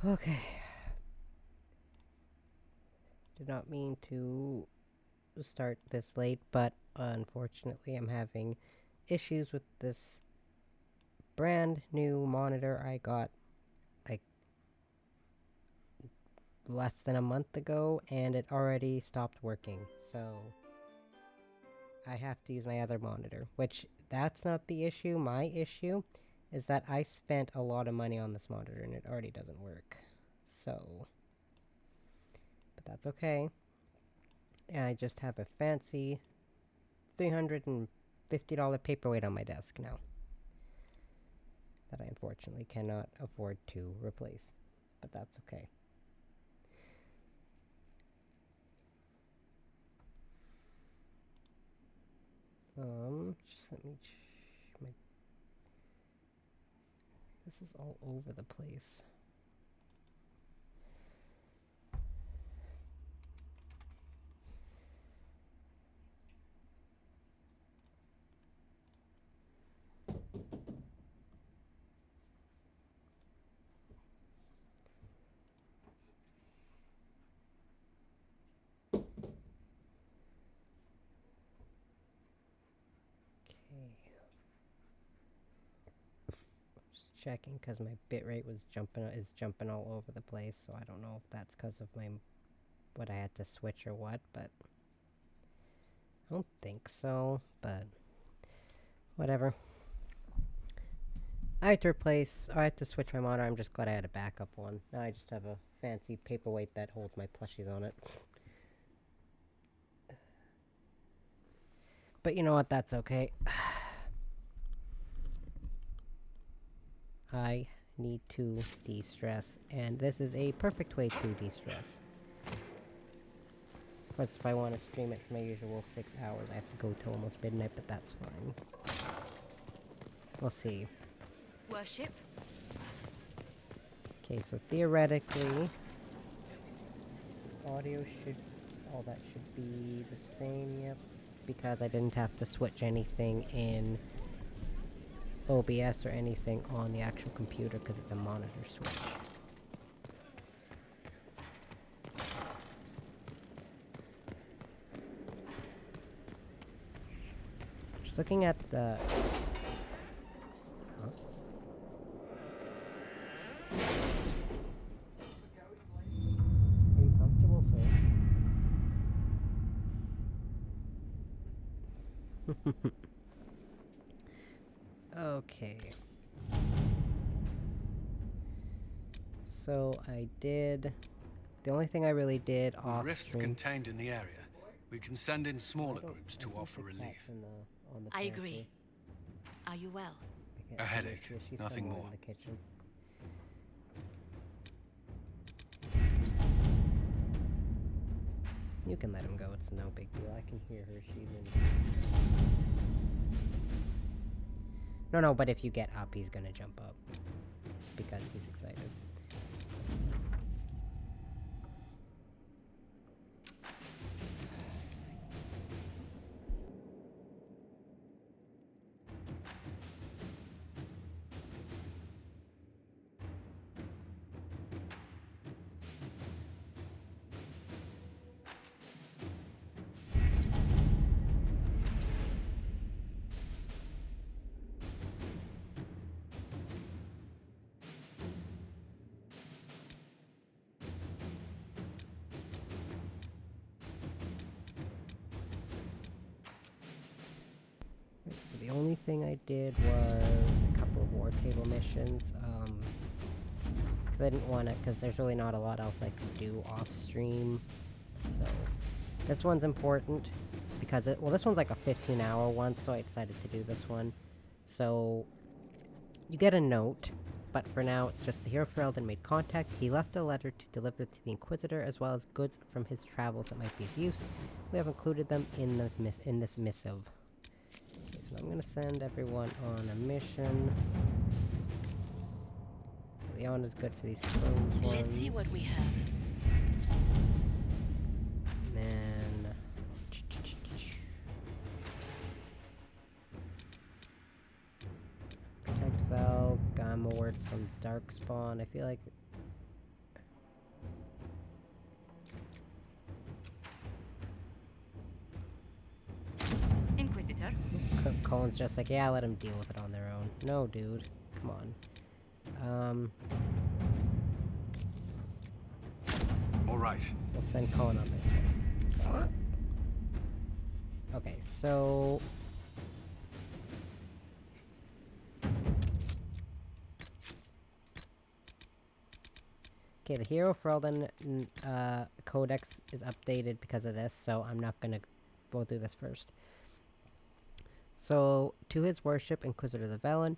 Okay. Did not mean to start this late, but unfortunately I'm having issues with this brand new monitor I got like less than a month ago, and it already stopped working. So I have to use my other monitor, which that's not the issue. My issue is that I spent a lot of money on this monitor and it already doesn't work. So, but that's okay. And I just have a fancy $350 paperweight on my desk now that I unfortunately cannot afford to replace. But that's okay. Just let me my this is all over the place. Okay. Just checking because my bitrate was jumping all over the place, so I don't know if that's because of my what I had to switch or what, but I don't think so, but whatever. I had to switch my monitor. I'm just glad I had a backup one. Now I just have a fancy paperweight that holds my plushies on it. But you know what? That's okay. I need to de-stress, and this is a perfect way to de-stress. Of course, if I want to stream it for my usual 6 hours, I have to go till almost midnight, but that's fine. We'll see. Worship? Okay, so theoretically, audio all that should be the same, yep. Because I didn't have to switch anything in OBS or anything on the actual computer because it's a monitor switch. Just looking at the... Huh? Are you comfortable, sir? Okay. So I did... The only thing I really did off With rifts contained in the area, we can send in smaller groups to offer relief. I agree. Are you well? A headache, nothing more. In the kitchen. You can let him go, it's no big deal. I can hear her, she's in. No, but if you get up, he's gonna jump up. Because he's excited. So the only thing I did was a couple of war table missions. Cause I didn't want to, because there's really not a lot else I could do off stream. So this one's important because this one's like a 15-hour one, so I decided to do this one. So you get a note, but for now it's just the hero Ferelden made contact. He left a letter to deliver to the Inquisitor, as well as goods from his travels that might be of use. We have included them in this missive. So I'm gonna send everyone on a mission. Leon is good for these closed ones. Let's see what we have. And then... Protect Val, Gamma word from Darkspawn. I feel like Colin's just like, yeah, let them deal with it on their own. No, dude. Come on. All right. We'll send Colin on this one. Okay, so... Okay, the Hero Ferelden Codex is updated because of this, so I'm not gonna... We'll do this first. So, to his worship, Inquisitor the Velen,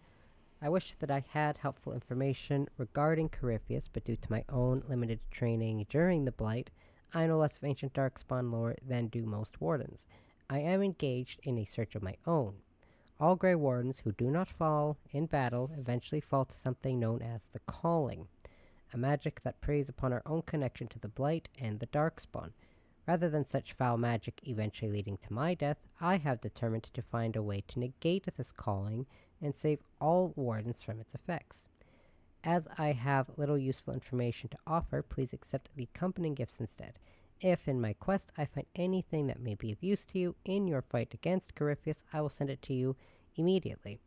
I wish that I had helpful information regarding Corypheus, but due to my own limited training during the Blight, I know less of ancient Darkspawn lore than do most Wardens. I am engaged in a search of my own. All Grey Wardens who do not fall in battle eventually fall to something known as the Calling, a magic that preys upon our own connection to the Blight and the Darkspawn. Rather than such foul magic eventually leading to my death, I have determined to find a way to negate this calling and save all Wardens from its effects. As I have little useful information to offer, please accept the accompanying gifts instead. If in my quest I find anything that may be of use to you in your fight against Corypheus, I will send it to you immediately.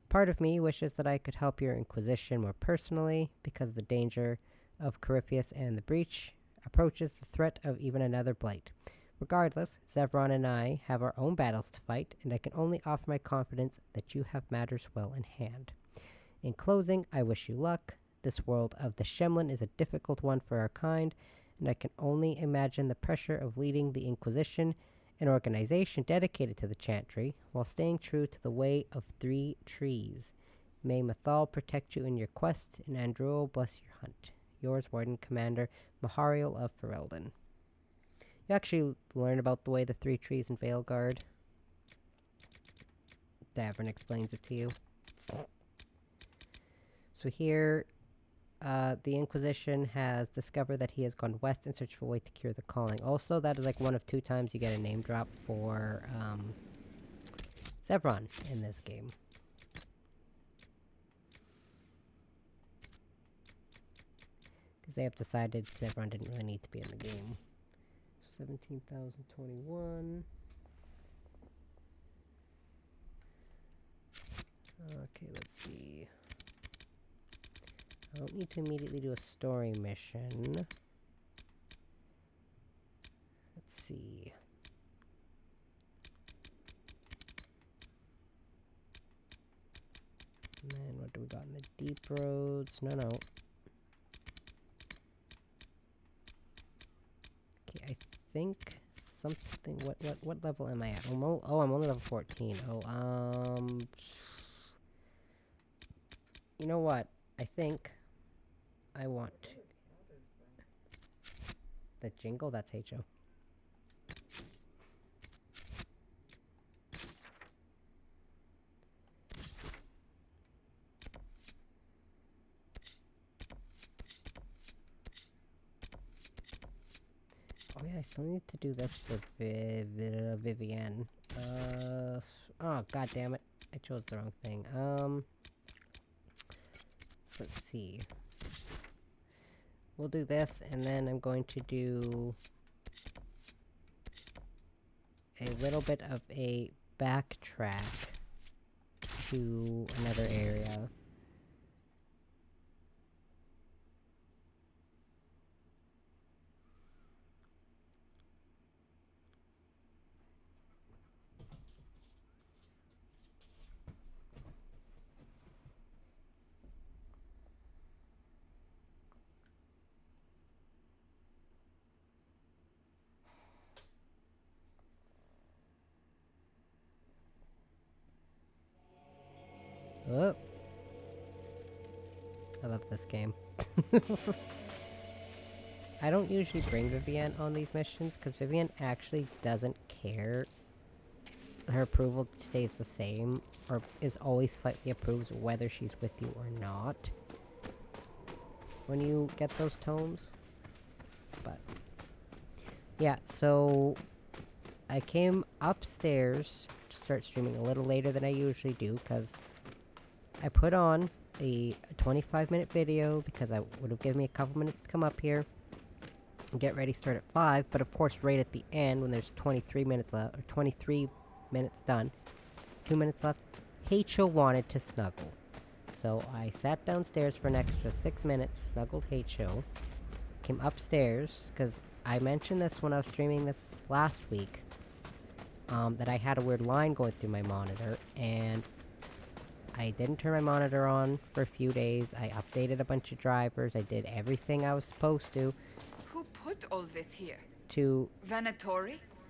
Part of me wishes that I could help your Inquisition more personally, because the danger of Corypheus and the Breach approaches the threat of even another Blight. Regardless, Zevron and I have our own battles to fight, and I can only offer my confidence that you have matters well in hand. In closing, I wish you luck. This world of the Shemlin is a difficult one for our kind, and I can only imagine the pressure of leading the Inquisition, an organization dedicated to the Chantry, while staying true to the way of 3 trees. May Mathal protect you in your quest, and Andruo bless your hunt. Yours, Warden Commander Mahariel of Ferelden. You actually learn about the way the 3 trees in Veilguard. Davern explains it to you. So here, the Inquisition has discovered that he has gone west in search of a way to cure the calling. Also, that is like one of 2 times you get a name drop for Zevron in this game. Because they have decided Zevron didn't really need to be in the game. 17,021. Okay, let's see. I don't need to immediately do a story mission. Let's see. And then what do we got in the deep roads? No. Okay, I think something. What level am I at? I'm only level 14. You know what? I think I want the jingle. That's HO. Oh yeah, I still need to do this for Vivienne. Oh god damn it. I chose the wrong thing. So let's see. We'll do this, and then I'm going to do a little bit of a backtrack to another area. Oh. I love this game. I don't usually bring Vivienne on these missions, because Vivienne actually doesn't care. Her approval stays the same, or is always slightly approves whether she's with you or not when you get those tomes. But yeah, so I came upstairs to start streaming a little later than I usually do, because I put on a 25-minute video because I would have given me a couple minutes to come up here and get ready, start at 5, but of course right at the end when there's 23 minutes left, or 23 minutes done, 2 minutes left. Heicho wanted to snuggle. So I sat downstairs for an extra 6 minutes, snuggled Heicho, came upstairs, because I mentioned this when I was streaming this last week, that I had a weird line going through my monitor, and I didn't turn my monitor on for a few days. I updated a bunch of drivers. I did everything I was supposed to Who put all this here? to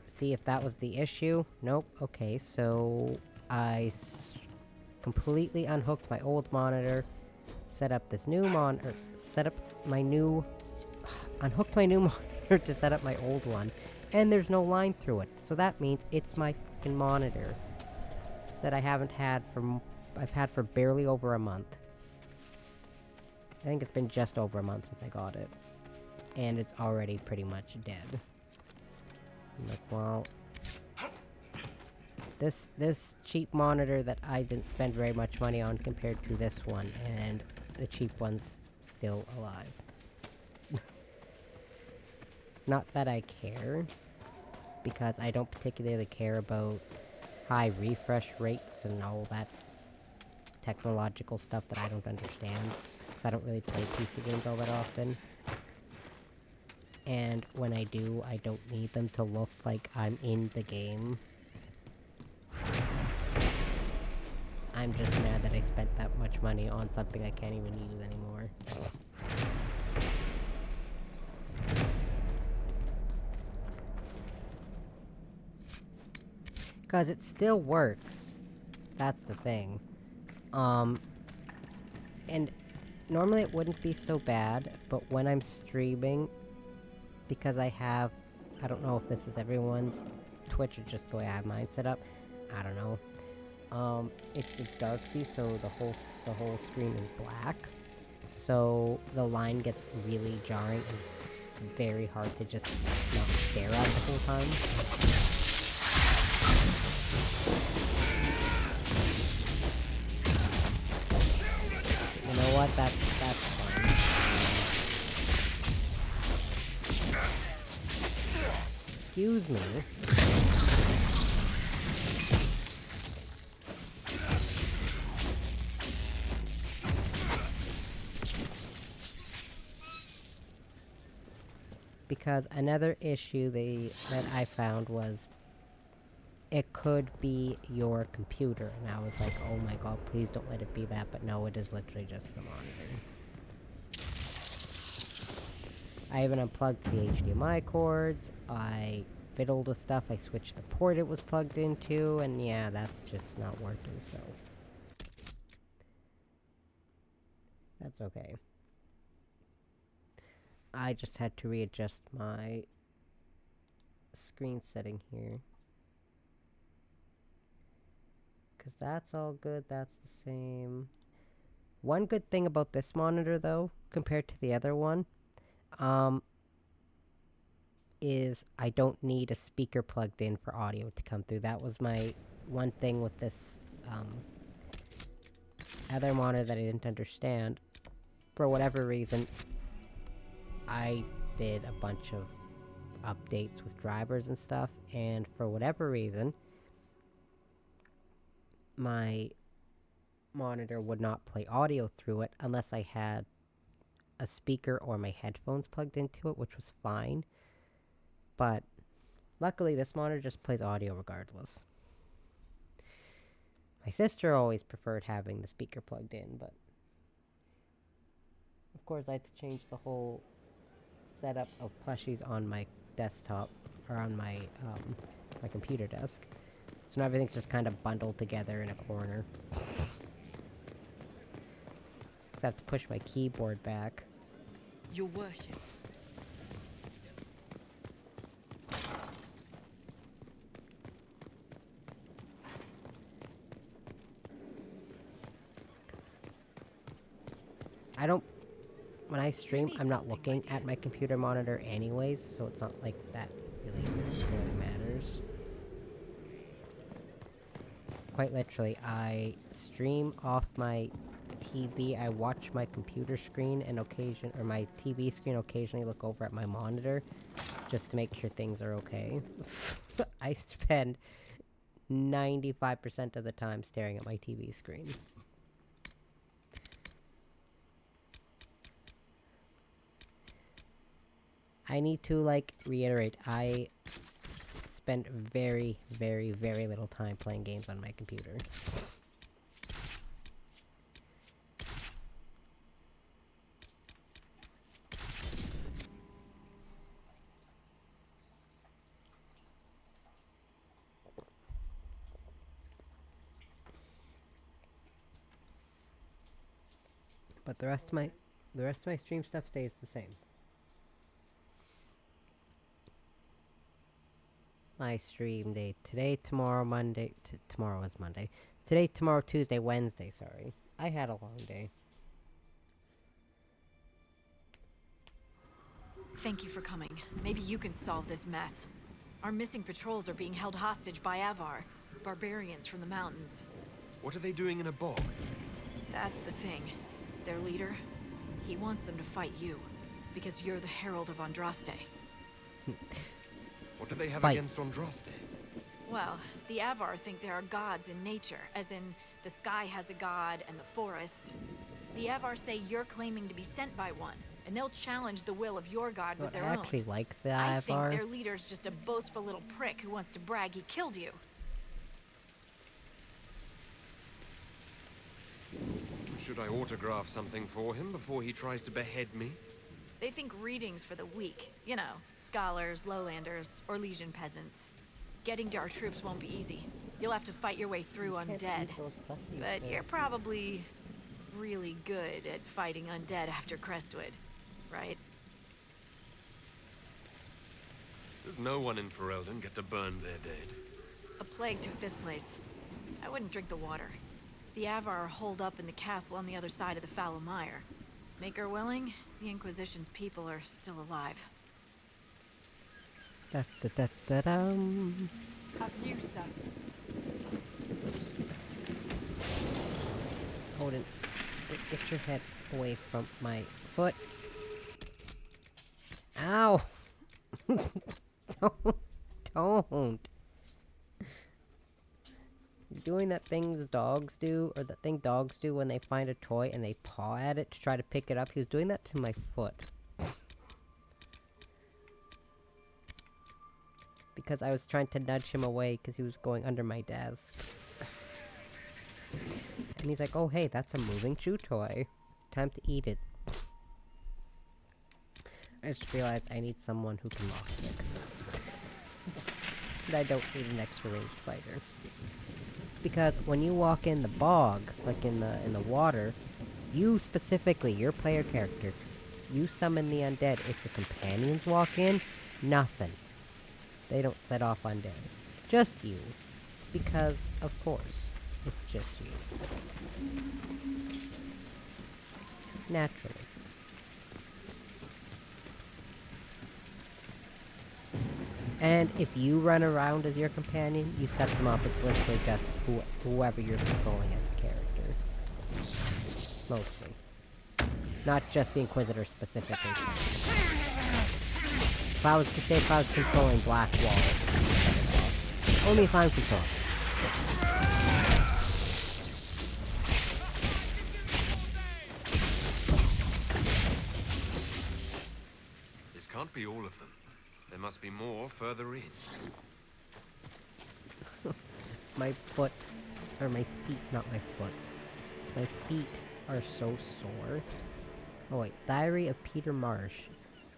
see if that was the issue. Nope. Okay, so I completely unhooked my old monitor, set up this new monitor, unhooked my new monitor to set up my old one, and there's no line through it. So that means it's my fucking monitor that I've had for barely over a month. I think it's been just over a month since I got it. And it's already pretty much dead. I'm like, well, this cheap monitor that I didn't spend very much money on compared to this one, and the cheap one's still alive. Not that I care, because I don't particularly care about high refresh rates and all that technological stuff that I don't understand, because I don't really play PC games all that often. And when I do, I don't need them to look like I'm in the game. I'm just mad that I spent that much money on something I can't even use anymore. Because it still works. That's the thing. And normally it wouldn't be so bad, but when I'm streaming, because I don't know if this is everyone's Twitch or just the way I have mine set up. I don't know. It's the dark view, so the whole screen is black. So the line gets really jarring and very hard to just not stare at the whole time. You know what? That's fine. Excuse me. Because another issue that I found was it could be your computer, and I was like, oh my god, please don't let it be that, but no, it is literally just the monitor. I even unplugged the HDMI cords, I fiddled with stuff, I switched the port it was plugged into, and yeah, that's just not working, so... that's okay. I just had to readjust my screen setting here. Because that's all good, that's the same. One good thing about this monitor, though, compared to the other one, is I don't need a speaker plugged in for audio to come through. That was my one thing with this, other monitor that I didn't understand. For whatever reason, I did a bunch of updates with drivers and stuff, and for whatever reason, my monitor would not play audio through it unless I had a speaker or my headphones plugged into it, which was fine. But luckily, this monitor just plays audio regardless. My sister always preferred having the speaker plugged in, but of course I had to change the whole setup of plushies on my desktop, or on my, my computer desk. So now everything's just kind of bundled together in a corner. I have to push my keyboard back. Your worship. When I stream, I'm not looking at my computer monitor anyways, so it's not like that really necessarily matters. Quite literally, I stream off my TV, I watch my computer screen and my TV screen occasionally look over at my monitor, just to make sure things are okay. I spend 95% of the time staring at my TV screen. I need to, like, reiterate, I spend very, very, very little time playing games on my computer. But the rest of my stream stuff stays the same. My stream day today, tomorrow, Monday. Tomorrow is Monday. Today, tomorrow, Tuesday, Wednesday. Sorry, I had a long day. Thank you for coming. Maybe you can solve this mess. Our missing patrols are being held hostage by Avar, barbarians from the mountains. What are they doing in a bog? That's the thing. Their leader, he wants them to fight you, because you're the Herald of Andraste. What do they have Fight. against Andraste? Well, the Avar think there are gods in nature, as in the sky has a god and the forest. The Avar say you're claiming to be sent by one, and they'll challenge the will of your god with But their I own. actually like the I think Ivar. their leader's just a boastful little prick who wants to brag he killed you. Should I autograph something for him before he tries to behead me? They think readings for the weak. You know, scholars, lowlanders, or legion peasants. Getting to our troops won't be easy. You'll have to fight your way through undead. But you're probably really good at fighting undead after Crestwood, right? Does no one in Ferelden get to burn their dead? A plague took this place. I wouldn't drink the water. The Avar are holed up in the castle on the other side of the Fallow Mire. Make her willing, the Inquisition's people are still alive. Da, da, da, da, dum. Have you, sir? Odin, get your head away from my foot. Ow! Don't. You're doing that thing dogs do, or that thing dogs do when they find a toy and they paw at it to try to pick it up. He was doing that to my foot. Because I was trying to nudge him away because he was going under my desk. And he's like, oh hey, that's a moving chew toy. Time to eat it. I just realized I need someone who can lockpick. And I don't need an extra ranged fighter. Because when you walk in the bog, like in the water, you specifically, your player character, you summon the undead. If your companions walk in, nothing. They don't set off undead. Just you. Because, of course, it's just you. Naturally. And if you run around as your companion, you set them up. It's literally just whoever you're controlling as a character. Mostly. Not just the Inquisitor specifically. If I was controlling Black Wall, only if I'm controlling. This can't be all of them. There must be more further in. My foot, or my feet, not my foots. My feet are so sore. Oh wait, Diary of Peter Marsh.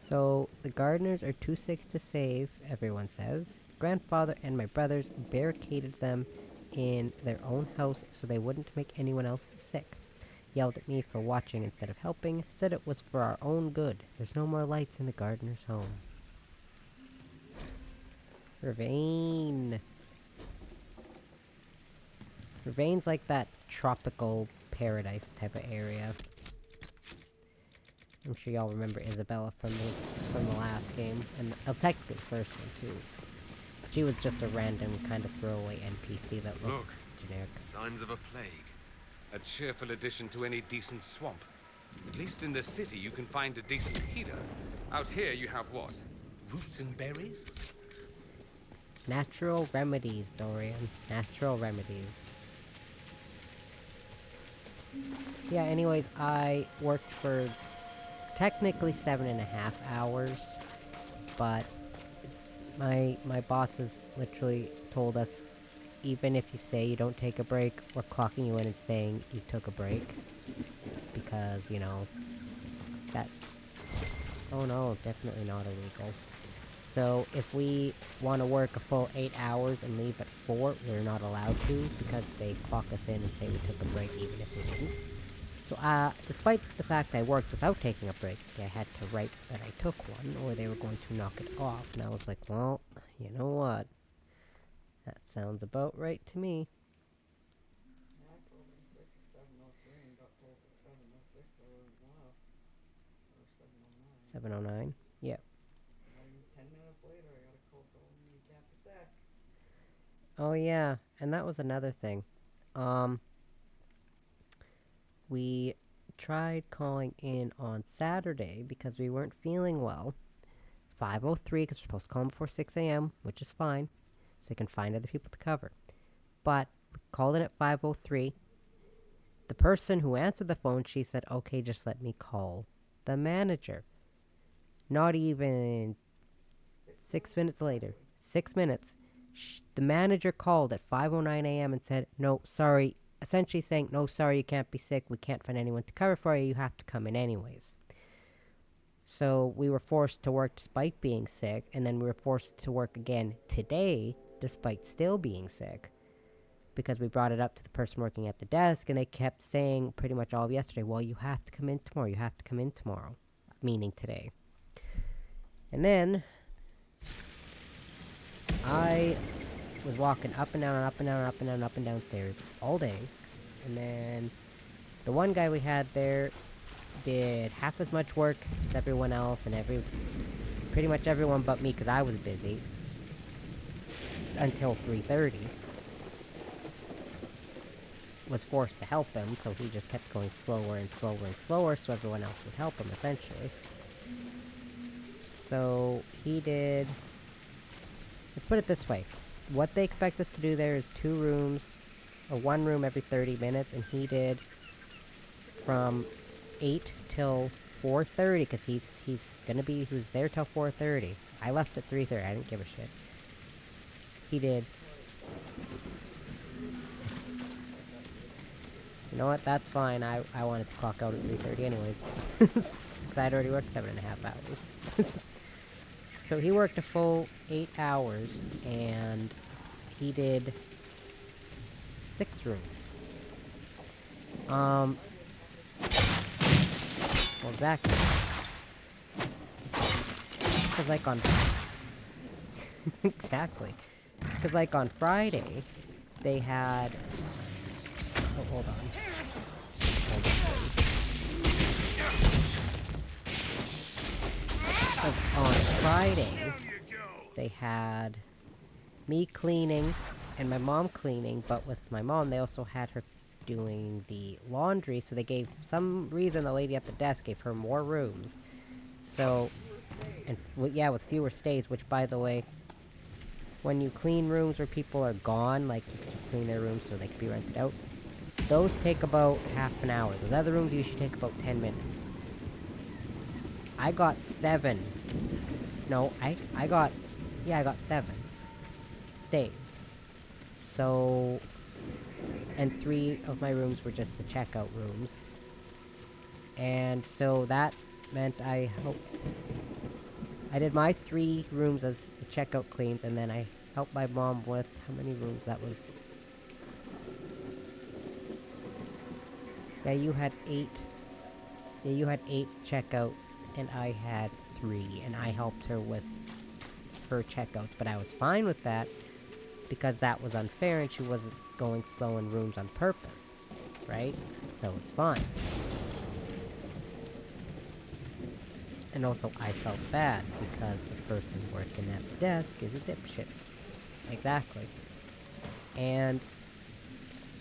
So, the gardeners are too sick to save, everyone says. Grandfather and my brothers barricaded them in their own house so they wouldn't make anyone else sick. Yelled at me for watching instead of helping, said it was for our own good. There's no more lights in the gardener's home. Ravine. Ravine's like that tropical paradise type of area. I'm sure y'all remember Isabella from the last game, and technically the first one too. She was just a random kind of throwaway NPC that looked generic. Signs of a plague. A cheerful addition to any decent swamp. At least in the city you can find a decent healer. Out here you have what? Roots and berries? Natural remedies, Dorian. Natural remedies. Yeah, anyways, I worked for technically 7.5 hours, but my bosses literally told us, even if you say you don't take a break, we're clocking you in and saying you took a break. Because, you know, that... Oh no, definitely not illegal. So, if we want to work a full 8 hours and leave at 4, we're not allowed to, because they clock us in and say we took a break even if we didn't. So, despite the fact I worked without taking a break, I had to write that I took one, or they were going to knock it off. And I was like, well, you know what? That sounds about right to me. Yeah, I told him sick at 7:03 and got told at 7:06 I wasn't well. Or 7:09. 709? Yeah. And then 10 minutes later I got a call telling me you can't be sick. Oh yeah, and that was another thing. We tried calling in on Saturday because we weren't feeling well. 5:03, because we're supposed to call them before 6 a.m., which is fine, so you can find other people to cover. But we called in at 5:03. The person who answered the phone, she said, okay, just let me call the manager. Not even 6 minutes later. 6 minutes. The manager called at 5:09 a.m. and said, no, sorry. Essentially saying, no, sorry, you can't be sick. We can't find anyone to cover for you. You have to come in anyways. So we were forced to work despite being sick, and then we were forced to work again today despite still being sick. Because we brought it up to the person working at the desk, and they kept saying pretty much all of yesterday, well, you have to come in tomorrow. You have to come in tomorrow. Meaning today. And then I was walking up and down and up and down and up and down and up and down stairs all day. And then the one guy we had there did half as much work as everyone else, and pretty much everyone but me, because I was busy until 3:30. Was forced to help him, so he just kept going slower and slower and slower, so everyone else would help him essentially. So he did, let's put it this way, what they expect us to do there is 2 rooms, or 1 room every 30 minutes, and he did from 8 till 4:30, because he was there till 4:30. I left at 3:30, I didn't give a shit. He did. You know what, that's fine, I wanted to clock out at 3:30 anyways. Because I'd already worked 7.5 hours. So he worked a full 8 hours, and he did 6 rooms. Well, exactly. Because like on... exactly. Because like on Friday, they had... Oh, hold on. Hold on, please. On Friday, they had me cleaning and my mom cleaning, but with my mom, they also had her doing the laundry, so they gave, some reason the lady at the desk gave her more rooms. So, and yeah, with fewer stays, which by the way, when you clean rooms where people are gone, like you can just clean their rooms so they can be rented out, those take about half an hour. Those other rooms usually take about 10 minutes. I got 7. No, I got 7 stays. So, and 3 of my rooms were just the checkout rooms. And so that meant I did my 3 rooms as the checkout cleans, and then I helped my mom with, how many rooms that was? Yeah, you had 8. Yeah, you had 8 checkouts, and I had 3, and I helped her with her checkouts, but I was fine with that, because that was unfair, and she wasn't going slow in rooms on purpose, right? So it's fine. And also, I felt bad, because the person working at the desk is a dipshit. Exactly. And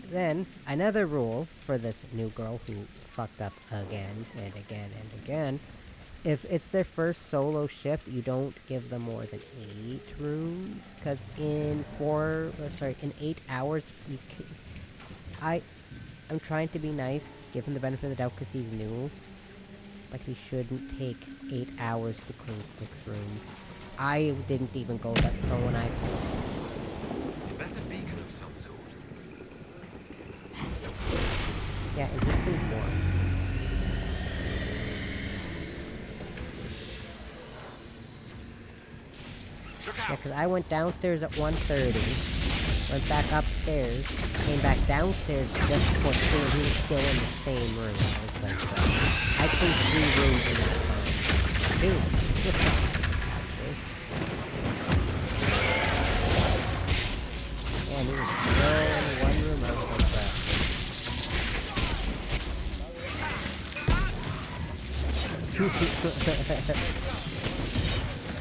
then, another rule for this new girl who fucked up again and again and again if it's their first solo shift, you don't give them more than 8 rooms, because in 8 hours, I'm trying to be nice, give him the benefit of the doubt because he's new, but he shouldn't take 8 hours to clean 6 rooms. I didn't even go that slow when I posted. Is that a beacon of some sort? Yeah, is it food warm? Yeah, because I went downstairs at 1:30, went back upstairs, came back downstairs just before 2, and he was still in the same room. I was like, I cleaned 3 rooms in that time. 2. Actually. Yeah, and he was still in one room. I was like,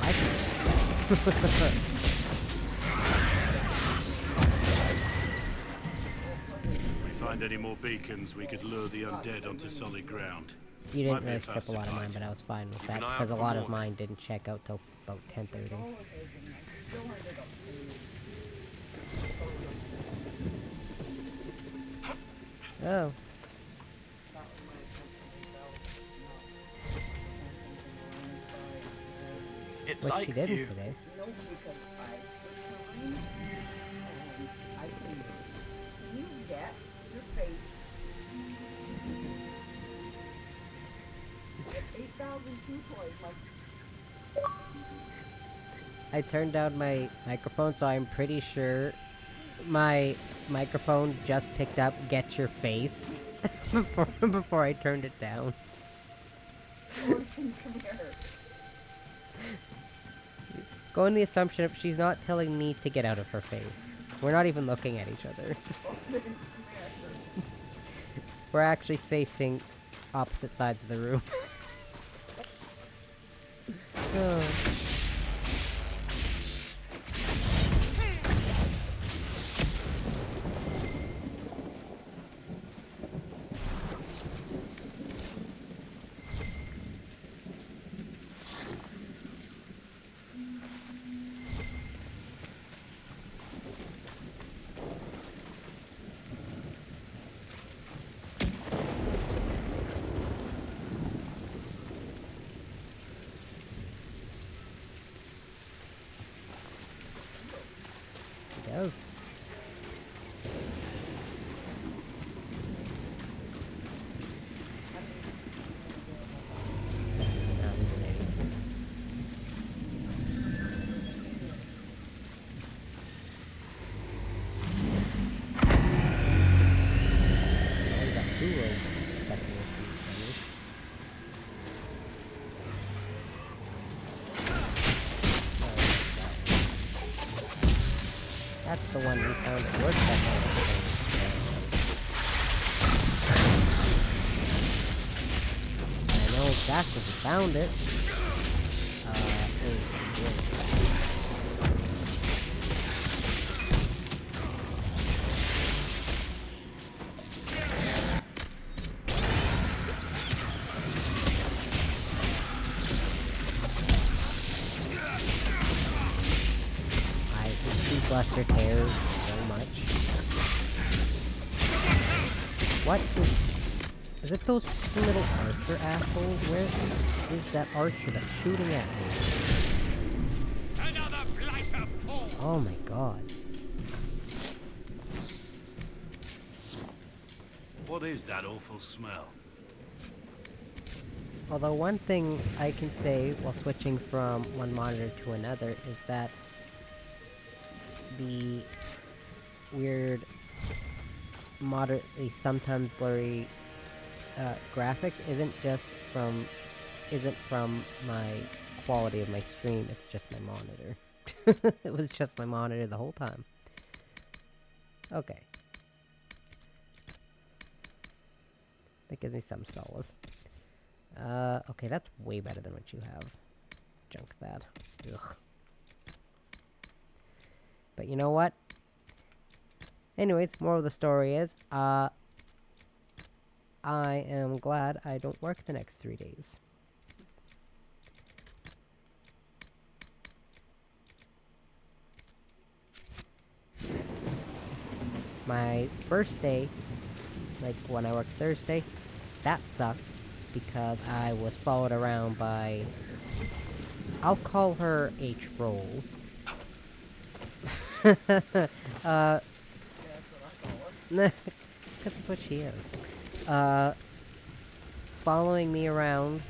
I Find any more beacons, we could lure the undead onto solid ground. You didn't Might be really a strip a faster lot of mine, fight. but I was fine with Keep that an eye because a out for lot of more, mine didn't check out till about 10:30. Oh, It which she likes didn't you. today. No, because I switched lines and I can you get your face. Get 8,000 chew toys like I turned down my microphone, so I'm pretty sure my microphone just picked up "Get Your Face" before I turned it down. Jordan, come here. Go on the assumption of she's not telling me to get out of her face. We're not even looking at each other. Jordan, come here. We're actually facing opposite sides of the room. Oh. It does. That's the one we found at work that I know exactly who found it. It was really bad. Buster tears so much. What is it those little archer assholes? Where is that archer that's shooting at me? Another blighter fall. Oh my god. What is that awful smell? Although one thing I can say while switching from one monitor to another is that the weird, moderately sometimes blurry graphics isn't from my quality of my stream, it's just my monitor. It was just my monitor the whole time. Okay. That gives me some solace. Okay, that's way better than what you have. Junk that. Ugh. But you know what? Anyways, moral of the story is, I am glad I don't work the next 3 days. my first day, like when I worked Thursday, that sucked because I was followed around by... I'll call her a troll. Because that's what she is. Following me around,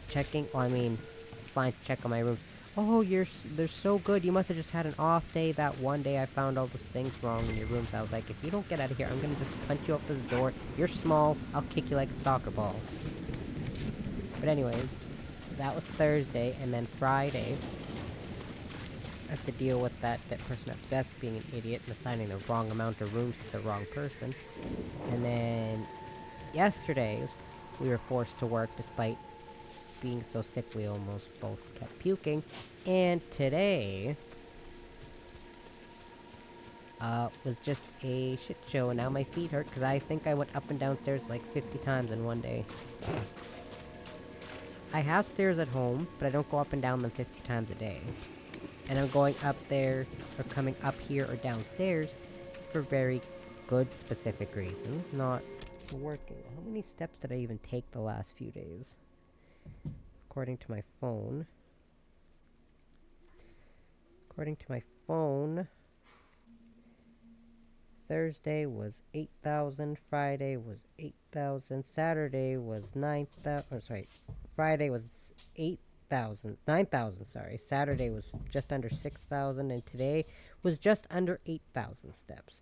checking... Well, I mean, it's fine to check on my rooms. Oh, they're so good. You must have just had an off day. That one day I found all those things wrong in your rooms. I was like, if you don't get out of here, I'm gonna just punch you up this door. You're small. I'll kick you like a soccer ball. But anyways, that was Thursday, and then Friday, I have to deal with that person at the desk being an idiot and assigning the wrong amount of rooms to the wrong person. And then yesterday, we were forced to work despite being so sick we almost both kept puking. And today was just a shit show, and now my feet hurt because I think I went up and down stairs like 50 times in one day. I have stairs at home, but I don't go up and down them 50 times a day. And I'm going up there, or coming up here or downstairs for very good specific reasons, not working. How many steps did I even take the last few days? According to my phone, Thursday was 8,000, Friday was 8,000, Saturday was 9,000, oh sorry, Friday was 9,000, sorry, Saturday was just under 6,000, and today was just under 8,000 steps.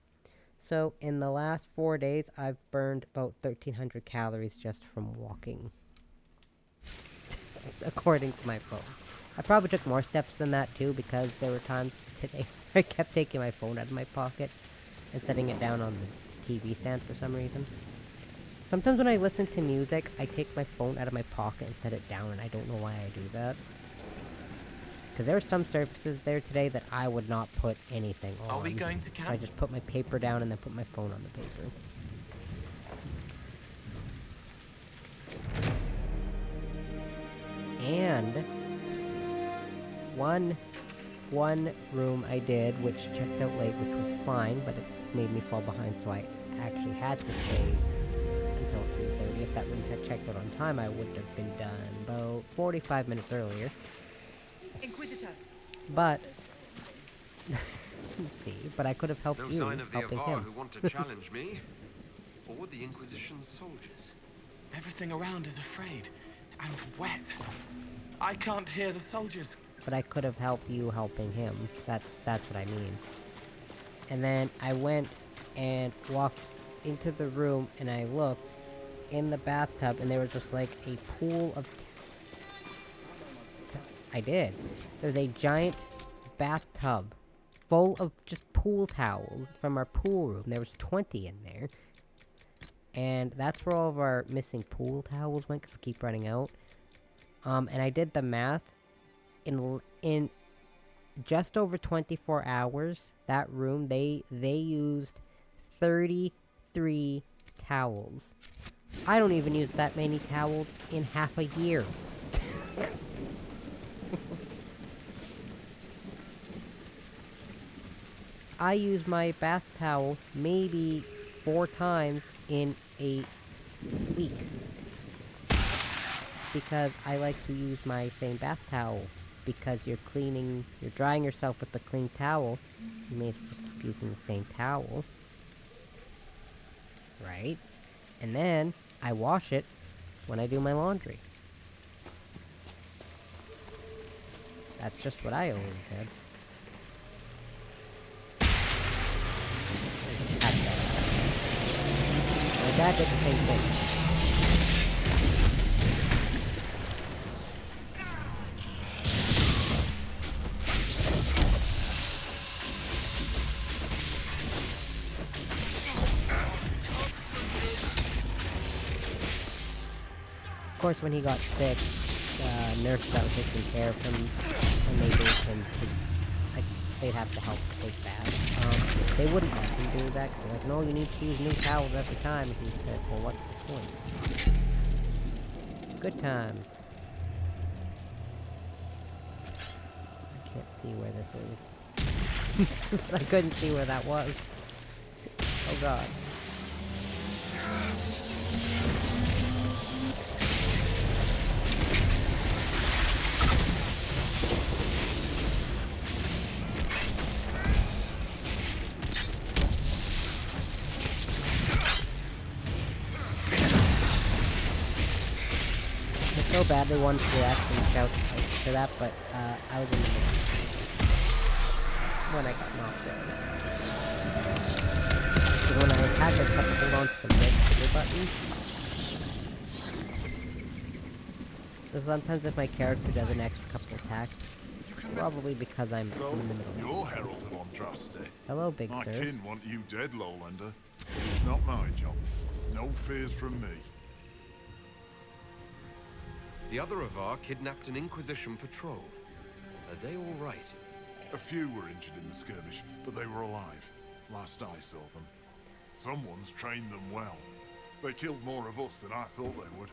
So in the last 4 days, I've burned about 1,300 calories just from walking. According to my phone. I probably took more steps than that too, because there were times today I kept taking my phone out of my pocket and setting it down on the TV stand for some reason. Sometimes when I listen to music, I take my phone out of my pocket and set it down, and I don't know why I do that. Because there were some surfaces there today that I would not put anything on. Are we going to camp? I just put my paper down and then put my phone on the paper. And one room I did, which checked out late, which was fine, but it made me fall behind, so I actually had to stay until 3:30. If that room had checked out on time, I would have been done about 45 minutes earlier. Inquisitor. But let's see, but I could have helped No you sign of the helping Avar him. who want to challenge me, or the Inquisition's soldiers. Everything around is afraid and wet. I can't hear the soldiers. But I could have helped you helping him. That's what I mean. And then I went and walked into the room and I looked in the bathtub and there was just like a pool of... I did. There's a giant bathtub full of just pool towels from our pool room. There was 20 in there. And that's where all of our missing pool towels went because we keep running out. And I did the math. In just over 24 hours, that room, they used 33 towels. I don't even use that many towels in half a year. I use my bath towel maybe 4 times in a week. Because I like to use my same bath towel. Because you're drying yourself with the clean towel. You may as well just keep using the same towel. Right? And then, I wash it when I do my laundry. That's just what I always did. My dad did the same thing. Of course, when he got sick, nurse started taking care of him, and they gave him his, they'd have to help take baths. They wouldn't let him do that, because they're like, no, you need to use new towels every time, and he said, well, what's the point? Good times. I can't see where this is. I couldn't see where that was. Oh god. I so badly wanted to actually shout for that, but I was in the middle when I got knocked out. Because when I attack, I kept hold on to the red trigger button. So sometimes if my character does an extra couple attacks, it's probably because I'm in the middle. You're Herald of Andraste. Hello, big My sir. kin want you dead, Lowlander. It's not my job. No fears from me. The other Avar kidnapped an Inquisition patrol. Are they all right? A few were injured in the skirmish, but they were alive. Last I saw them. Someone's trained them well. They killed more of us than I thought they would.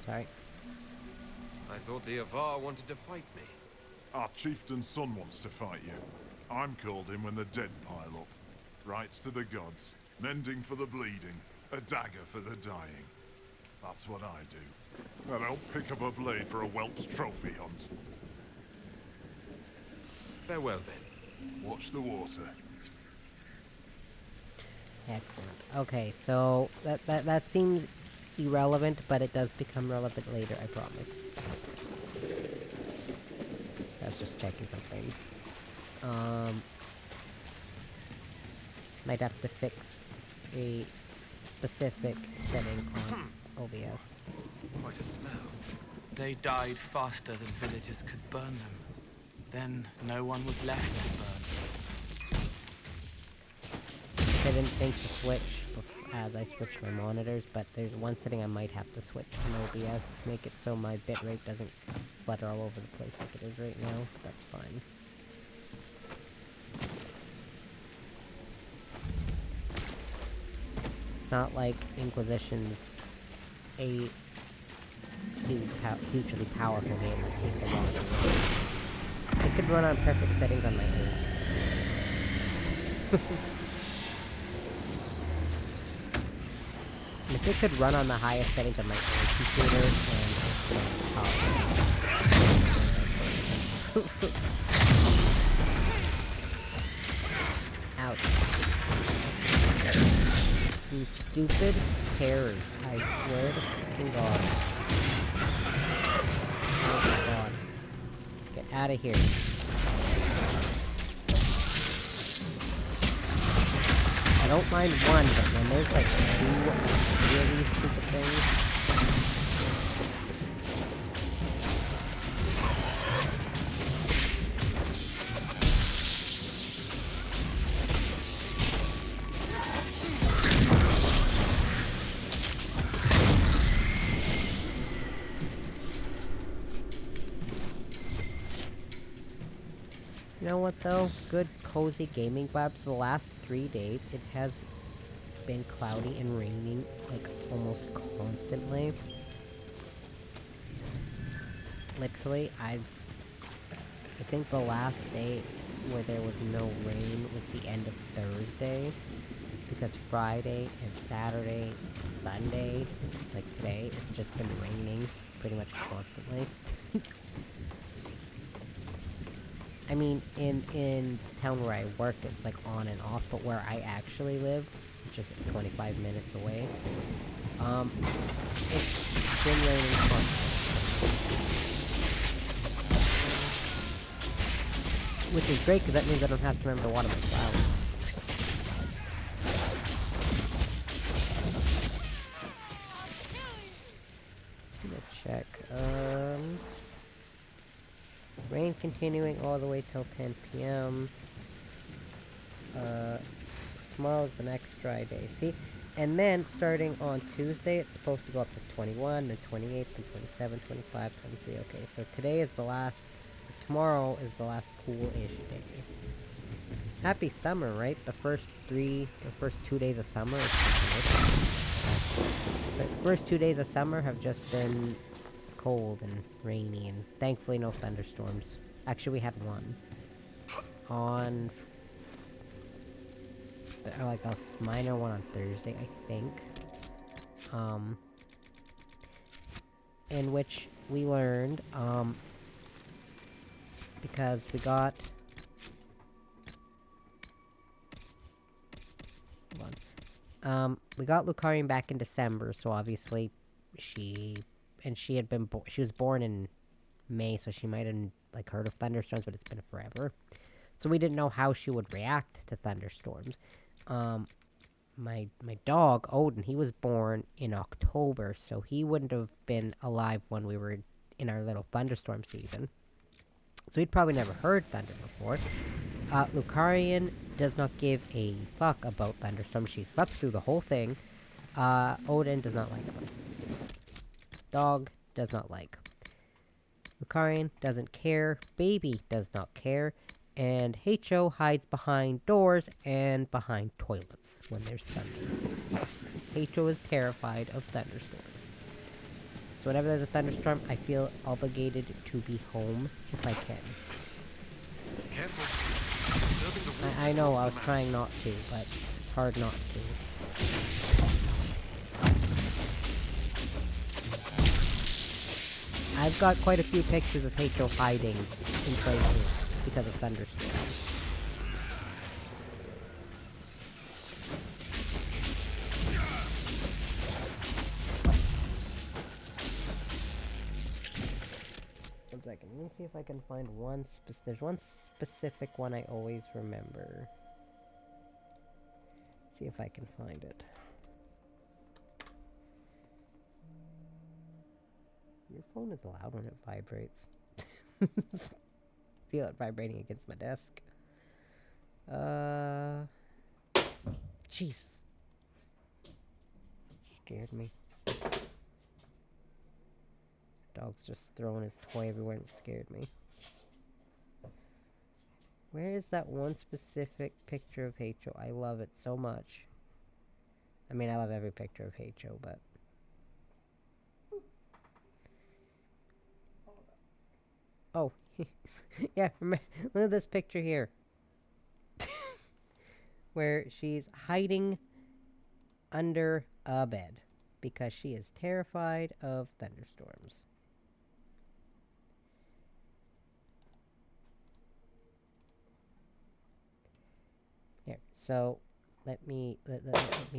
Sorry. I thought the Avar wanted to fight me. Our chieftain's son wants to fight you. I'm called in when the dead pile up. Rites to the gods, mending for the bleeding, a dagger for the dying. That's what I do. I don't pick up a blade for a whelp's trophy hunt. Farewell then. Watch the water. Excellent. Okay, so that seems irrelevant, but it does become relevant later, I promise. I was just checking something. Might have to fix a specific setting on OBS. Quite a smell. They died faster than villagers could burn them. Then no one was left to burn. I didn't think to switch as I switch my monitors, but there's one setting I might have to switch on OBS to make it so my bitrate doesn't flutter all over the place like it is right now, but that's fine. It's not like Inquisition's a hugely powerful game that takes a lot of work. It could run on perfect settings on my own. If it could run on the highest settings of my own computer, and it's powerful. Ouch. These stupid terrors, I swear to fucking God. Oh my God. Get out of here. I don't mind one, but when there's like two really stupid things. You know what though? Good cozy gaming vibes. For the last 3 days, it has been cloudy and raining like almost constantly. Literally, I think the last day where there was no rain was the end of Thursday, because Friday and Saturday, Sunday, like today, it's just been raining pretty much constantly. I mean, in the town where I work, it's like on and off, but where I actually live, just 25 minutes away, it's been raining constantly. Which is great, because that means I don't have to remember to water my flowers. I'm gonna check, rain continuing all the way till 10 p.m. Tomorrow's the next dry day. See? And then, starting on Tuesday, it's supposed to go up to 21, then 28, then 27, 25, 23. Okay, so today is the last... Tomorrow is the last cool-ish day. Happy summer, right? The first 2 days of summer. The first 2 days of summer have just been cold and rainy, and thankfully no thunderstorms. Actually, we had one. On... like a minor one on Thursday, I think. In which we learned, because we got... Hold on. We got Lucarian back in December, so obviously she had been she was born in May, so she might have, like, heard of thunderstorms, but it's been forever. So we didn't know how she would react to thunderstorms. My dog, Odin, he was born in October, so he wouldn't have been alive when we were in our little thunderstorm season. So he'd probably never heard thunder before. Lucarian does not give a fuck about thunderstorms. She slept through the whole thing. Odin does not like them. Dog does not like. Lucarian doesn't care. Baby does not care. And H.O. hides behind doors and behind toilets when there's thunder. H.O. is terrified of thunderstorms. So whenever there's a thunderstorm, I feel obligated to be home if I can. Careful. I know, I was trying not to, but it's hard not to. I've got quite a few pictures of H.O. hiding in places because of thunderstorms. One second, let me see if I can find one there's one specific one I always remember. See if I can find it. Your phone is loud when it vibrates. Feel it vibrating against my desk. Jesus. Scared me. Dog's just throwing his toy everywhere and it scared me. Where is that one specific picture of H.O.? I love it so much. I mean, I love every picture of H.O., but... Oh, yeah, look at this picture here. Where she's hiding under a bed because she is terrified of thunderstorms. Here, so let me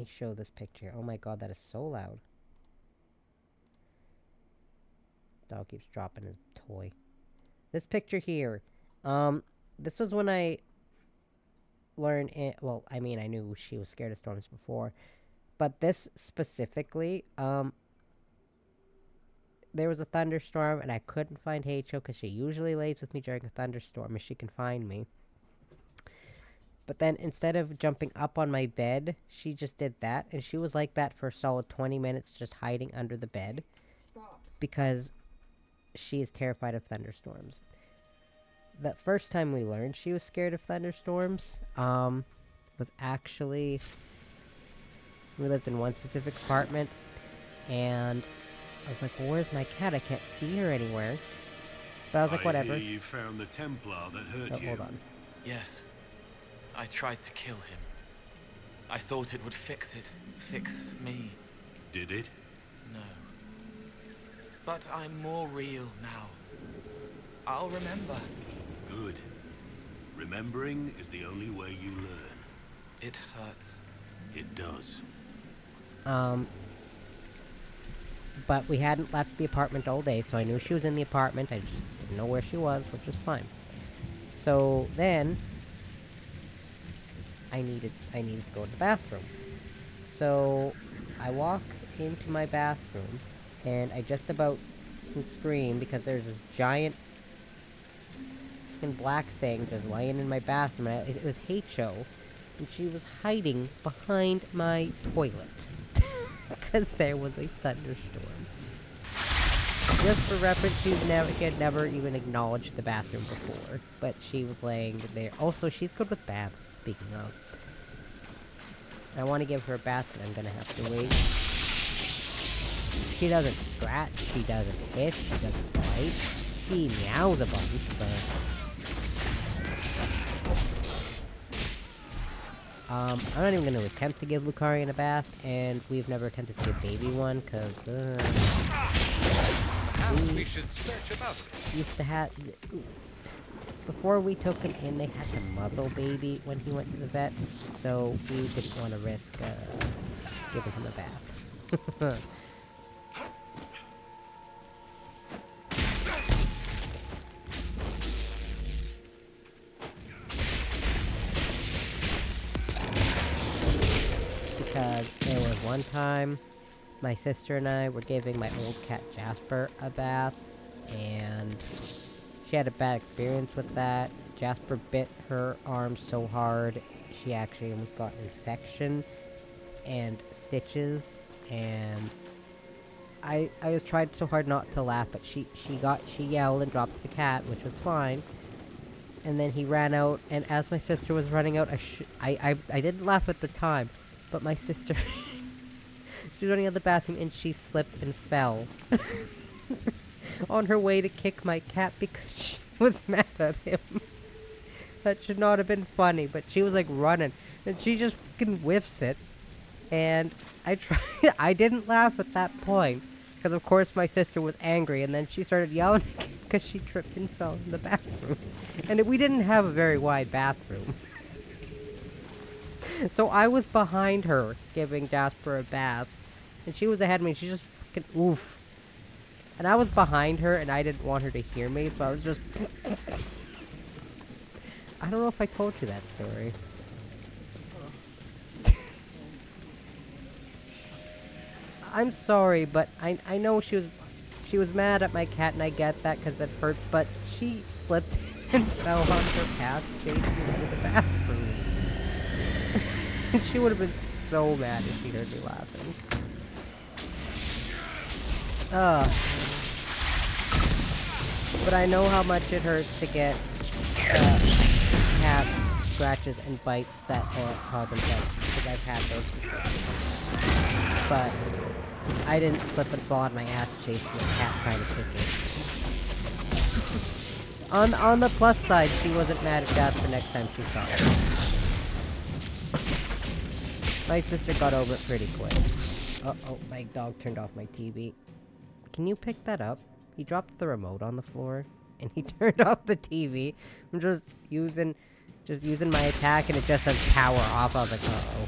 show this picture. Oh my god, that is so loud. Dog keeps dropping his toy. This picture here, this was when I learned it, well, I mean, I knew she was scared of storms before, but this specifically, there was a thunderstorm, and I couldn't find H.O. because she usually lays with me during a thunderstorm, if she can find me. But then, instead of jumping up on my bed, she just did that, and she was like that for a solid 20 minutes, just hiding under the bed. Stop. Because she is terrified of thunderstorms. The first time we learned she was scared of thunderstorms, was actually... We lived in one specific apartment, and I was like, well, where's my cat? I can't see her anywhere. But I was like, whatever. I hear you found the Templar that hurt you. Hold on. Yes. I tried to kill him. I thought it would fix it. Fix me. Did it? No. But I'm more real now. I'll remember. Good. Remembering is the only way you learn. It hurts. It does. But we hadn't left the apartment all day, so I knew she was in the apartment. I just didn't know where she was, which was fine. So then, I needed to go to the bathroom. So I walk into my bathroom, and I just about scream because there's this giant black thing just laying in my bathroom. And it was H.O. And she was hiding behind my toilet. Because there was a thunderstorm. Just for reference, she had never even acknowledged the bathroom before. But she was laying there. Also, she's good with baths, speaking of. I want to give her a bath, but I'm gonna have to wait. She doesn't scratch, she doesn't hiss, she doesn't bite. She meows a bunch, but... I'm not even gonna attempt to give Lucarian a bath, and we've never attempted to give baby one, cause, Perhaps we should search about it. used to have... Before we took him in, they had to muzzle baby when he went to the vet, so we didn't want to risk, giving him a bath. Because there was one time, my sister and I were giving my old cat Jasper a bath, and she had a bad experience with that. Jasper bit her arm so hard, she actually almost got an infection and stitches, and I was tried so hard not to laugh, but she yelled and dropped the cat, which was fine. And then he ran out, and as my sister was running out, I didn't laugh at the time, but my sister, she was running out of the bathroom and she slipped and fell on her way to kick my cat because she was mad at him. That should not have been funny, but she was like running, and she just fucking whiffs it. And I didn't laugh at that point, because of course my sister was angry, and then she started yelling because she tripped and fell in the bathroom. And we didn't have a very wide bathroom. So I was behind her, giving Jasper a bath, and she was ahead of me, she just fucking oof. And I was behind her, and I didn't want her to hear me, so I was just... I don't know if I told you that story. I'm sorry, but I know she was mad at my cat, and I get that because it hurt, but she slipped and fell on her ass chasing me to the bathroom. And she would have been so mad if she heard me laughing. But I know how much it hurts to get cat scratches and bites that cause infections, because I've had those before. But I didn't slip and fall on my ass chasing a cat trying to kick it. On the plus side, she wasn't mad at Jasper next time she saw it. My sister got over it pretty quick. Uh-oh, my dog turned off my TV. Can you pick that up? He dropped the remote on the floor, and he turned off the TV. I'm just using my attack, and it just says power off. I was like, uh-oh.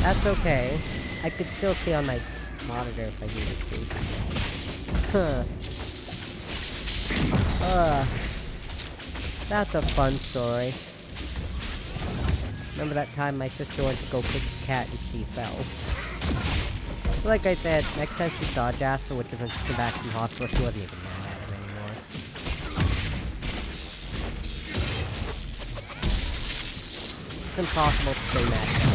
That's okay. I could still see on my monitor if I needed to. That's a fun story. Remember that time my sister went to go kick the cat and she fell? Like I said, next time she saw Jasper, which was when she came back from the hospital, she wasn't even mad at him anymore. It's impossible to stay mad at him.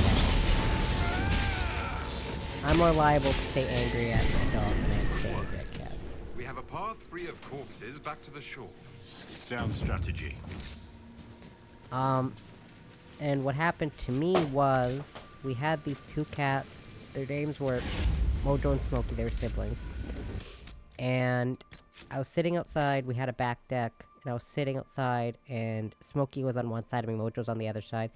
I'm more liable to stay angry at my dog than I am to stay angry at cats. We have a path free of corpses back to the shore. Sound strategy. And what happened to me was, we had these two cats. Their names were Mojo and Smokey, they were siblings. And I was sitting outside, we had a back deck, and I was sitting outside, and Smokey was on one side of me, Mojo was on the other side.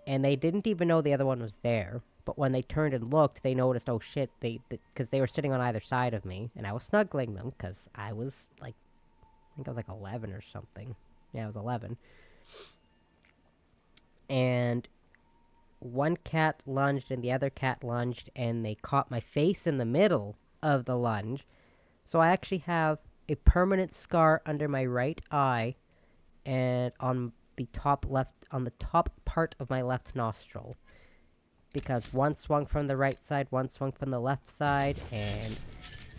And they didn't even know the other one was there. But when they turned and looked, they noticed, oh shit, because they were sitting on either side of me, and I was snuggling them, because I was like, I think I was like 11 or something. Yeah, I was 11. And one cat lunged and the other cat lunged, and they caught my face in the middle of the lunge. So I actually have a permanent scar under my right eye and on the top part of my left nostril. Because one swung from the right side, one swung from the left side, and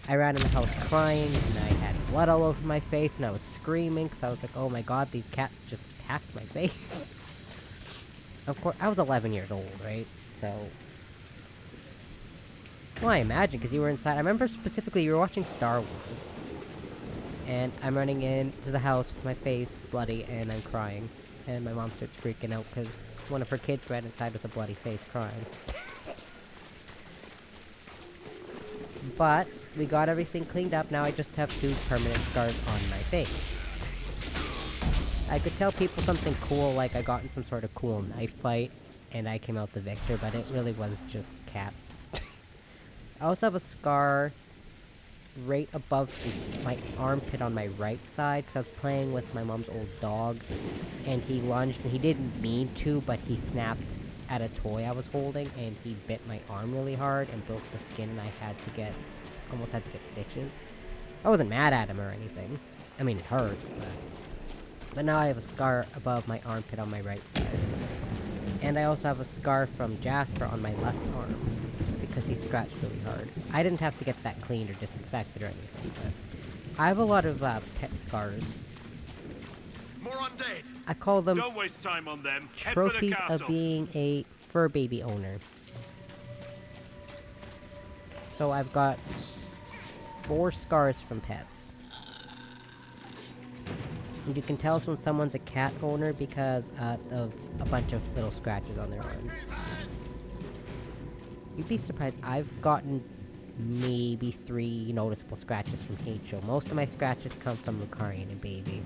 I ran in the house crying, and I had blood all over my face, and I was screaming, because I was like, oh my god, these cats just attacked my face. Of course, I was 11 years old, right? So... Well, I imagine, because you were inside. I remember specifically you were watching Star Wars. And I'm running into the house with my face bloody, and I'm crying. And my mom starts freaking out, because one of her kids ran inside with a bloody face crying. But, we got everything cleaned up, now I just have 2 permanent scars on my face. I could tell people something cool, like I got in some sort of cool knife fight, and I came out the victor, but it really was just cats. I also have a scar right above my armpit on my right side, because I was playing with my mom's old dog, and he lunged, and he didn't mean to, but he snapped at a toy I was holding, and he bit my arm really hard, and broke the skin, and I had to get, almost had to get stitches. I wasn't mad at him or anything. I mean, it hurt, but now I have a scar above my armpit on my right side. And I also have a scar from Jasper on my left arm, because he scratched really hard. I didn't have to get that cleaned or disinfected or anything, but I have a lot of pet scars. More undead. I call them Don't waste time on them. Head for the trophies castle. of being a fur baby owner. So I've got 4 scars from pets. And you can tell when someone's a cat owner because of a bunch of little scratches on their arms. You'd be surprised, I've gotten maybe 3 noticeable scratches from H.O. Most of my scratches come from Lucarian and Baby.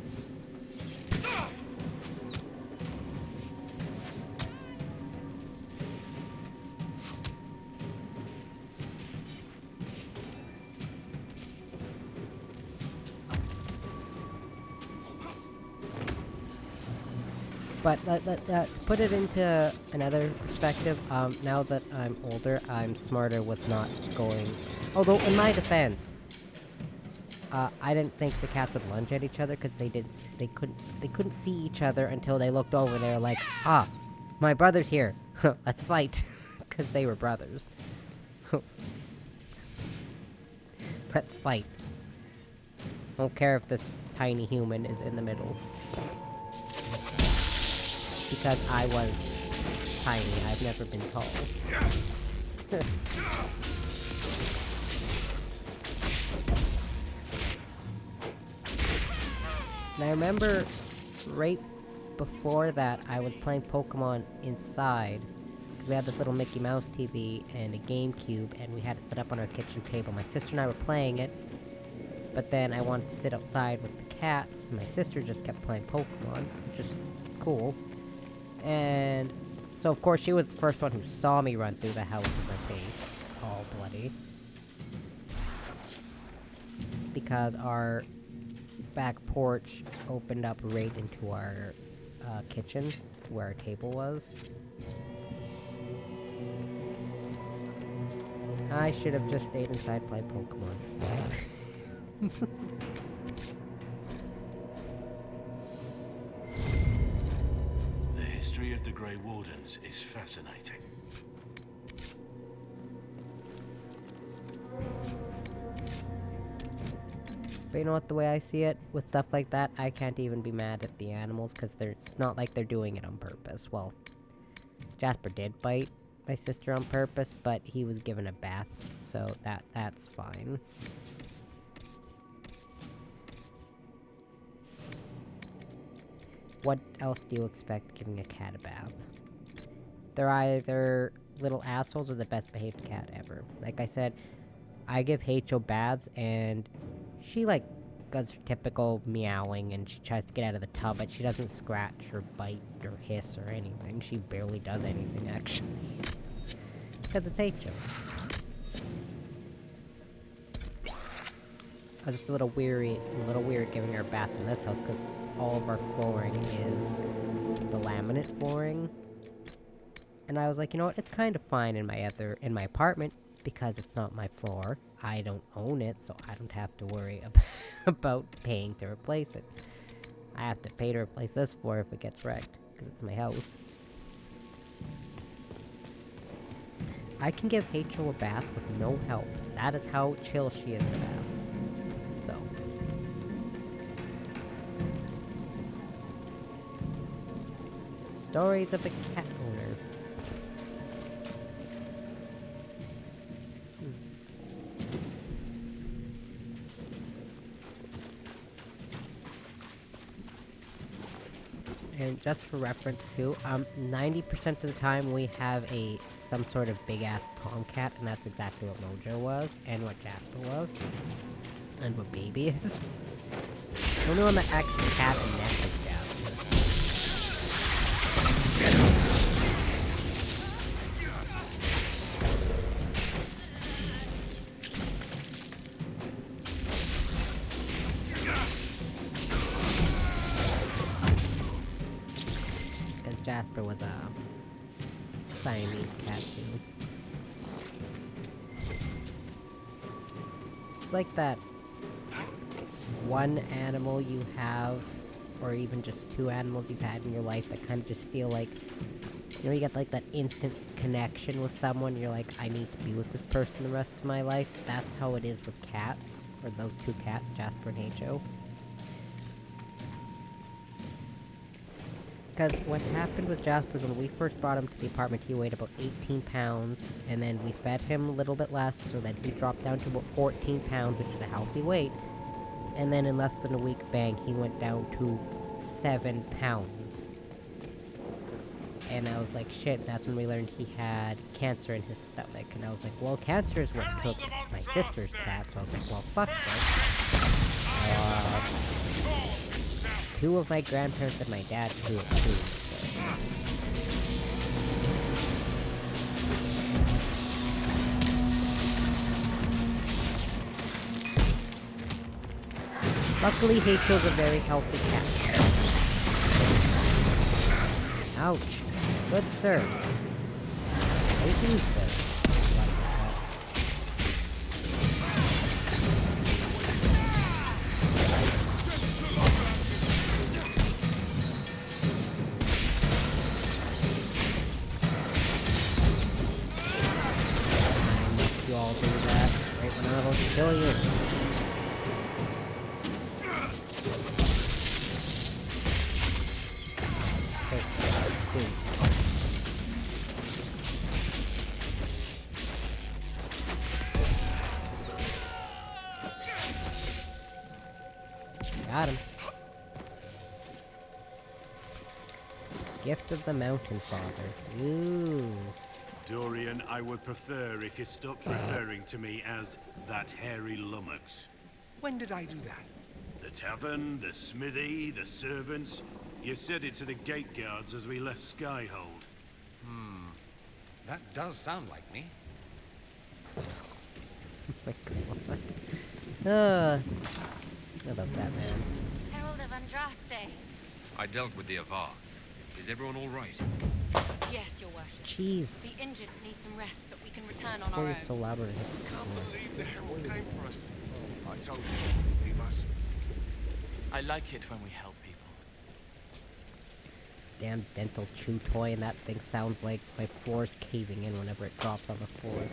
But to put it into another perspective, now that I'm older, I'm smarter with not going... Although, in my defense, I didn't think the cats would lunge at each other because they couldn't see each other until they looked over and they were like, ah, my brother's here, let's fight, because they were brothers. Let's fight. Don't care if this tiny human is in the middle. Because I was tiny, I've never been tall. And I remember right before that, I was playing Pokemon inside. We had this little Mickey Mouse TV and a GameCube, and we had it set up on our kitchen table. My sister and I were playing it, but then I wanted to sit outside with the cats, and my sister just kept playing Pokemon, which is cool. And so, of course, she was the first one who saw me run through the house with my face all bloody. Because our back porch opened up right into our kitchen, where our table was. I should have just stayed inside playing Pokemon. The history of the Grey Wardens is fascinating. But you know what, the way I see it, with stuff like that, I can't even be mad at the animals, because it's not like they're doing it on purpose. Well, Jasper did bite my sister on purpose, but he was given a bath, so that's fine. What else do you expect giving a cat a bath? They're either little assholes or the best behaved cat ever. Like I said, I give H.O. baths, and she, like, does her typical meowing, and she tries to get out of the tub, but she doesn't scratch or bite or hiss or anything. She barely does anything, actually. Because it's H.O. I was just a little weird giving her a bath in this house, because all of our flooring is the laminate flooring. And I was like, you know what, it's kind of fine in my apartment, because it's not my floor. I don't own it, so I don't have to worry about paying to replace it. I have to pay to replace this floor if it gets wrecked, because it's my house. I can give H.O. a bath with no help. That is how chill she is in a bath. So. Stories of a cat owner. And just for reference too, 90% of the time we have some sort of big-ass tomcat, and that's exactly what Mojo was, and what Jasper was, and what Baby is. The only one that actually had a neck was Jasper. Because Jasper was a Siamese cat too. It's like that one animal you have, or even just two animals you've had in your life that kind of just feel like, you know, you get like that instant connection with someone, you're like, I need to be with this person the rest of my life. That's how it is with cats, or those two cats, Jasper and H.O. Because what happened with Jasper when we first brought him to the apartment, he weighed about 18 pounds, and then we fed him a little bit less, so then he dropped down to about 14 pounds, which is a healthy weight. And then in less than a week, bang, he went down to 7 pounds. And I was like, shit, that's when we learned he had cancer in his stomach. And I was like, well, cancer is what took my sister's cat, so I was like, well, fuck this. Two of my grandparents and my dad do it too, so. Luckily, H.O.'s a very healthy cat. Ouch. Good sir. I use this. You all do that right when I'm about to kill you. Got him. Gift of the Mountain Father. Ooh. Dorian, I would prefer if you stopped referring to me as that hairy lummox. When did I do that? The tavern, the smithy, the servants. You said it to the gate guards as we left Skyhold. That does sound like me. Oh my god. I love that man. Herald of Andraste. I dealt with the Avar. Is everyone all right? Yes, your worship. Jeez. The injured need some rest, but we can return on Boy our is own. so loud. Can't believe the Herald came for us. I told you, he must. I like it when we help people. Damn dental chew toy, and that thing sounds like my floor's caving in whenever it drops on the floor.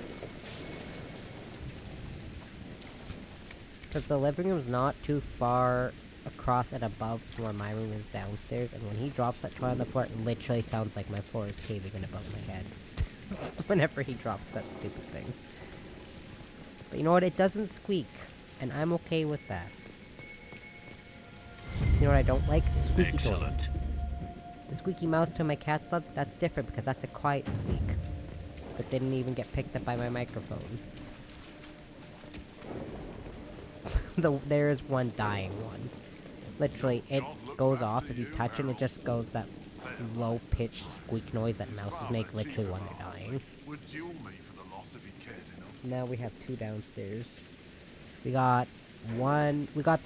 Because the living room's not too far across and above from where my room is downstairs, and when he drops that toy on the floor, it literally sounds like my floor is caving in above my head. Whenever he drops that stupid thing. But you know what? It doesn't squeak, and I'm okay with that. You know what I don't like? Squeaky toys. The squeaky mouse to my cat's love, that's different because that's a quiet squeak. But didn't even get picked up by my microphone. There is one dying one. Literally, it goes off if you touch it, and it just goes that low-pitched squeak noise that mouses make literally when they're dying. Now we have two downstairs. We got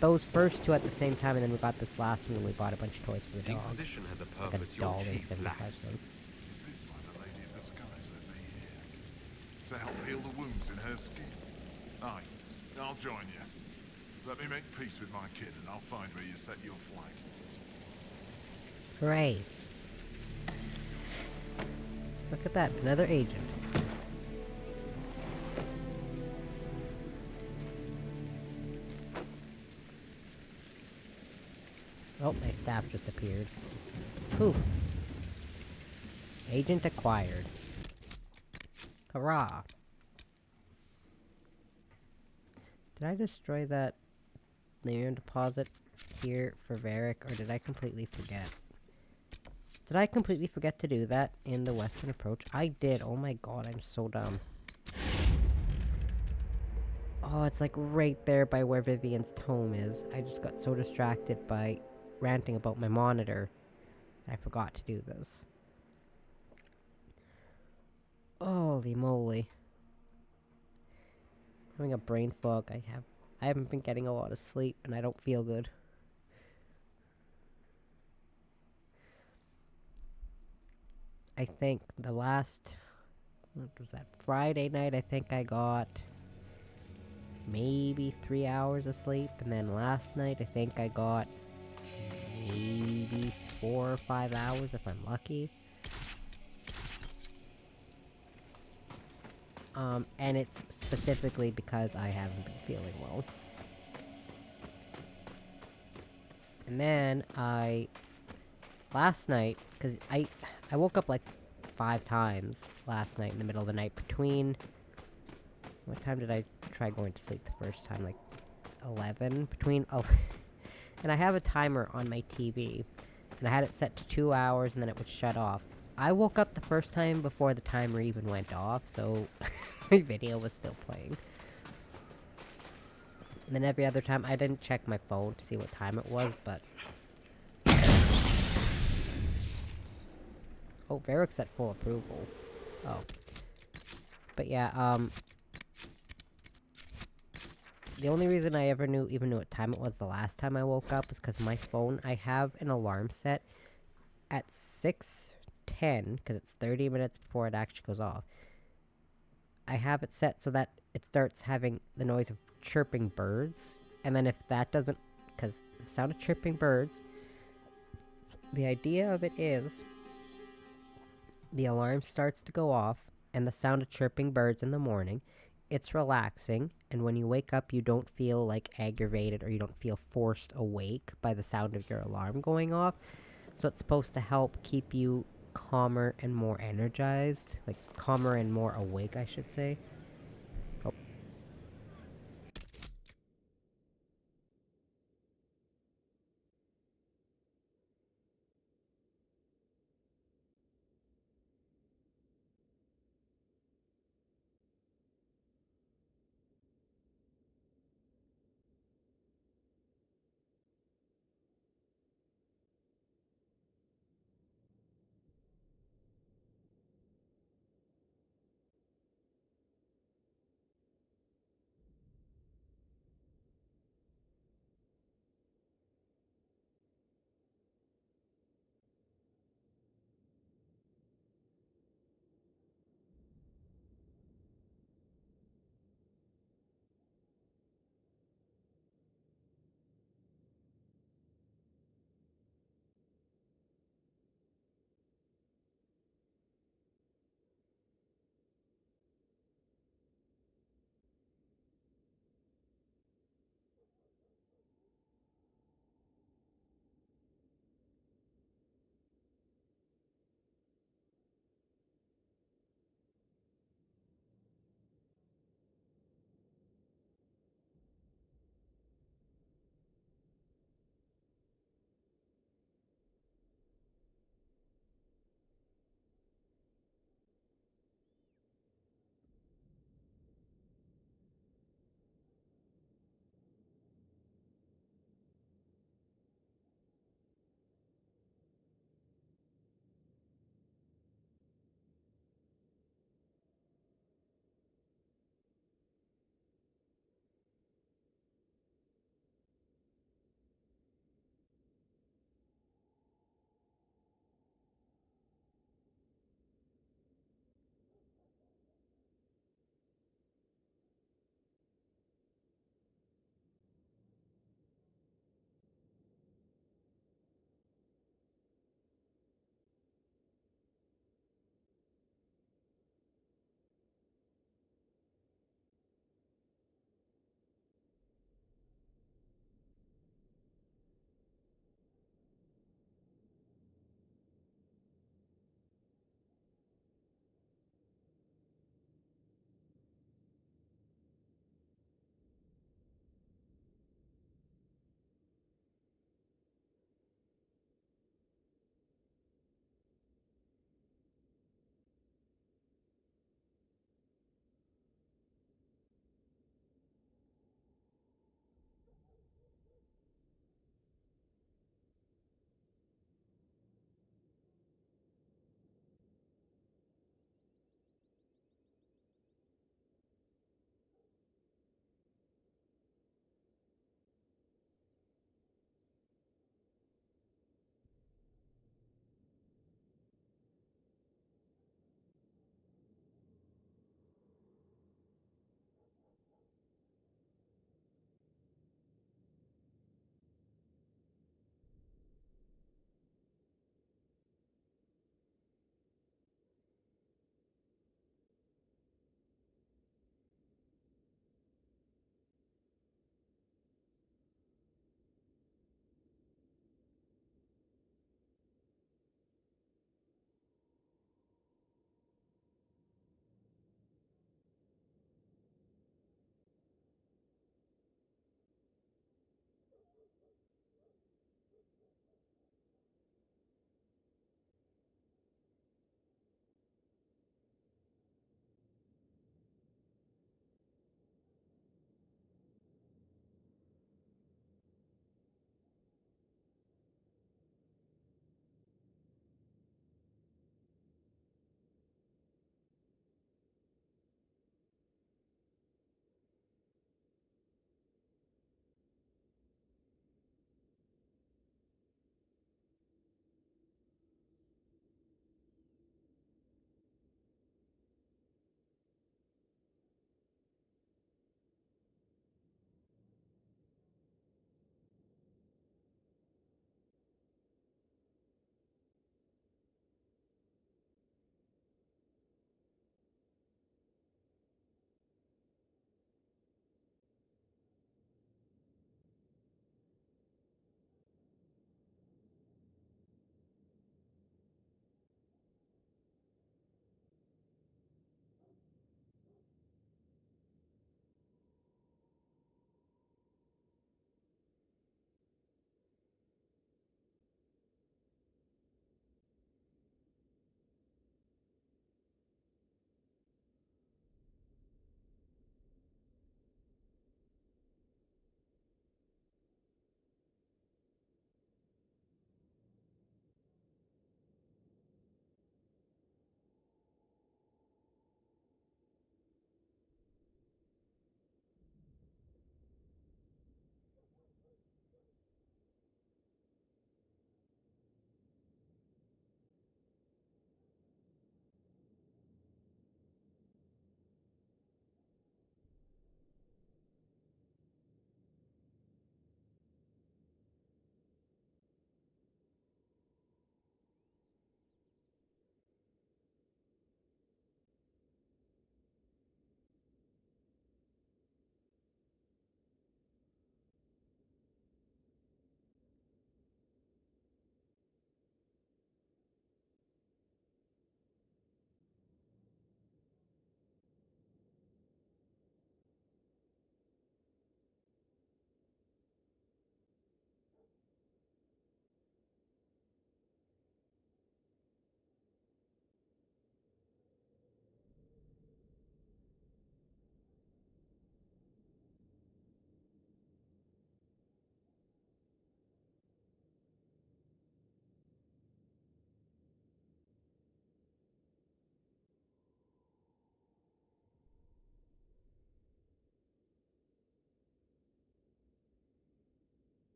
those first two at the same time, and then we got this last one, and we bought a bunch of toys for the dog. Inquisition has a It's like purpose a doll your in chief 75 lacks. cents. To help heal the wounds in her skin. Aye, I'll join you. Let me make peace with my kid, and I'll find where you set your flag. Hooray! Look at that, another agent. Oh, my staff just appeared. Poof. Agent acquired. Hurrah! Did I destroy that lyrium deposit here for Varric, or did I completely forget? Did I completely forget to do that in the western approach? I did. Oh my god, I'm so dumb. Oh, it's like right there by where Vivian's tome is. I just got so distracted by ranting about my monitor. I forgot to do this. Holy moly. Having a brain fog. I haven't been getting a lot of sleep and I don't feel good. I think the last, what was that, Friday night, I think I got maybe 3 hours of sleep, and then last night I think I got maybe 4 or 5 hours if I'm lucky. And it's specifically because I haven't been feeling well. And then last night, because I woke up like 5 times last night in the middle of the night between... What time did I try going to sleep the first time? Like 11? Between... And I have a timer on my TV. And I had it set to 2 hours and then it would shut off. I woke up the first time before the timer even went off, so my video was still playing. And then every other time, I didn't check my phone to see what time it was, but... Oh, Varric's at full approval. Oh. But yeah, the only reason I ever even knew what time it was the last time I woke up is because my phone, I have an alarm set at 6:10, because it's 30 minutes before it actually goes off. I have it set so that it starts having the noise of chirping birds, and then if that doesn't, because the sound of chirping birds, the idea of it is the alarm starts to go off, and the sound of chirping birds in the morning, it's relaxing, and when you wake up you don't feel like aggravated or you don't feel forced awake by the sound of your alarm going off. So it's supposed to help keep you calmer and more energized, like calmer and more awake, I should say. Oh.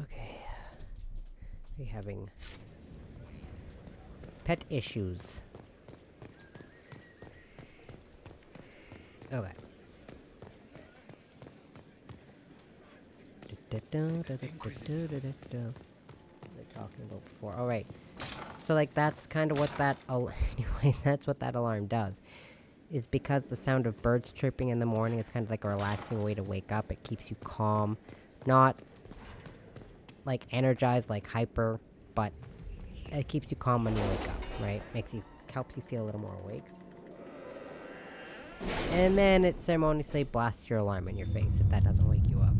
Okay. Are you having pet issues? Okay. They're talking about before. All right. So like that's kind of what that. Anyways, that's what that alarm does. Is because the sound of birds chirping in the morning is kind of like a relaxing way to wake up. It keeps you calm, not like energized, like hyper, but it keeps you calm when you wake up, right? Helps you feel a little more awake. And then it ceremoniously blasts your alarm in your face if that doesn't wake you up.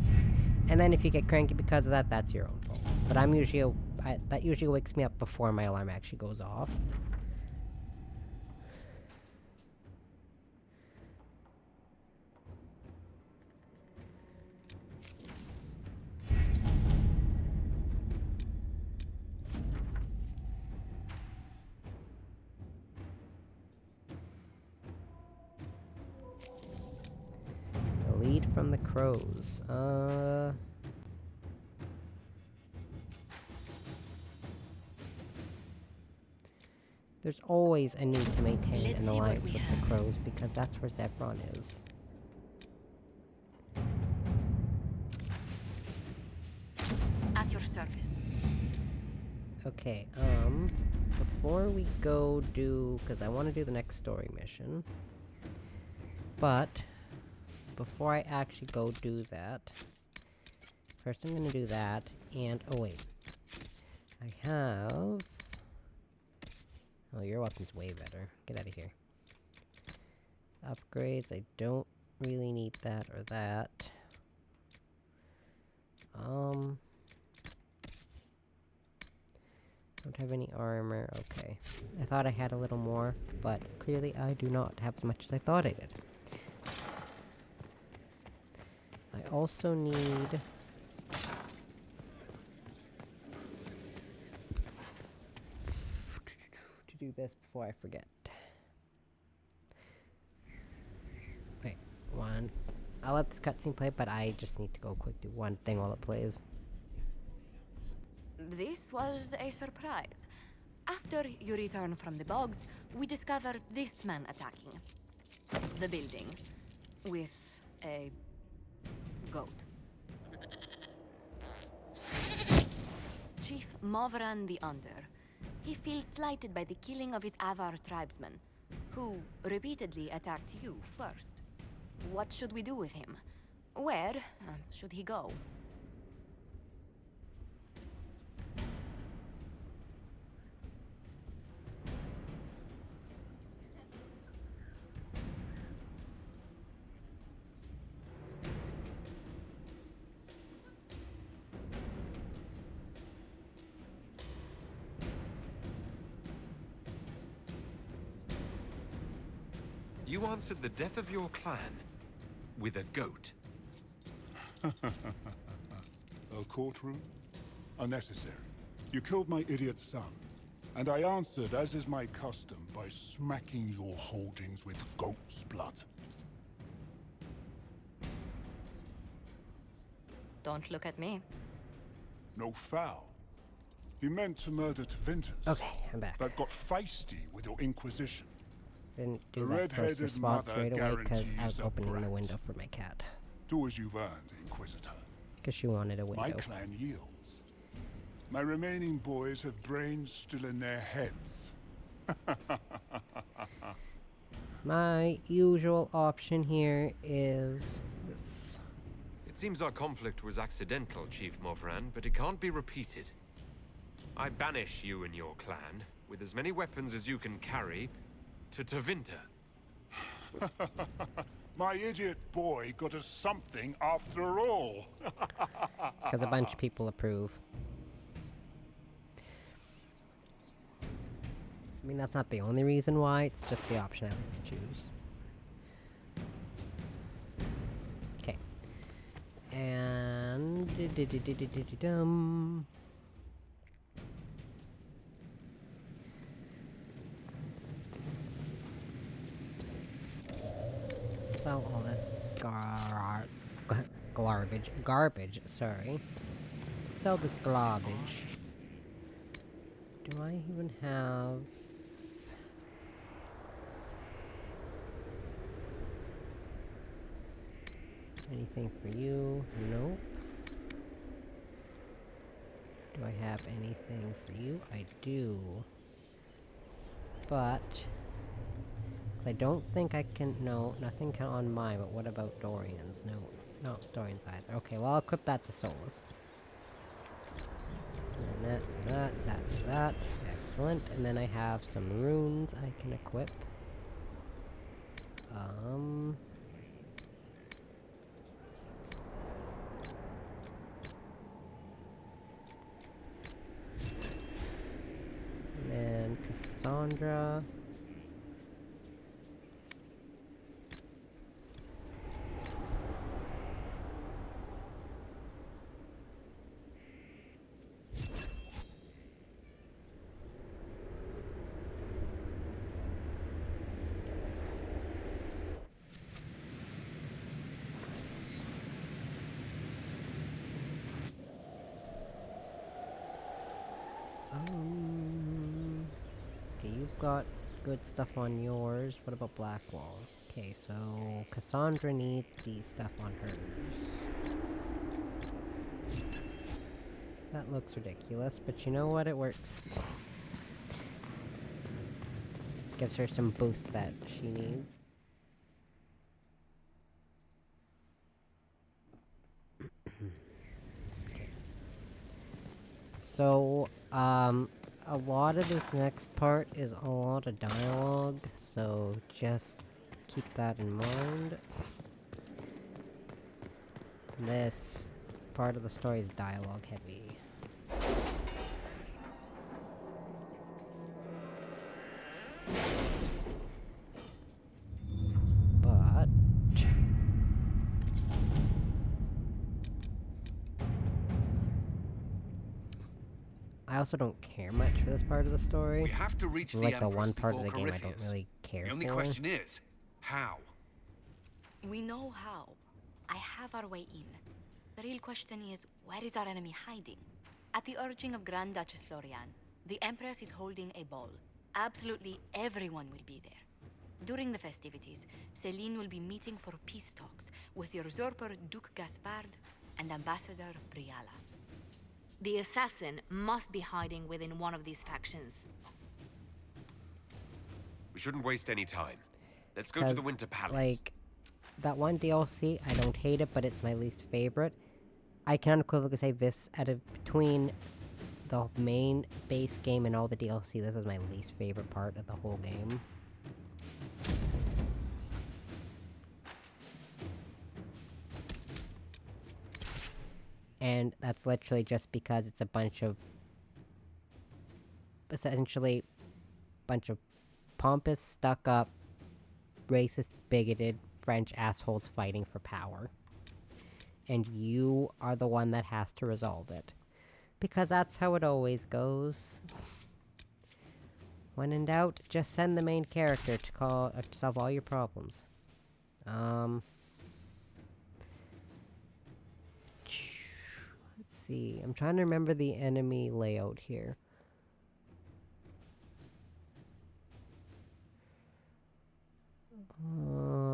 And then if you get cranky because of that, that's your own fault. But that usually wakes me up before my alarm actually goes off. Lead from the crows. There's always a need to maintain an alliance with the crows because that's where Zevron is. At your service. Okay, before we go because I want to do the next story mission. But before I actually go do that, first I'm gonna do that, and, oh wait. I have... Oh, your weapon's way better. Get out of here. Upgrades, I don't really need that or that. Don't have any armor, okay. I thought I had a little more, but clearly I do not have as much as I thought I did. I also need... to do this before I forget. Wait, one. I'll let this cutscene play, but I just need to go quick do one thing while it plays. This was a surprise. After you return from the bogs, we discovered this man attacking the building with a goat. Chief Movran the Under. He feels slighted by the killing of his Avar tribesmen, who repeatedly attacked you first. What should we do with him? Where should he go? You answered the death of your clan with a goat. A courtroom? Unnecessary. You killed my idiot son, and I answered, as is my custom, by smacking your holdings with goat's blood. Don't look at me. No foul. He meant to murder Tevinters. Okay, I'm back. But got feisty with your Inquisition. Didn't do that first response straight away because I was opening the window for my cat. Do as you've earned, Inquisitor. Because she wanted a window. My clan yields. My remaining boys have brains still in their heads. My usual option here is this. It seems our conflict was accidental, Chief Movran, but it can't be repeated. I banish you and your clan, with as many weapons as you can carry, to Tevinter. My idiot boy got us something after all. Because a bunch of people approve. I mean, that's not the only reason why, it's just the option I like to choose. Okay. And... sell all this garbage, sorry. sell this garbage. Do I even have... anything for you? Nope. Do I have anything for you? I do. But... 'cause I don't think I can... no, nothing can on mine, but what about Dorian's? No, not Dorian's either. Okay, well I'll equip that to Solus. And that. Excellent. And then I have some runes I can equip. And then Cassandra. Okay, you've got good stuff on yours. What about Blackwall? Okay, so Cassandra needs the stuff on hers. That looks ridiculous, but you know what? It works. Gives her some boost that she needs. So, a lot of this next part is a lot of dialogue, so just keep that in mind. This part of the story is dialogue heavy. But... I also don't care much for this part of the story. We have to reach This is the like the Empress one part of the before game I don't Corypheus. really care The only for. question is, how? We know how. I have our way in. The real question is, where is our enemy hiding? At the urging of Grand Duchess Florian, the Empress is holding a ball. Absolutely everyone will be there. During the festivities, Celine will be meeting for peace talks with the usurper Duke Gaspard and Ambassador Briala. The assassin must be hiding within one of these factions. We shouldn't waste any time. Let's go to the Winter Palace. Like, that one DLC, I don't hate it, but it's my least favorite. I can unequivocally say this, out of between the main base game and all the DLC, this is my least favorite part of the whole game. And that's literally just because it's a bunch of... essentially, bunch of pompous, stuck-up, racist, bigoted French assholes fighting for power. And you are the one that has to resolve it. Because that's how it always goes. When in doubt, just send the main character to solve all your problems. Let's see. I'm trying to remember the enemy layout here.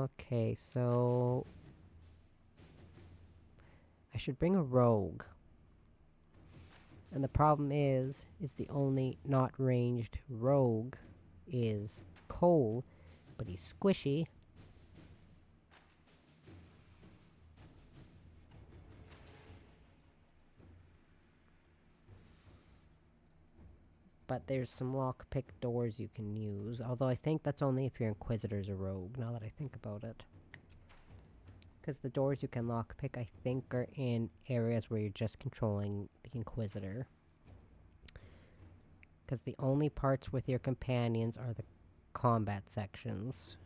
Okay, so... I should bring a rogue. And the problem is the only not ranged rogue is Cole, but he's squishy. But there's some lockpick doors you can use, although I think that's only if your Inquisitor's a rogue, now that I think about it. Because the doors you can lockpick, I think, are in areas where you're just controlling the Inquisitor. Because the only parts with your companions are the combat sections.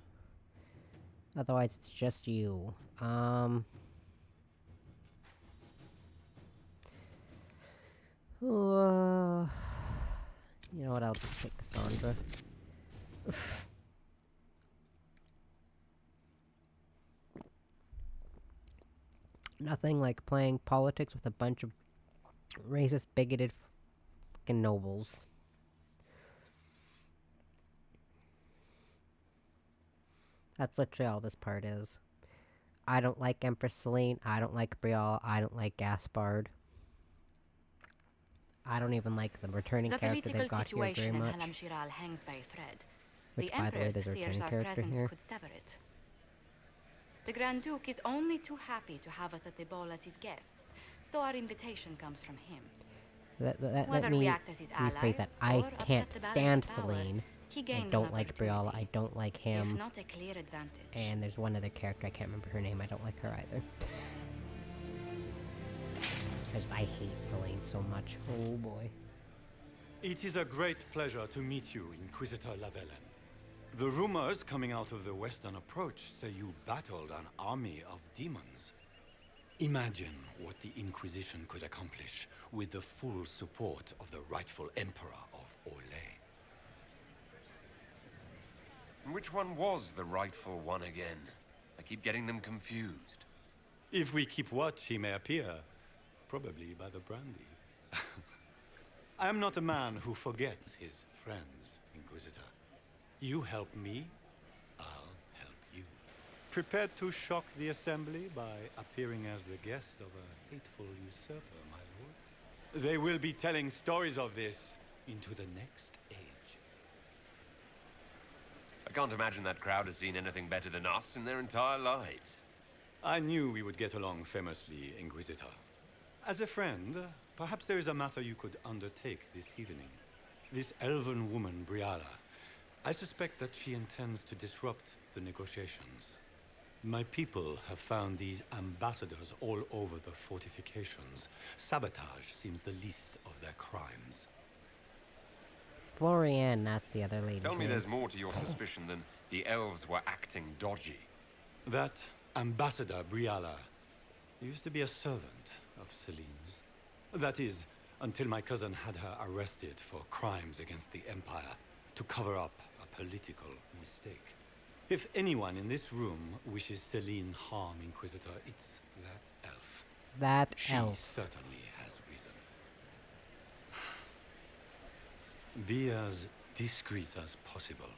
Otherwise, it's just you. You know what, I'll just pick Cassandra. Nothing like playing politics with a bunch of Racist, bigoted fucking nobles. That's literally all this part is. I don't like Empress Celine, I don't like Brielle, I don't like Gaspard. I don't even like the returning character they got here very much. The political situation in Halam Shiral hangs by a thread. Which, The by the way, Empress there's a fears returning our character presence here. could sever it. The Grand Duke is only too happy to have us at the ball as his guests, so our invitation comes from him. Let Whether me we act as his rephrase that. allies I or upset can't the balance stand of power, Celine. he I gains don't an like Brielle. I opportunity, don't like if him. not a clear advantage. And there's one other character, I can't remember her name. I don't like her either. I hate Celine so much. Oh boy. It is a great pleasure to meet you, Inquisitor Lavellen. The rumors coming out of the Western Approach say you battled an army of demons. Imagine what the Inquisition could accomplish with the full support of the rightful Emperor of Olay. Which one was the rightful one again? I keep getting them confused. If we keep watch, he may appear, probably by the brandy. I am not a man who forgets his friends, Inquisitor. You help me, I'll help you. Prepared to shock the Assembly by appearing as the guest of a hateful usurper, my lord? They will be telling stories of this into the next age. I can't imagine that crowd has seen anything better than us in their entire lives. I knew we would get along famously, Inquisitor. As a friend, perhaps there is a matter you could undertake this evening. This elven woman, Briala. I suspect that she intends to disrupt the negotiations. My people have found these ambassadors all over the fortifications. Sabotage seems the least of their crimes. Florianne, that's the other lady's Tell me name. there's more to your suspicion than the elves were acting dodgy. That Ambassador Briala used to be a servant of Celine's. That is, until my cousin had her arrested for crimes against the Empire to cover up a political mistake. If anyone in this room wishes Celine harm, Inquisitor, it's that elf. That she elf. certainly has reason. Be as discreet as possible.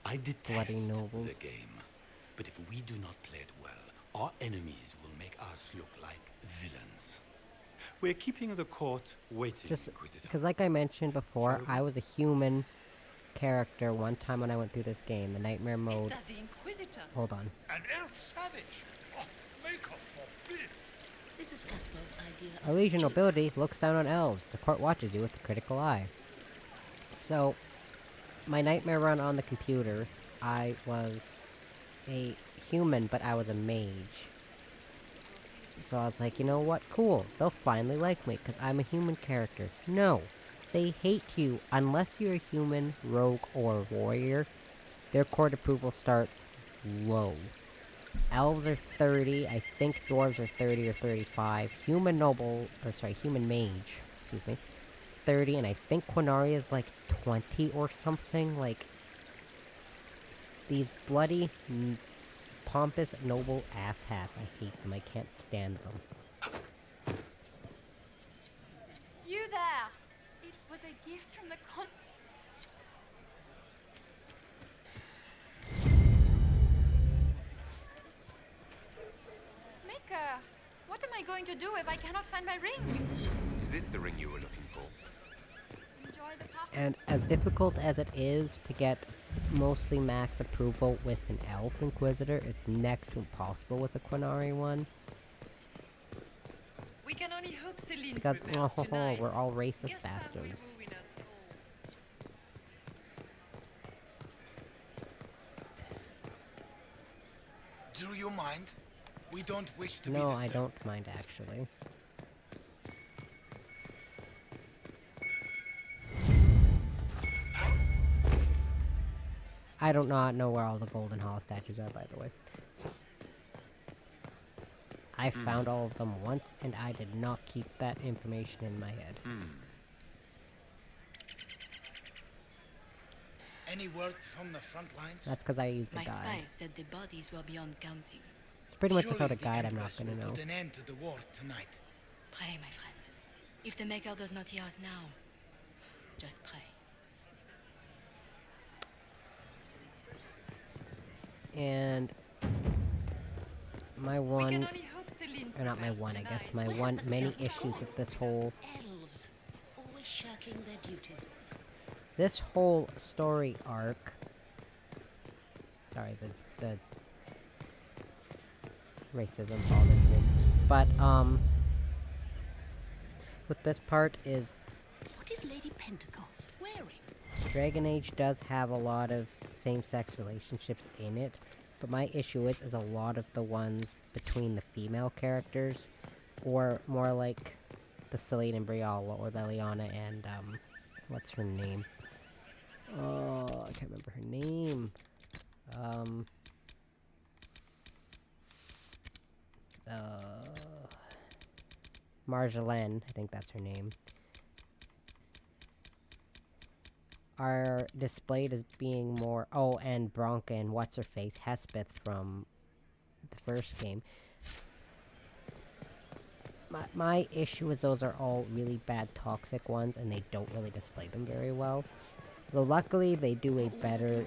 I detest nobles. the game, but if we do not play it well, our enemies will make us look like villains. We're keeping the court waiting, Just Inquisitor. because, like I mentioned before, I was a human character one time when I went through this game, the Nightmare mode. Is that the Inquisitor? Hold on. An elf savage! Oh, make her forbid! This is Cuthbert's idea. A Legion nobility looks down on elves. The court watches you with a critical eye. So, my Nightmare run on the computer, I was a human, but I was a mage. So I was like, you know what? Cool. They'll finally like me, because I'm a human character. No. They hate you. Unless you're a human, rogue, or warrior, their court approval starts low. Elves are 30. I think dwarves are 30 or 35. Human mage, excuse me, is 30, and I think Quinaria is like 20 or something. Like, these bloody, pompous, noble asshats. I hate them. I can't stand them. You there! It was a gift from the Maker, what am I going to do if I cannot find my ring? Is this the ring you were looking for? Enjoy the puff. And as difficult as it is to get mostly max approval with an elf inquisitor, it's next to impossible with a Quinari one. We can only hope Celine Because prepares tonight. we're all racist Guess that will bastards. ruin us all. Do you mind? We don't wish to be No, disturbed. I don't mind actually. I do not know where all the Golden Hall statues are, by the way. I found all of them once, and I did not keep that information in my head. Any word from the front lines? That's because I used a My guide. spies said the bodies were beyond counting. It's pretty much Surely without a the guide, I'm not Empress gonna will know. put an end to the war tonight. Pray, my friend. If the Maker does not hear us now, just pray. And my one, or not my one, I guess, my one, many issues with this whole, Elves, always shirking their duties. this whole story arc, sorry, the racism bothered me, but, with this part is, What is Lady Pentecost wearing? Dragon Age does have a lot of same-sex relationships in it, but my issue is a lot of the ones between the female characters, or more like the Celine and Brialla, or the Liliana and, what's her name? Oh, I can't remember her name. Marjolaine, I think that's her name, are displayed as being more... Oh, and Bronca and what's-her-face, Hespeth from the first game. My issue is those are all really bad toxic ones, and they don't really display them very well. Though luckily, they do a better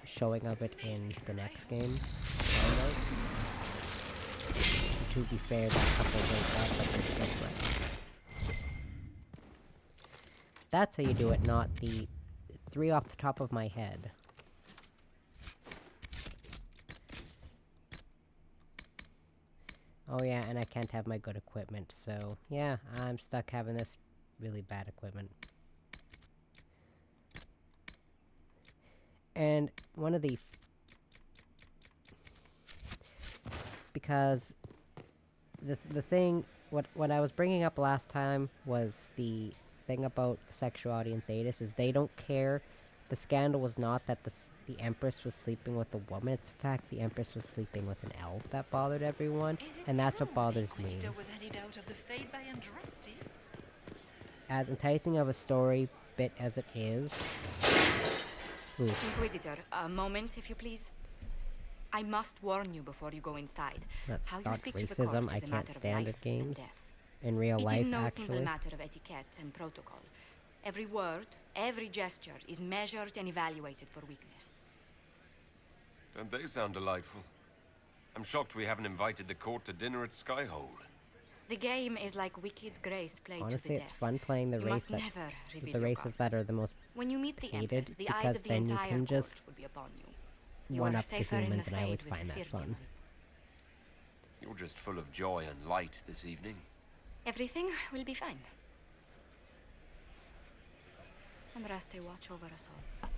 showing of it in the next game. To be fair, that couple wake up, but they're still friends. That's how you do it, not the 3 off the top of my head. Oh yeah, and I can't have my good equipment, so yeah, I'm stuck having this really bad equipment. And one of the... because the thing, what I was bringing up last time was the thing about the sexuality in Thetis is they don't care. The scandal was not that the Empress was sleeping with a woman, it's the fact the Empress was sleeping with an elf that bothered everyone, and that's what bothers me. As enticing of a story bit as it is... Oof. Inquisitor, a moment, if you please. I must warn you before you go inside. That's How you not speak to the racism, court I is a can't matter of stand life at games. and death. In real life, It is no actually. simple matter of etiquette and protocol. Every word, every gesture is measured and evaluated for weakness. Don't they sound delightful? I'm shocked we haven't invited the court to dinner at Skyhold. The game is like Wicked Grace played Honestly, to the it's death. fun playing the You race must never reveal the your races that are the most When you meet the hated, Empress, the eyes because of the then you entire can court just will be upon you. You one are up the safer in humans, the and I always fade with find the that feared fun. demon. You're just full of joy and light this evening. Everything will be fine. Andraste, watch over us all.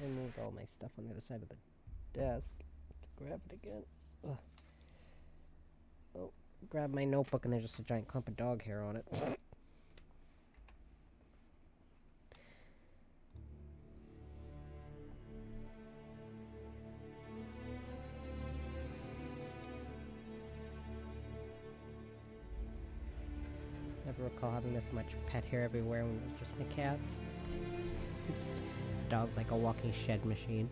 I moved all my stuff on the other side of the desk. Grab it again. Ugh. Oh, grab my notebook and there's just a giant clump of dog hair on it. Never recall having this much pet hair everywhere when it was just my cats. Dog's like a walking shed machine.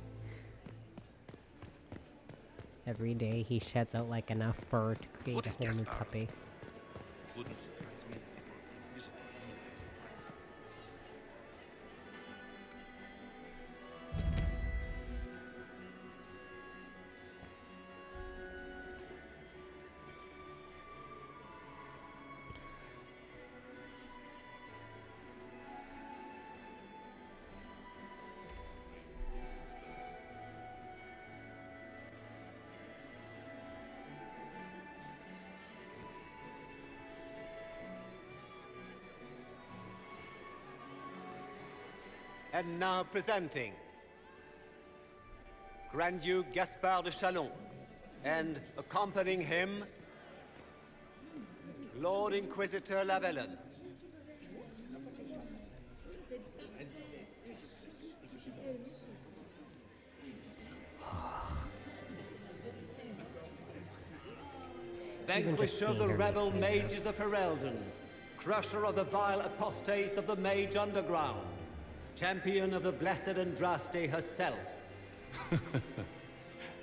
Every day he sheds out like enough fur to create a whole new puppy. Wouldn't surprise me if he brought me Inquisitor here as a bride. And now presenting Grand Duke Gaspard de Chalon, and accompanying him, Lord Inquisitor Lavellen. Vanquisher the rebel mages of Ferelden, crusher of the vile apostates of the Mage Underground, champion of the blessed Andraste herself. Did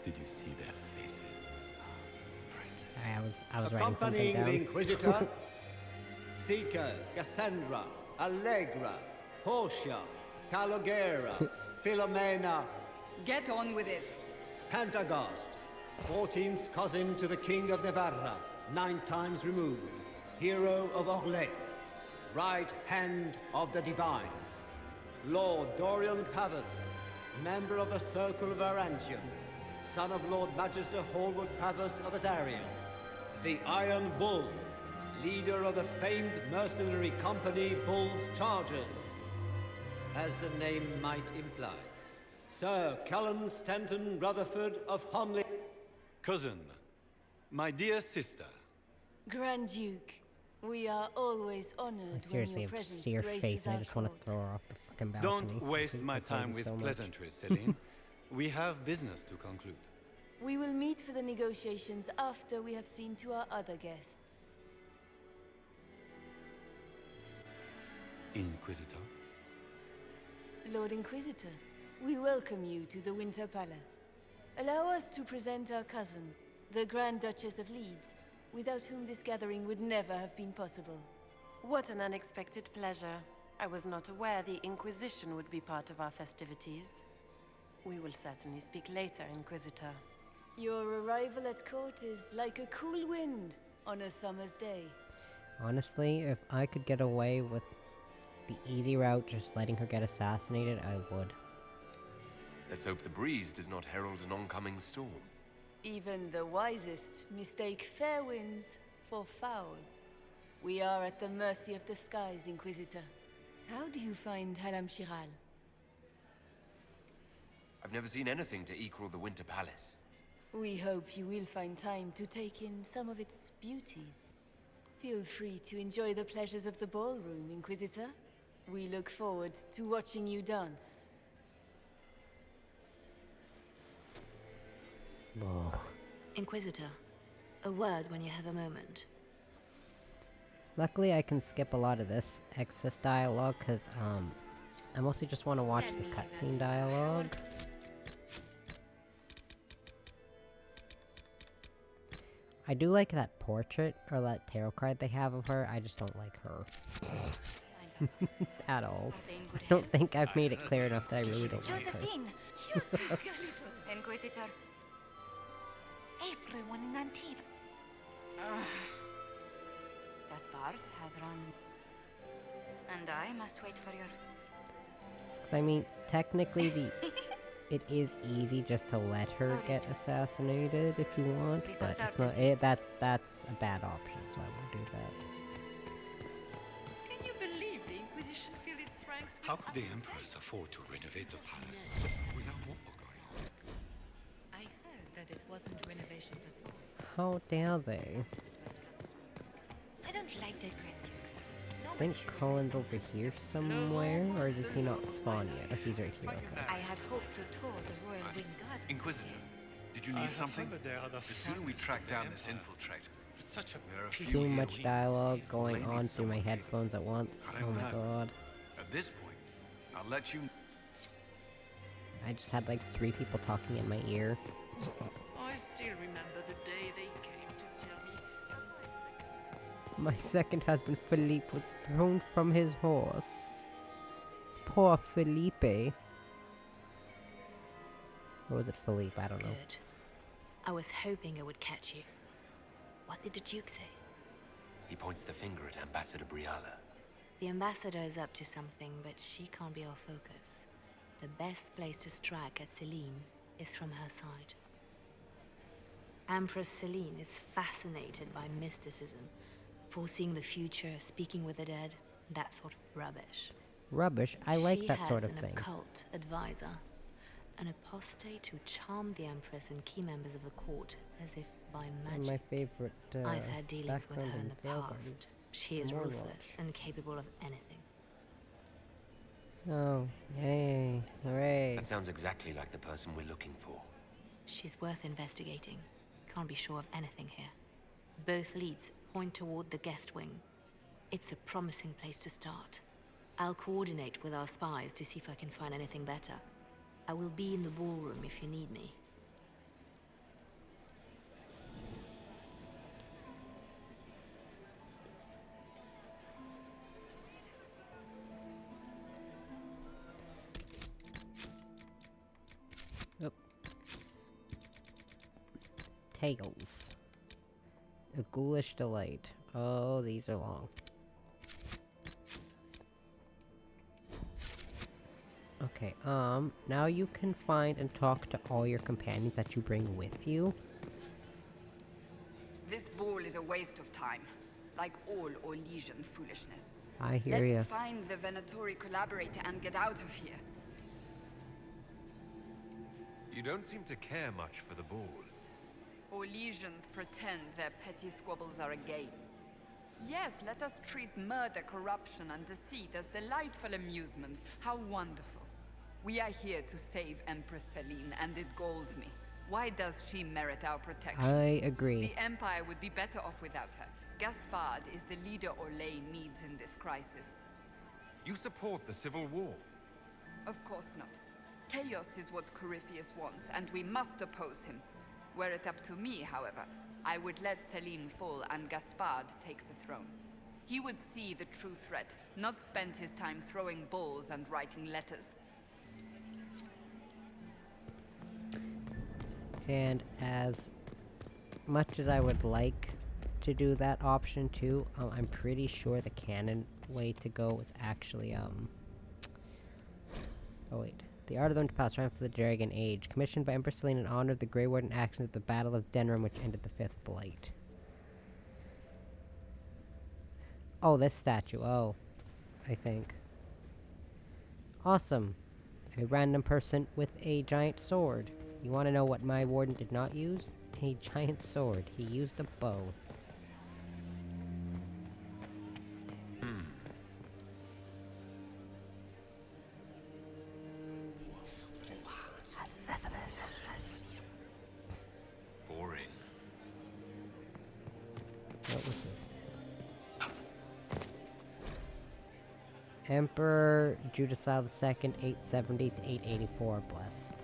you see their faces? I was writing something Accompanying down. the Inquisitor, Seeker, Cassandra, Allegra, Portia, Calogera, Philomena. Get on with it. Pantagast, 14th cousin to the King of Navarra, 9 times removed, hero of Orlais, right hand of the Divine. Lord Dorian Pavus, member of the Circle of Arantium, son of Lord Magister Hallwood Pavus of Azariel, the Iron Bull, leader of the famed mercenary company Bull's Chargers, as the name might imply. Sir Callum Stanton Rutherford of Homley. Cousin, my dear sister. Grand Duke, we are always honored Seriously, when your I presence see her graces face and I our just want to court. throw her off the fucking balcony. Don't waste because my this time lady with so much. pleasantries, Celine. We have business to conclude. We will meet for the negotiations after we have seen to our other guests. Inquisitor? Lord Inquisitor, we welcome you to the Winter Palace. Allow us to present our cousin, the Grand Duchess of Leeds, without whom this gathering would never have been possible. What an unexpected pleasure. I was not aware the Inquisition would be part of our festivities. We will certainly speak later, Inquisitor. Your arrival at court is like a cool wind on a summer's day. Honestly, if I could get away with the easy route, just letting her get assassinated, I would. Let's hope the breeze does not herald an oncoming storm. Even the wisest mistake fair winds for foul. We are at the mercy of the skies, Inquisitor. How do you find Halam Shiral? I've never seen anything to equal the Winter Palace. We hope you will find time to take in some of its beauties. Feel free to enjoy the pleasures of the ballroom, Inquisitor. We look forward to watching you dance. Ugh. Inquisitor, a word when you have a moment. Luckily, I can skip a lot of this excess dialogue, because, I mostly just want to watch the cutscene dialogue. I do like that portrait, or that tarot card they have of her, I just don't like her. At all. I don't think I've made it clear enough that I really don't like her. Inquisitor. Everyone in Antiva. Gaspard has run. And I must wait for your... 'Cause I mean, technically it is easy just to let her get assassinated if you want, but it's not. That's a bad option, so I won't do that. Can you believe the Inquisition feel its ranks? How could the Empress afford to renovate the palace without war going on? I heard that it wasn't renovations at all. How dare they? I don't like that Grand Duke. I think Colin's over here somewhere, or does he not spawn yet? Oh, he's right here, okay. I had hoped to tour the Royal Wing Garden. Inquisitor, did you need something? The sooner we track down this infiltrator. Such a There are a few Too here much we dialogue can going blame on it through my someone. headphones at once. I Oh don't my know. god. At this point, I'll let you. I just had like 3 people talking in my ear. I still remember the day they came to tell me. My second husband, Philippe, was thrown from his horse. Poor Felipe. Or was it Philippe? I don't know. Good. I was hoping I would catch you. What did the Duke say? He points the finger at Ambassador Briala. The ambassador is up to something, but she can't be our focus. The best place to strike at Celine is from her side. Empress Celine is fascinated by mysticism, foreseeing the future, speaking with the dead, that sort of rubbish. Rubbish? I like that sort of She has thing. an occult advisor, an apostate who charmed the Empress and key members of the court as if by One of magic. my favorite I've had dealings with her background in in the Failgardens. past. She is More ruthless watch. and capable of anything. Oh, yay. Hooray. That sounds exactly like the person we're looking for. She's worth investigating. Can't be sure of anything here. Both leads point toward the guest wing. It's a promising place to start. I'll coordinate with our spies to see if I can find anything better. I will be in the ballroom if you need me. Tales. A ghoulish delight. Oh, these are long. Okay, now you can find and talk to all your companions that you bring with you. This ball is a waste of time, like all Orlesian foolishness. I hear Let's ya. find the Venatori collaborator and get out of here. You don't seem to care much for the ball. Orlesians pretend their petty squabbles are a game. Yes, let us treat murder, corruption, and deceit as delightful amusements. How wonderful. We are here to save Empress Celine, and it galls me. Why does she merit our protection? I agree. The Empire would be better off without her. Gaspard is the leader Orlais needs in this crisis. You support the civil war? Of course not. Chaos is what Corypheus wants, and we must oppose him. Were it up to me, however, I would let Celine fall and Gaspard take the throne. He would see the true threat, not spend his time throwing balls and writing letters. And as much as I would like to do that option too, I'm pretty sure the canon way to go is actually, oh wait. The Art of the Winter Palace, Triumph of the Dragon Age, commissioned by Empress Celine in honor of the Grey Warden actions at the Battle of Denram, which ended the Fifth Blight. Oh, this statue. Oh, I think. Awesome. A random person with a giant sword. You want to know what my warden did not use? A giant sword. He used a bow. Boring. Oh, what's this? Emperor Judicial II, 870 to 884, blessed.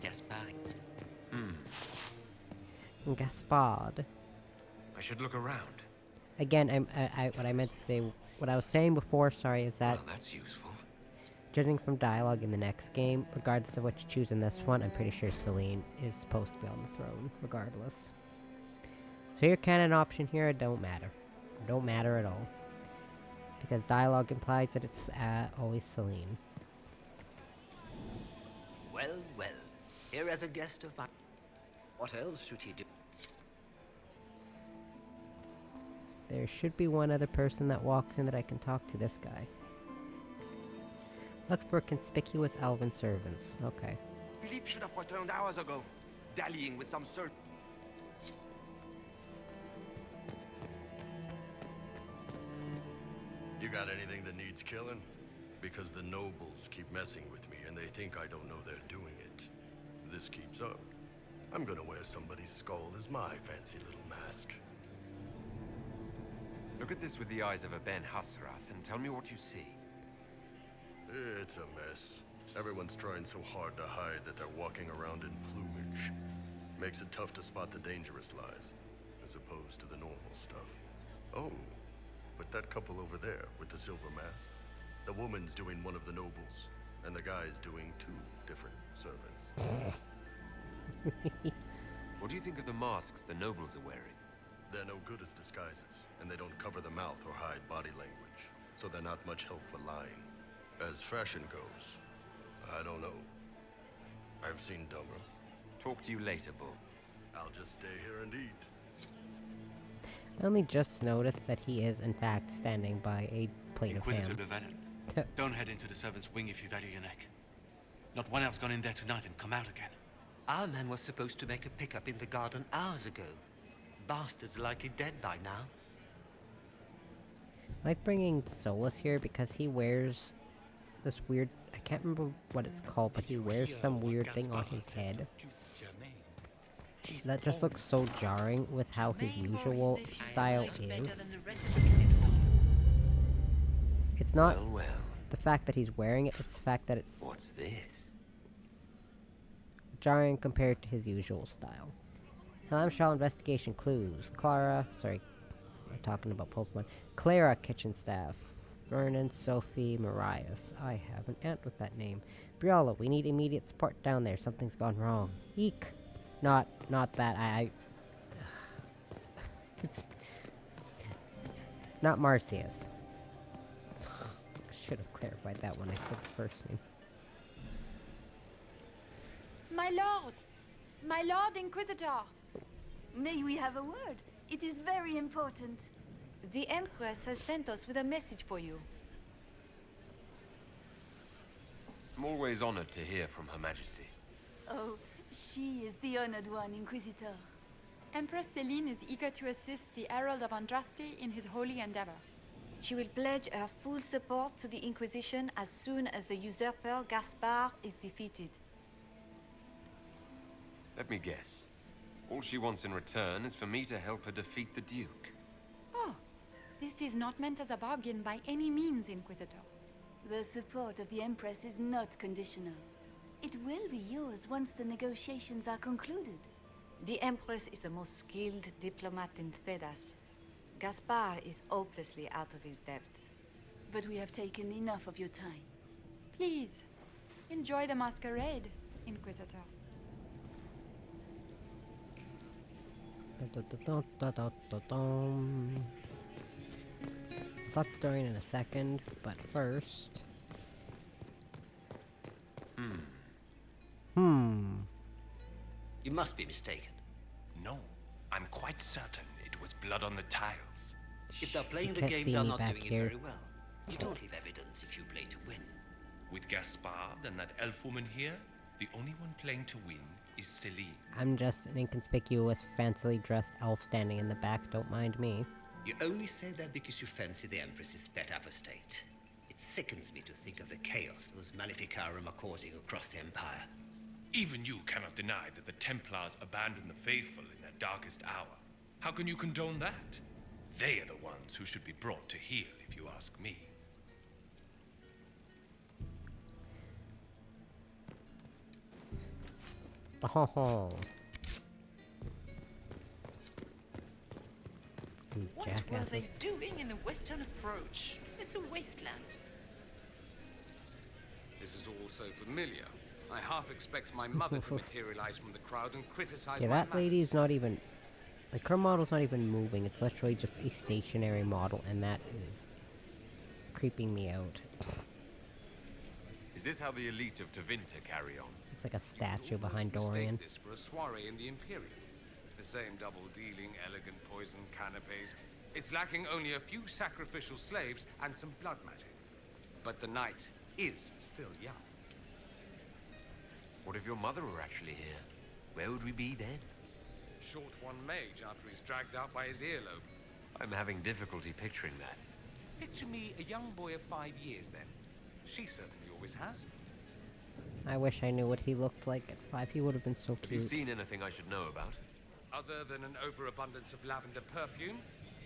Gaspard. Gaspard. I should look around. Again, what I meant to say, what I was saying before, sorry, is that Well, that's useful. judging from dialogue in the next game, regardless of what you choose in this one, I'm pretty sure Celine is supposed to be on the throne, regardless. So your canon option here don't matter. Don't matter at all. Because dialogue implies that it's always Celine. Well, well. Here as a guest of mine. What else should he do? There should be one other person that walks in that I can talk to. This guy. Look for conspicuous elven servants. Okay. Philippe should have returned hours ago, dallying with some servant. You got anything that needs killing? Because the nobles keep messing with me and they think I don't know they're doing it. This keeps up. I'm gonna wear somebody's skull as my fancy little mask. Look at this with the eyes of a Ben Hassrath and tell me what you see. It's a mess. Everyone's trying so hard to hide that they're walking around in plumage. Makes it tough to spot the dangerous lies, as opposed to the normal stuff. Oh, but that couple over there with the silver masks. The woman's doing one of the nobles, and the guy's doing two different servants. What do you think of the masks the nobles are wearing? They're no good as disguises, and they don't cover the mouth or hide body language, so they're not much help for lying. As fashion goes, I don't know. I've seen dumber. Talk to you later, Bull. I'll just stay here and eat. I only just noticed that he is, in fact, standing by a plate of Inquisitor ham. de Venom. Don't head into the servants' wing if you value your neck. Not one else gone in there tonight and come out again. Our man was supposed to make a pickup in the garden hours ago. Bastard's likely dead by now. I like bringing Solus here because he wears this weird, I can't remember what it's called, but he wears some weird thing on his head. That just looks so jarring with how his usual style is. It's not the fact that he's wearing it, it's the fact that it's What's this? jarring compared to his usual style. Clamshell investigation clues. I'm talking about Pokemon. Clara kitchen staff. Vernon, Sophie, Marias. I have an aunt with that name. Briella, we need immediate support down there. Something's gone wrong. Eek. Not that it's not Marcius. Should have clarified that when I said the first name. My lord! My lord Inquisitor! May we have a word? It is very important. The Empress has sent us with a message for you. I'm always honored to hear from Her Majesty. Oh, she is the honored one, Inquisitor. Empress Celine is eager to assist the Herald of Andraste in his holy endeavor. She will pledge her full support to the Inquisition as soon as the usurper Gaspar is defeated. Let me guess. All she wants in return is for me to help her defeat the Duke. Oh, this is not meant as a bargain by any means, Inquisitor. The support of the Empress is not conditional. It will be yours once the negotiations are concluded. The Empress is the most skilled diplomat in Thedas. Gaspar is hopelessly out of his depth. But we have taken enough of your time. Please, enjoy the masquerade, Inquisitor. Fuck the story in a second, but first... You must be mistaken. No, I'm quite certain it was blood on the tiles. If they're playing the game, they're not doing it very well. You don't leave evidence if you play to win. With Gaspard and that elf woman here, the only one playing to win is Celine. I'm just an inconspicuous, fancily dressed elf standing in the back, don't mind me. You only say that because you fancy the Empress's pet apostate. It sickens me to think of the chaos those Maleficarum are causing across the Empire. Even you cannot deny that the Templars abandoned the faithful in their darkest hour. How can you condone that? They are the ones who should be brought to heel, if you ask me. Oh. What were they doing in the western approach? It's a wasteland. This is all so familiar. I half expect my mother to materialize from the crowd and criticize Yeah, my that lady's not even... Like, her model's not even moving. It's literally just a stationary model, and that is creeping me out. Is this how the elite of Tevinter carry on? It's like a statue behind Mistake Dorian. this for a soiree in the Imperial. The same double-dealing, elegant poison canapes. It's lacking only a few sacrificial slaves and some blood magic. But the night is still young. What if your mother were actually here? Where would we be then? Short one mage after he's dragged out by his earlobe. I'm having difficulty picturing that. Picture me a young boy of 5 years then. She certainly always has. I wish I knew what he looked like at 5. He would have been so Have you cute. seen anything I should know about? Other than an overabundance of lavender perfume?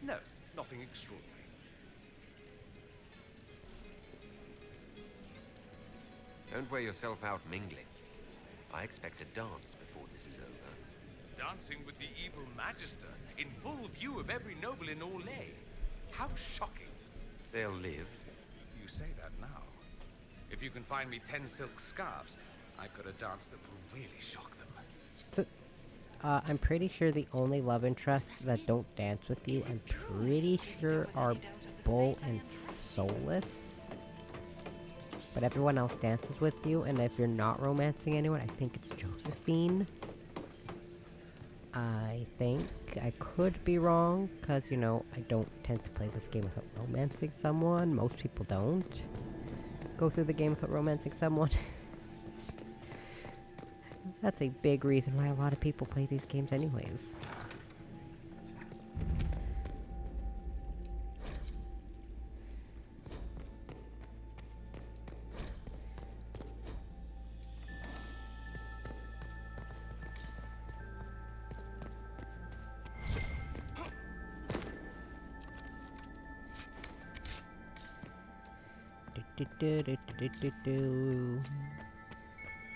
No, nothing extraordinary. Don't wear yourself out mingling. I expect a dance before this is over. Dancing with the evil Magister in full view of every noble in Orlais. How shocking. They'll live. You say that now. If you can find me 10 silk scarves, I've got a dance that will really shock them. So, I'm pretty sure the only love interests that don't dance with you, I'm pretty sure, are Bull and Solus. But everyone else dances with you, and if you're not romancing anyone, I think it's Josephine. I think. I could be wrong, because, you know, I don't tend to play this game without romancing someone. Most people don't go through the game without romancing someone. That's a big reason why a lot of people play these games anyways.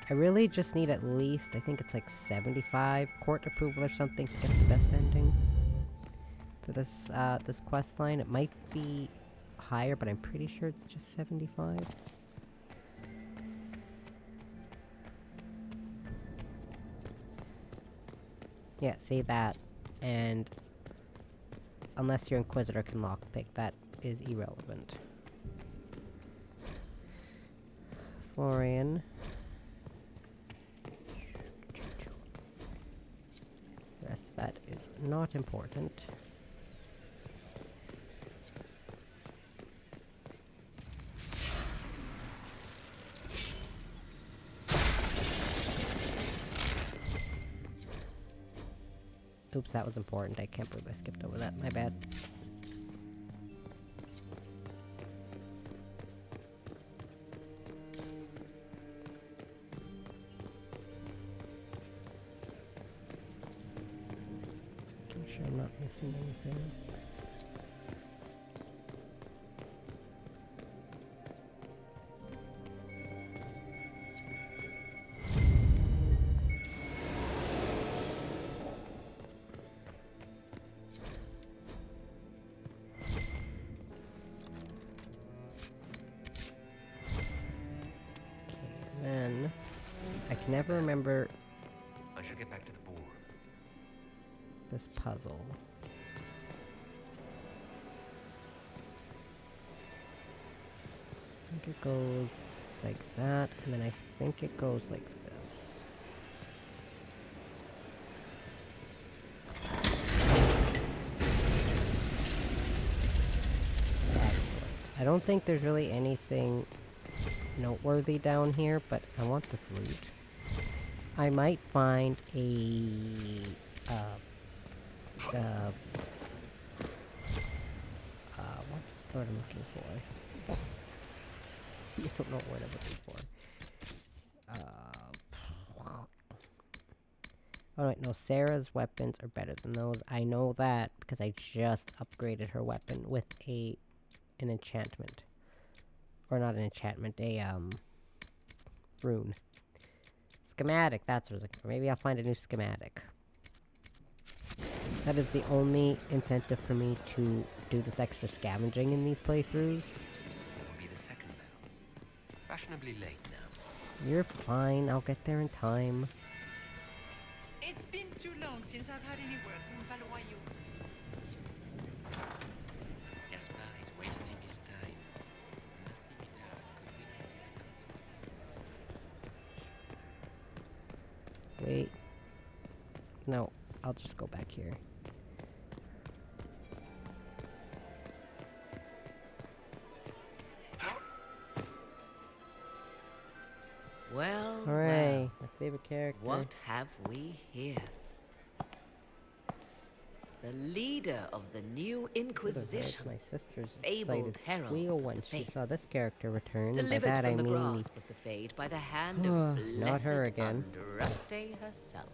I really just need at least, I think it's like 75 court approval or something to get the best ending for this this quest line. It might be higher, but I'm pretty sure it's just 75. Yeah, see that, and unless your Inquisitor can lockpick, that is irrelevant. Florian. The rest of that is not important. Oops, that was important. I can't believe I skipped over that. My bad. Making sure I'm not missing anything. Then I can never remember I should get back to the ballroom. this puzzle. I think it goes like that, and then I think it goes like this. Excellent. I don't think there's really anything noteworthy down here, but I want this loot. I might find a what's the word I'm looking for? I don't know what I'm looking for. Oh wait, no, Sarah's weapons are better than those. I know that because I just upgraded her weapon with an enchantment. Or not an enchantment, a rune. Schematic, that's what I was looking for. Maybe I'll find a new schematic. That is the only incentive for me to do this extra scavenging in these playthroughs. Will be the second bell. Fashionably late now. You're fine, I'll get there in time. It's been too long since I've had any word from Valois. Gaspar is wasting his time. Nothing he does could win him the consequence. Wait. No, I'll just go back here. Well, Hooray, well, my favorite character. what have we here? The leader of the new Inquisition, My sister's fabled excited herald squeal of when the she faith. saw this character return. By Delivered that I from the mean grasp of the Fade by the hand of not her blessed again. Andraste herself.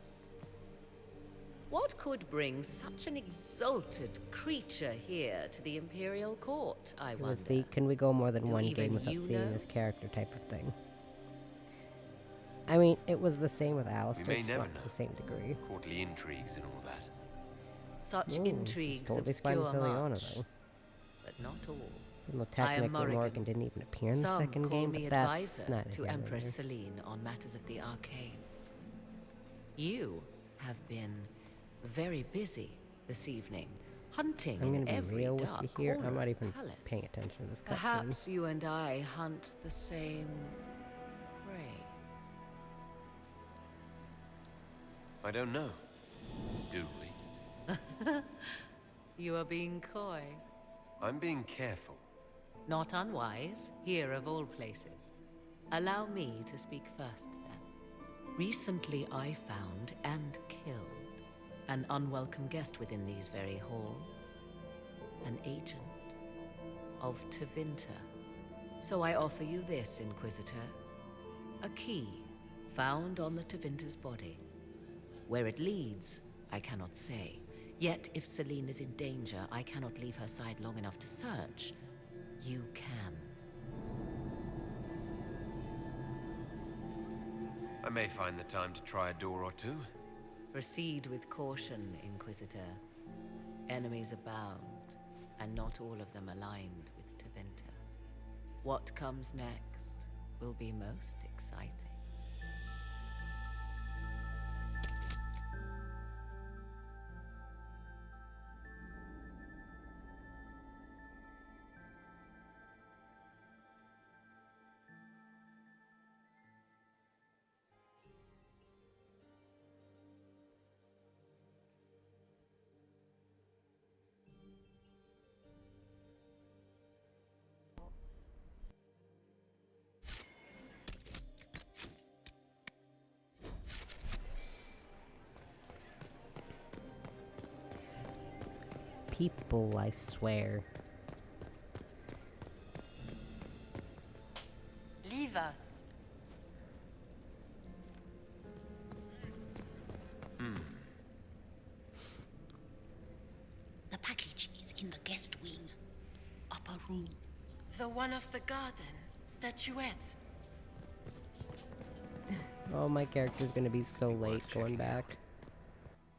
What could bring such an exalted creature here to the Imperial Court, I It wonder? was the can we go more than Do one even game without you seeing know? this character type of thing. I mean, it was the same with Alistair, may just never not know. to the same degree. Courtly intrigues and all that. Such Ooh, intrigues totally fine obscure with Liliana, much, though. but not all. Even though I am technically Morgan Morrigan. didn't even appear in the Some second call game, me but that's advisor not to here nor Empress there. Celine on matters of the arcane. You have been very busy this evening, hunting I'm in gonna be every real with dark you here. corner I'm not of even the palace. paying attention to this cutscene. Perhaps you and I hunt the same prey. I don't know. Do we? You are being coy. I'm being careful. Not unwise, here of all places. Allow me to speak first, then. Recently I found and killed an unwelcome guest within these very halls. An agent of Tevinter. So I offer you this, Inquisitor. A key found on the Tevinter's body. Where it leads, I cannot say. Yet if Celine is in danger, I cannot leave her side long enough to search. You can. I may find the time to try a door or two. Proceed with caution, Inquisitor. Enemies abound, and not all of them aligned with Tevinter. What comes next will be most exciting. people, I swear. Leave us. The package is in the guest wing. Upper room. The one off the garden. Statuette. Oh, my character's gonna be so late going back.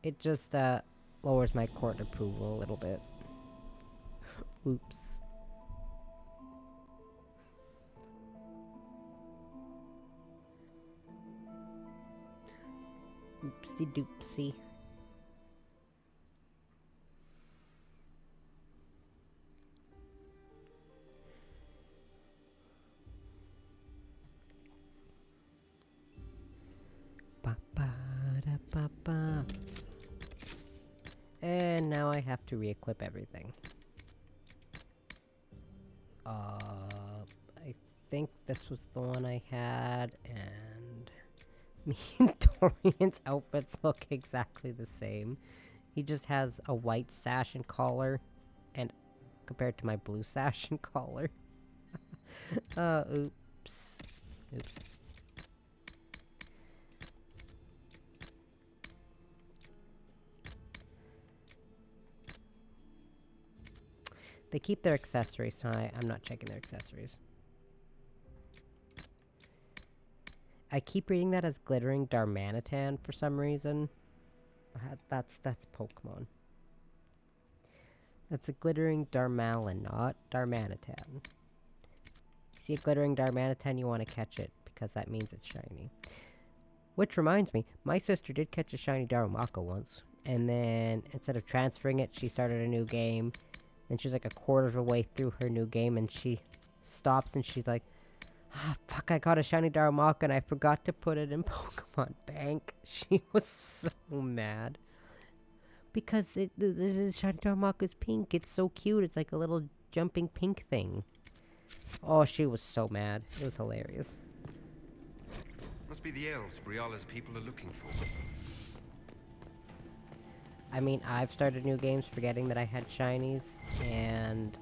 It just, lowers my court approval a little bit. Oops. Oopsie doopsie. Ba ba da ba ba. And now I have to re-equip everything. I think this was the one I had, and me and Dorian's outfits look exactly the same. He just has a white sash and collar, and compared to my blue sash and collar. Oops. Oops. They keep their accessories, so I'm not checking their accessories. I keep reading that as glittering Darmanitan for some reason. That's Pokemon. That's a glittering Darmalin, not Darmanitan. You see a glittering Darmanitan, you want to catch it, because that means it's shiny. Which reminds me, my sister did catch a shiny Darumaka once, and then instead of transferring it, she started a new game. And she's like a quarter of the way through her new game, and she stops and she's like, ah, fuck, I got a shiny Darumaka and I forgot to put it in Pokemon Bank. She was so mad. Because the shiny Darumaka is pink. It's so cute. It's like a little jumping pink thing. Oh, she was so mad. It was hilarious. Must be the elves Briala's people are looking for. I mean, I've started new games forgetting that I had shinies, and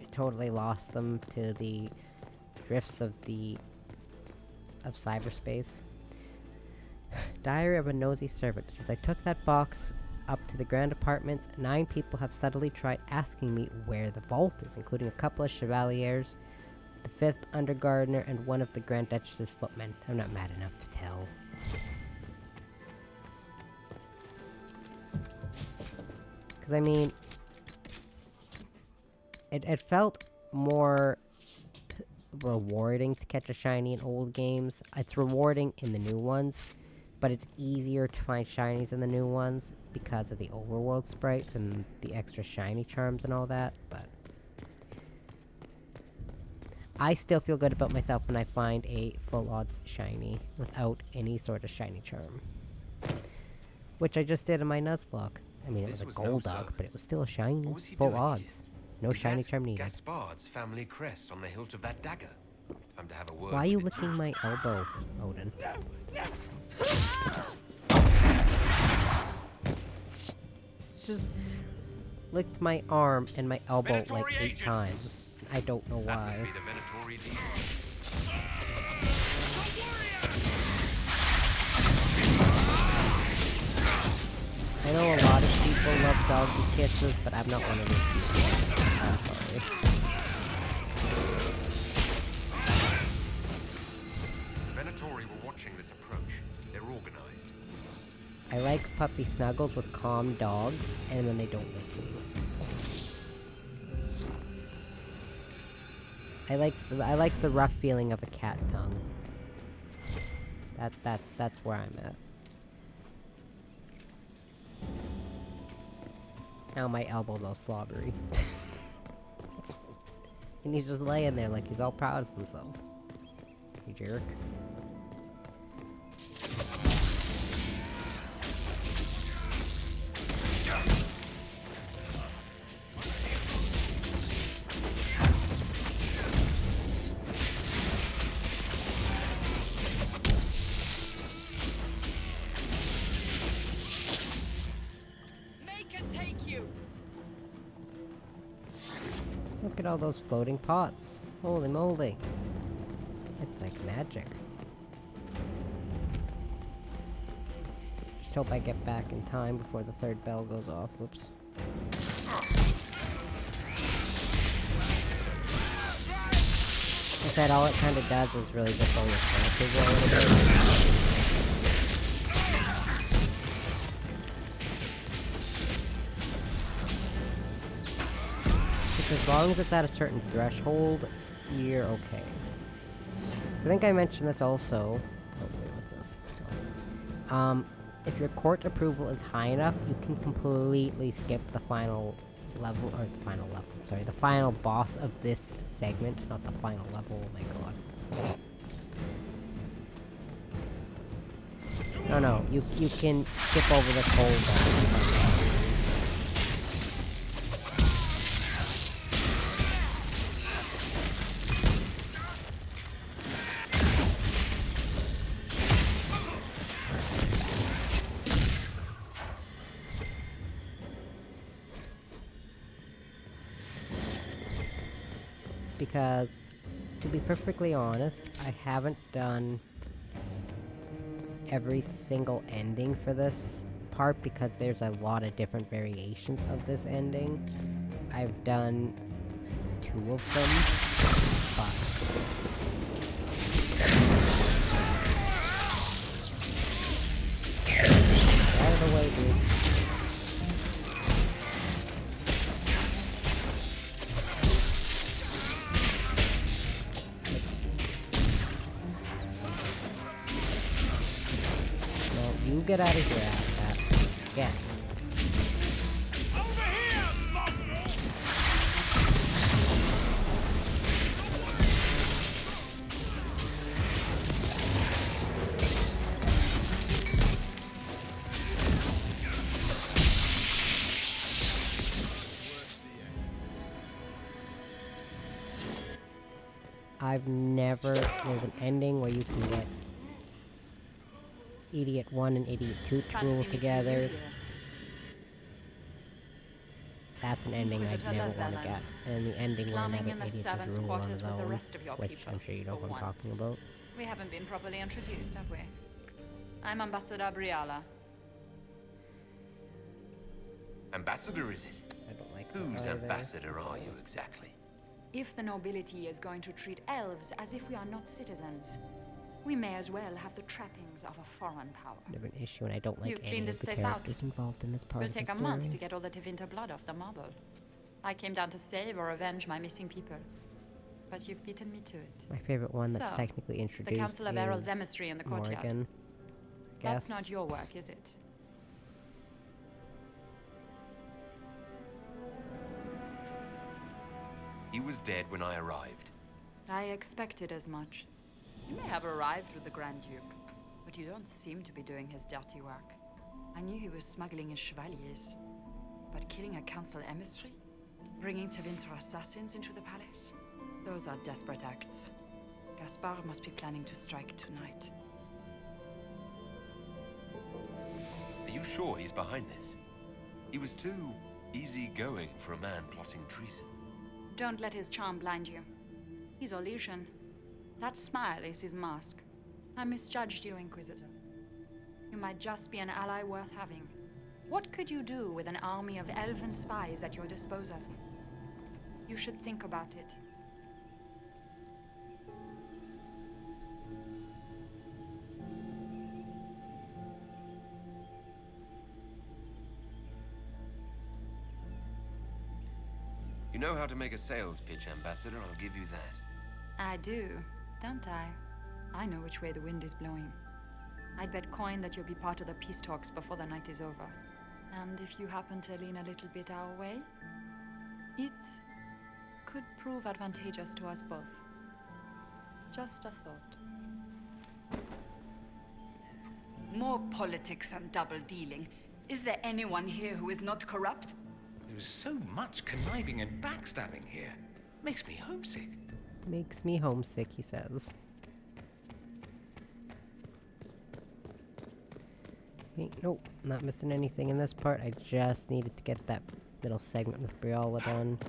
I totally lost them to the drifts of cyberspace. Diary of a Nosy Servant. Since I took that box up to the Grand Apartments, 9 people have subtly tried asking me where the vault is, including a couple of Chevaliers, the 5th Undergardener, and one of the Grand Duchess's footmen. I'm not mad enough to tell. Because, I mean, it felt more rewarding to catch a shiny in old games. It's rewarding in the new ones, but it's easier to find shinies in the new ones because of the overworld sprites and the extra shiny charms and all that, but I still feel good about myself when I find a full odds shiny without any sort of shiny charm. Which I just did in my Nuzlocke. I mean, it was a gold dog, but it was still a shiny. Full odds. No shiny charm needed. Gaspard's family crest on the hilt of that dagger. Time to have a word. Why are you licking my elbow, Odin? Just licked my arm and my elbow like 8 times. I don't know why. I know a lot of people love doggy kisses, but I'm not one of those people. I'm sorry. Venatori were watching this approach. They're organized. I like puppy snuggles with calm dogs, and when they don't lick me. I like the rough feeling of a cat tongue. That's where I'm at. Now my elbow's all slobbery. And he's just laying there like he's all proud of himself. You jerk. can take you. Look at all those floating pots. Holy moly. It's like magic. Just hope I get back in time before the third bell goes off. Whoops. I said all it kind of does is really just only chances a little bit. As long as it's at a certain threshold, you're okay. I think I mentioned this also. Oh wait, what's this? If your court approval is high enough, you can completely skip the final level, or the final level, sorry, the final boss of this segment, not the final level, oh my god. No, you can skip over this whole boss. Because, to be perfectly honest, I haven't done every single ending for this part because there's a lot of different variations of this ending. I've done 2 of them, but... Get out of the way, dude. You get out of here, asshat. Yeah. I've never... There's an ending where you can get Idiot 1 and Idiot 2 to rule together. That's an ending I'd never want to get. And the ending where another idiot just rule on his own, which I'm sure you know what I'm talking about. We haven't been properly introduced, have we? I'm Ambassador Briala. Ambassador, is it? I don't like Whose ambassador are you exactly? If the nobility is going to treat elves as if we are not citizens, we may as well have the trappings of a foreign power. I have an issue, and I don't like You any clean of this the place characters out. involved in this part It'll of the take story. a month to get all the Tevinter blood off the marble. I came down to save or avenge my missing people. But you've beaten me to it. My favorite one that's So, technically introduced the Council of is Herald's emissary in the courtyard. Morgan. That's not your work, is it? He was dead when I arrived. I expected as much. You may have arrived with the Grand Duke, but you don't seem to be doing his dirty work. I knew he was smuggling his chevaliers, but killing a council emissary? Bringing Tevinter assassins into the palace? Those are desperate acts. Gaspar must be planning to strike tonight. Are you sure he's behind this? He was too easygoing for a man plotting treason. Don't let his charm blind you. He's Orlesian. That smile is his mask. I misjudged you, Inquisitor. You might just be an ally worth having. What could you do with an army of elven spies at your disposal? You should think about it. You know how to make a sales pitch, Ambassador, I'll give you that. I do, don't I? I know which way the wind is blowing. I'd bet coin that you'll be part of the peace talks before the night is over. And if you happen to lean a little bit our way, it could prove advantageous to us both. Just a thought. More politics and double dealing. Is there anyone here who is not corrupt? There's so much conniving and backstabbing here. Makes me homesick. Makes me homesick, he says. Okay, nope, not missing anything in this part. I just needed to get that little segment with Briola done.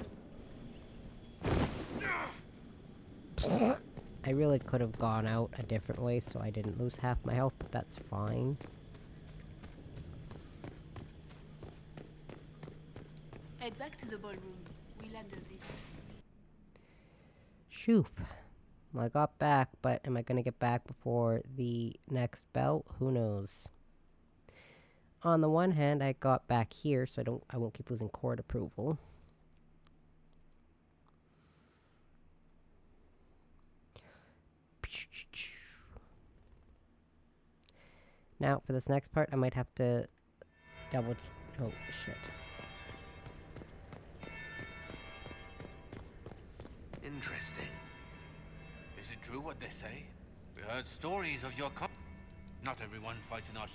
I really could have gone out a different way so I didn't lose half my health, but that's fine. Head back to the ballroom. We'll handle this. Shoof. Well, I got back, but am I gonna get back before the next bell? Who knows? On the one hand, I got back here, so I won't keep losing court approval. Now, for this next part, I might have to double... Oh, shit. Interesting. Is it true what they say? We heard stories of your Not everyone fights in our...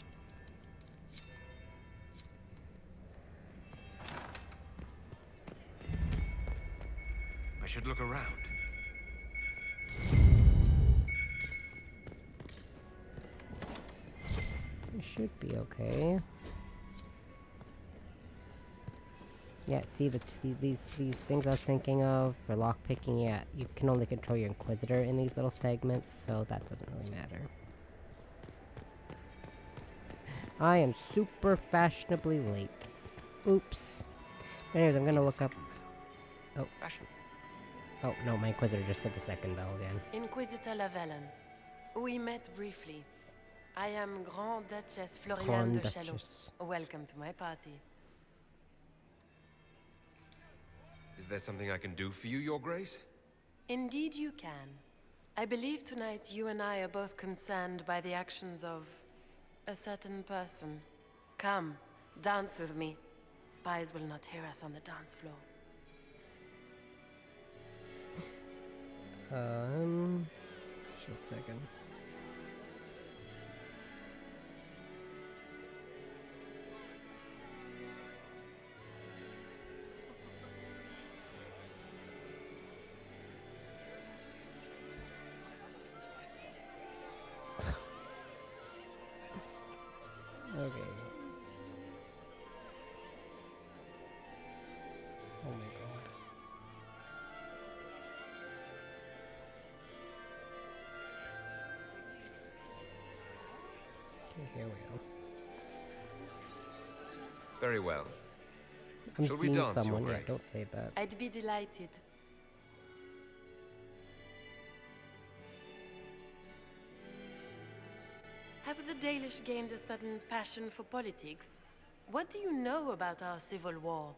I should look around. It should be okay. Yeah, see these things I was thinking of for lockpicking. Yeah, you can only control your Inquisitor in these little segments, so that doesn't really matter. I am super fashionably late. Oops. Anyways, I'm gonna look up. Oh. Oh no, my Inquisitor just said the second bell again. Inquisitor Lavellen. We met briefly. I am Grand Duchess Floriane Grand de Chalot. Duchess. Welcome to my party. Is there something I can do for you, Your Grace? Indeed you can. I believe tonight you and I are both concerned by the actions of a certain person. Come, dance with me. Spies will not hear us on the dance floor. Short second. Okay. Oh my god. Okay, here we go. Very well. I'm Shall we seeing dance, someone. Your Yeah, Grace? don't say that. I'd be delighted. Have the Dalish gained a sudden passion for politics? What do you know about our civil war?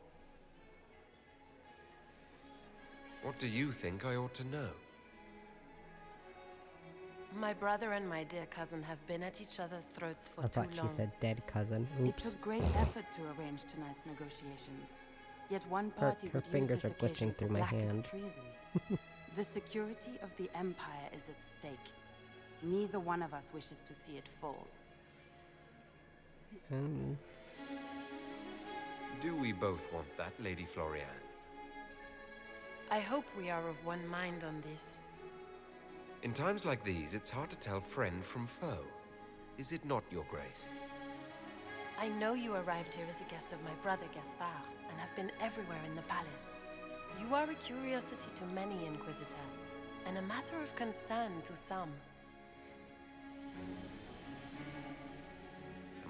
What do you think I ought to know? My brother and my dear cousin have been at each other's throats for I too thought long. she said dead cousin. It Oops. took great effort to arrange tonight's negotiations. Yet one party Her would use fingers this are glitching occasion through for my blackest hand. treason. The security of the Empire is at stake. Neither one of us wishes to see it fall. Do we both want that, Lady Floriane? I hope we are of one mind on this. In times like these, it's hard to tell friend from foe. Is it not, Your Grace? I know you arrived here as a guest of my brother Gaspard, and have been everywhere in the palace. You are a curiosity to many, Inquisitor, and a matter of concern to some.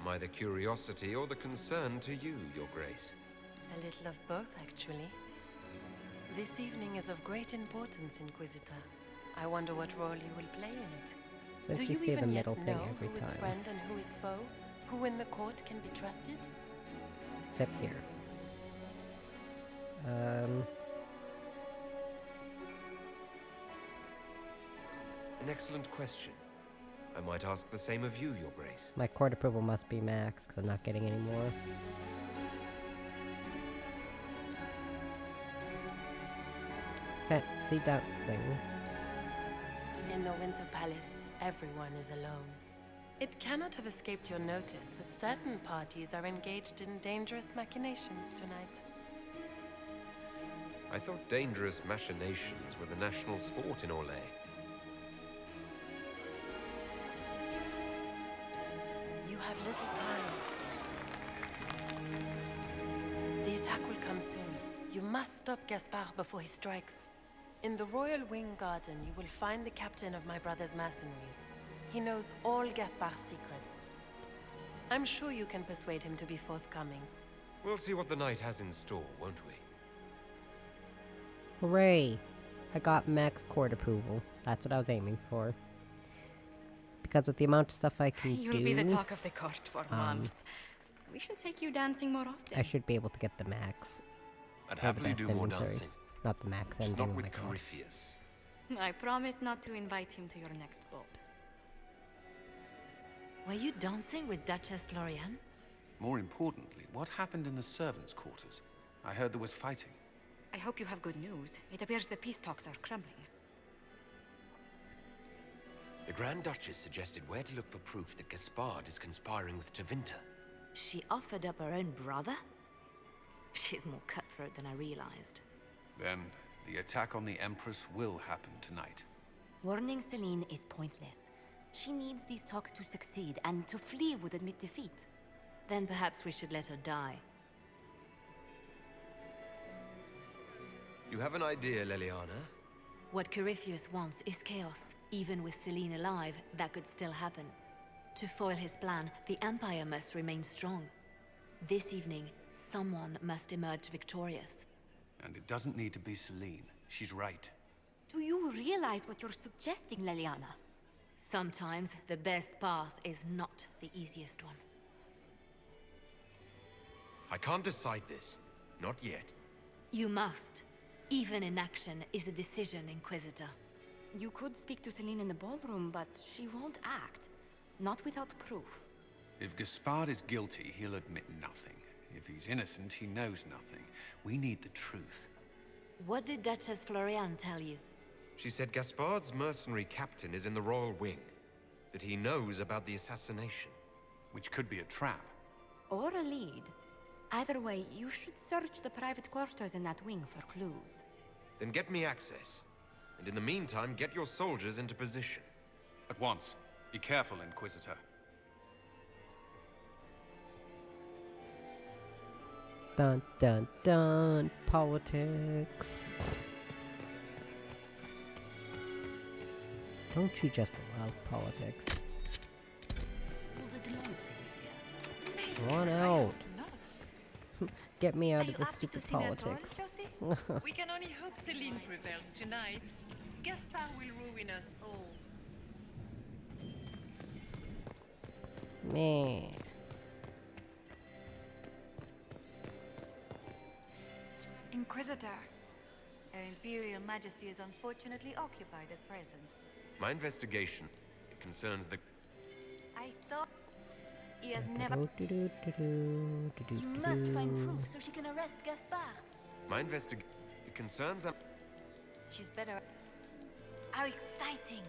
Am I the curiosity or the concern to you, Your Grace? A little of both, actually. This evening is of great importance, Inquisitor. I wonder what role you will play in it. Since Do you you say the even yet middle thing know every who is time. friend and who is foe? Who in the court can be trusted? Except here. An excellent question. I might ask the same of you, Your Grace. My court approval must be max, because I'm not getting any more. Fancy dancing. In the Winter Palace, everyone is alone. It cannot have escaped your notice that certain parties are engaged in dangerous machinations tonight. I thought dangerous machinations were the national sport in Orlais. You have little time. will come soon. You must stop Gaspard before he strikes. In the Royal Wing Garden, you will find the captain of my brother's mercenaries. He knows all Gaspard's secrets. I'm sure you can persuade him to be forthcoming. We'll see what the night has in store, won't we? Hooray! I got max court approval. That's what I was aiming for. Because with the amount of stuff I can You'll do... be the talk of the court for months. We should take you dancing more often. I should be able to get the max. I'd Or the happily best do more ending, sorry. dancing. Not the max Just ending, not oh with my god. Corypheus. I promise not to invite him to your next ball. Were you dancing with Duchess Florian? More importantly, what happened in the servants' quarters? I heard there was fighting. I hope you have good news. It appears the peace talks are crumbling. The Grand Duchess suggested where to look for proof that Gaspard is conspiring with Tevinter. She offered up her own brother? She's more cutthroat than I realized. Then, the attack on the Empress will happen tonight. Warning Celine is pointless. She needs these talks to succeed, and to flee would admit defeat. Then perhaps we should let her die. You have an idea, Leliana? What Corypheus wants is chaos. Even with Celine alive, that could still happen. To foil his plan, the Empire must remain strong. This evening, someone must emerge victorious. And it doesn't need to be Celine. She's right. Do you realize what you're suggesting, Leliana? Sometimes the best path is not the easiest one. I can't decide this. Not yet. You must. Even inaction is a decision, Inquisitor. You could speak to Celine in the ballroom, but she won't act. Not without proof. If Gaspard is guilty, he'll admit nothing. If he's innocent, he knows nothing. We need the truth. What did Duchess Florian tell you? She said Gaspard's mercenary captain is in the Royal Wing. That he knows about the assassination. Which could be a trap. Or a lead. Either way, you should search the private quarters in that wing for clues. Then get me access. And in the meantime, get your soldiers into position. At once. Be careful, Inquisitor. Dun dun dun. Politics. Don't you just love politics? Come on out. Get me out of this stupid politics. We can only hope Celine prevails tonight. Gaspard will ruin us all. Meh. Inquisitor. Her Imperial Majesty is unfortunately occupied at present. My investigation, it concerns the... I thought... He has never... You must find proof so she can arrest Gaspard. My investigation, it concerns... She's better... How exciting!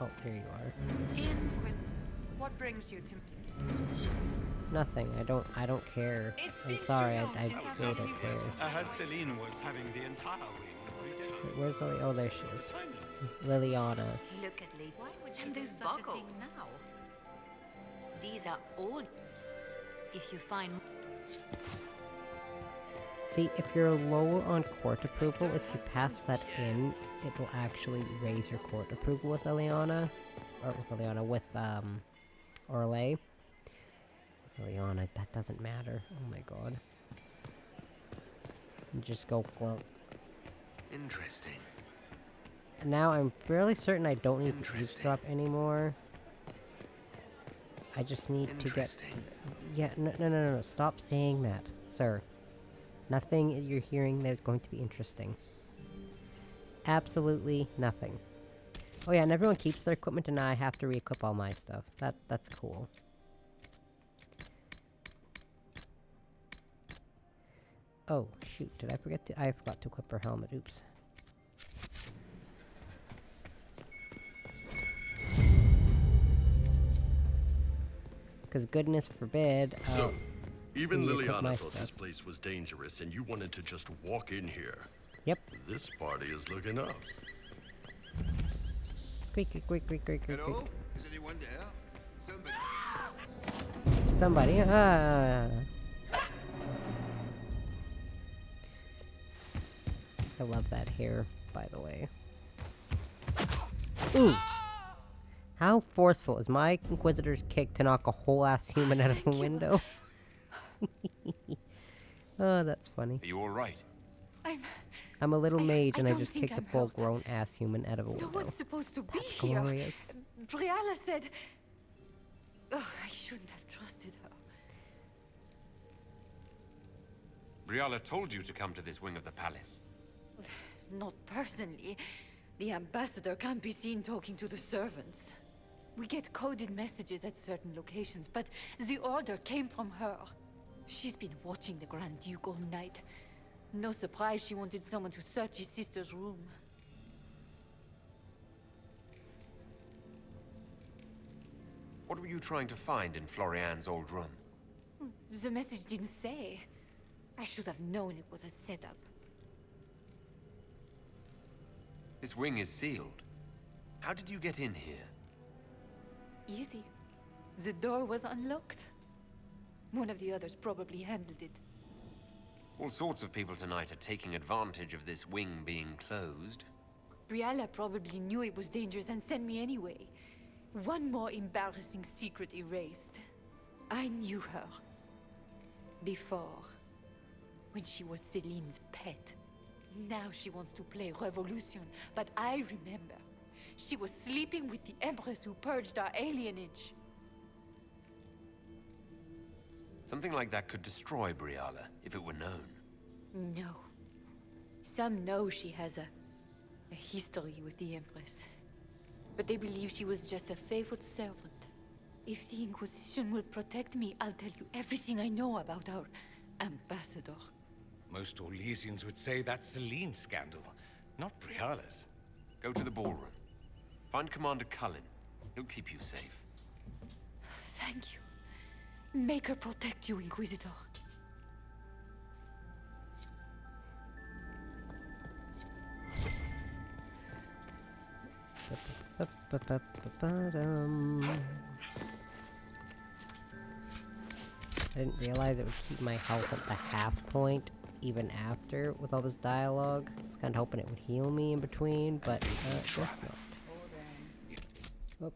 Oh, here you are. What brings you to... Nothing. I don't care. I'm sorry. I really don't care. I heard Celine was having the entire wing. Wait, where's Lily? Oh, there she is. Liliana. Look at Lee. Why would she And do those such a buckles. thing now? These are all... If you find... See, if you're low on court approval, if you pass that in, it will actually raise your court approval with Liliana. Or with Liliana, with, Orlais. With Liliana, that doesn't matter. Oh my god. You just go, well... Interesting. Now I'm fairly certain I don't need to eavesdrop anymore. I just need to get... Yeah, no. Stop saying that, sir. Nothing you're hearing there's going to be interesting. Absolutely nothing. Oh yeah, and everyone keeps their equipment and I have to re-equip all my stuff. That's cool. Oh, shoot, did I forget to... I forgot to equip her helmet, oops. Because goodness forbid, So, even re-equip my Liliana thought stuff. this place was dangerous and you wanted to just walk in here. Yep. This party is looking up. Quick. Hello? Is anyone there? Somebody Somebody. I love that hair, by the way. Ooh! How forceful is my Inquisitor's kick to knock a whole ass human out of a window? Oh, that's funny. Are you alright? I'm a little mage and I don't just think kicked a I'm full-grown ass human out of a window. No one's supposed to be That's here. glorious. Briala said... Oh, I shouldn't have trusted her. Briala told you to come to this wing of the palace. Not personally. The ambassador can't be seen talking to the servants. We get coded messages at certain locations, but the order came from her. She's been watching the Grand Duke all night. No surprise she wanted someone to search his sister's room. What were you trying to find in Florian's old room? The message didn't say. I should have known it was a setup. This wing is sealed. How did you get in here? Easy. The door was unlocked. One of the others probably handled it. All sorts of people tonight are taking advantage of this wing being closed. Briala probably knew it was dangerous and sent me anyway. One more embarrassing secret erased. I knew her. Before. When she was Celine's pet. Now she wants to play Revolution, but I remember. She was sleeping with the Empress who purged our alienage. Something like that could destroy Briala, if it were known. No. Some know she has a history with the Empress. But they believe she was just a favorite servant. If the Inquisition will protect me, I'll tell you everything I know about our ambassador. Most Orlesians would say that's Celine's scandal, not Briala's. Go to the ballroom. Find Commander Cullen. He'll keep you safe. Thank you. Make her protect you, Inquisitor. I didn't realize it would keep my health at the half point, even after, with all this dialogue. I was kind of hoping it would heal me in between, but guess not. Oh.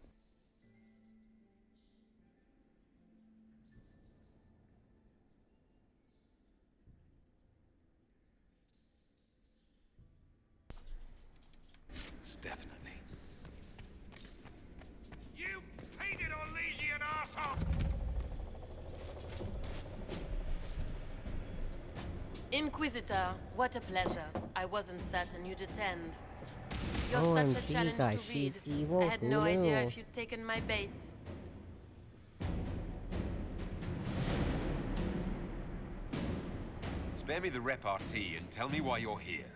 Definitely. You painted Orlesian arsehole! Inquisitor, what a pleasure. I wasn't certain you'd attend. You're OMG, such a challenge guys, to she's read. evil. I had Who no idea knew? if you'd taken my bait. Spare me the repartee and tell me why you're here.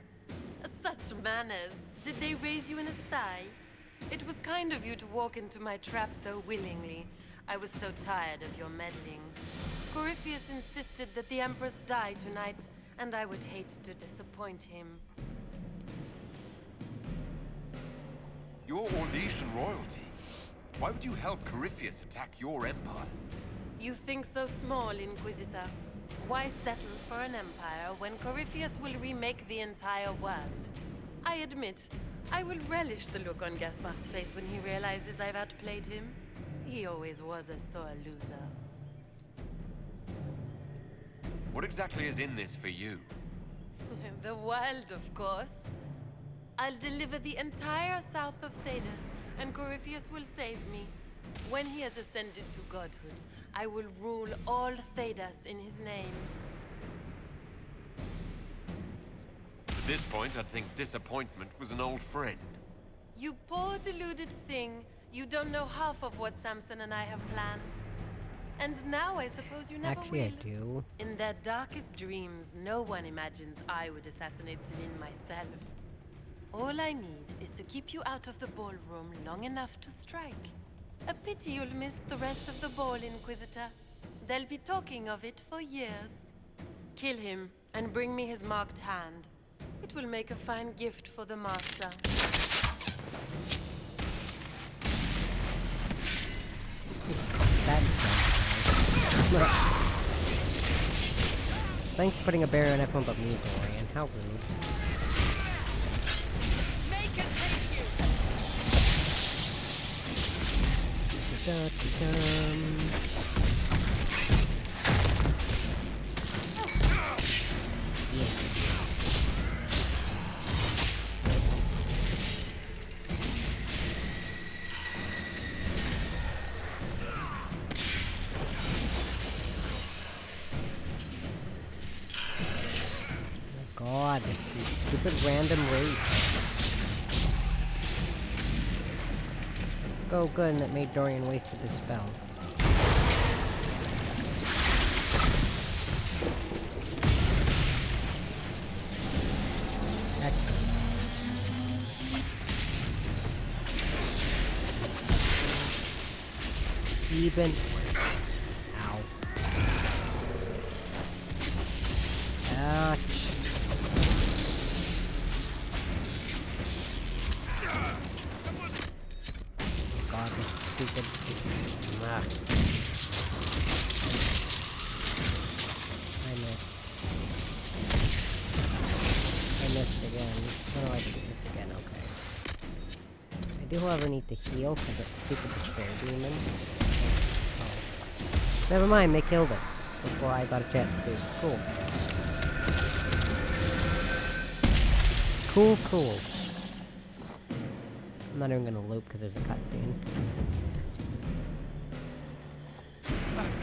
Such manners. Did they raise you in a sty? It was kind of you to walk into my trap so willingly. I was so tired of your meddling. Corypheus insisted that the Empress die tonight, and I would hate to disappoint him. You're Orlesian royalty. Why would you help Corypheus attack your empire? You think so small, Inquisitor. Why settle for an empire when Corypheus will remake the entire world? I admit, I will relish the look on Gaspar's face when he realizes I've outplayed him. He always was a sore loser. What exactly is in this for you? The world, of course. I'll deliver the entire south of Thedas, and Corypheus will save me. When he has ascended to godhood, I will rule all Thedas in his name. At this point, I'd think disappointment was an old friend. You poor deluded thing. You don't know half of what Samson and I have planned. And now I suppose you never Actually, will. I do. In their darkest dreams, no one imagines I would assassinate Celine myself. All I need is to keep you out of the ballroom long enough to strike. A pity you'll miss the rest of the ball, Inquisitor. They'll be talking of it for years. Kill him, and bring me his marked hand. It will make a fine gift for the Master. That sounds nice. Thanks for putting a barrier on everyone but me, Dorian. How rude. Make us hate you! Yeah. God, these stupid random rates. Oh good, and it made Dorian wasted his spell. Excellent. Even... Ow. Ouch. God, this stupid... Ah. I missed again. How do I shoot this again? Okay. I do, however, need to heal because it's stupid despair demon. Oh. Never mind, they killed it before I got a chance to. Cool. Cool. I'm not even gonna loop because there's a cutscene.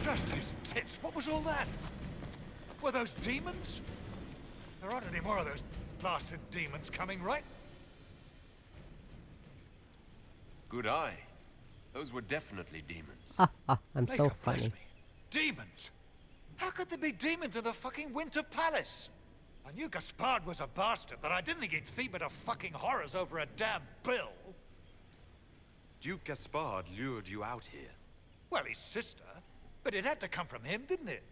Justice, tits, what was all that? Were those demons? There aren't any more of those blasted demons coming, right? Good eye. Those were definitely demons. I'm so funny. Demons? How could there be demons in the fucking Winter Palace? I knew Gaspard was a bastard, but I didn't think he'd feed me to fucking horrors over a damn bill. Duke Gaspard lured you out here. Well, his sister. But it had to come from him, didn't it?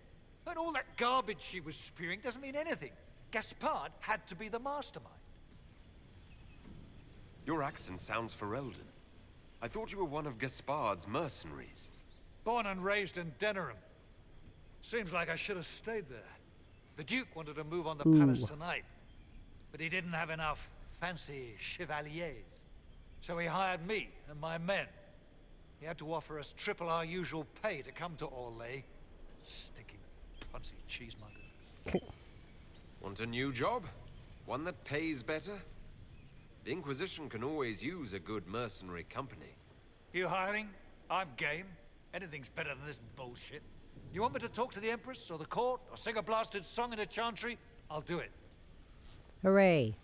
And all that garbage she was spewing doesn't mean anything. Gaspard had to be the mastermind. Your accent sounds Ferelden. I thought you were one of Gaspard's mercenaries. Born and raised in Denerim. Seems like I should have stayed there. The Duke wanted to move on the palace tonight, but he didn't have enough fancy chevaliers. So he hired me and my men. He had to offer us triple our usual pay to come to Orlais. Stinking punsy cheesemonger. Want a new job? One that pays better? The Inquisition can always use a good mercenary company. You hiring? I'm game. Anything's better than this bullshit. You want me to talk to the Empress or the court or sing a blasted song in a chantry? I'll do it. Hooray.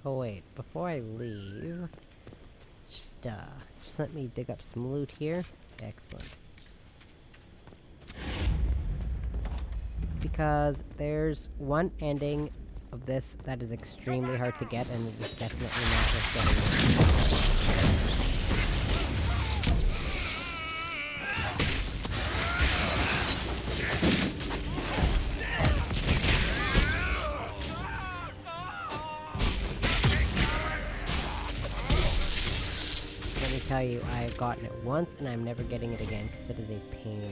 Oh wait, before I leave, just let me dig up some loot here. Excellent. Because there's one ending of this that is extremely hard to get, and it is definitely not worth getting. Let me tell you, I have gotten it once, and I'm never getting it again, because it is a pain.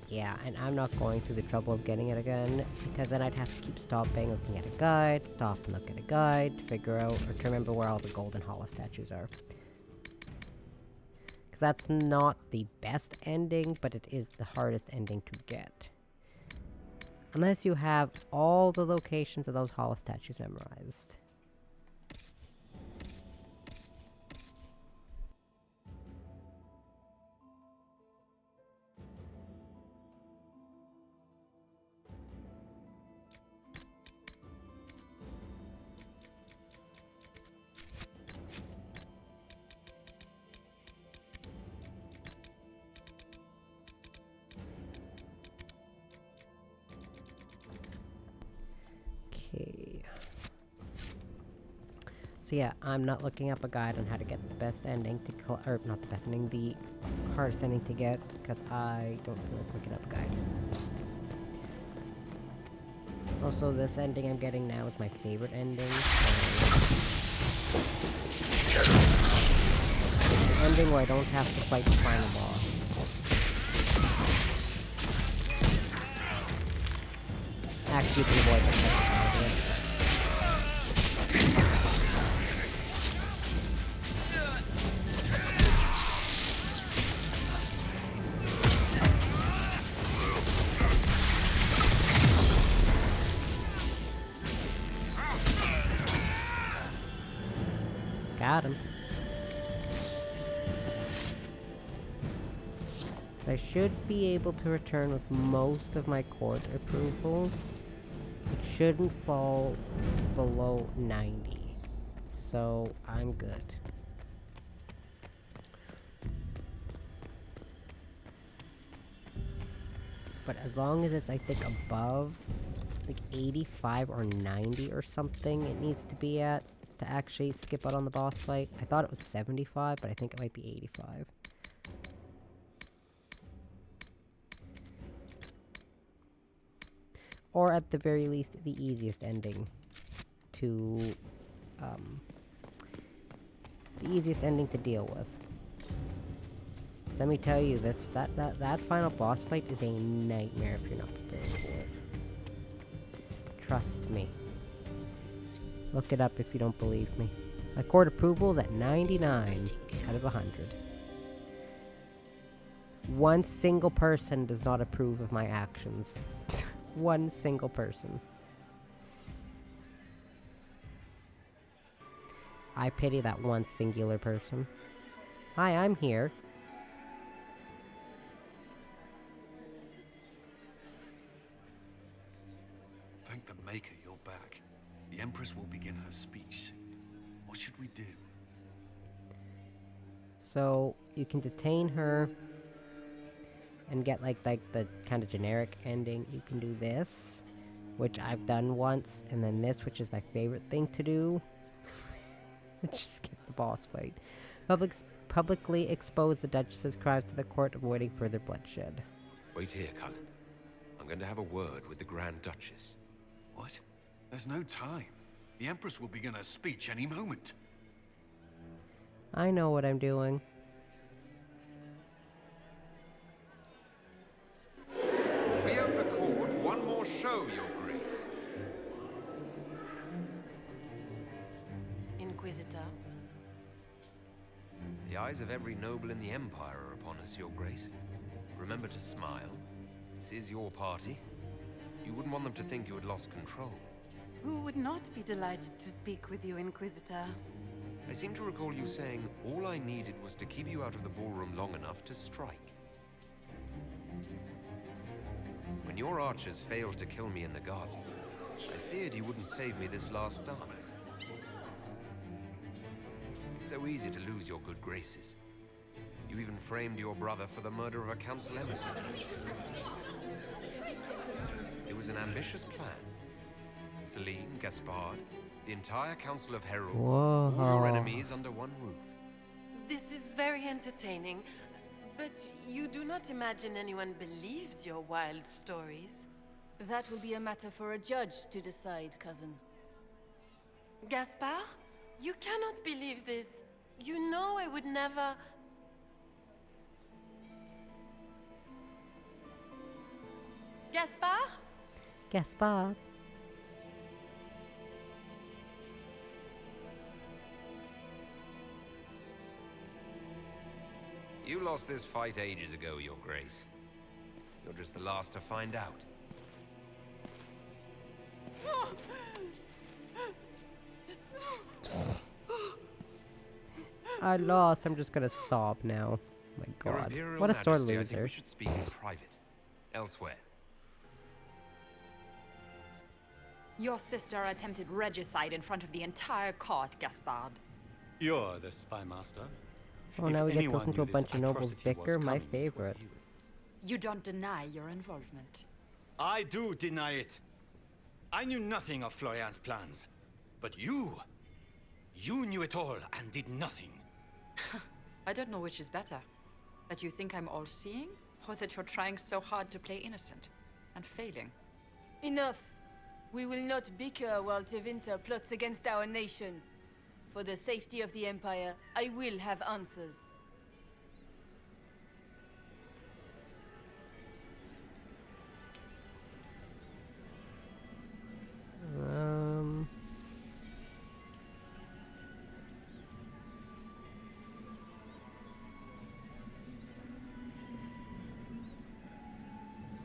Yeah, and I'm not going through the trouble of getting it again, because then I'd have to keep stopping, looking at a guide, stop and look at a guide, to figure out, or to remember where all the golden hollow statues are. Because that's not the best ending, but it is the hardest ending to get. Unless you have all the locations of those hollow statues memorized. Okay. So yeah, I'm not looking up a guide on how to get the best ending to or not the best ending, the hardest ending to get, because I don't feel like looking up a guide. Also, this ending I'm getting now is my favorite ending. So it's an ending where I don't have to fight the final boss. Actually, you can avoid the second part of it. Got him. So I should be able to return with most of my court approval. It shouldn't fall below 90. So I'm good. But as long as it's, I think, above like 85 or 90 or something it needs to be at to actually skip out on the boss fight. I thought it was 75, but I think it might be 85. Or at the very least, the easiest ending to, the easiest ending to deal with. Let me tell you this, that final boss fight is a nightmare if you're not prepared for it. Trust me. Look it up if you don't believe me. My court approval is at 99 out of 100. One single person does not approve of my actions. One single person. I pity that one singular person. Hi, I'm here. Thank the Maker you're back. The Empress will begin her speech soon. What should we do? So, you can detain her and get like the kind of generic ending. You can do this, which I've done once, and then this, which is my favorite thing to do. Just skip the boss fight. Publicly expose the Duchess's crimes to the court, avoiding further bloodshed. Wait here, Cullen. I'm going to have a word with the Grand Duchess. What? There's no time. The Empress will begin her speech any moment. I know what I'm doing. We have the court one more show, Your Grace. Inquisitor. The eyes of every noble in the Empire are upon us, Your Grace. Remember to smile. This is your party. You wouldn't want them to think you had lost control. Who would not be delighted to speak with you, Inquisitor? I seem to recall you saying all I needed was to keep you out of the ballroom long enough to strike. When your archers failed to kill me in the garden, I feared you wouldn't save me this last dance. It's so easy to lose your good graces. You even framed your brother for the murder of a council emissary. It was an ambitious plan. Celine, Gaspard, the entire Council of Heralds, all your enemies under one roof. This is very entertaining, but you do not imagine anyone believes your wild stories. That will be a matter for a judge to decide, cousin. Gaspard? You cannot believe this. You know I would never... Gaspard? Gaspard. You lost this fight ages ago, Your Grace. You're just the last to find out. I lost. I'm just gonna sob now. My Your God, Imperial what a sore Majesty, I loser. think we should speak in private. Elsewhere. Your sister attempted regicide in front of the entire court, Gaspard. You're the spy master. Oh, If now we get to anyone listen to knew a bunch this of nobles atrocity was bicker. My coming, it was favorite. you. You don't deny your involvement. I do deny it. I knew nothing of Florian's plans. But you You knew it all and did nothing. I don't know which is better. That you think I'm all-seeing, or that you're trying so hard to play innocent and failing. Enough! We will not bicker while Tevinter plots against our nation. For the safety of the Empire, I will have answers.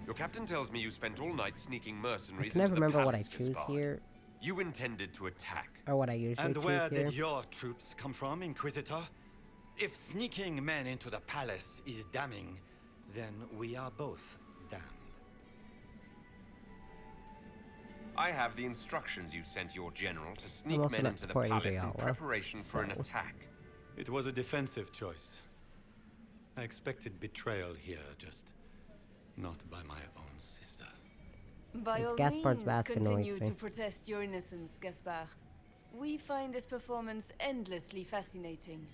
Your captain tells me you spent all night sneaking mercenaries I can never into the remember what I palace, choose Gaspard. here. You intended to attack. Or what I usually And choose where here. did your troops come from, Inquisitor? If sneaking men into the palace is damning, then we are both damned. I have the instructions you sent your general to sneak also men not into the supporting palace in Briala, preparation for an so- attack. It was a defensive choice. I expected betrayal here, just not by my own sister. By It's all Gaspard's means, mask annoys continue me. to protest your innocence, Gaspard. We find this performance endlessly fascinating.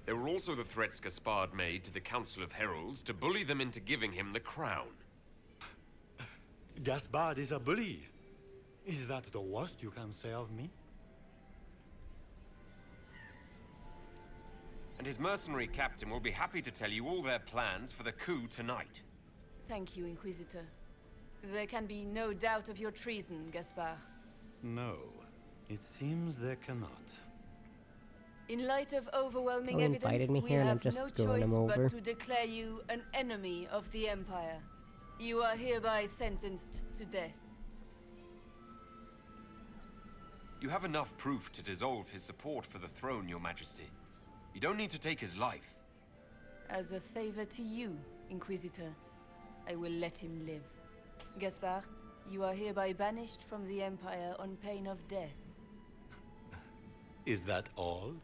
There were also the threats Gaspard made to the Council of Heralds to bully them into giving him the crown. Gaspard is a bully. Is that the worst you can say of me? And his mercenary captain will be happy to tell you all their plans for the coup tonight. Thank you, Inquisitor. There can be no doubt of your treason, Gaspard. No, it seems there cannot. In light of overwhelming He evidence, invited me we here and I'm have just no screwing choice him over. but to declare you an enemy of the Empire. You are hereby sentenced to death. You have enough proof to dissolve his support for the throne, Your Majesty. You don't need to take his life. As a favor to you, Inquisitor, I will let him live. Gaspard, you are hereby banished from the Empire on pain of death. Is that all?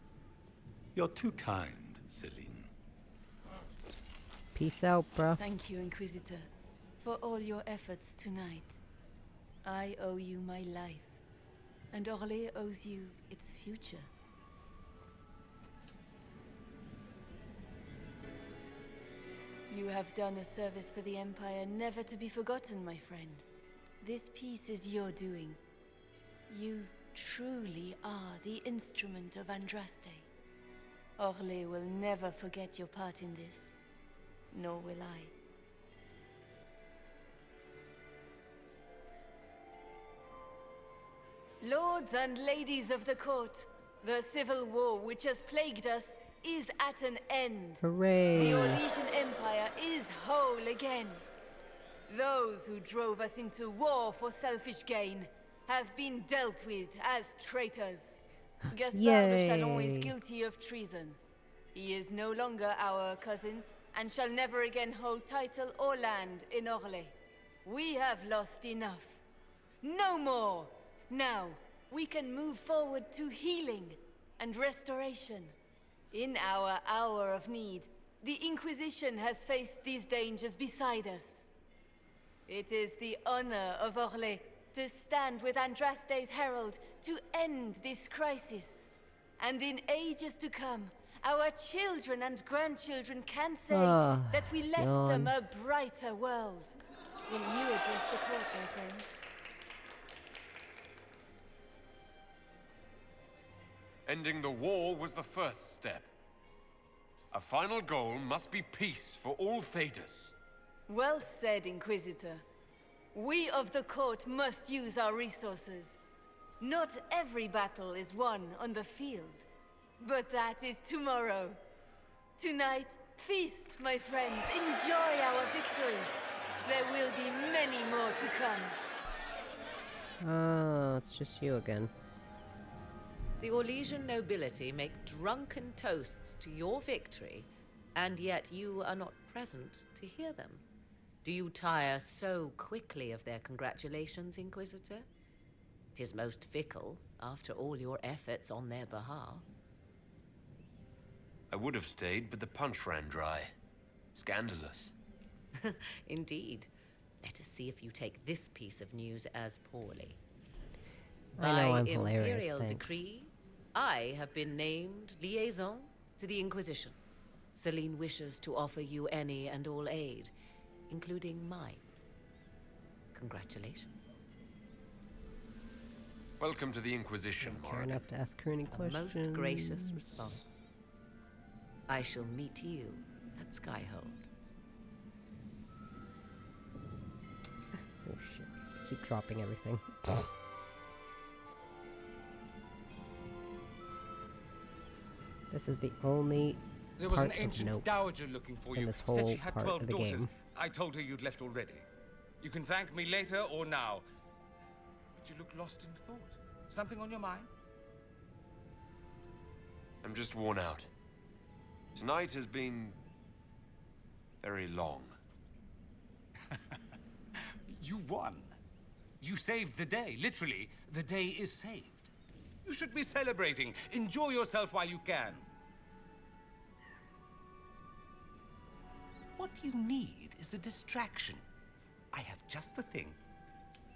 You're too kind, Celine. Peace out, bro. Thank you, Inquisitor, for all your efforts tonight. I owe you my life, and Orlais owes you its future. You have done a service for the Empire never to be forgotten, my friend. This piece is your doing. You truly are the instrument of Andraste. Orlais will never forget your part in this, nor will I. Lords and ladies of the court, the civil war which has plagued us is at an end. Hooray! The Orlesian Empire is whole again. Those who drove us into war for selfish gain have been dealt with as traitors. Gaspard de Chalon is Yay. guilty of treason. He is no longer our cousin and shall never again hold title or land in Orlais. We have lost enough. No more! Now, we can move forward to healing and restoration. In our hour of need, the Inquisition has faced these dangers beside us. It is the honor of Orlais to stand with Andraste's herald to end this crisis. And in ages to come, our children and grandchildren can say that we left them a brighter world. Will you address the court, my friend? Ending the war was the first step. A final goal must be peace for all Thedas. Well said, Inquisitor. We of the court must use our resources. Not every battle is won on the field, but that is tomorrow. Tonight, feast, my friends. Enjoy our victory. There will be many more to come. Oh, it's just you again. The Orlesian nobility make drunken toasts to your victory, and yet you are not present to hear them. Do you tire so quickly of their congratulations, Inquisitor? 'Tis most fickle, after all your efforts on their behalf. I would have stayed, but the punch ran dry. Scandalous. Indeed. Let us see if you take this piece of news as poorly. I know By I'm hilarious, imperial thanks. decree, I have been named liaison to the Inquisition. Celine wishes to offer you any and all aid, including mine. Congratulations. Welcome to the Inquisition, Care Morrigan. enough to ask her any A questions. most gracious response. I shall meet you at Skyhold. Oh shit. Keep dropping everything. This is the only There was part an of ancient note dowager looking for in you. this Said whole she had part 12 of the daughters. game. I told her you'd left already. You can thank me later or now. But you look lost in thought. Something on your mind? I'm just worn out. Tonight has been very long. You won. You saved the day. Literally, the day is saved. You should be celebrating. Enjoy yourself while you can. What you need is a distraction. I have just the thing.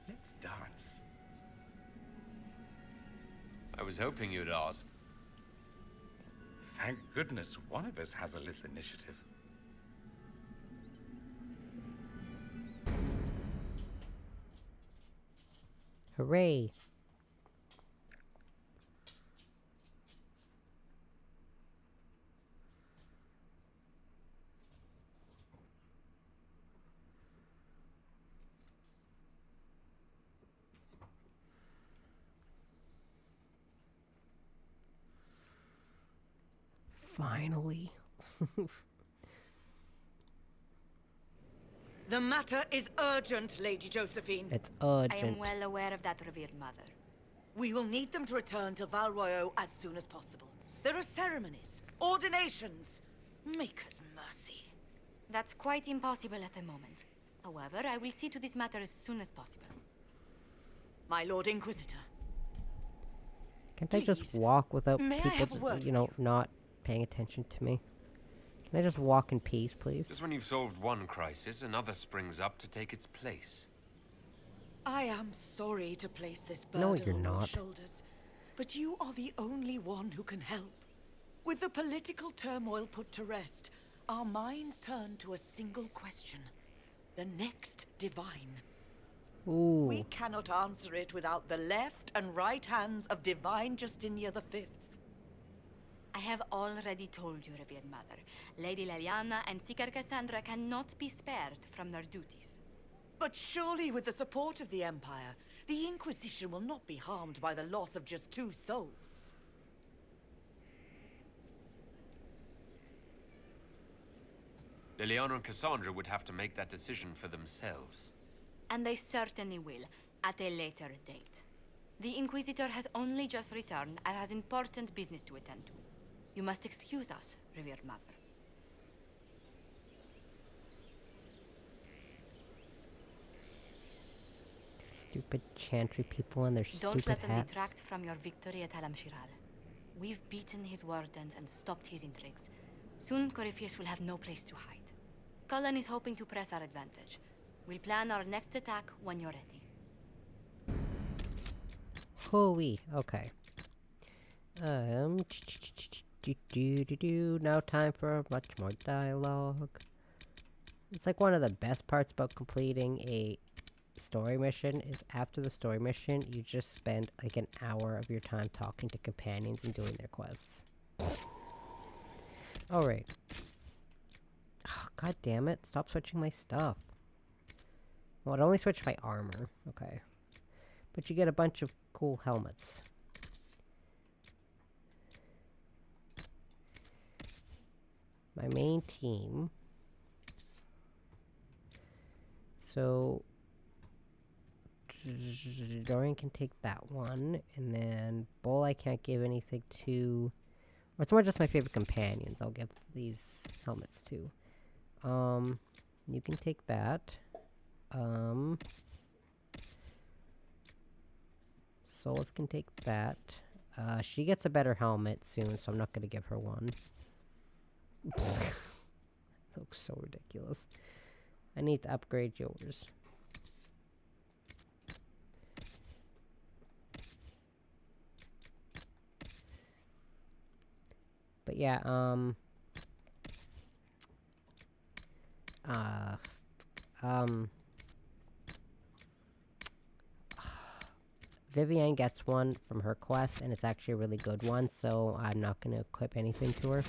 Let's dance. I was hoping you'd ask. Thank goodness one of us has a little initiative. Hooray! Finally. The matter is urgent, Lady Josephine. It's I am urgent. well aware of that, revered mother. We will need them to return to Val Royeaux as soon as possible. There are ceremonies, ordinations. Make us mercy. That's quite impossible at the moment. However, I will see to this matter as soon as possible. My Lord Inquisitor. Can't I just walk without may I people, have a word you know, not paying attention to me? Can I just walk in peace, please? Just when you've solved one crisis, another springs up to take its place. I am sorry to place this No, burden you're on your not. shoulders, but you are the only one who can help. With the political turmoil put to rest, our minds turn to a single question. The next divine. Ooh. We cannot answer it without the left and right hands of Divine Justinia V. I have already told you, revered mother. Lady Leliana and Seeker Cassandra cannot be spared from their duties. But surely with the support of the Empire, the Inquisition will not be harmed by the loss of just 2 souls. Liliana and Cassandra would have to make that decision for themselves. And they certainly will, at a later date. The Inquisitor has only just returned and has important business to attend to. You must excuse us, revered mother. Stupid chantry people and their Don't stupid let them hats. detract from your victory at Alam Shiral. We've beaten his wardens and stopped his intrigues. Soon, Corypheus will have no place to hide. Cullen is hoping to press our advantage. We'll plan our next attack when you're ready. Hooey. Okay. Now time for much more dialogue. It's like one of the best parts about completing a story mission is after the story mission, you just spend like an hour of your time talking to companions and doing their quests. Alright. Oh, God damn it. Stop switching my stuff. Well, it only switched my armor. Okay. But you get a bunch of cool helmets. My main team. So Dorian can take that one, and then Bull I can't give anything to. Or it's more just my favorite companions I'll give these helmets to. You can take that. Solus can take that. She gets a better helmet soon, so I'm not gonna give her one. Looks so ridiculous. I need to upgrade yours. But yeah, Vivienne gets one from her quest, and it's actually a really good one, so I'm not gonna equip anything to her.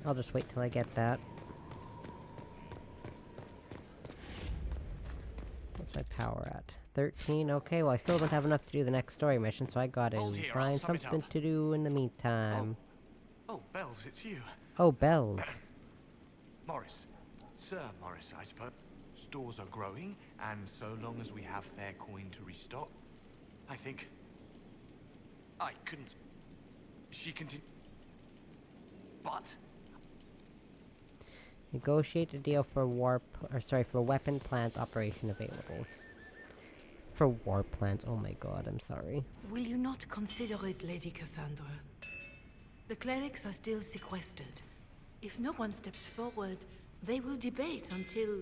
I'll just wait till I get that. What's my power at? 13? Okay, well I still don't have enough to do the next story mission, so I gotta find something to do in the meantime. Oh, Bells, it's you. Oh, Bells. Morris. Sir Morris, I suppose. Stores are growing, and so long as we have fair coin to restock, I think... I couldn't... She continued... But... Negotiate a deal for for weapon plants operation available. For war plants, oh my god, I'm sorry. Will you not consider it, Lady Cassandra? The clerics are still sequestered. If no one steps forward, they will debate until...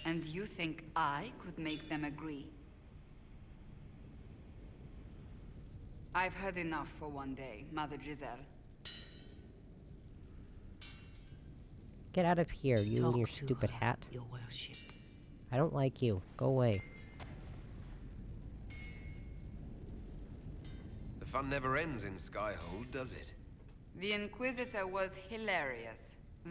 And you think I could make them agree? I've had enough for one day, Mother Giselle. Get out of here, you and your stupid hat. Your worship. I don't like you. Go away. The fun never ends in Skyhold, does it? The Inquisitor was hilarious.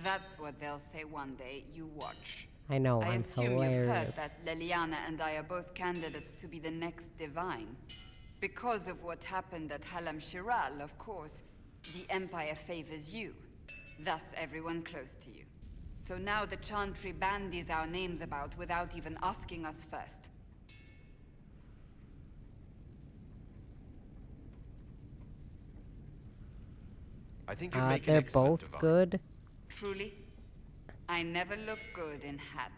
That's what they'll say one day. You watch. I know, I I'm assume hilarious. you've heard that Leliana and I are both candidates to be the next Divine. Because of what happened at Halam Shiral, of course, the Empire favors you. Thus, everyone close to you. So now the Chantry bandies our names about without even asking us first. I think you'd make an they're excellent both divine. good. Truly? I never look good in hats.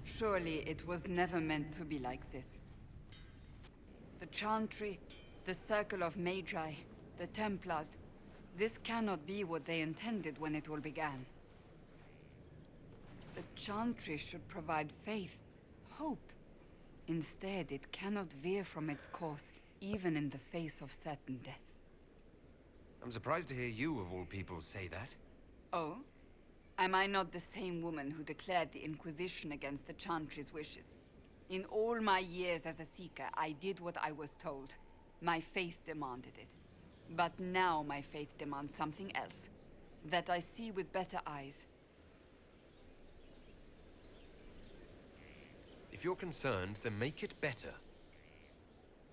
Surely it was never meant to be like this. The Chantry, the Circle of Magi, the Templars, this cannot be what they intended when it all began. The Chantry should provide faith, hope. Instead, it cannot veer from its course, even in the face of certain death. I'm surprised to hear you, of all people, say that. Oh? Am I not the same woman who declared the Inquisition against the Chantry's wishes? In all my years as a Seeker, I did what I was told. My faith demanded it. But now my faith demands something else. That I see with better eyes. If you're concerned, then make it better.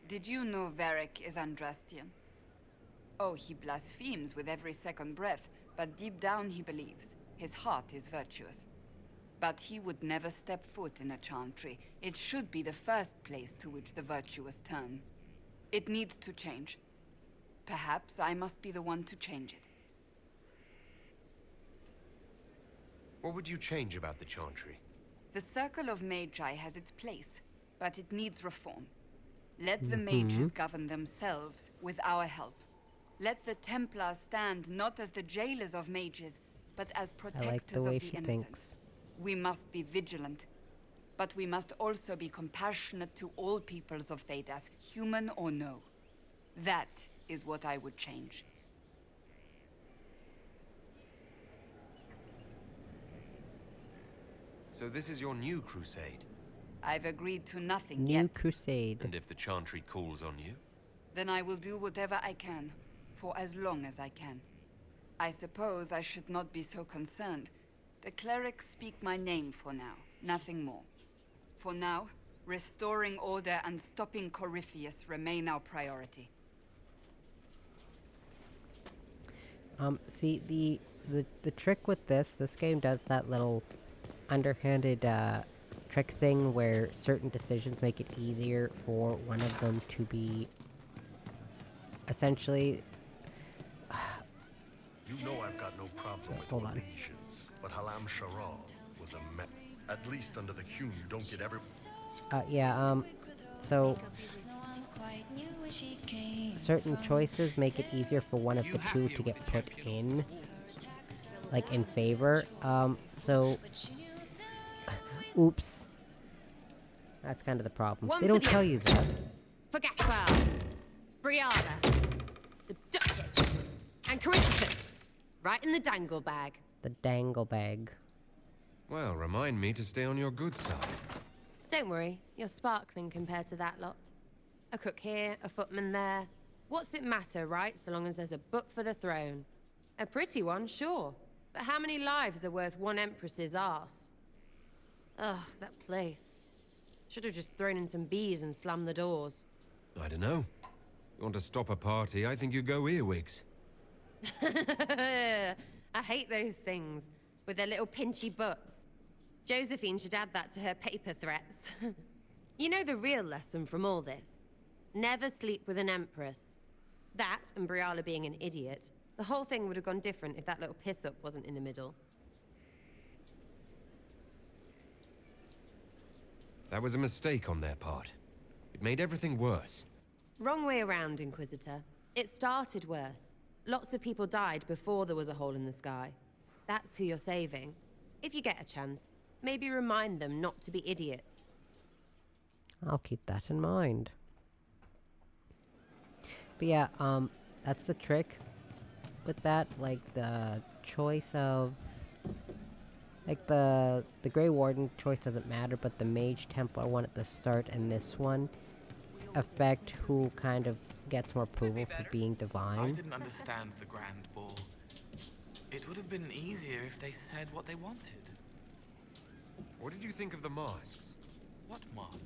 Did you know Varric is Andrastian? Oh, he blasphemes with every second breath, but deep down he believes. His heart is virtuous. But he would never step foot in a Chantry. It should be the first place to which the virtuous turn. It needs to change. Perhaps I must be the one to change it. What would you change about the Chantry? The Circle of Magi has its place, but it needs reform. Let the mages govern themselves with our help. Let the Templars stand not as the jailers of mages, but as protectors I like the way of the she innocent. thinks. We must be vigilant, but we must also be compassionate to all peoples of Thedas, human or no. That is what I would change. So this is your new crusade? I've agreed to nothing New yet. crusade. And if the Chantry calls on you? Then I will do whatever I can, for as long as I can. I suppose I should not be so concerned. The clerics speak my name for now, nothing more. For now, restoring order and stopping Corypheus remain our priority. See, the trick with this game does that little underhanded, trick thing where certain decisions make it easier for one of them to be essentially... You know I've got no problem with Hold on. lesions, but Halam Sharal was a mess. At least under the Qun, you don't get every... so... certain choices make it easier for one of the two to get put in, like, in favor. So... Oops. That's kind of the problem. One They for don't the tell you that. For Gaspar, Brianna, the Duchess, and Corypheus. Right in the dangle bag. The dangle bag. Well, remind me to stay on your good side. Don't worry, you're sparkling compared to that lot. A cook here, a footman there. What's it matter, right? So long as there's a butt for the throne. A pretty one, sure. But how many lives are worth one empress's arse? Ugh, that place. Should have just thrown in some bees and slammed the doors. I don't know. You want to stop a party, I think you go earwigs. I hate those things, with their little pinchy butts. Josephine should add that to her paper threats. You know the real lesson from all this? Never sleep with an empress. That, and Briala being an idiot. The whole thing would have gone different if that little piss-up wasn't in the middle. That was a mistake on their part. It made everything worse. Wrong way around, Inquisitor. It started worse. Lots of people died before there was a hole in the sky. That's who you're saving. If you get a chance, maybe remind them not to be idiots. I'll keep that in mind. But yeah, that's the trick with that. Like, the choice of... Like, the Grey Warden choice doesn't matter, but the Mage Templar one at the start and this one affect who kind of gets more approval for being I divine. didn't understand the Grand Ball. It would have been easier if they said what they wanted. What did you think of the masks? What masks?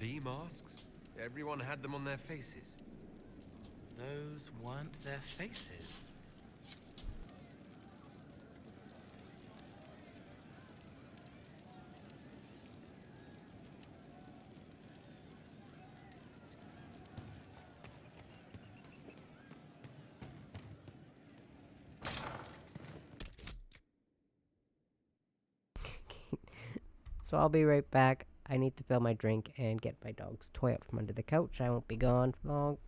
The masks? Everyone had them on their faces. Those weren't their faces. So I'll be right back. I need to fill my drink and get my dog's toy out from under the couch. I won't be gone for long.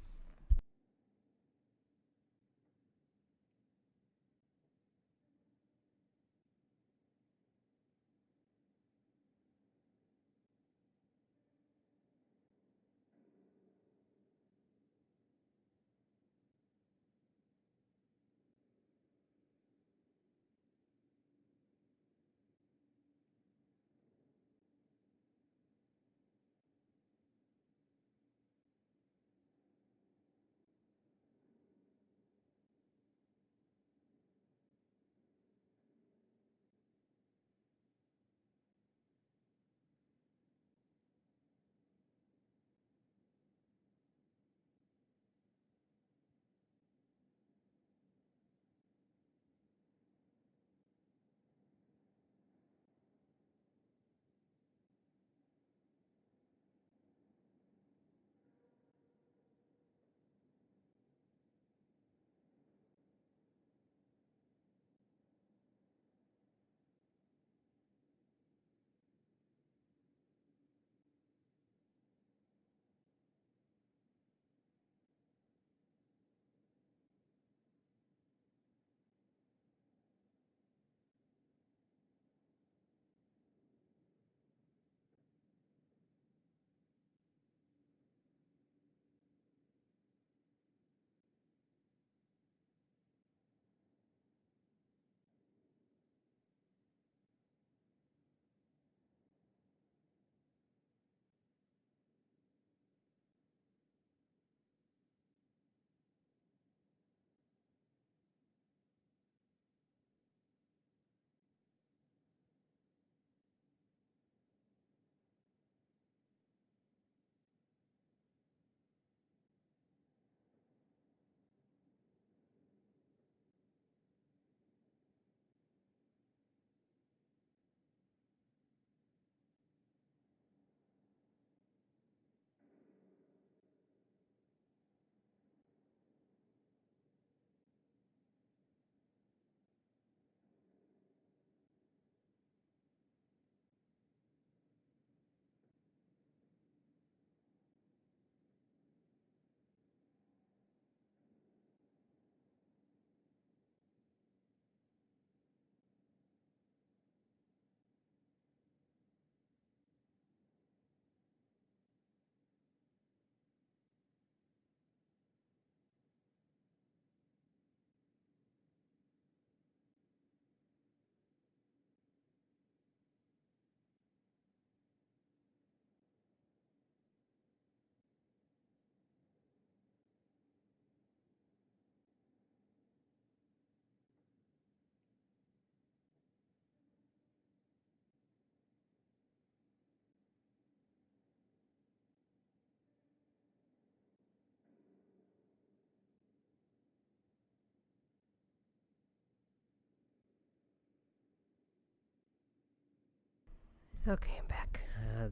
Okay, I'm back.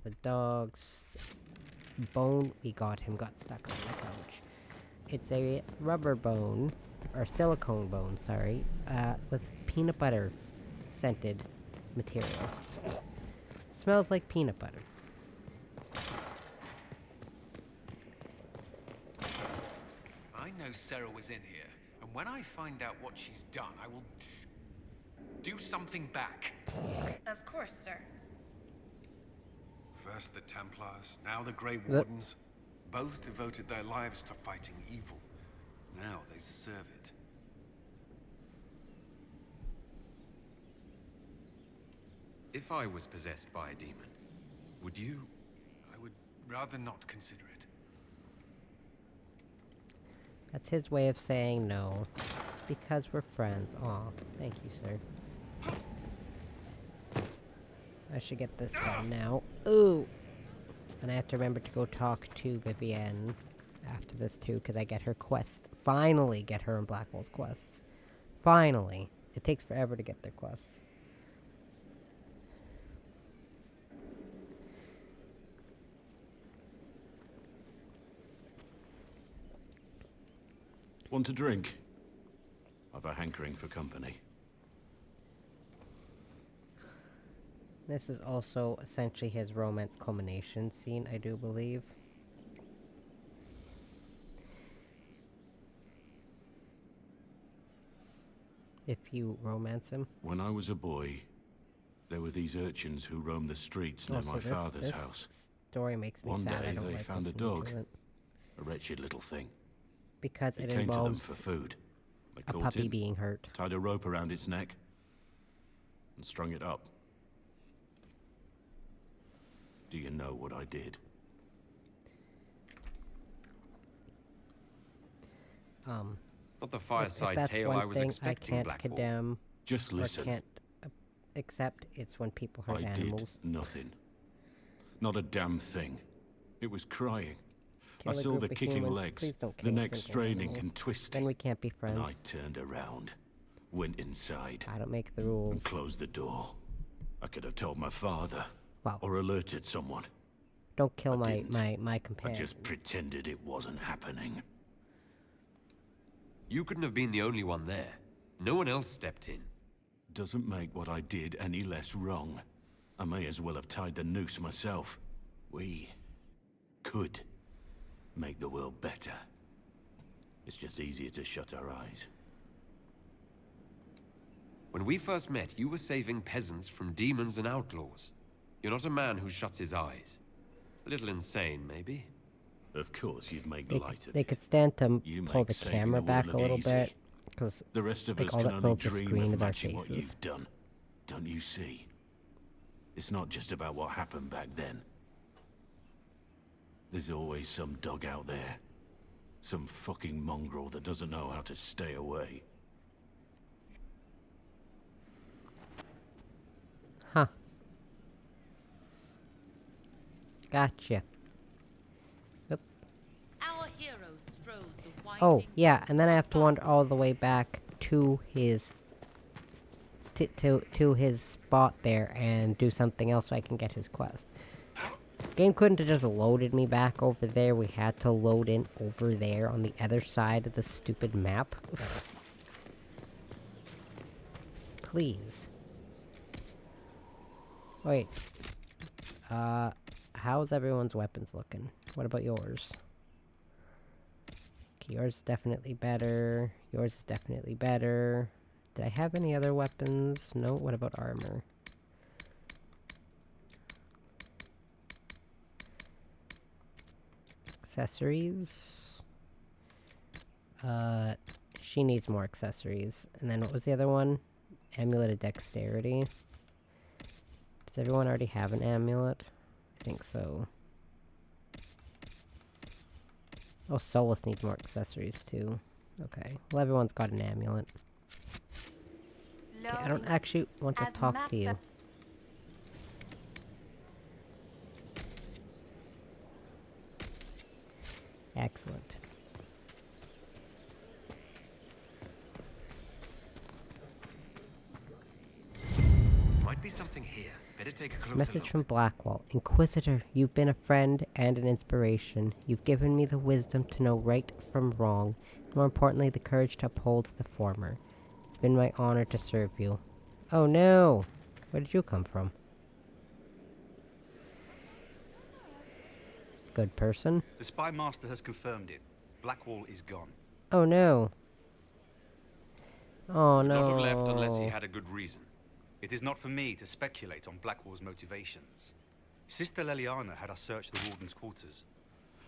The dog's bone we got him got stuck on the couch. It's a rubber bone, or silicone bone, sorry, with peanut butter scented material. Smells like peanut butter. I know Sarah was in here, and when I find out what she's done, I will do something back. Of course, sir. First the Templars, now the Grey Wardens. Both devoted their lives to fighting evil. Now they serve it. If I was possessed by a demon, would you? I would rather not consider it. That's his way of saying no. Because we're friends. Aw, thank you, sir. I should get this done now. Ooh! And I have to remember to go talk to Vivienne after this too, because I get her quest. Finally get her in Blackwell's quests. Finally. It takes forever to get their quests. Want a drink? I've a hankering for company. This is also essentially his romance culmination scene, I do believe. If you romance him. When I was a boy, there were these urchins who roamed the streets near my father's house. Story makes me One sad. day I don't they like found a listening dog, to it. a wretched little thing. Because it came involves to them for food. They a caught puppy it, being hurt. tied a rope around its neck, and strung it up. Do you know what I did? Not the if fireside that's tale one I was thing expecting, I can't Blackwall. condemn Just listen. or can't accept, it's when people hurt I animals. did nothing. Not a damn thing. It was crying. Kill I a saw group the of kicking humans, legs, please don't the kill a neck single straining animal. and twisting. Then we can't be friends. And I turned around, went inside. I don't make the rules. And closed the door. I could have told my father. Wow. Or alerted someone. Don't kill I my I companion. just pretended it wasn't happening. You couldn't have been the only one there. No one else stepped in. Doesn't make what I did any less wrong. I may as well have tied the noose myself. We could make the world better. It's just easier to shut our eyes. When we first met, you were saving peasants from demons and outlaws. You're not a man who shuts his eyes. A little insane, maybe? Of course, you'd make They, light of they it. could stand to You pull make the saving camera the back world a little easy. bit, because The rest of like us all can that only fills the dream screen of is our matching what faces. you've done. Don't you see? It's not just about what happened back then. There's always some dog out there. Some fucking mongrel that doesn't know how to stay away. Huh. Gotcha. Oop. Our hero strode the Oh, winding yeah, and then I have to wander all the way back to his... to his spot there and do something else so I can get his quest. Game couldn't have just loaded me back over there. We had to load in over there on the other side of the stupid map. Please. Wait. How's everyone's weapons looking? What about yours? Okay, yours is definitely better. Yours is definitely better. Did I have any other weapons? No. What about armor? Accessories. She needs more accessories. And then what was the other one? Amulet of Dexterity. Does everyone already have an amulet? I think so. Oh, Solus needs more accessories too. Okay. Well, everyone's got an amulet. Okay, I don't actually want to talk to you. Excellent. Might be something here. Better take a closer Message look. from Blackwall. Inquisitor, you've been a friend and an inspiration. You've given me the wisdom to know right from wrong. More importantly, the courage to uphold the former. It's been my honor to serve you. Oh no! Where did you come from? Good person. The spy master has confirmed it. Blackwall is gone. Oh no. Oh Would no. not have left unless he had a good reason. It is not for me to speculate on Blackwall's motivations. Sister Leliana had us search the warden's quarters.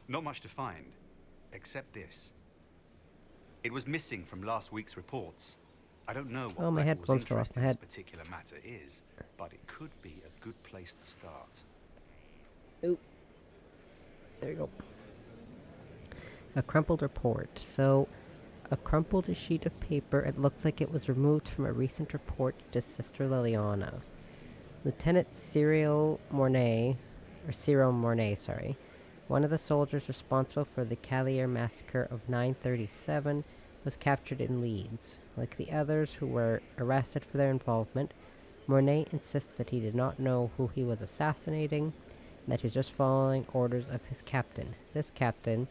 Not much to find, except this. It was missing from last week's reports. I don't know what Oh, my Blackwall's headphones fell off interest my in this head. particular matter is, but it could be a good place to start. Oop. There you go. A crumpled report. So, a crumpled sheet of paper. It looks like it was removed from a recent report to Sister Liliana. Lieutenant Cyril Mornay, sorry, one of the soldiers responsible for the Callier massacre of 937, was captured in Leeds. Like the others who were arrested for their involvement, Mornay insists that he did not know who he was assassinating, and that he was just following orders of his captain. This captain,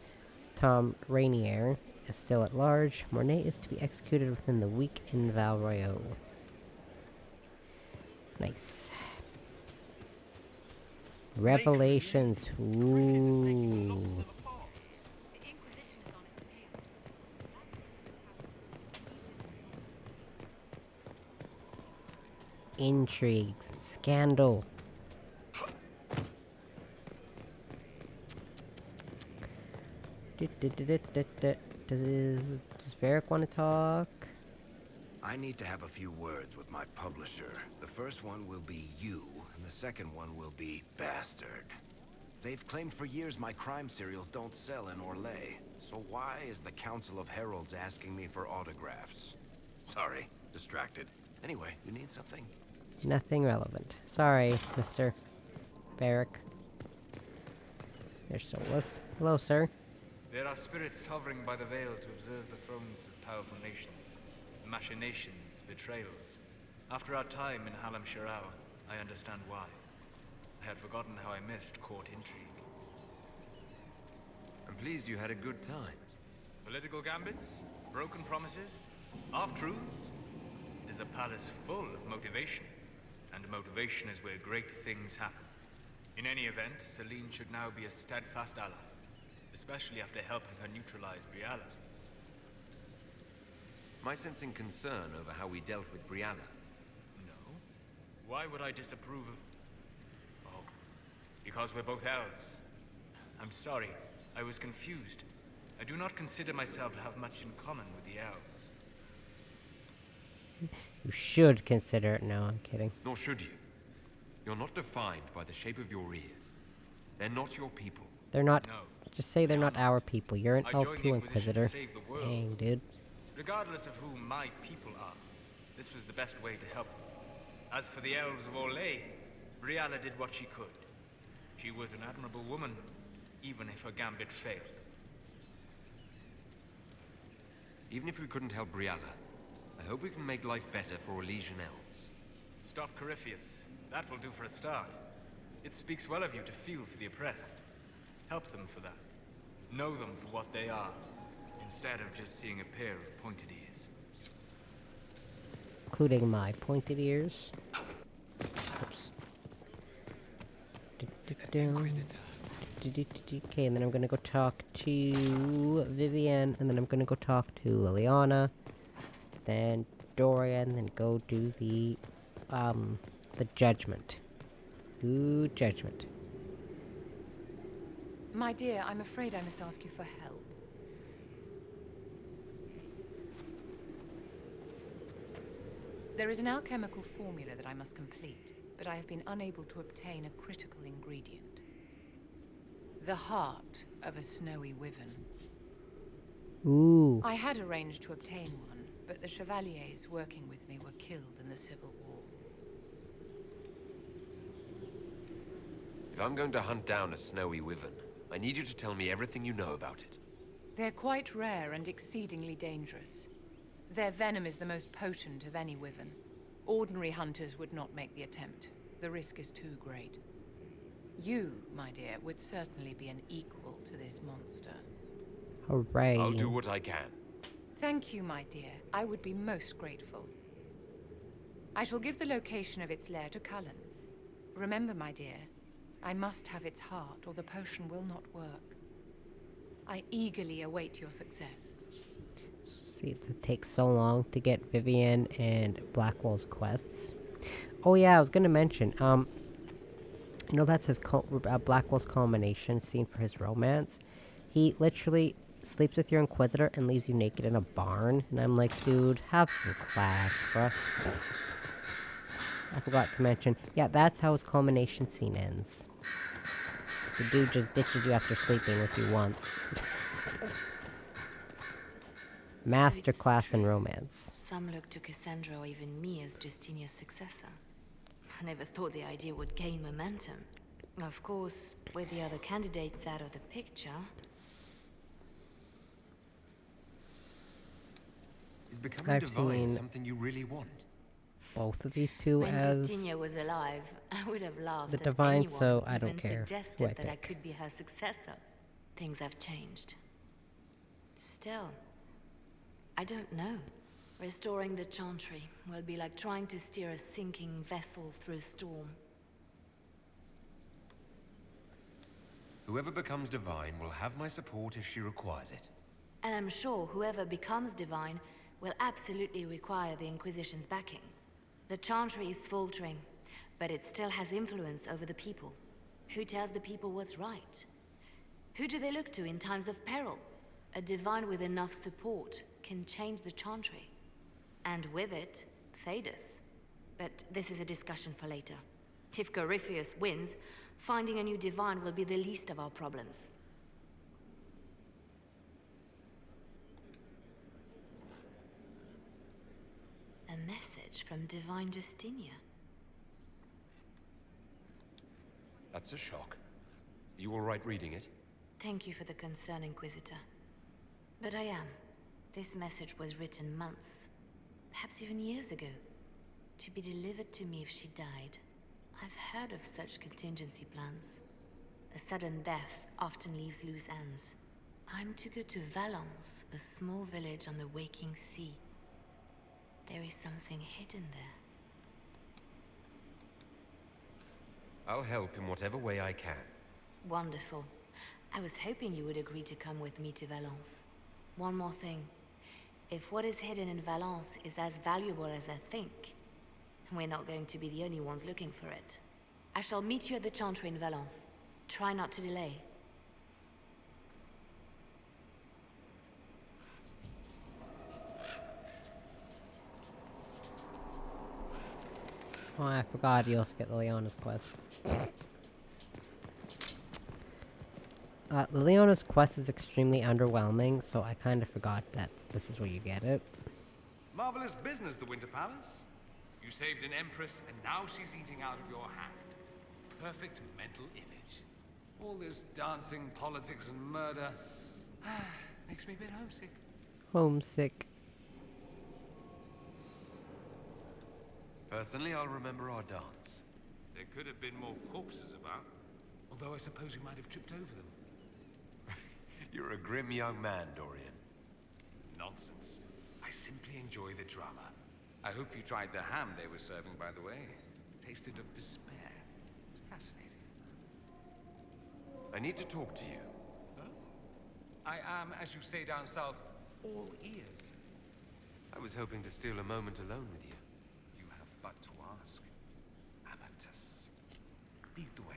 Tom Rainier, is still at large. Mornay is to be executed within the week in Valroyo. Nice. Revelations. Ooh. Intrigues. Scandal. Does Varric want to talk? I need to have a few words with my publisher. The first one will be you, and the second one will be Bastard. They've claimed for years my crime serials don't sell in Orlais. So why is the Council of Heralds asking me for autographs? Sorry, distracted. Anyway, you need something? Nothing relevant. Sorry, Mr. Varric. There's Solus. Hello, sir. There are spirits hovering by the veil to observe the thrones of powerful nations. Machinations, betrayals. After our time in Halam Shirao, I understand why. I had forgotten how I missed court intrigue. I'm pleased you had a good time. Political gambits? Broken promises? Half-truths? It is a palace full of motivation. And motivation is where great things happen. In any event, Celine should now be a steadfast ally. Especially after helping her neutralize Brialla. Am I sensing concern over how we dealt with Brialla? No. Why would I disapprove of... Oh, because we're both elves. I'm sorry, I was confused. I do not consider myself to have much in common with the elves. You should consider it. No, I'm kidding. Nor should you. You're not defined by the shape of your ears. They're not your people. They're not... No. Just say they're not our people. You're an I elf joined too, the Inquisition to Inquisitor. save the world. Dang, dude. Regardless of who my people are, this was the best way to help them. As for the elves of Orlais, Brialla did what she could. She was an admirable woman, even if her gambit failed. Even if we couldn't help Brialla, I hope we can make life better for Orlesian elves. Stop Corypheus. That will do for a start. It speaks well of you to feel for the oppressed. Help them for that. Know them for what they are, instead of just seeing a pair of pointed ears. Including my pointed ears. Oops. Okay, and then I'm gonna go talk to Vivienne, and then I'm gonna go talk to Liliana, then Dorian, then go do the judgment. Ooh, judgment. My dear, I'm afraid I must ask you for help. There is an alchemical formula that I must complete, but I have been unable to obtain a critical ingredient. The heart of a snowy wyvern. Ooh. I had arranged to obtain one, but the chevaliers working with me were killed in the Civil War. If I'm going to hunt down a snowy wyvern, I need you to tell me everything you know about it. They're quite rare and exceedingly dangerous. Their venom is the most potent of any wyvern. Ordinary hunters would not make the attempt. The risk is too great. You, my dear, would certainly be an equal to this monster. Hooray. I'll do what I can. Thank you, my dear. I would be most grateful. I shall give the location of its lair to Cullen. Remember, my dear, I must have its heart, or the potion will not work. I eagerly await your success. See, it takes so long to get Vivian and Blackwell's quests. Oh yeah, I was gonna mention, you know that's his Blackwell's culmination scene for his romance? He literally sleeps with your Inquisitor and leaves you naked in a barn, and I'm like, dude, have some class, bruh. I forgot to mention, yeah, that's how his culmination scene ends. The dude just ditches you after sleeping with you once. Masterclass in romance. Some look to Cassandra or even me as Justinia's successor. I never thought the idea would gain momentum. Of course, with the other candidates out of the picture... Is becoming divine something you really want? Both of these two when as Justinia was alive, I would have laughed the at divine, anyone so who I don't even care suggested who I that I pick. could be her successor. Things have changed. Still, I don't know. Restoring the Chantry will be like trying to steer a sinking vessel through a storm. Whoever becomes divine will have my support if she requires it. And I'm sure whoever becomes divine will absolutely require the Inquisition's backing. The Chantry is faltering, but it still has influence over the people. Who tells the people what's right? Who do they look to in times of peril? A divine with enough support can change the Chantry. And with it, Thedas. But this is a discussion for later. If Corypheus wins, finding a new divine will be the least of our problems. A message from Divine Justinia. That's a shock. You all right reading it? Thank you for the concern, Inquisitor. But I am. This message was written months, perhaps even years ago, to be delivered to me if she died. I've heard of such contingency plans. A sudden death often leaves loose ends. I'm to go to Valence, a small village on the waking sea. There is something hidden there. I'll help in whatever way I can. Wonderful. I was hoping you would agree to come with me to Valence. One more thing. If what is hidden in Valence is as valuable as I think, we're not going to be the only ones looking for it. I shall meet you at the Chantry in Valence. Try not to delay. Oh, I forgot you also get the Leona's quest. The Leona's quest is extremely underwhelming, so I kind of forgot that this is where you get it. Marvelous business, the Winter Palace. You saved an empress, and now she's eating out of your hand. Perfect mental image. All this dancing, politics, and murder makes me a bit homesick. Homesick. Personally, I'll remember our dance. There could have been more corpses about, although I suppose you might have tripped over them. You're a grim young man, Dorian. Nonsense. I simply enjoy the drama. I hope you tried the ham they were serving, by the way. Tasted of despair. It's fascinating. I need to talk to you. Huh? I am, as you say down south, all ears. I was hoping to steal a moment alone with you. You have but to ask. Amatus. Lead the way.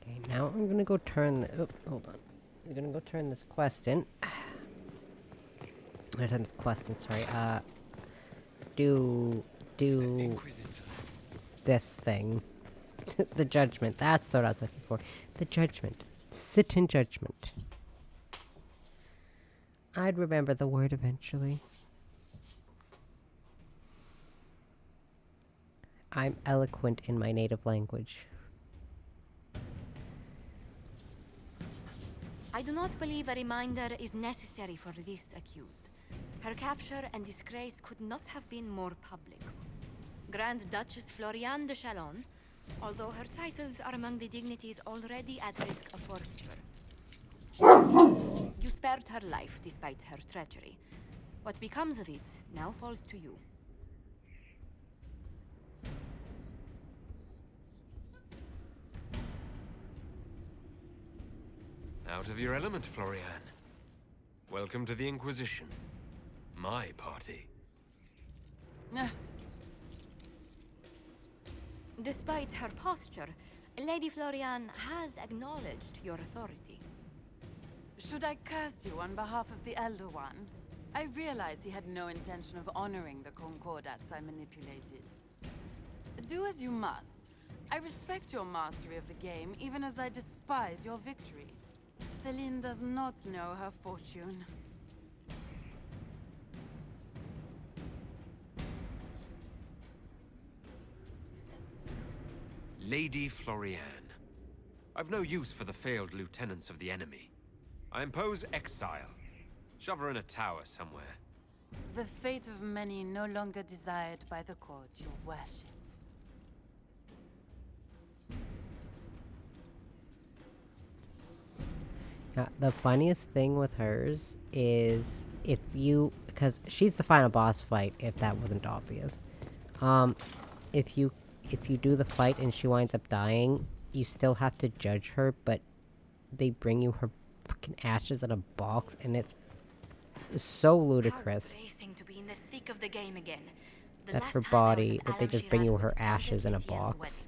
Okay, now I'm gonna go turn the. Oh, hold on. I'm gonna go turn this quest in. I turn this quest in. Sorry. Do this thing. The judgment. That's what I was looking for. The judgment. Sit in judgment. I'd remember the word eventually. I'm eloquent in my native language. I do not believe a reminder is necessary for this accused. Her capture and disgrace could not have been more public. Grand Duchess Floriane de Chalon, although her titles are among the dignities already at risk of forfeiture. You spared her life despite her treachery. What becomes of it now falls to you. Out of your element, Floriane. Welcome to the Inquisition. My party. Despite her posture, Lady Floriane has acknowledged your authority. Should I curse you on behalf of the Elder One? I realize he had no intention of honoring the concordats I manipulated. Do as you must. I respect your mastery of the game, even as I despise your victory. Celine does not know her fortune. Lady Floriane. I've no use for the failed lieutenants of the enemy. I impose exile. Shove her in a tower somewhere. The fate of many no longer desired by the court you worship. The funniest thing with hers is if you, because she's the final boss fight, if that wasn't obvious. If you do the fight and she winds up dying, you still have to judge her, but they bring you her fucking ashes in a box, and it's so ludicrous. How bracing to be in the thick of the game again. That her body, that they just bring you her ashes in a box.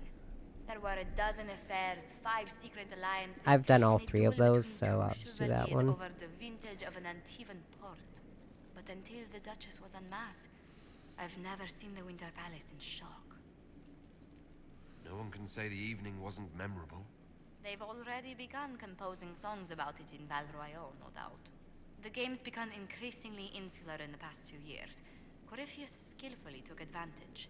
There were a dozen affairs, 5 secret alliances. I've done all 3 of those, so I'll just do that one. Over the vintage of an Antivan port. But until the Duchess was unmasked, I've never seen the Winter Palace in shock. No one can say the evening wasn't memorable. They've already begun composing songs about it in Val Royale, no doubt. The game's become increasingly insular in the past few years. Corypheus skillfully took advantage.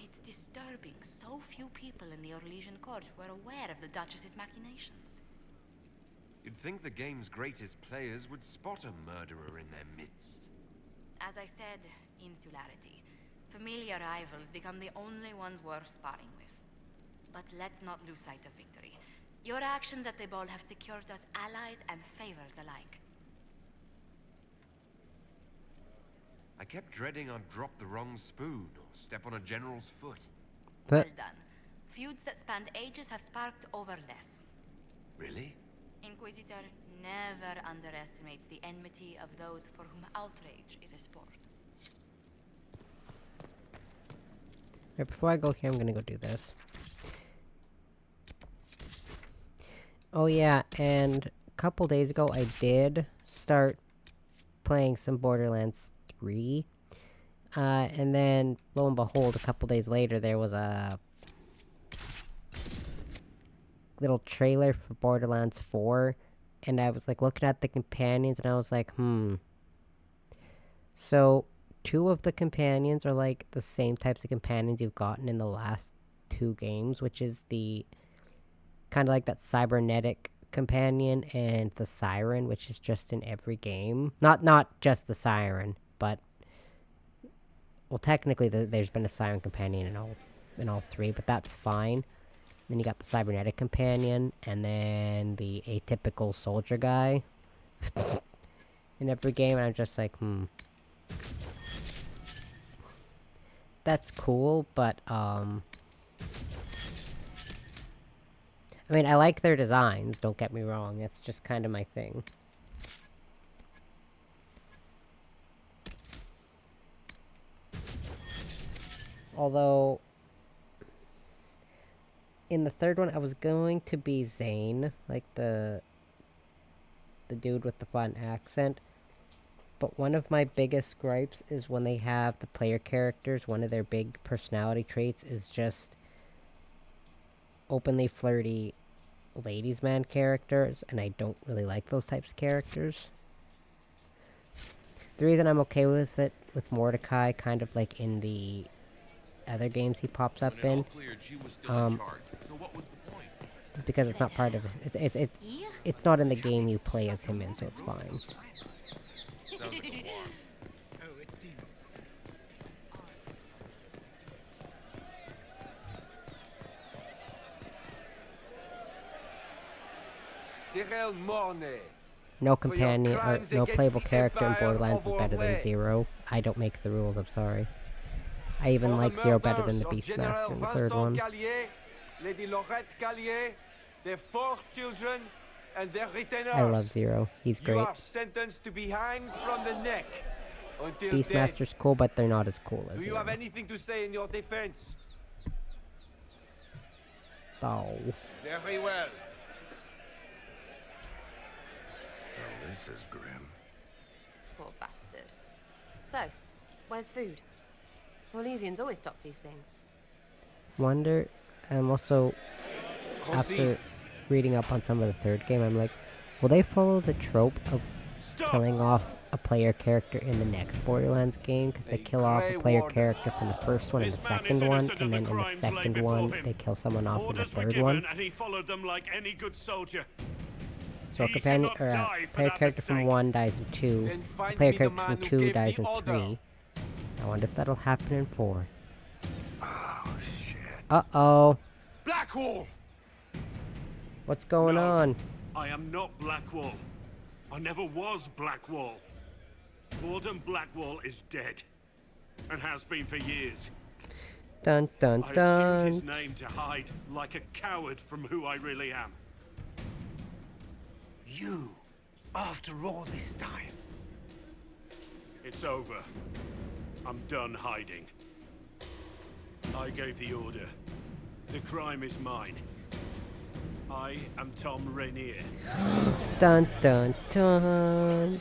It's disturbing so few people in the Orlesian court were aware of the Duchess's machinations. You'd think the game's greatest players would spot a murderer in their midst. As I said, insularity. Familiar rivals become the only ones worth sparring with. But let's not lose sight of victory. Your actions at the ball have secured us allies and favors alike. I kept dreading I'd drop the wrong spoon or step on a general's foot. Well done. Feuds that spanned ages have sparked over less. Really? Inquisitor never underestimates the enmity of those for whom outrage is a sport. Right, before I go here, I'm gonna go do this. Oh yeah, and a couple days ago I did start playing some Borderlands 3. And then, lo and behold, a couple days later there was a little trailer for Borderlands 4. And I was like looking at the companions and I was like, So, 2 of the companions are like the same types of companions you've gotten in the last 2 games, which is the kind of like that cybernetic companion and the siren, which is just in every game. Not just the siren, but well, technically there's been a siren companion in all 3, but that's fine. Then you got the cybernetic companion, and then the atypical soldier guy in every game, and I'm just like, that's cool, but I mean, I like their designs, don't get me wrong, that's just kind of my thing. Although, in the 3rd one, I was going to be Zane, like the dude with the fun accent. But one of my biggest gripes is when they have the player characters, one of their big personality traits is just openly flirty ladies man characters, and I don't really like those types of characters. The reason I'm okay with it, with Mordecai, kind of like in the other games he pops up in, is because it's not part of it. It's not in the game you play as him in, so it's fine. No companion or no playable character in Borderlands is better than Zero. I don't make the rules, I'm sorry. I even like Zero better than the Beastmaster in the third one. Lady Laurette Gallier, their 4 children, and their retainers. I love Zero. He's great. You are sentenced to be hanged from the neck until Beastmaster's dead. cool, but they're not as cool as Do you Zero. have anything to say in your defense? Oh. Very well. So this is grim. Poor bastard. So, where's food? Orlesians always stop these things. Wonder, also, after reading up on some of the third game, I'm like, will they follow the trope of killing off a player character in the next Borderlands game? Because they kill off a player character from the first one and the second one, and then in the second one, they kill someone off in the third one. And he followed them like any good soldier. So a companion, or a player character from 1 dies in 2, a player character from 2 dies in 3. I wonder if that'll happen in 4. Oh, shit. Uh-oh. Blackwall! What's going on? I am not Blackwall. I never was Blackwall. Warden Blackwall is dead. And has been for years. Dun dun I dun. assumed his name to hide like a coward from who I really am. You, after all this time. It's over. I'm done hiding. I gave the order. The crime is mine. I am Tom Rainier. Dun dun dun.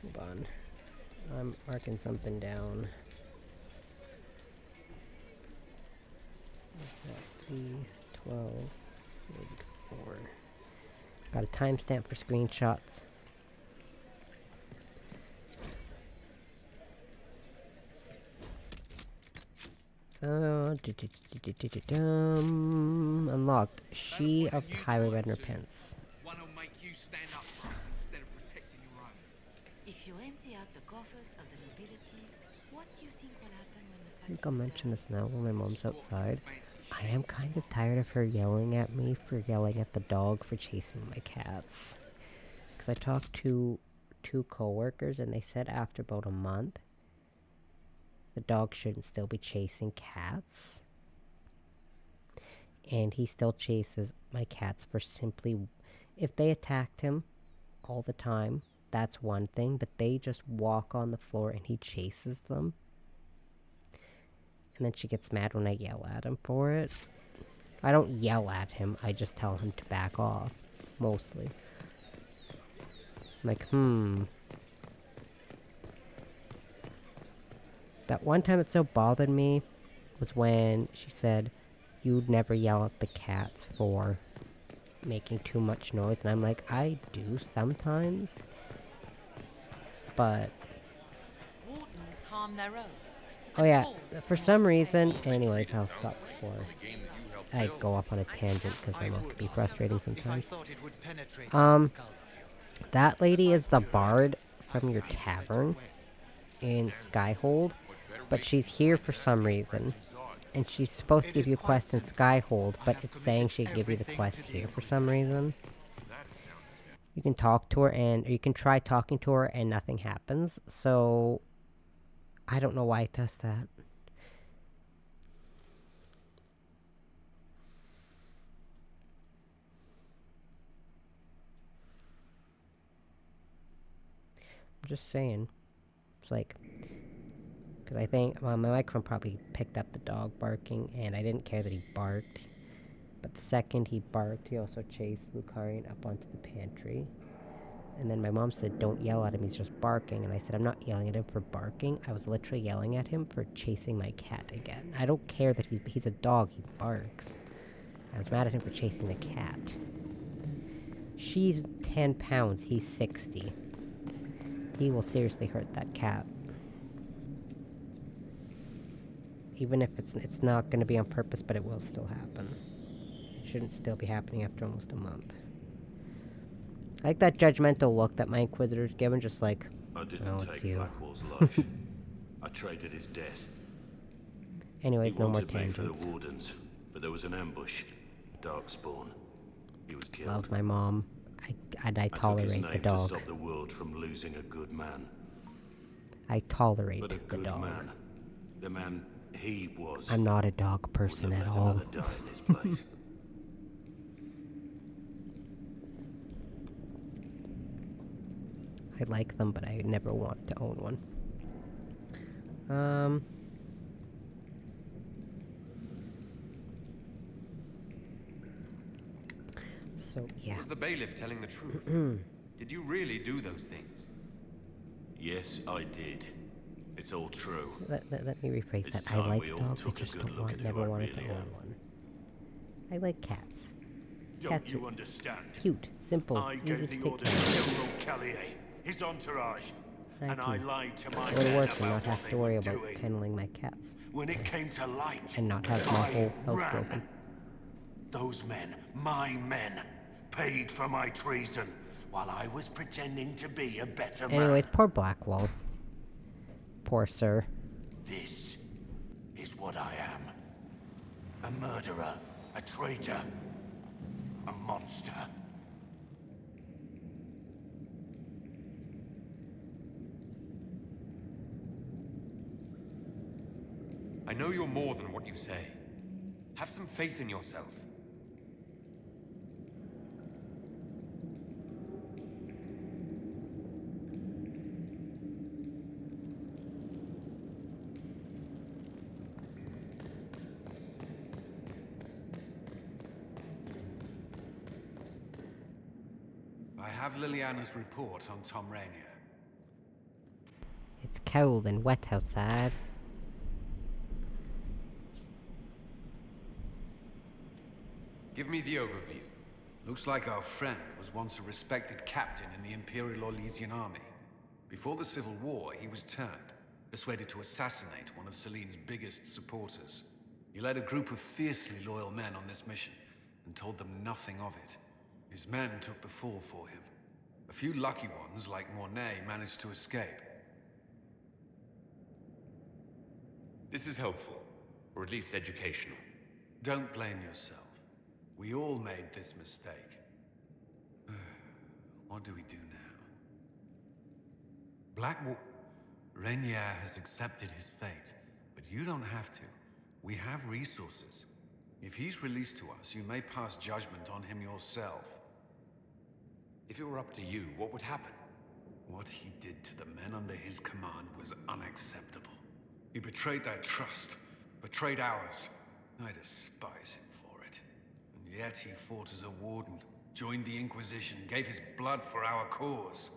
Hold on. I'm marking something down. What's that? 3, 12, 84. Got a timestamp for screenshots. Unlocked. She of Highwayman Repents. One will make you stand up for us instead of protecting your own. If you empty out the coffers of the nobility, what do you think will happen when the I think I'll mention this now when my mom's outside. I am kind of tired of her yelling at me for yelling at the dog for chasing my cats. Because I talked to 2 co-workers and they said after about a month, the dog shouldn't still be chasing cats. And he still chases my cats for simply... If they attacked him all the time, that's one thing. But they just walk on the floor and he chases them. And then she gets mad when I yell at him for it. I don't yell at him, I just tell him to back off. Mostly. I'm like, That one time that so bothered me was when she said, you'd never yell at the cats for making too much noise. And I'm like, I do sometimes. But... Wardens harm their own. Oh yeah, for some reason... Anyways, I'll stop before I go off on a tangent, because my mouth can be frustrating sometimes. That lady is the bard from your tavern in Skyhold, but she's here for some reason. And she's supposed to give you a quest in Skyhold, but it's saying she'd give you the quest here for some reason. You can talk to her, or you can try talking to her and nothing happens, so... I don't know why it does that. I'm just saying. It's like... Because I think my microphone probably picked up the dog barking, and I didn't care that he barked. But the second he barked, he also chased Lucarian up onto the pantry. And then my mom said, don't yell at him, he's just barking. And I said, I'm not yelling at him for barking. I was literally yelling at him for chasing my cat again. I don't care that he's a dog, he barks. I was mad at him for chasing the cat. She's 10 pounds, he's 60. He will seriously hurt that cat. Even if it's not going to be on purpose, but it will still happen. It shouldn't still be happening after almost a month. I like that judgmental look that my Inquisitor's given, just like, I didn't oh, it's take you. Blackwall's life. I traded his death. Anyways, no more He wanted me for tangents. the Wardens, but there was an ambush. Darkspawn. He was killed. Loved my mom. I tolerate the To dog. stop the world from losing a good man. I tolerate But a the good dog. man. The man he was. I'm not a dog person at all. Let another die in his place. I like them, but I never wanted to own one. So, yeah. Was the bailiff telling the truth? Did you really do those things? Yes, I did. It's all true. Let me rephrase It's that. I time like we all dogs, I took a just good don't look want, at who never I wanted to really own am. one. I like cats. Don't Cats you are understand? cute, simple, I easy gave to the take order to care kill of. Lord Callier, his entourage, I and I can lied to my go to men work and about not what have they to worry were about doing. kenneling my cats. When it came to light, And not have my whole house ran. broken. Those men, my men, paid for my treason while I was pretending to be a better man. Anyways, poor Blackwall. Poor sir. This is what I am. A murderer, a traitor, a monster. I know you're more than what you say. Have some faith in yourself. I have Liliana's report on Tom Rainier. It's cold and wet outside. Give me the overview. Looks like our friend was once a respected captain in the Imperial Orlesian army. Before the Civil War, he was turned, persuaded to assassinate one of Celine's biggest supporters. He led a group of fiercely loyal men on this mission, and told them nothing of it. His men took the fall for him. A few lucky ones, like Mornay, managed to escape. This is helpful, or at least educational. Don't blame yourself. We all made this mistake. What do we do now? Blackwall... Rainier has accepted his fate, but you don't have to. We have resources. If he's released to us, you may pass judgment on him yourself. If it were up to you, what would happen? What he did to the men under his command was unacceptable. He betrayed their trust, betrayed ours. I despise him for it. And yet he fought as a warden, joined the Inquisition, gave his blood for our cause.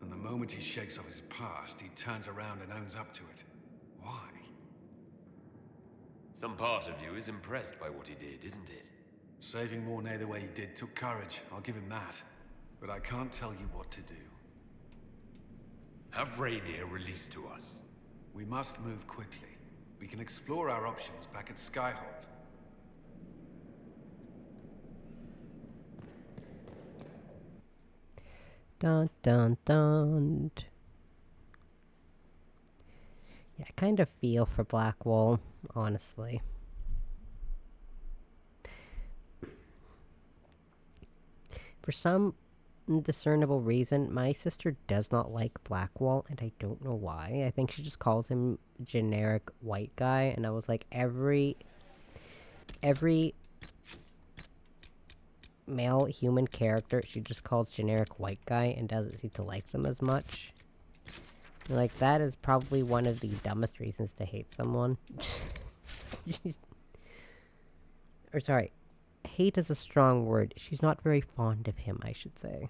And the moment he shakes off his past, he turns around and owns up to it. Why? Some part of you is impressed by what he did, isn't it? Saving Mornay the way he did took courage, I'll give him that. But I can't tell you what to do. Have Rainier released to us. We must move quickly. We can explore our options back at Skyhold. Dun dun dun. Yeah, I kind of feel for Blackwall, honestly. For some indiscernible reason, my sister does not like Blackwall, and I don't know why. I think she just calls him generic white guy, and I was like, every male human character she just calls generic white guy and doesn't seem to like them as much. Like, that is probably one of the dumbest reasons to hate someone. Or sorry, hate is a strong word. She's not very fond of him, I should say.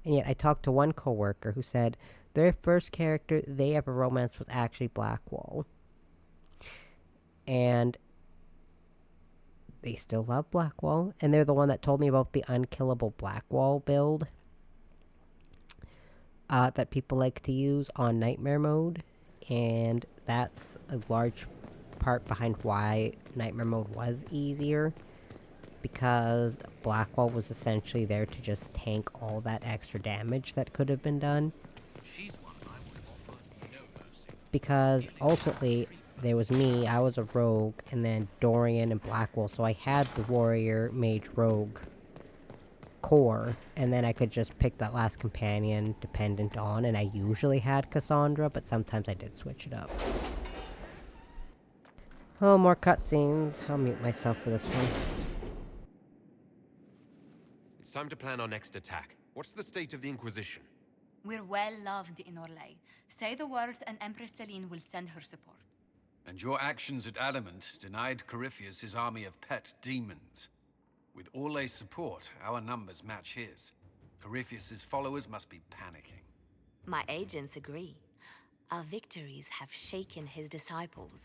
And yet I talked to one coworker who said their first character they ever romanced was actually Blackwall. And they still love Blackwall, and they're the one that told me about the unkillable Blackwall build that people like to use on Nightmare mode, and that's a large part behind why Nightmare mode was easier, because Blackwall was essentially there to just tank all that extra damage that could have been done. Because ultimately, there was me, I was a rogue, and then Dorian and Blackwall, so I had the warrior, mage, rogue core, and then I could just pick that last companion dependent on, and I usually had Cassandra, but sometimes I did switch it up. Oh, more cutscenes. I'll mute myself for this one. It's time to plan our next attack. What's the state of the Inquisition? We're well loved in Orlais. Say the words and Empress Celine will send her support. And your actions at Adamant denied Corypheus his army of pet demons. With Orlais' support, our numbers match his. Corypheus' followers must be panicking. My agents agree. Our victories have shaken his disciples.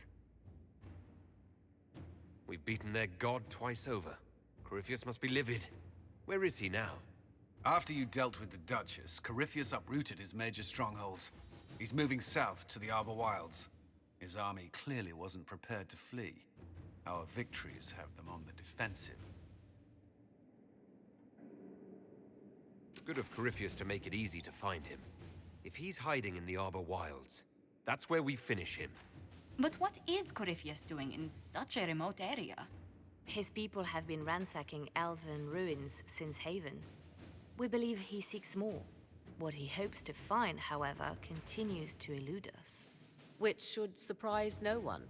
We've beaten their god twice over. Corypheus must be livid. Where is he now? After you dealt with the Duchess, Corypheus uprooted his major strongholds. He's moving south to the Arbor Wilds. His army clearly wasn't prepared to flee. Our victories have them on the defensive. Good of Corypheus to make it easy to find him. If he's hiding in the Arbor Wilds, that's where we finish him. But what is Corypheus doing in such a remote area? His people have been ransacking elven ruins since Haven. We believe he seeks more. What he hopes to find, however, continues to elude us. Which should surprise no one.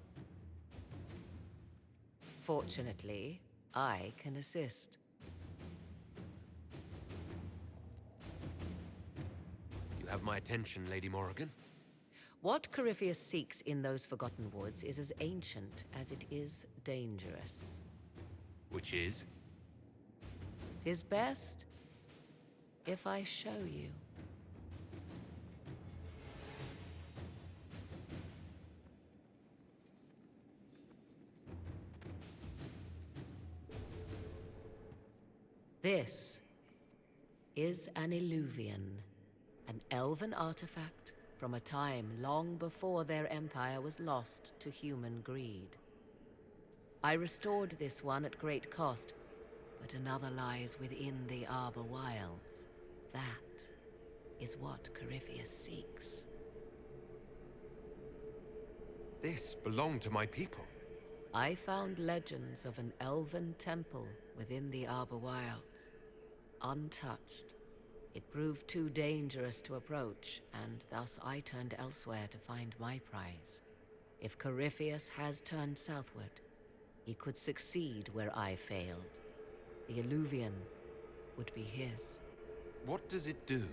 Fortunately, I can assist. You have my attention, Lady Morrigan. What Corypheus seeks in those Forgotten Woods is as ancient as it is dangerous. Which is? 'Tis best if I show you. This is an Illuvian, an elven artifact from a time long before their empire was lost to human greed. I restored this one at great cost, but another lies within the Arbor Wilds. That is what Corypheus seeks. This belonged to my people. I found legends of an elven temple within the Arbor Wilds, untouched. It proved too dangerous to approach, and thus I turned elsewhere to find my prize. If Corypheus has turned southward, he could succeed where I failed. The Illuvian would be his. What does it do?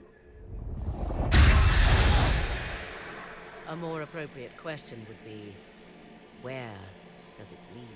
A more appropriate question would be, where does it lead?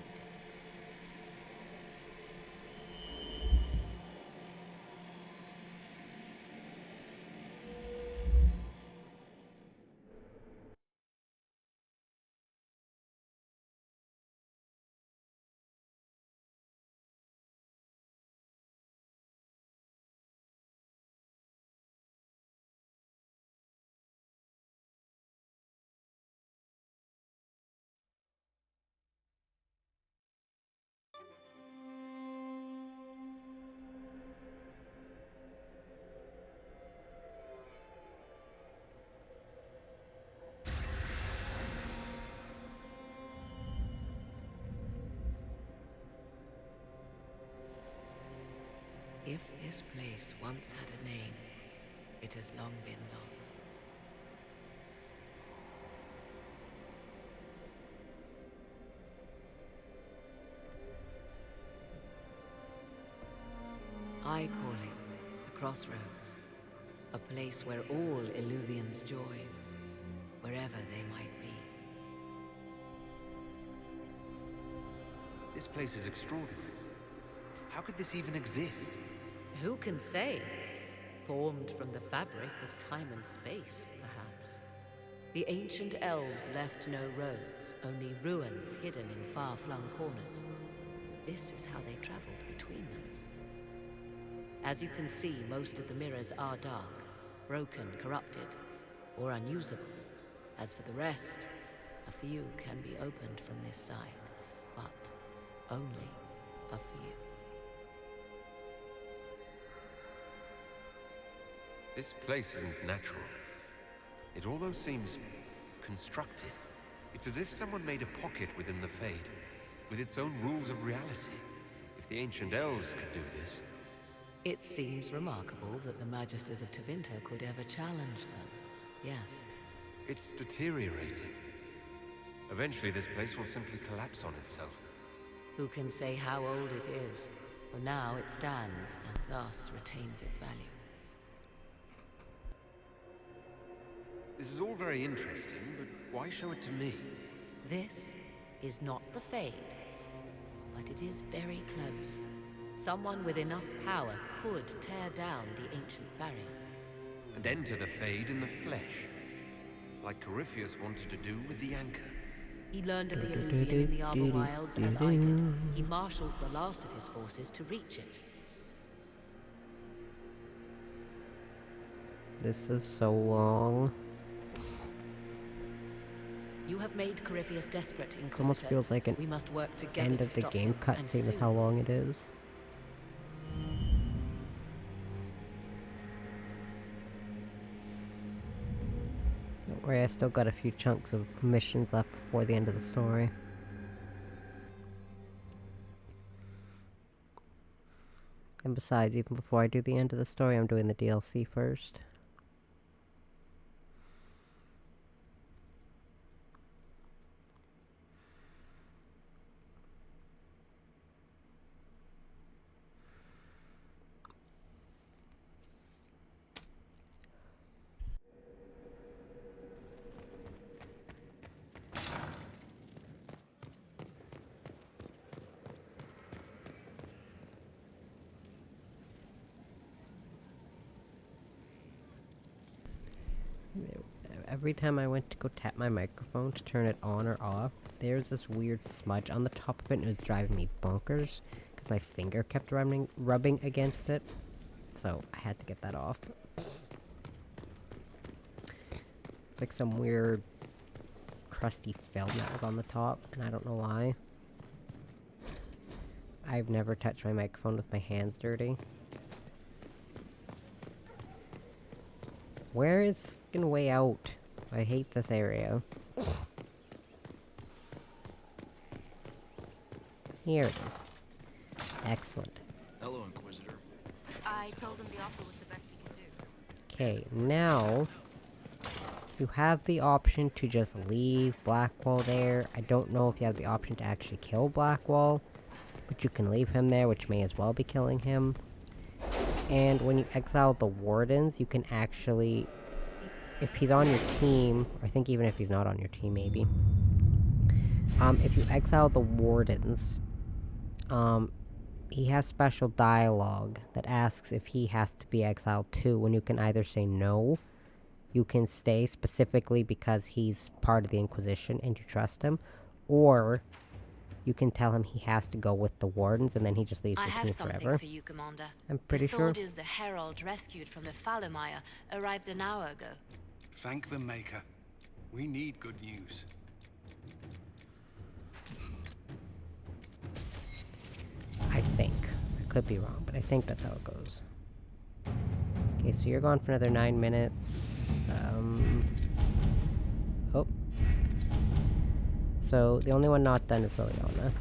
If this place once had a name, it has long been lost. I call it the Crossroads, a place where all Illuvians join, wherever they might be. This place is extraordinary. How could this even exist? Who can say? formed from the fabric of time and space, perhaps. The ancient elves left no roads, only ruins hidden in far-flung corners. This is how they traveled between them. As you can see, most of the mirrors are dark, broken, corrupted, or unusable. As for the rest, a few can be opened from this side, but only a few. This place isn't natural. It almost seems constructed. It's as if someone made a pocket within the Fade, with its own rules of reality. If the ancient elves could do this... It seems remarkable that the Magisters of Tevinter could ever challenge them. Yes. It's deteriorating. Eventually this place will simply collapse on itself. Who can say how old it is? For now it stands, and thus retains its value. This is all very interesting, but why show it to me? This is not the Fade, but it is very close. Someone with enough power could tear down the ancient barriers. And enter the Fade in the flesh, like Corypheus wanted to do with the Anchor. He learned of the Illuvian in the Arbor Wilds as I did. He marshals the last of his forces to reach it. This is so long. You have made Corypheus desperate, Inquisitor. It almost feels like an we must work together end of to the stop game him, cutscene with and how long it is. Don't worry, I still got a few chunks of missions left before the end of the story. And besides, even before I do the end of the story, I'm doing the DLC first. Every time I went to go tap my microphone to turn it on or off, there's this weird smudge on the top of it and it was driving me bonkers because my finger kept rubbing against it. So I had to get that off. It's like some weird crusty film that was on the top and I don't know why. I've never touched my microphone with my hands dirty. Where is fucking way out? I hate this area. Here it is. Excellent. Hello, Inquisitor. I told him the offer was the best we could do. Okay, now you have the option to just leave Blackwall there. I don't know if you have the option to actually kill Blackwall, but you can leave him there, which may as well be killing him. And when you exile the Wardens, you can actually, if he's on your team, or I think even if he's not on your team maybe, if you exile the Wardens, he has special dialogue that asks if he has to be exiled too, when you can either say no, you can stay specifically because he's part of the Inquisition and you trust him, or you can tell him he has to go with the Wardens and then he just leaves your team forever. I have something for you, Commander. I'm pretty the sure. soldiers the Herald rescued from the Fallermire arrived an hour ago. Thank the Maker. We need good news. I think. I could be wrong, but I think that's how it goes. Okay, so you're gone for another 9 minutes. Oh. So, the only one not done is Liliana.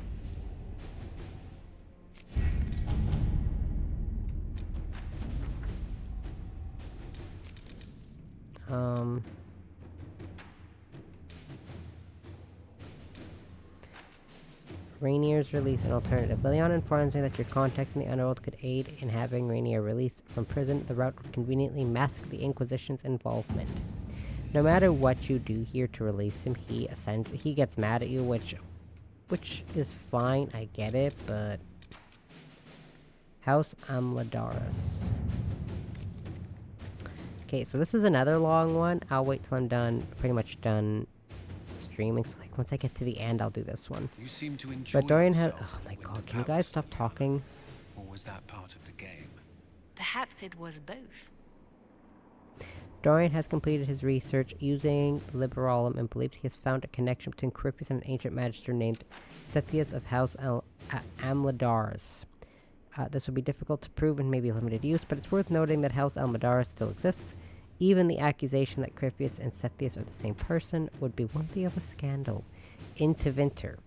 Rainier's release an alternative. Liliana informs me that your contacts in the underworld could aid in having Rainier released from prison. The route would conveniently mask the Inquisition's involvement. No matter what you do here to release him, he gets mad at you, which is fine, I get it, but House Amladaris. Okay, so this is another long one. I'll wait till I'm done, pretty much done streaming. So like once I get to the end, I'll do this one. You seem to enjoy But Dorian has. yourself Oh at my Winter god, can you Palace, guys stop talking? or was that part of the game? Perhaps it was both. Dorian has completed his research using Liberalum and believes he has found a connection between Corypheus and an ancient magister named Sethius of House Amladaris. This would be difficult to prove and may be limited use, but it's worth noting that House Amladaris still exists. Even the accusation that Corypheus and Sethius are the same person would be worthy of a scandal. Into Winter.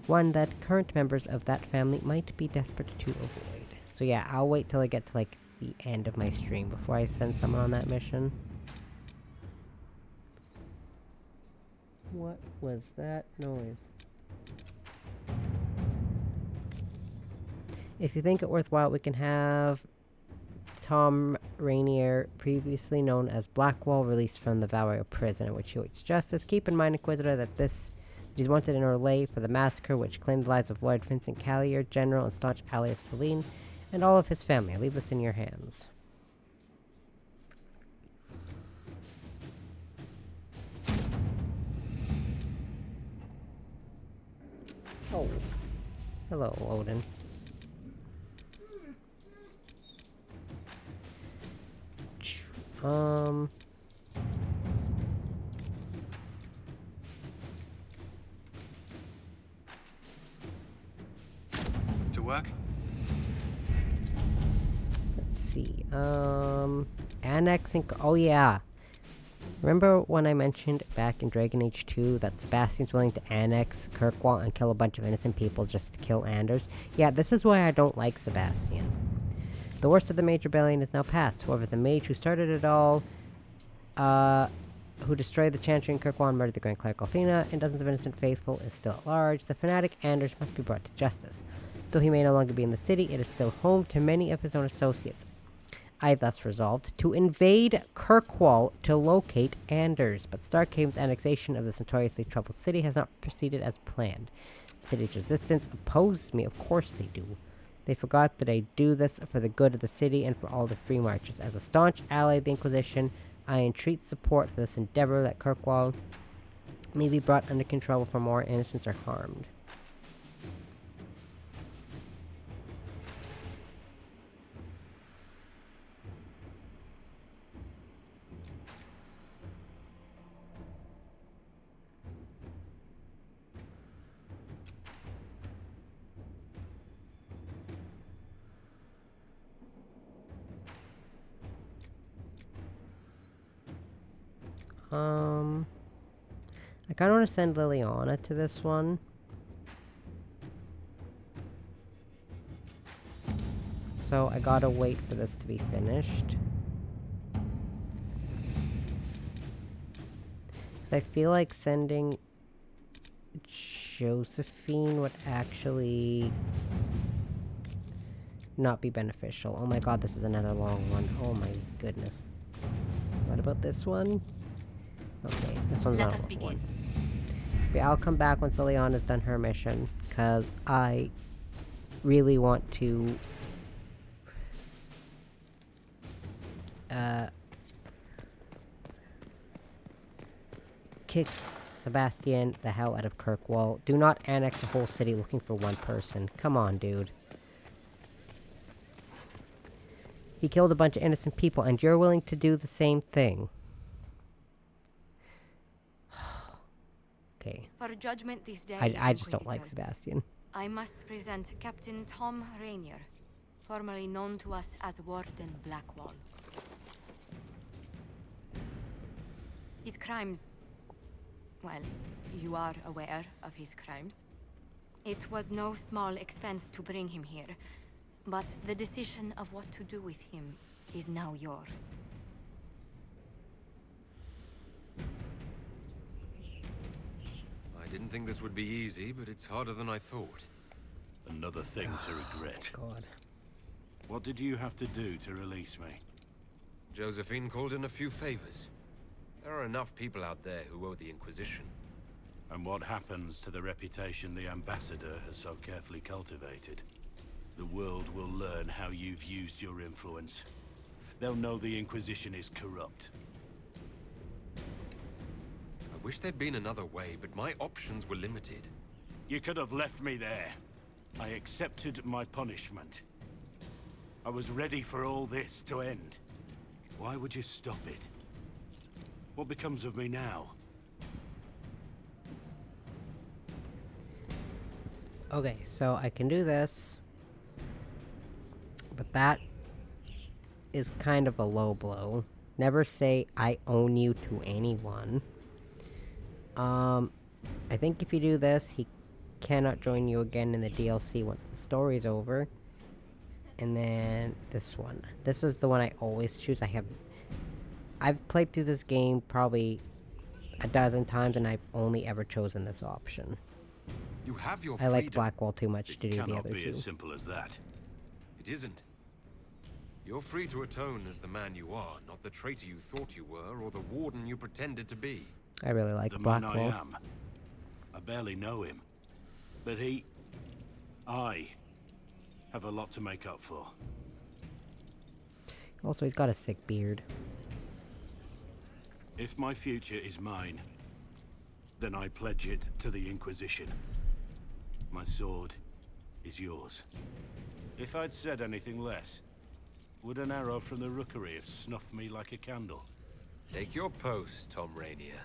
One that current members of that family might be desperate to avoid. So yeah, I'll wait till I get to like the end of my stream before I send someone on that mission. What was that noise? If you think it worthwhile, we can have Tom Rainier, previously known as Blackwall, released from the Valerio prison in which he awaits justice. Keep in mind, Inquisitor, that he's wanted in Orlais for the massacre which claimed the lives of Lord Vincent Callier, general and staunch ally of Celine, and all of his family. I leave this in your hands. Oh. Hello, Odin. To work? Let's see. Annexing. Oh, yeah. Remember when I mentioned back in Dragon Age 2 that Sebastian's willing to annex Kirkwall and kill a bunch of innocent people just to kill Anders? Yeah, this is why I don't like Sebastian. The worst of the Mage Rebellion is now past. However, the mage who started it all, who destroyed the Chantry in Kirkwall and murdered the Grand Cleric Althena and dozens of innocent faithful, is still at large. The fanatic Anders must be brought to justice. Though he may no longer be in the city, it is still home to many of his own associates. I thus resolved to invade Kirkwall to locate Anders, but Starkhaven's annexation of this notoriously troubled city has not proceeded as planned. The city's resistance opposes me, of course they do. They forgot that I do this for the good of the city and for all the free marchers. As a staunch ally of the Inquisition, I entreat support for this endeavor that Kirkwall may be brought under control before more innocents are harmed. I kind of want to send Liliana to this one. So I gotta wait for this to be finished. Because I feel like sending Josephine would actually not be beneficial. Oh my god, this is another long one. Oh my goodness. What about this one? Okay, this one's not a long one. But I'll come back once Liliana's done her mission, because I really want to kick Sebastian the hell out of Kirkwall. Do not annex a whole city looking for one person. Come on, dude. He killed a bunch of innocent people, and you're willing to do the same thing. Okay. For judgment this day, I just don't like Sebastian. I must present Captain Tom Rainier, formerly known to us as Warden Blackwall. His crimes... well, you are aware of his crimes. It was no small expense to bring him here, but the decision of what to do with him is now yours. I didn't think this would be easy, but it's harder than I thought. Another thing to regret. God. What did you have to do to release me? Josephine called in a few favors. There are enough people out there who owe the Inquisition. And what happens to the reputation the Ambassador has so carefully cultivated? The world will learn how you've used your influence. they'll know the Inquisition is corrupt. I wish there'd been another way, but my options were limited. You could have left me there. I accepted my punishment. I was ready for all this to end. Why would you stop it? What becomes of me now? Okay, so I can do this. But that is kind of a low blow. Never say I own you to anyone. I think if you do this, he cannot join you again in the DLC once the story's over. And then this one. This is the one I always choose. I've played through this game probably a dozen times, and I've only ever chosen this option. You have your I like freedom. Blackwall too much to do the other two. It cannot be as simple as that. It isn't. You're free to atone as the man you are, not the traitor you thought you were, or the warden you pretended to be. I really like The man Blackwall. I am. I barely know him. But I have a lot to make up for. Also, he's got a sick beard. If my future is mine, then I pledge it to the Inquisition. My sword is yours. If I'd said anything less, would an arrow from the rookery have snuffed me like a candle? Take your post, Tom Rainier.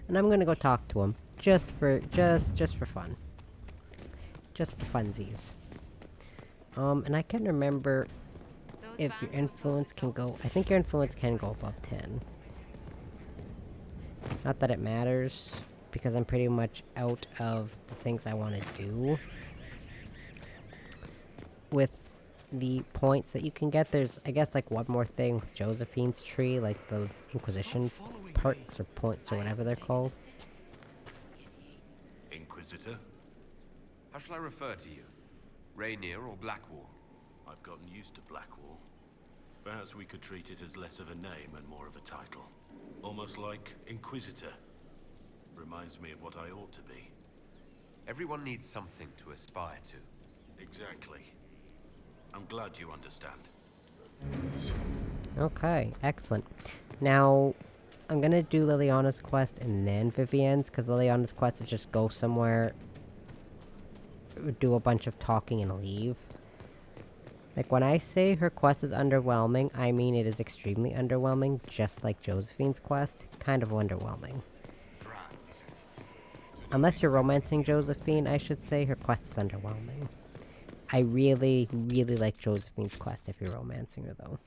And I'm gonna go talk to him. Just for fun. Just for funsies. And I can't remember if your influence can go... I think your influence can go above 10. Not that it matters, because I'm pretty much out of the things I want to do. With the points that you can get, there's, I guess, like one more thing with Josephine's tree, like those Inquisition perks or points or whatever they're called. Inquisitor? How shall I refer to you? Rainier or Blackwall? I've gotten used to Blackwall. Perhaps we could treat it as less of a name and more of a title. Almost like Inquisitor. Reminds me of what I ought to be. Everyone needs something to aspire to. Exactly. I'm glad you understand. Okay, excellent. Now, I'm gonna do Liliana's quest and then Vivienne's, because Liliana's quest is just go somewhere, do a bunch of talking and leave. Like, when I say her quest is underwhelming, I mean it is extremely underwhelming, just like Josephine's quest. Kind of underwhelming. Unless you're romancing Josephine, I should say, her quest is underwhelming. I really, really like Josephine's quest if you're romancing her, though.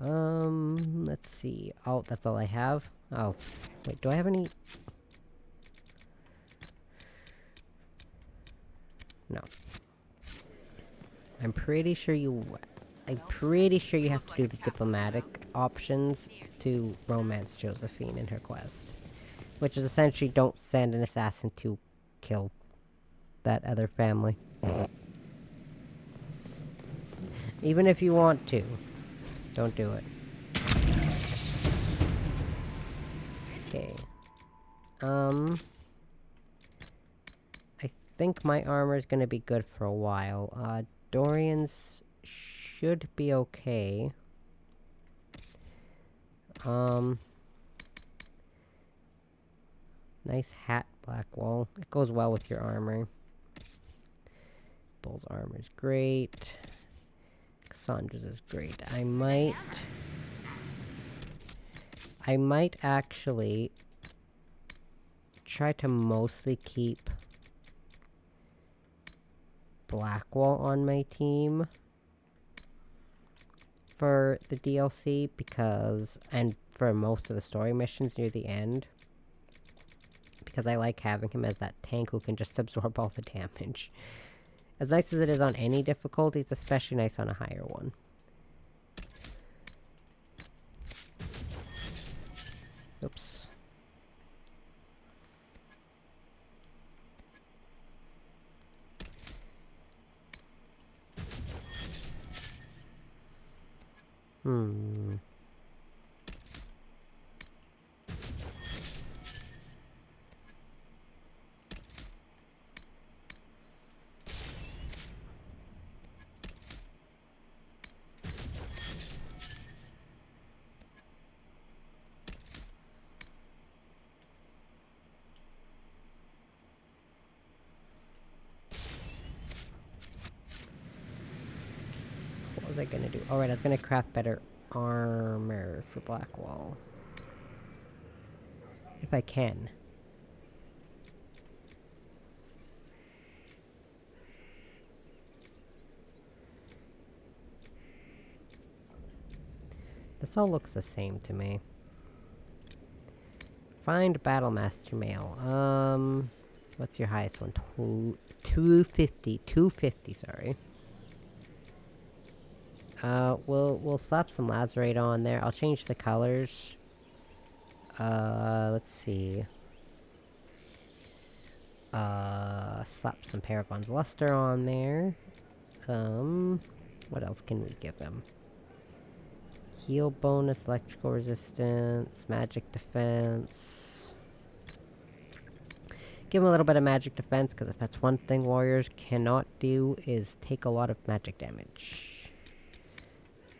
Let's see. Oh, that's all I have? Oh. Wait, do I have any... No. I'm pretty sure you have to do the diplomatic options to romance Josephine in her quest. Which is essentially don't send an assassin to kill that other family. Even if you want to. Don't do it. Okay. I think my armor is gonna be good for a while. Dorian's should be okay. Nice hat, Blackwall. It goes well with your armor. Bull's armor's great. Cassandra's is great. I might actually try to mostly keep Blackwall on my team for the DLC because, and for most of the story missions near the end, because I like having him as that tank who can just absorb all the damage. As nice as it is on any difficulty, it's especially nice on a higher one. Oops. was I gonna do? Alright, I was gonna craft better armor for Blackwall. If I can. This all looks the same to me. Find Battlemaster mail. What's your highest one? 250. 250, sorry. We'll slap some lazarate on there. I'll change the colors. Let's see. Slap some Paragon's Luster on there. What else can we give him? Heal bonus, electrical resistance, magic defense. Give him a little bit of magic defense, because if that's one thing warriors cannot do, is take a lot of magic damage.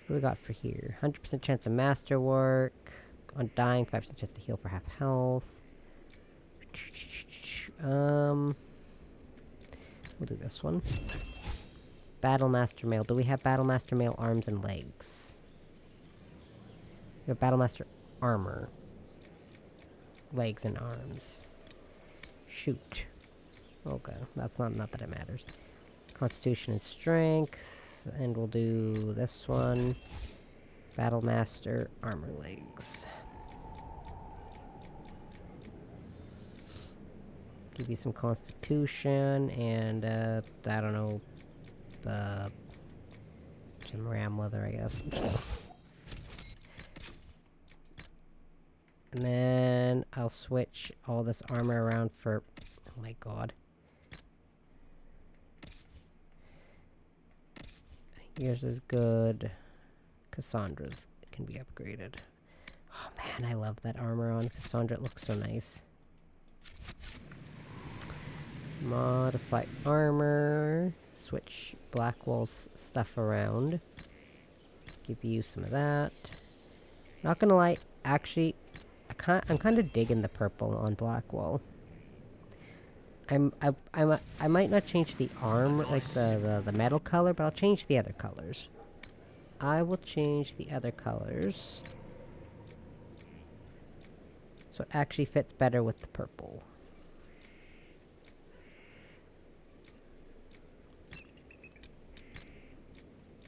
What do we got for here? 100% chance of masterwork. On dying, 5% chance to heal for half health. We'll do this one. Battlemaster mail. Do we have Battlemaster mail arms and legs? We have Battlemaster armor. Legs and arms. Shoot. Okay, that's not that it matters. Constitution and strength. And we'll do this one. Battlemaster armor legs. Give you some constitution and I don't know, some ram leather, I guess. And then I'll switch all this armor around for, oh my god. Yours is good. Cassandra's can be upgraded. Oh man, I love that armor on Cassandra. It looks so nice. Modify armor. Switch Blackwall's stuff around. Give you some of that. Not gonna lie, actually, I'm kind of digging the purple on Blackwall. I might not change the armor, like the metal color, but I'll change the other colors. I will change the other colors so it actually fits better with the purple.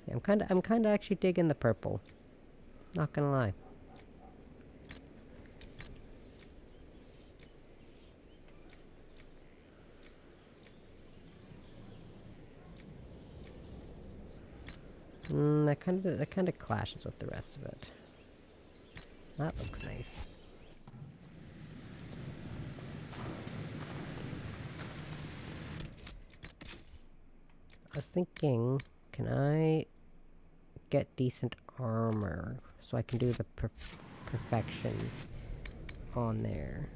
Yeah, I'm kinda actually digging the purple. Not gonna lie. That kinda clashes with the rest of it. That looks nice. I was thinking, can I get decent armor so I can do the perfection on there?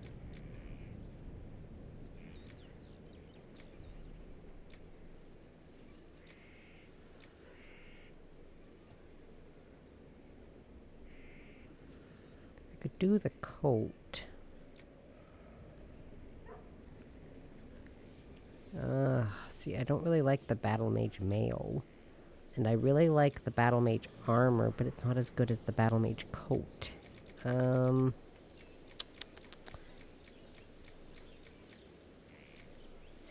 I could do the coat. See, I don't really like the Battle Mage mail. And I really like the Battle Mage armor, but it's not as good as the Battle Mage coat. See,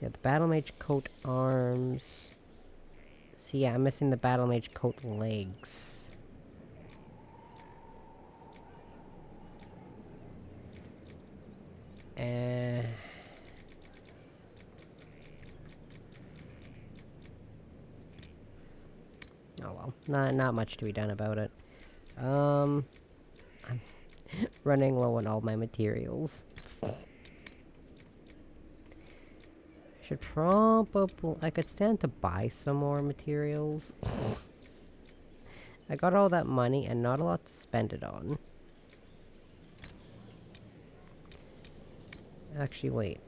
the Battle Mage coat arms. See, yeah, I'm missing the Battle Mage coat legs. Oh well, not much to be done about it. I'm running low on all my materials. Should probably, I could stand to buy some more materials. I got all that money and not a lot to spend it on. Actually, wait.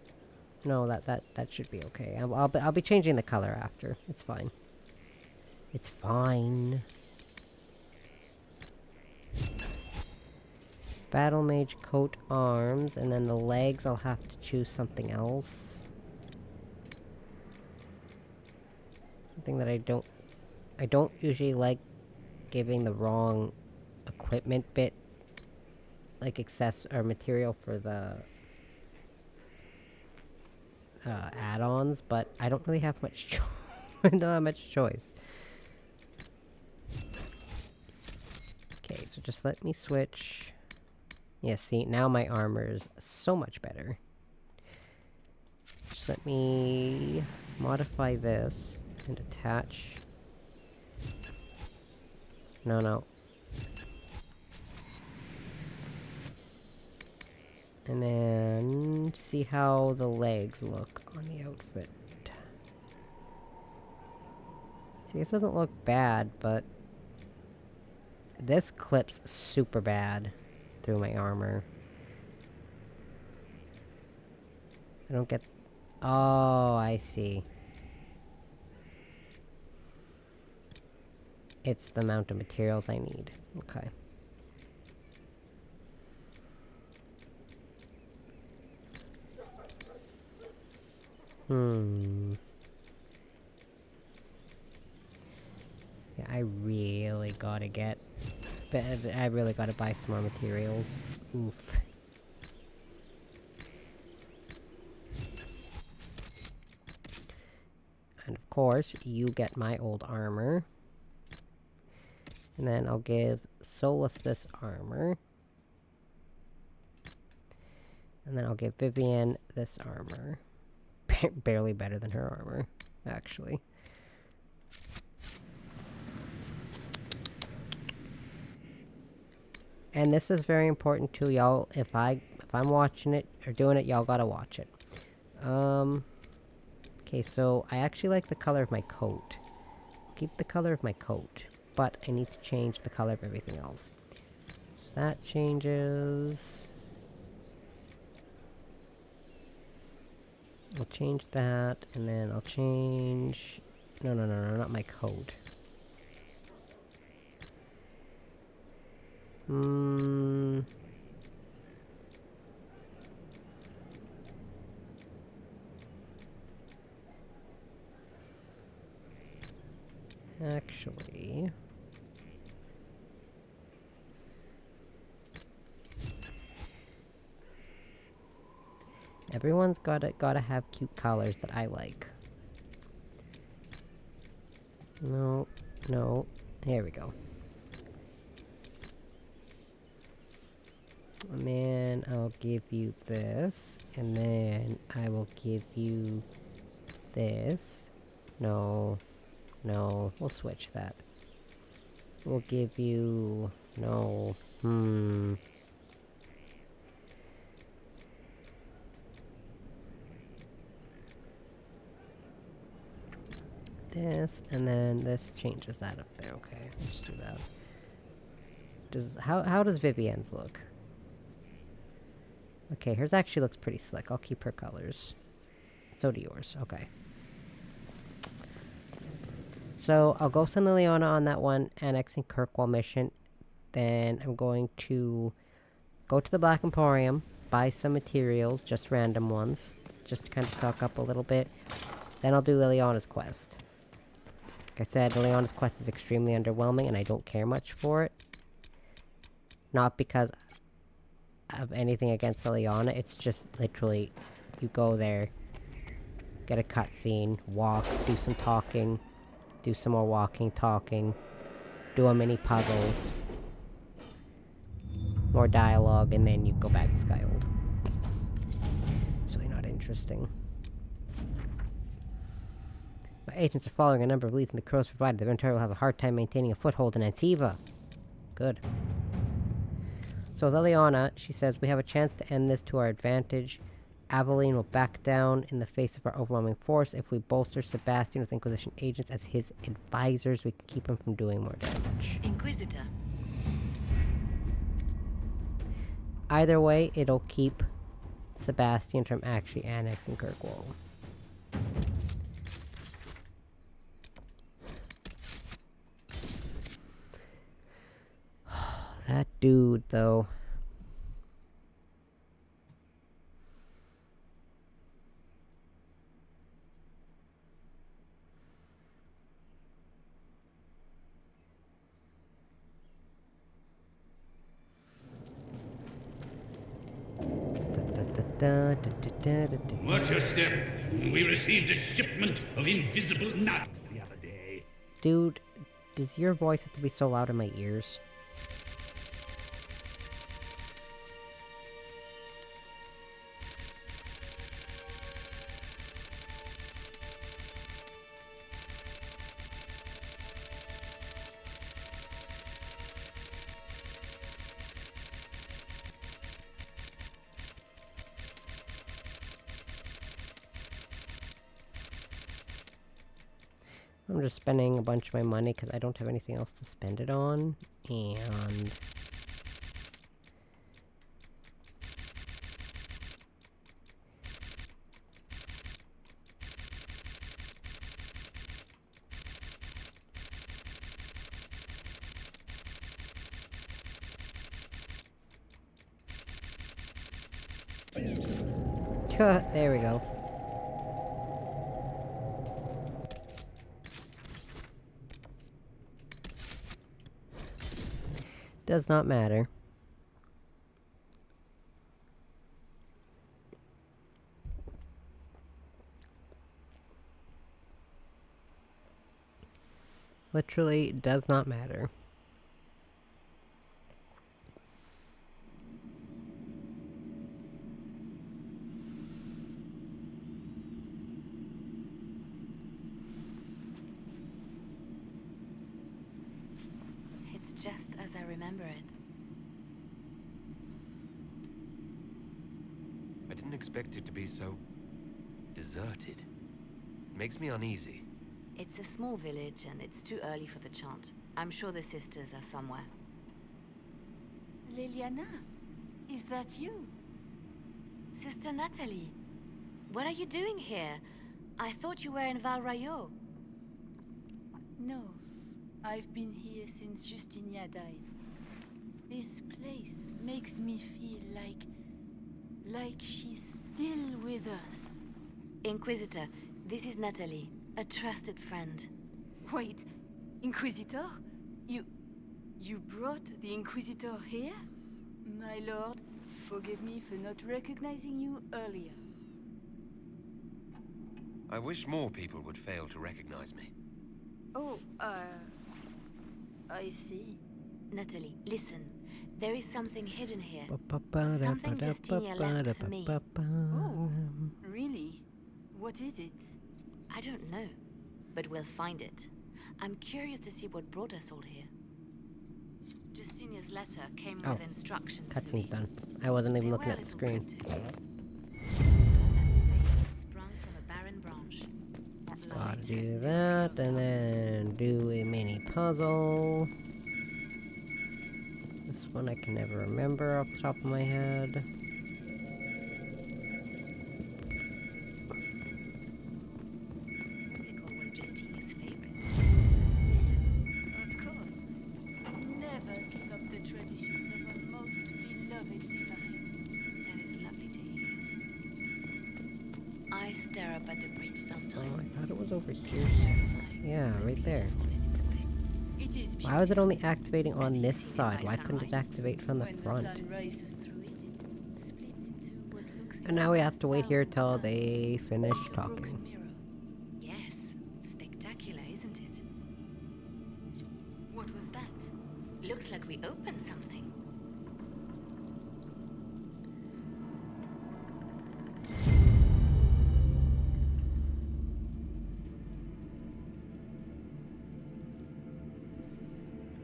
No, that should be okay. I'll be changing the color after. It's fine. It's fine. Battle Mage coat arms, and then the legs I'll have to choose something else. Something that I don't usually like giving the wrong equipment bit, like access or material for the add-ons, but I don't really have much choice. I don't have much choice. Okay, so just let me switch. Yeah, see, now my armor is so much better. Just let me modify this and attach. No. And then see how the legs look on the outfit. See, this doesn't look bad, but this clips super bad through my armor. I don't get... Oh, I see. It's the amount of materials I need. Okay. Yeah, I really gotta get... I really gotta buy some more materials. Oof. And of course, you get my old armor. And then I'll give Solus this armor. And then I'll give Vivienne this armor. Barely better than her armor, actually. And this is very important too, y'all. If I'm watching it or doing it, y'all gotta watch it. Okay, so I actually like the color of my coat. Keep the color of my coat, but I need to change the color of everything else. So that changes. I'll change that, and then I'll change... No, not my coat. Actually... Everyone's gotta have cute colors that I like. No. Here we go. And then I'll give you this. And then I will give you this. No. We'll switch that. We'll give you... No. This, and then this changes that up there. Okay, let's do that. How does Vivienne's look? Okay, hers actually looks pretty slick. I'll keep her colors. So do yours. Okay. So, I'll go send Liliana on that one, annexing Kirkwall mission. Then I'm going to go to the Black Emporium, buy some materials, just random ones, just to kind of stock up a little bit. Then I'll do Liliana's quest. Like I said, Liliana's quest is extremely underwhelming, and I don't care much for it. Not because of anything against Liliana, it's just literally, you go there, get a cutscene, walk, do some talking, do some more walking, talking, do a mini puzzle, more dialogue, and then you go back to Skyhold. It's really not interesting. My agents are following a number of leads, and the crows provided. The Ventura will have a hard time maintaining a foothold in Antiva. Good. So Liliana, she says, we have a chance to end this to our advantage. Aveline will back down in the face of our overwhelming force. If we bolster Sebastian with Inquisition agents as his advisors, we can keep him from doing more damage. Inquisitor. Either way, it'll keep Sebastian from actually annexing Kirkwall. That dude, though. Da, da, da, da, da, da, Watch your step. We received a shipment of invisible nuts the other day. Dude, does your voice have to be so loud in my ears? I'm just spending a bunch of my money because I don't have anything else to spend it on, and... There we go. Does not matter. Literally does not matter. It's just as I remember it. I didn't expect it to be so deserted. Makes me uneasy. It's a small village and it's too early for the chant. I'm sure the sisters are somewhere. Liliana, is that you? Sister Natalie, what are you doing here? I thought you were in Val Rayo. No, I've been here since Justinia died. This place makes me feel like she's still with us. Inquisitor, this is Natalie, a trusted friend. Wait, Inquisitor? You brought the Inquisitor here? My lord, forgive me for not recognizing you earlier. I wish more people would fail to recognize me. Oh, I see. Natalie, listen. There is something hidden here. Something Justinia left for me. Oh, really? What is it? I don't know, but we'll find it. I'm curious to see what brought us all here. Justinia's letter came with instructions. Cutscene's done. I wasn't even looking at the screen. Sprung from a barren branch. Gotta do that, and then do a mini puzzle. This one I can never remember off the top of my head. I stare up at the breach sometimes. Oh, I thought it was over here. Yeah, right there. Why was it only activating on this side? Why couldn't it activate from the front? And now we have to wait here till they finish talking. Yes, spectacular, isn't it? What was that? Looks like we opened something.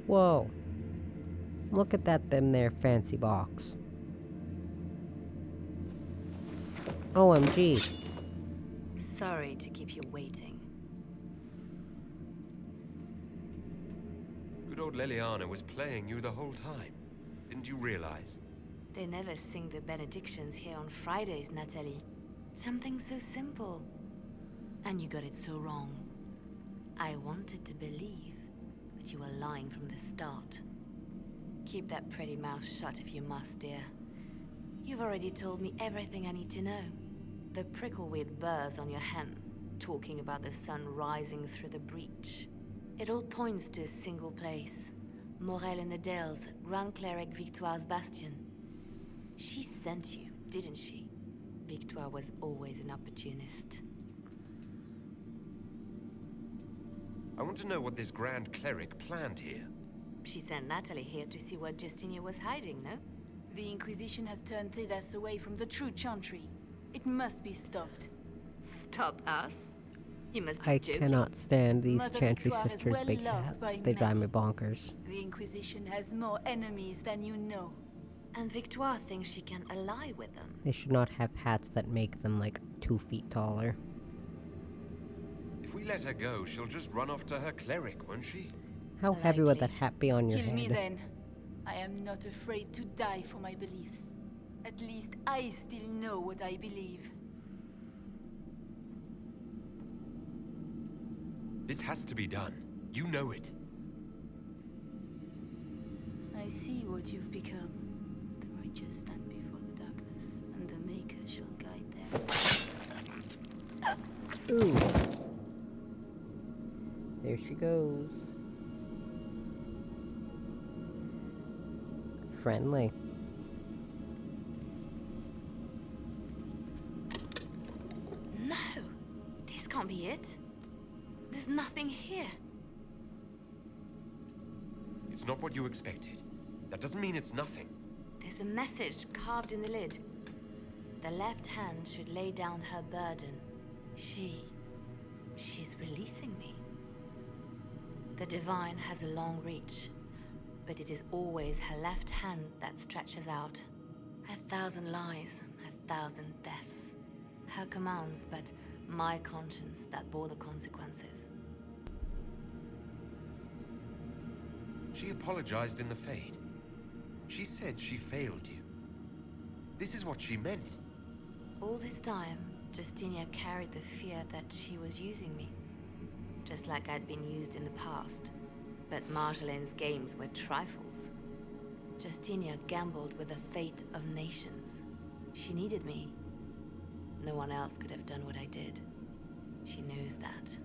Whoa. Look at that them there fancy box. OMG. Sorry to keep you waiting. Good old Liliana was playing you the whole time. Didn't you realize? They never sing the benedictions here on Fridays, Natalie. Something so simple. And you got it so wrong. I wanted to believe, but you were lying from the start. Keep that pretty mouth shut if you must, dear. You've already told me everything I need to know. The prickleweed burrs on your hem, talking about the sun rising through the breach. It all points to a single place. Morel in the Dales, Grand Cleric Victoire's bastion. She sent you, didn't she? Victoire was always an opportunist. I want to know what this Grand Cleric planned here. She sent Natalie here to see what Justinia was hiding, no? The Inquisition has turned Thedas away from the true Chantry. It must be stopped. Stop us? You must be I joking. cannot stand these Mother Chantry Victoire is sisters' well big loved hats. by They drive many. me bonkers. The Inquisition has more enemies than you know. And Victoire thinks she can ally with them. They should not have hats that make them like 2 feet taller. If we let her go, she'll just run off to her cleric, won't she? How heavy would that hat be on your Kill me head? then. I am not afraid to die for my beliefs. At least I still know what I believe. This has to be done. You know it. I see what you've become. The righteous stand before the darkness, and the Maker shall guide them. Ooh. There she goes. Friendly. No! This can't be it. There's nothing here. It's not what you expected. That doesn't mean it's nothing. There's a message carved in the lid. The left hand should lay down her burden. She's releasing me. The divine has a long reach, but it is always her left hand that stretches out. 1,000 lies, 1,000 deaths. Her commands, but my conscience that bore the consequences. She apologized in the Fade. She said she failed you. This is what she meant. All this time, Justinia carried the fear that she was using me. Just like I'd been used in the past. But Marjolaine's games were trifles. Justinia gambled with the fate of nations. She needed me. No one else could have done what I did. She knows that.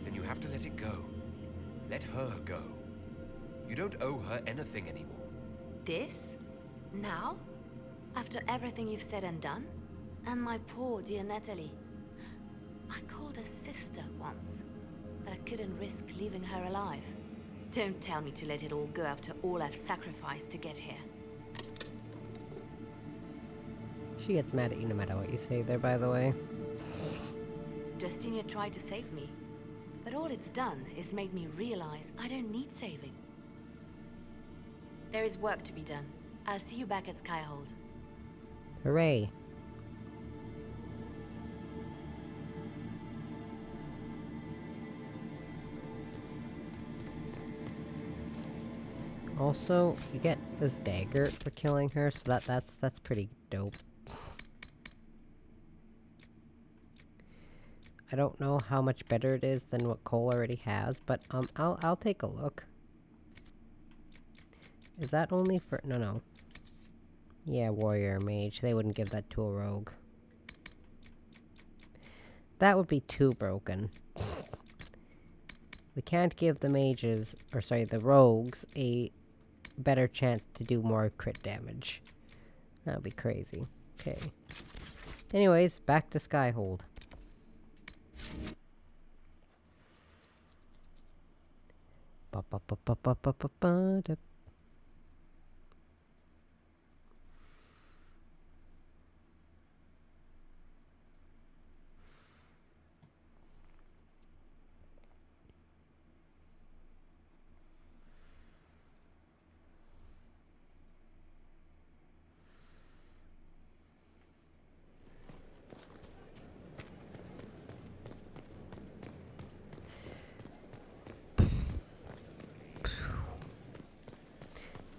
Then you have to let it go. Let her go. You don't owe her anything anymore. This? Now? After everything you've said and done? And my poor dear Natalie. I called her sister once, but I couldn't risk leaving her alive. Don't tell me to let it all go after all I've sacrificed to get here. She gets mad at you no matter what you say there, by the way. Justinia tried to save me, but all it's done is made me realize I don't need saving. There is work to be done. I'll see you back at Skyhold. Hooray. Also, you get this dagger for killing her, so that's pretty dope. I don't know how much better it is than what Cole already has, but I'll take a look. Is that only for no. Yeah, warrior mage. They wouldn't give that to a rogue. That would be too broken. We can't give the mages, or sorry, the rogues a better chance to do more crit damage. That would be crazy. Okay. Anyways, back to Skyhold. Ba-ba-ba-ba-ba-ba-ba-da.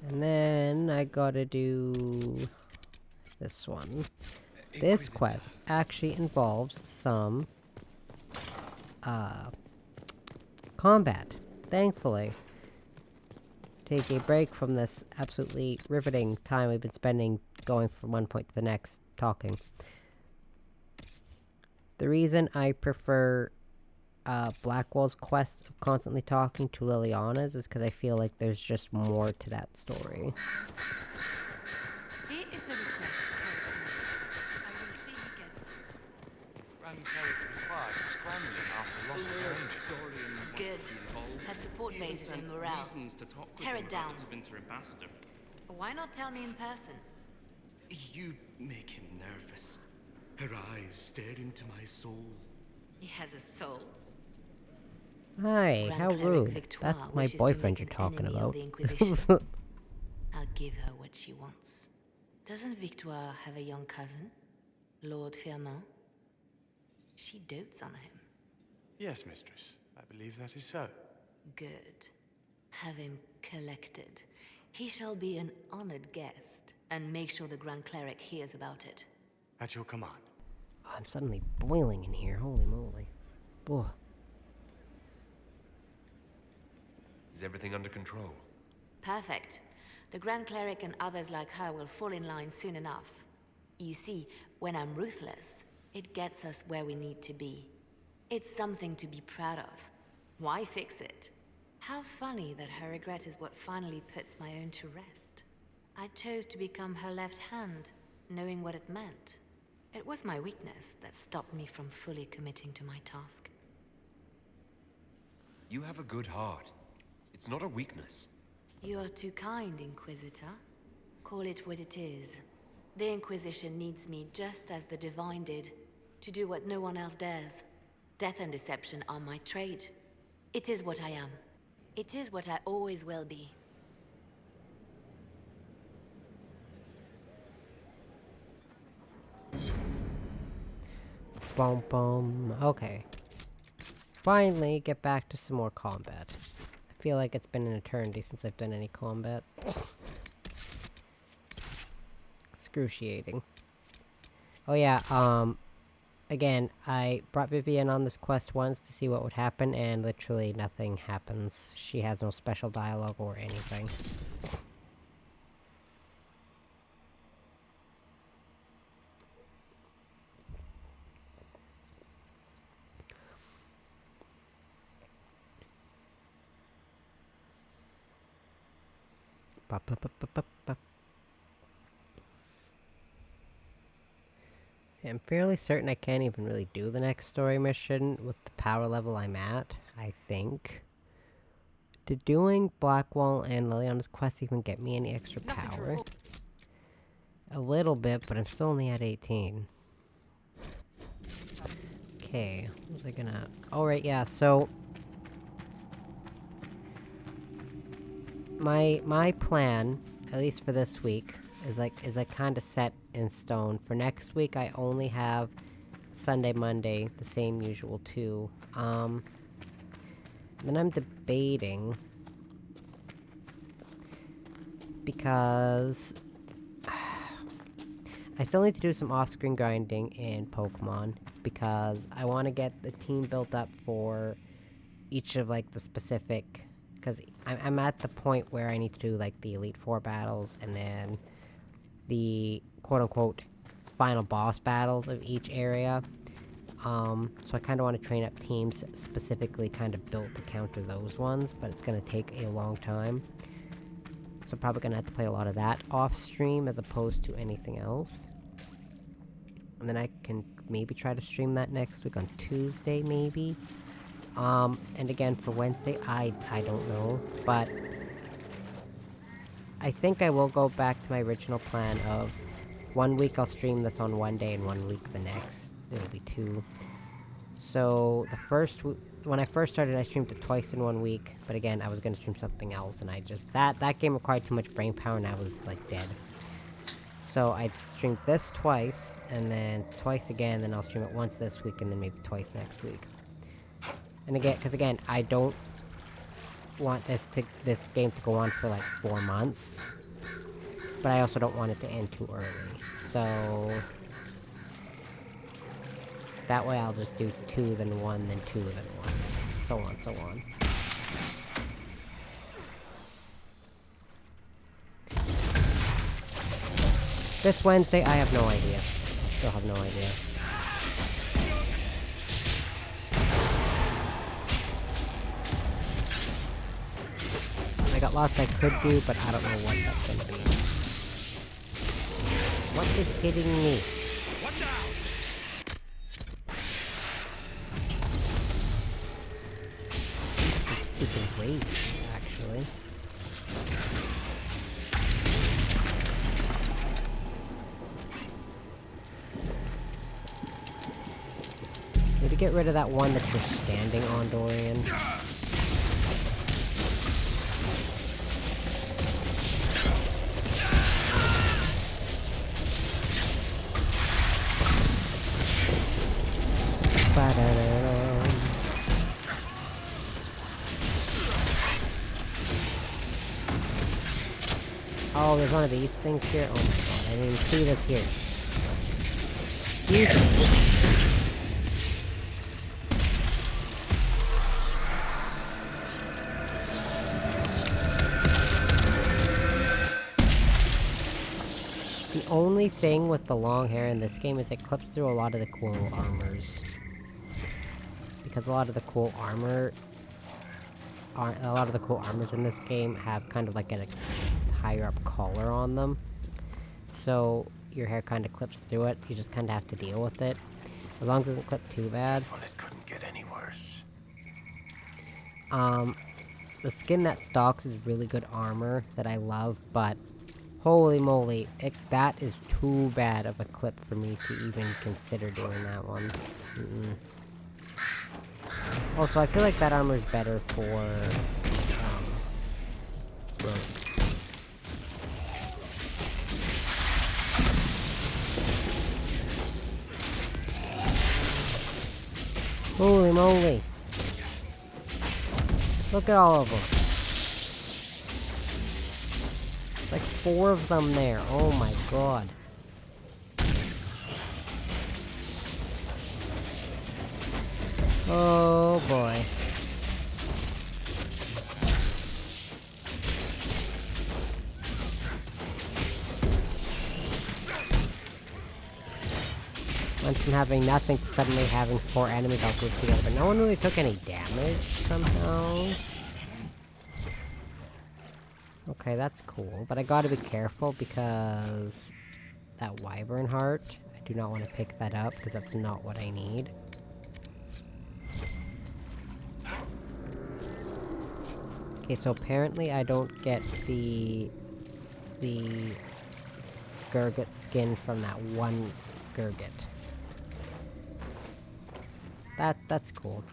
And then I gotta do this one. This quest actually involves some combat, thankfully. Take a break from this absolutely riveting time we've been spending going from one point to the next talking. The reason I prefer Blackwell's quest of constantly talking to Liliana's is because I feel like there's just more to that story. Here is the Grand Cleric Victoire scrambling after loss of ranger. Good. Her support base is in morale. Tear it down. Why not tell me in person? You make him nervous. Her eyes stare into my soul. He has a soul. Hi, Grand how Cleric rude. Victoire That's my wishes to boyfriend make you're an talking enemy of about. the Inquisition. I'll give her what she wants. Doesn't Victoire have a young cousin? Lord Firmin? She dotes on him. Yes, mistress. I believe that is so. Good. Have him collected. He shall be an honored guest, and make sure the Grand Cleric hears about it. At your command. Oh, I'm suddenly boiling in here, holy moly. Ugh. Is everything under control? Perfect. The Grand Cleric and others like her will fall in line soon enough. You see, when I'm ruthless, it gets us where we need to be. It's something to be proud of. Why fix it? How funny that her regret is what finally puts my own to rest. I chose to become her left hand, knowing what it meant. It was my weakness that stopped me from fully committing to my task. You have a good heart. It's not a weakness. You are too kind, Inquisitor. Call it what it is. The Inquisition needs me just as the Divine did, to do what no one else dares. Death and deception are my trade. It is what I am. It is what I always will be. Boom, boom. Okay. Finally, get back to some more combat. I feel like it's been an eternity since I've done any combat. Excruciating. Oh yeah, again, I brought Vivienne on this quest once to see what would happen, and literally nothing happens. She has no special dialogue or anything. See, I'm fairly certain I can't even really do the next story mission with the power level I'm at, I think. Did doing Blackwall and Liliana's quest even get me any extra power? A little bit, but I'm still only at 18. Okay, what was I gonna... Oh, right, yeah, so... My plan, at least for this week, is like kind of set in stone. For next week, I only have Sunday, Monday, the same usual two. Then I'm debating, because I still need to do some off-screen grinding in Pokemon, because I want to get the team built up for each of like the specific, because I'm at the point where I need to do like the Elite Four battles and then the quote-unquote final boss battles of each area. So I kind of want to train up teams specifically kind of built to counter those ones, but it's going to take a long time. So I'm probably going to have to play a lot of that off-stream as opposed to anything else. And then I can maybe try to stream that next week on Tuesday, maybe. And again, for Wednesday, I don't know, but I think I will go back to my original plan of 1 week I'll stream this on one day and 1 week the next. It'll be 2. So, when I first started, I streamed it twice in 1 week, but again, I was gonna stream something else, and I just, that game required too much brain power, and I was, like, dead. So, I streamed this twice, and then twice again, then I'll stream it once this week, and then maybe twice next week. And again, because again, I don't want this game to go on for like 4 months, but I also don't want it to end too early. So that way I'll just do 2, then 1, then 2, then 1, so on, so on. This Wednesday, I have no idea. I still have no idea. I got lots I could do, but I don't know what that's gonna be. What is hitting me? super great, actually. Need to get rid of that one that you're standing on, Dorian. Oh, there's one of these things here? Oh my god, I didn't even see this here. Excuse me. The only thing with the long hair in this game is it clips through a lot of the cool armors. Because a lot of the cool armors in this game have kind of like a higher up collar on them. So your hair kind of clips through it, you just kind of have to deal with it. As long as it doesn't clip too bad. Well, it couldn't get any worse. The skin that stalks is really good armor that I love, but holy moly, that is too bad of a clip for me to even consider doing that one. Also, I feel like that armor is better for rogues. Holy moly! Look at all of them. It's like 4 of them there. Oh my god. Oh boy. Went from having nothing to suddenly having 4 enemies all grouped together, but no one really took any damage somehow. Okay, that's cool, but I gotta be careful because that wyvern heart, I do not want to pick that up because that's not what I need. Okay, so apparently I don't get the Gurgut skin from that one Gurgut. That's cool.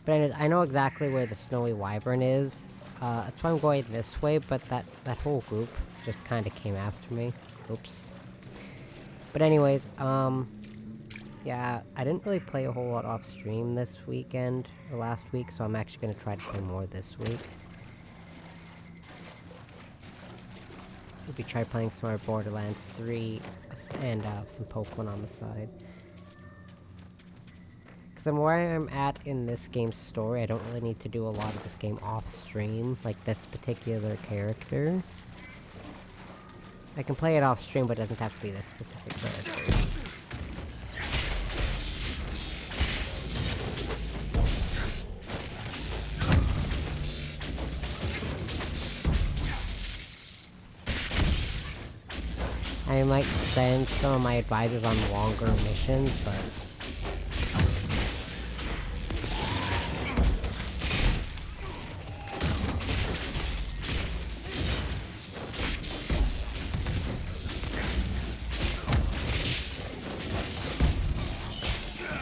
But anyways, I know exactly where the snowy wyvern is. That's why I'm going this way, but that whole group just kind of came after me. Oops. But anyways, yeah, I didn't really play a whole lot off stream this weekend, or last week, so I'm actually gonna try to play more this week. Maybe try playing some more Borderlands 3, and some Pokemon on the side. Because where I'm at in this game's story, I don't really need to do a lot of this game off-stream, like this particular character. I can play it off-stream, but it doesn't have to be this specific character. I might send some of my advisors on longer missions, but...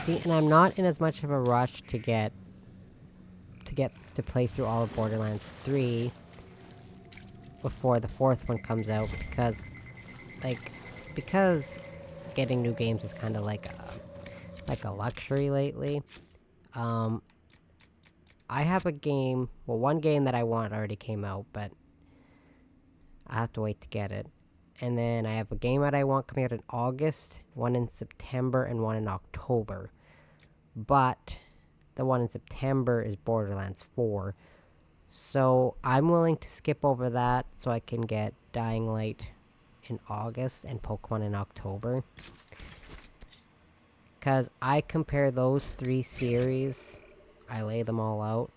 See, and I'm not in as much of a rush to play through all of Borderlands 3 before the 4th one comes out, because getting new games is kind of like a luxury lately. I have a game, well, one game that I want already came out, but I have to wait to get it. And then I have a game that I want coming out in August, one in September, and one in October. But the one in September is Borderlands 4. So I'm willing to skip over that so I can get Dying Light in August and Pokemon in October. Because I compare those 3 series, I lay them all out.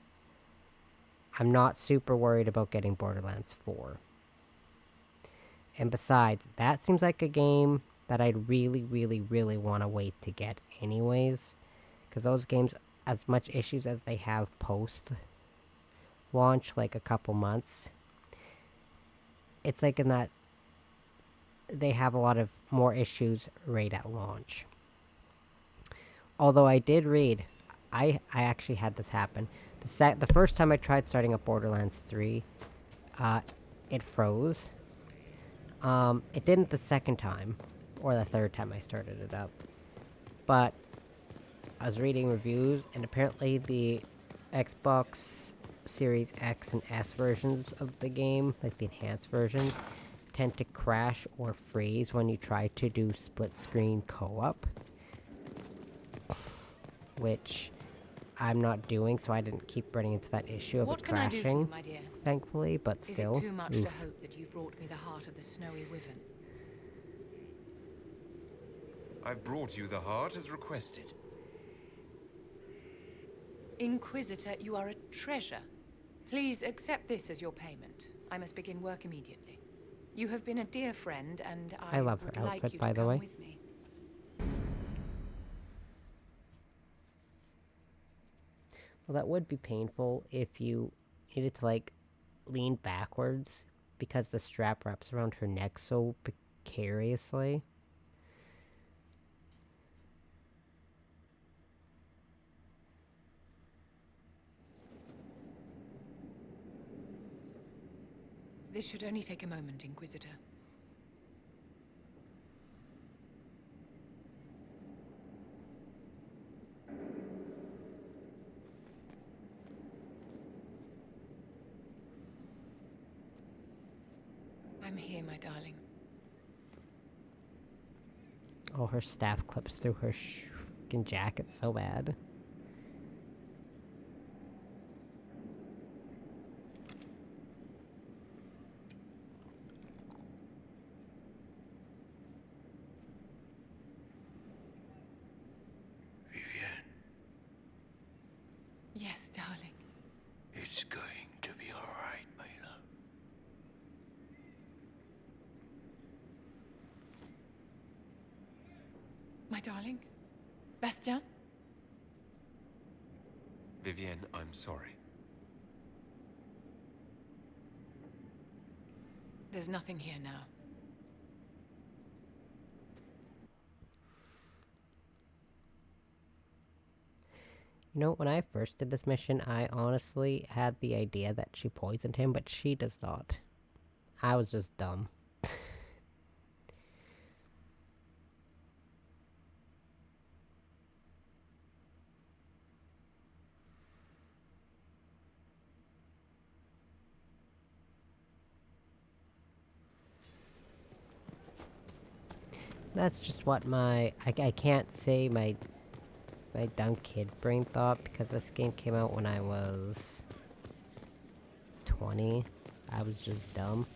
I'm not super worried about getting Borderlands 4. And besides, that seems like a game that I'd really, really, really want to wait to get anyways. Because those games, as much issues as they have post launch like a couple months. It's like in that they have a lot of more issues right at launch. Although I did read, I actually had this happen. The first time I tried starting up Borderlands 3, it froze. It didn't the second time, or the third time I started it up. But I was reading reviews, and apparently the Xbox Series X and S versions of the game, like the enhanced versions, tend to crash or freeze when you try to do split-screen co-op. Which I'm not doing, so I didn't keep running into that issue of it crashing. What can I do for you, my dear? Thankfully, but still. Is it too much to hope that you brought me the heart of the snowy wyvern? I've brought you the heart as requested. Inquisitor, you are a treasure. Please accept this as your payment. I must begin work immediately. You have been a dear friend, and I love her would like outfit, you by to the come way. with me. Well, that would be painful if you needed to, like, lean backwards because the strap wraps around her neck so precariously. This should only take a moment, Inquisitor. I'm here, my darling. Oh, her staff clips through her freaking jacket so bad. Yes, darling. It's going to be all right, my love. My darling? Bastien? Vivienne, I'm sorry. There's nothing here now. You know, when I first did this mission, I honestly had the idea that she poisoned him, but she does not. I was just dumb. That's just what my... I can't say my dumb kid brain thought, because this game came out when I was 20. I was just dumb.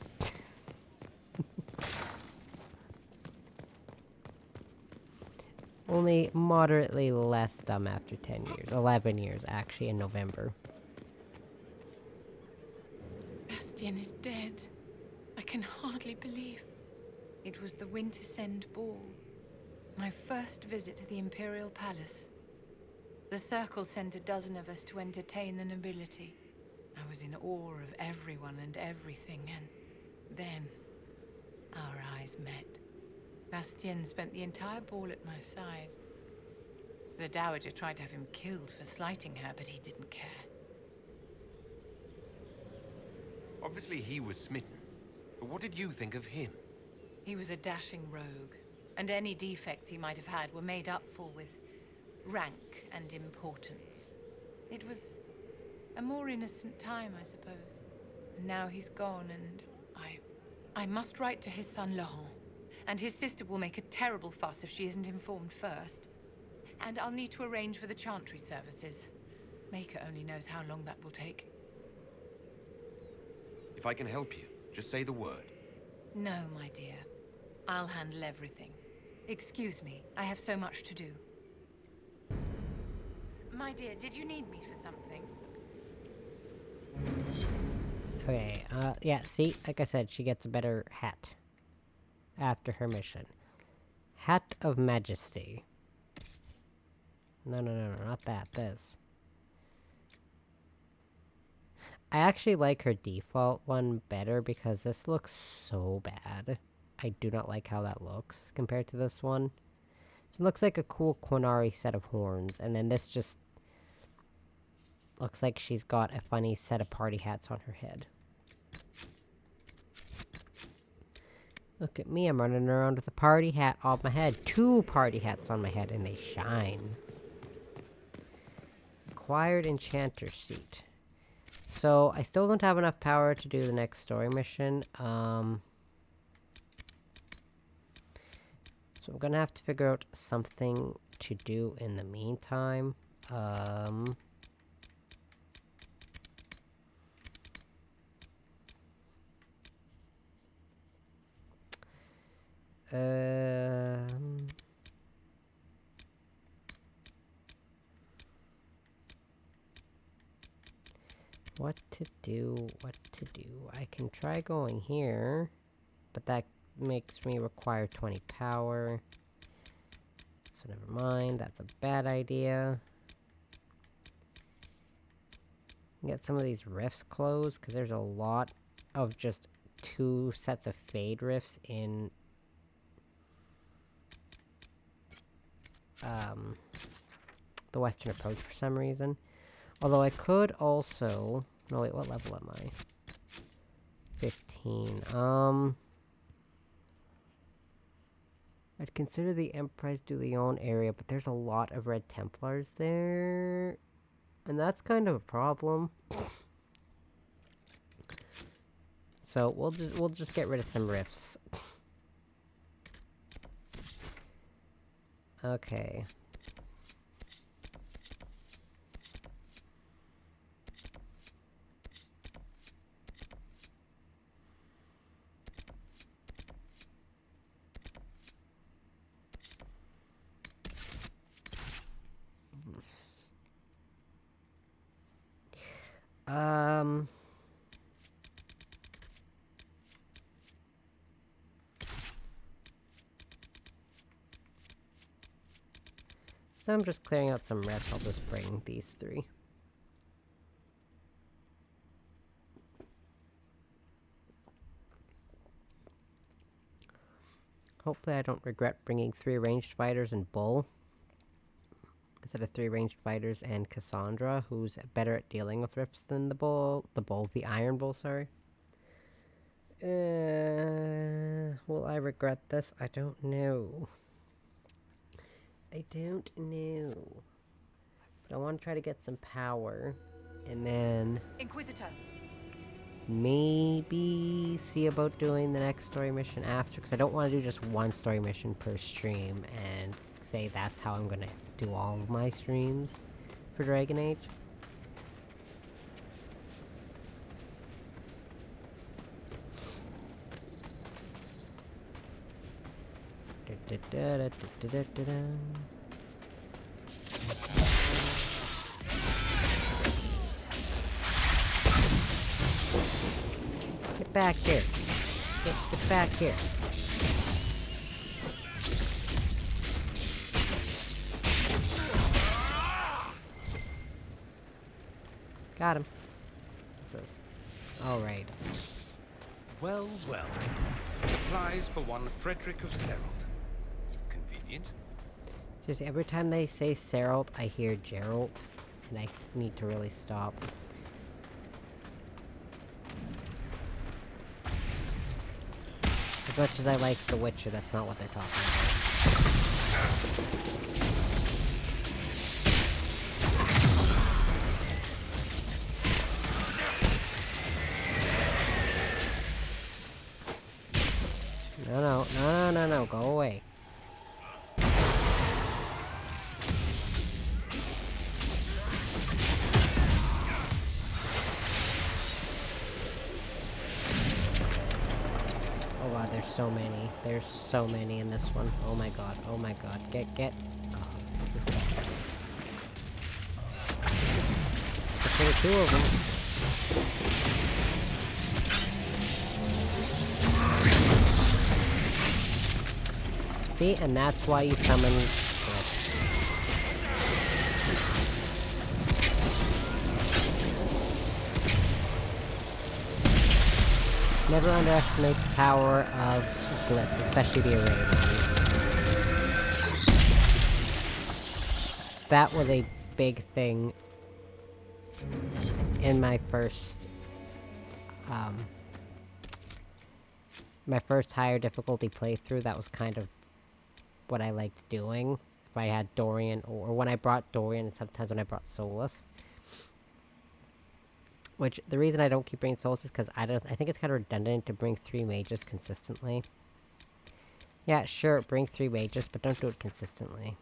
Only moderately less dumb after 10 years. 11 years, actually, in November. Bastien is dead. I can hardly believe. It was the Wintersend Ball. My first visit to the Imperial Palace. The Circle sent a dozen of us to entertain the nobility. I was in awe of everyone and everything, and then our eyes met. Bastien spent the entire ball at my side. The Dowager tried to have him killed for slighting her, but he didn't care. Obviously he was smitten. But what did you think of him? He was a dashing rogue, and any defects he might have had were made up for with rank and importance. It was a more innocent time, I suppose. And now he's gone, and I must write to his son Laurent. And his sister will make a terrible fuss if she isn't informed first. And I'll need to arrange for the chantry services. Maker only knows how long that will take. If I can help you, just say the word. No, my dear. I'll handle everything. Excuse me, I have so much to do. My dear, did you need me for something? Okay, yeah, see? Like I said, she gets a better hat. After her mission. Hat of Majesty. No, not that. This. I actually like her default one better because this looks so bad. I do not like how that looks compared to this one. So it looks like a cool Quinari set of horns, and then this just looks like she's got a funny set of party hats on her head. Look at me, I'm running around with a party hat on my head. 2 party hats on my head, and they shine. Acquired Enchanter Seat. So, I still don't have enough power to do the next story mission. So I'm gonna have to figure out something to do in the meantime. What to do, I can try going here, but that makes me require 20 power. So never mind, that's a bad idea. Get some of these rifts closed, because there's a lot of just 2 sets of fade rifts in the western approach for some reason. Although I could also... No, wait, what level am I? 15. I'd consider the Emprise du Lion area, but there's a lot of Red Templars there. And that's kind of a problem. So we'll just get rid of some rifts. Okay. So I'm just clearing out some reds. I'll just bring these 3. Hopefully I don't regret bringing 3 ranged fighters and Bull instead of 3 ranged fighters and Cassandra, who's better at dealing with rifts than the Iron Bull, sorry. Will I regret this? I don't know. I don't know. But I want to try to get some power. And then... Inquisitor! Maybe see about doing the next story mission after. Because I don't want to do just 1 story mission per stream. And say that's how I'm going to do all of my streams for Dragon Age. Get back here. Get back here. Got him. What's this? Alright. Well, well. Supplies for one Frederick of Serald. Convenient. Seriously, every time they say Serald, I hear Geralt, and I need to really stop. As much as I like The Witcher, that's not what they're talking about. No, go away. Oh god, there's so many. There's so many in this one. Oh my god, oh my god. Get. Oh. There's 2 of them. See, and that's why you summon Blitz. Never underestimate the power of glyphs, especially the array ones. That was a big thing in my first higher difficulty playthrough. That was kind of what I liked doing. If I had Dorian, or when I brought Dorian, and sometimes when I brought Solus. Which, the reason I don't keep bringing Solus is because I think it's kind of redundant to bring 3 mages consistently. Yeah, sure, bring 3 mages, but don't do it consistently.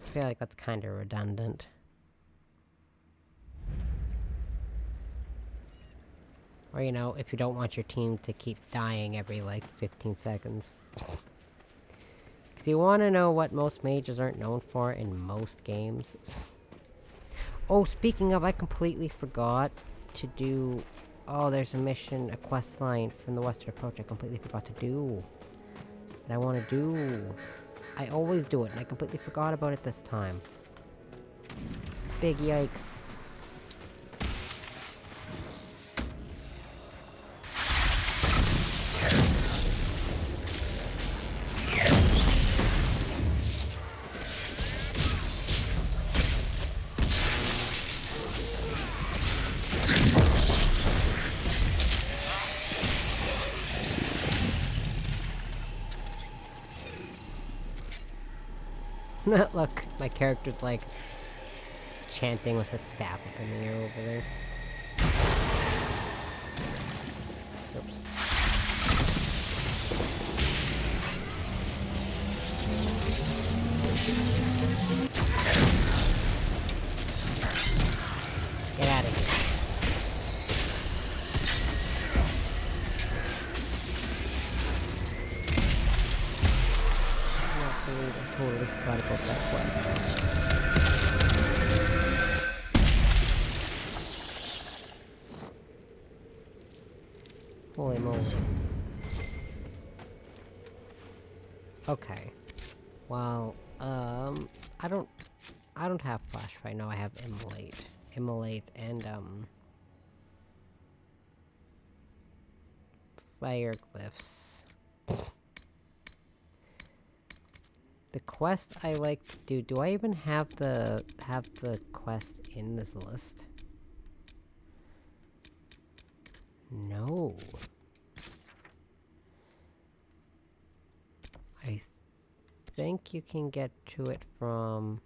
I feel like that's kind of redundant. Or, you know, if you don't want your team to keep dying every, like, 15 seconds. Because you want to know what most mages aren't known for in most games. Oh, speaking of, I completely forgot to do... Oh, there's a mission, a quest line from the Western Approach I completely forgot to do. That I want to do. I always do it, and I completely forgot about it this time. Big yikes. Look, my character's like chanting with his staff up in the air over there. Oops. Get out of here. I totally forgot about that quest. Holy moly. Okay. Well, I don't have Flash right now. I have Immolate and Fire Glyphs. The quest I like to do I even have the quest in this list? No. I think you can get to it from...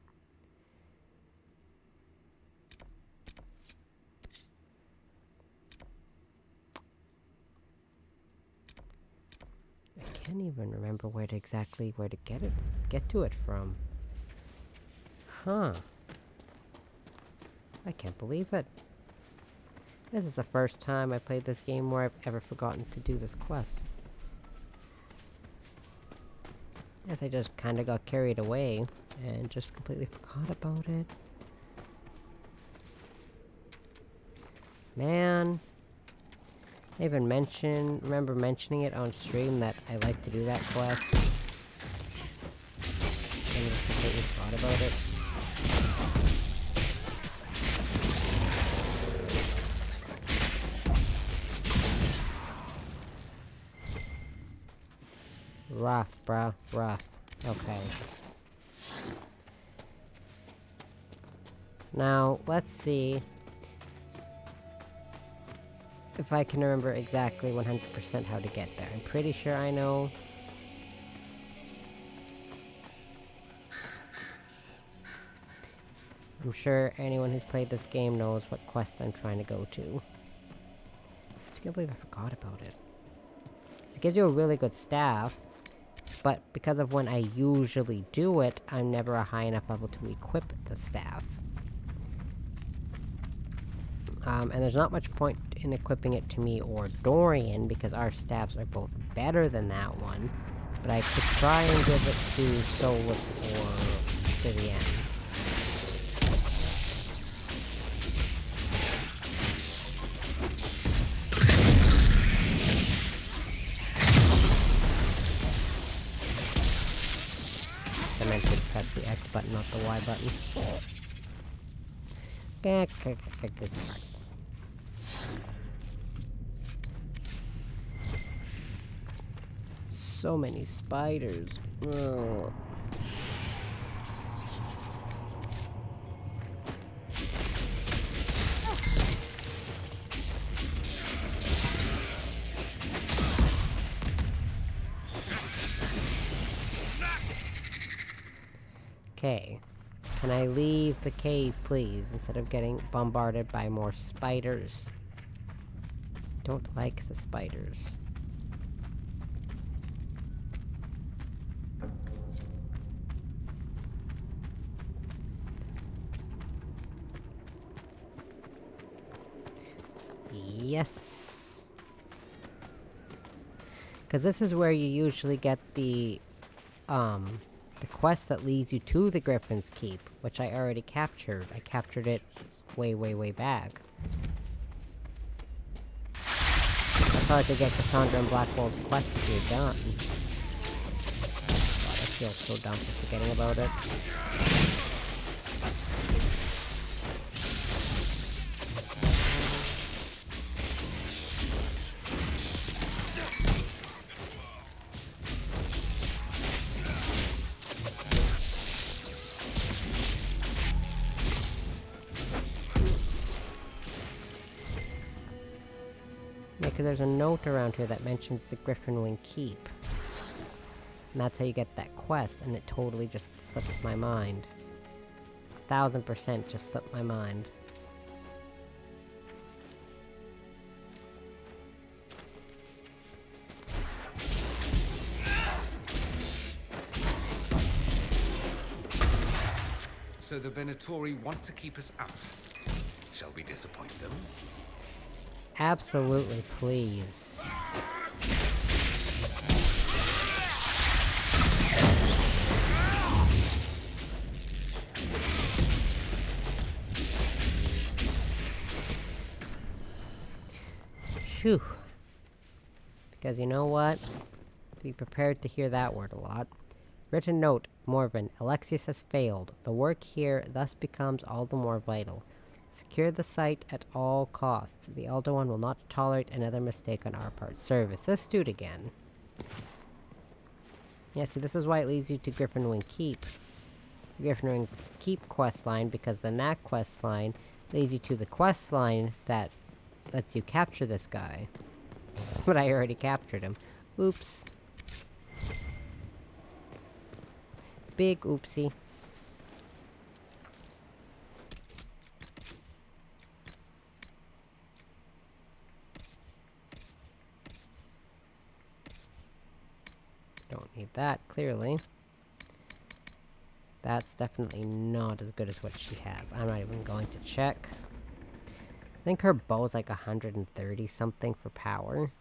I can't even remember where to get to it from. Huh. I can't believe it. This is the first time I played this game where I've ever forgotten to do this quest. Guess I just kinda got carried away and just completely forgot about it. Man. I even remember mentioning it on stream that I like to do that quest. And I just completely forgot about it. Rough, bruh. Rough. Okay. Now, let's see if I can remember exactly 100% how to get there. I'm pretty sure I know. I'm sure anyone who's played this game knows what quest I'm trying to go to. I just can't believe I forgot about it. It gives you a really good staff, but because of when I usually do it, I'm never a high enough level to equip the staff. And there's not much point in equipping it to me or Dorian, because our staffs are both better than that one. But I could try and give it to Solus or Vivienne. I meant to press the X button, not the Y button. So many spiders. Oh. Okay. Can I leave the cave, please, instead of getting bombarded by more spiders? Don't like the spiders. Yes! Because this is where you usually get the quest that leads you to the Griffin's Keep, which I already captured. I captured it way, way, way back. That's hard to get Cassandra and Blackwell's quests here done. God, I feel so dumb for forgetting about it. Yeah, because there's a note around here that mentions the Griffin Wing Keep. And that's how you get that quest, and it totally just slipped my mind. 1000% just slipped my mind. So the Venatori want to keep us out. Shall we disappoint them? Absolutely, please. Phew. Because you know what? Be prepared to hear that word a lot. Written note, Morven, Alexius has failed. The work here thus becomes all the more vital. Secure the site at all costs. The Elder One will not tolerate another mistake on our part. Service. Let's do it again. Yeah, see, this is why it leads you to Griffin Wing Keep. Griffin Wing Keep questline, because then that questline leads you to the questline that lets you capture this guy. But I already captured him. Oops. Big oopsie. Don't need that, clearly. That's definitely not as good as what she has. I'm not even going to check. I think her bow's like 130 something for power.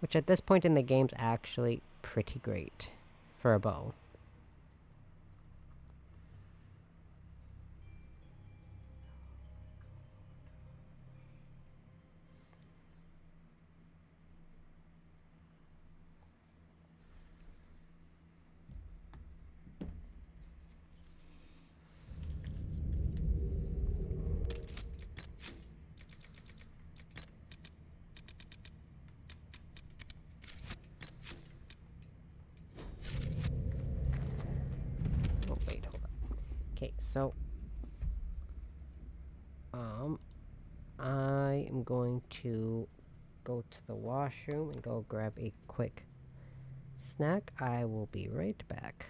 Which at this point in the game's actually pretty great for a bow. Oh, wait, hold on. Okay, so... I am going to go to the washroom and go grab a quick snack. I will be right back.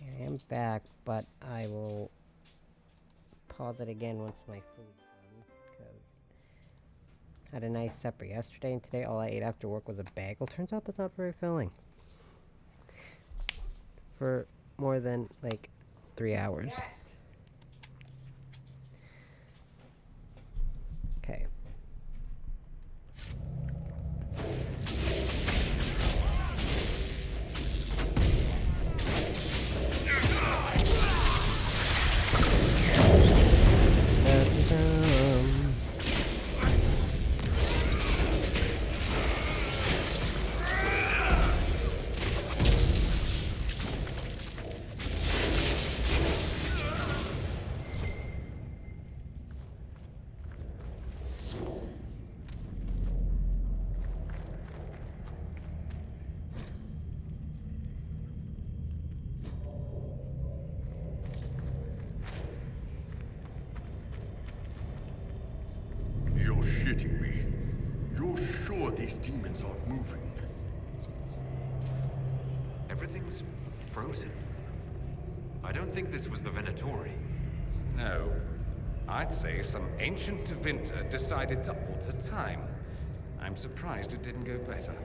I am back, but I will pause it again once my food's done, because I had a nice supper yesterday, and today all I ate after work was a bagel. Turns out that's not very filling. For more than, like, 3 hours. Okay. You're shitting me. You're sure these demons aren't moving? Everything's frozen. I don't think this was the Venatori. No. I'd say some ancient Tevinter decided to alter time. I'm surprised it didn't go better.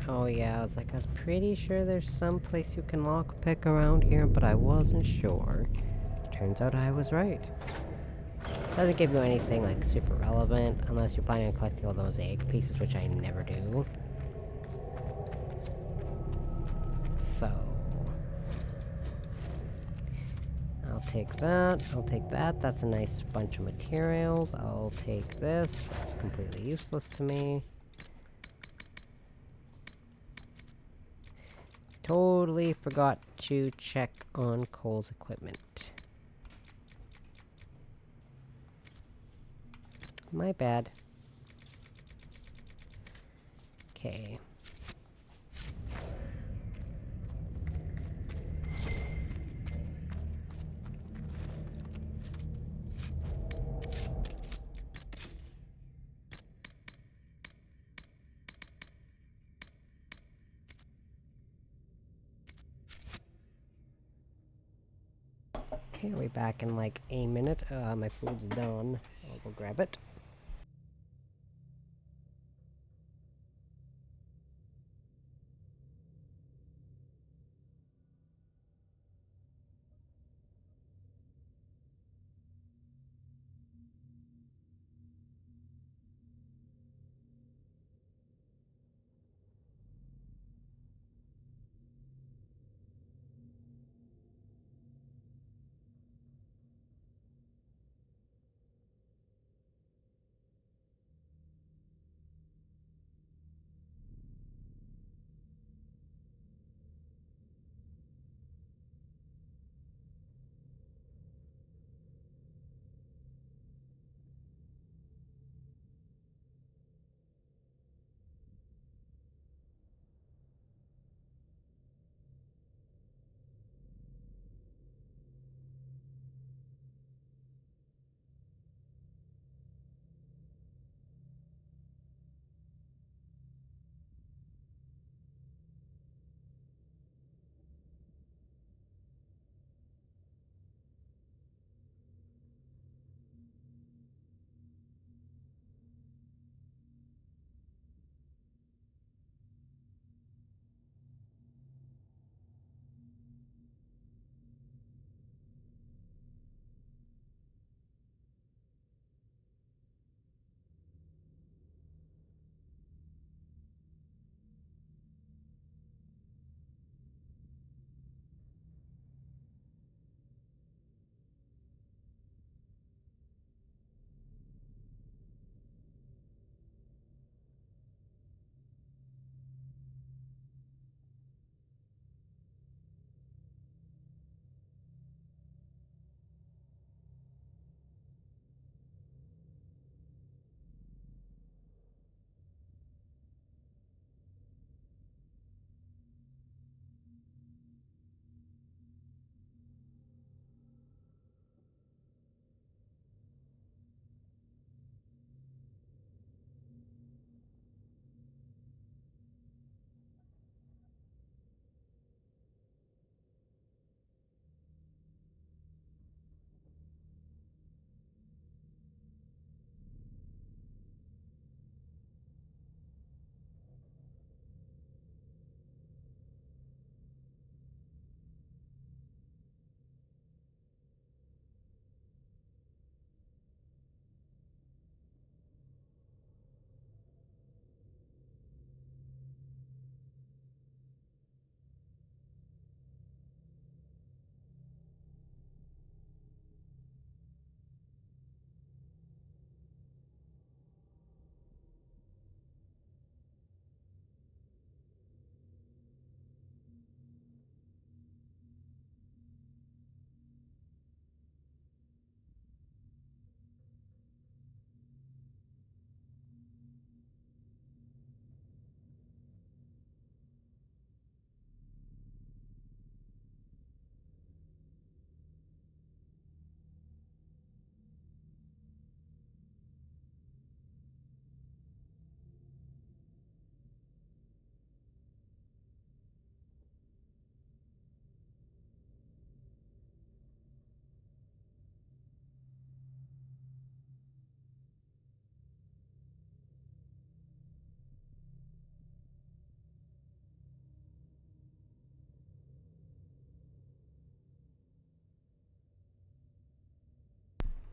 Oh yeah, I was pretty sure there's some place you can lockpick around here, but I wasn't sure. Turns out I was right. Doesn't give you anything, like, super relevant, unless you're planning on collecting all those egg pieces, which I never do. So... I'll take that, that's a nice bunch of materials. I'll take this, that's completely useless to me. Totally forgot to check on Cole's equipment. My bad. Okay. Okay, I'll be back in like a minute. My food's done. I'll go grab it.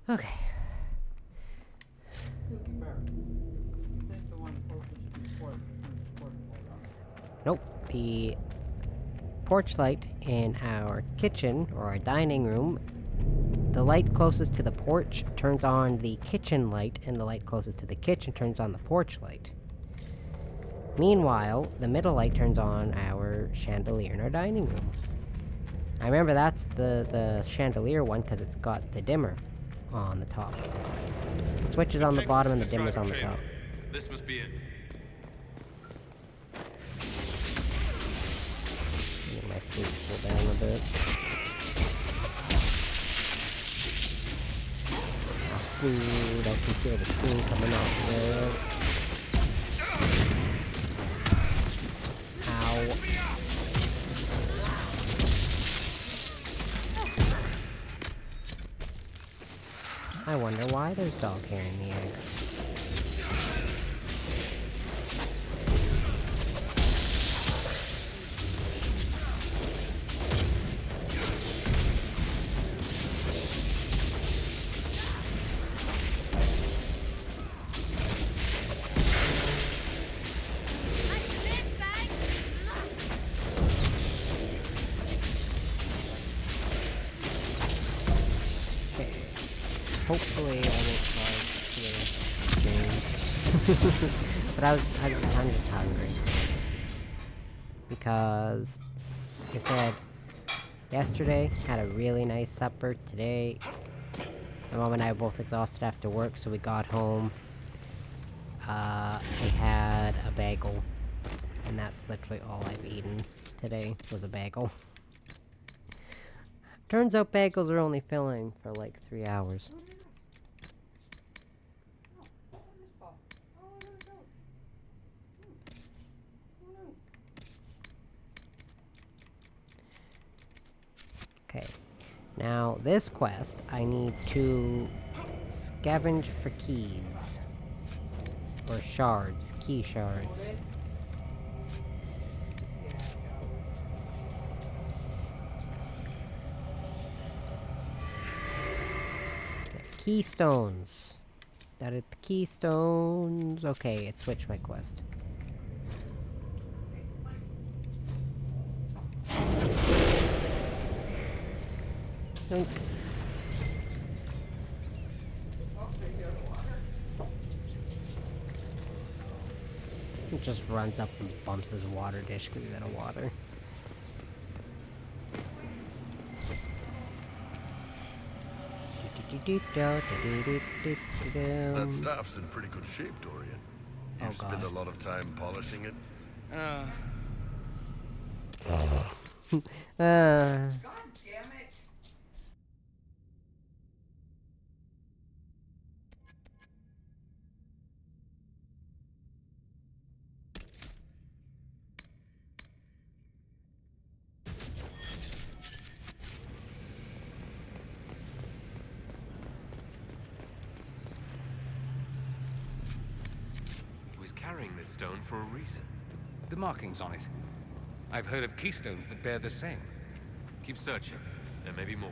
Okay. Nope. The porch light in our kitchen, or our dining room, the light closest to the porch turns on the kitchen light, and the light closest to the kitchen turns on the porch light. Meanwhile, the middle light turns on our chandelier in our dining room. I remember that's the chandelier one because it's got the dimmer on the top. The switch is on the bottom and the dimmer's on the top. This must be it. Make my feet cool down a bit. Food, I can feel the steam coming off there. Ow. I wonder why there's dog hair in the egg. Hopefully I won't charge the stream. But I'm just hungry. Because, like I said, yesterday had a really nice supper. Today, my mom and I were both exhausted after work, so we got home. We had a bagel. And that's literally all I've eaten today, was a bagel. Turns out bagels are only filling for like 3 hours. Okay, now this quest, I need to scavenge for keys. Or shards, key shards. Keystones. That is the keystones. Okay, it switched my quest. Think. It just runs up and bumps his water dish because he's out of water. That staff's in pretty good shape, Dorian. You've spent a lot of time polishing it. God damn it! Carrying this stone for a reason. The markings on it. I've heard of keystones that bear the same. Keep searching. There may be more.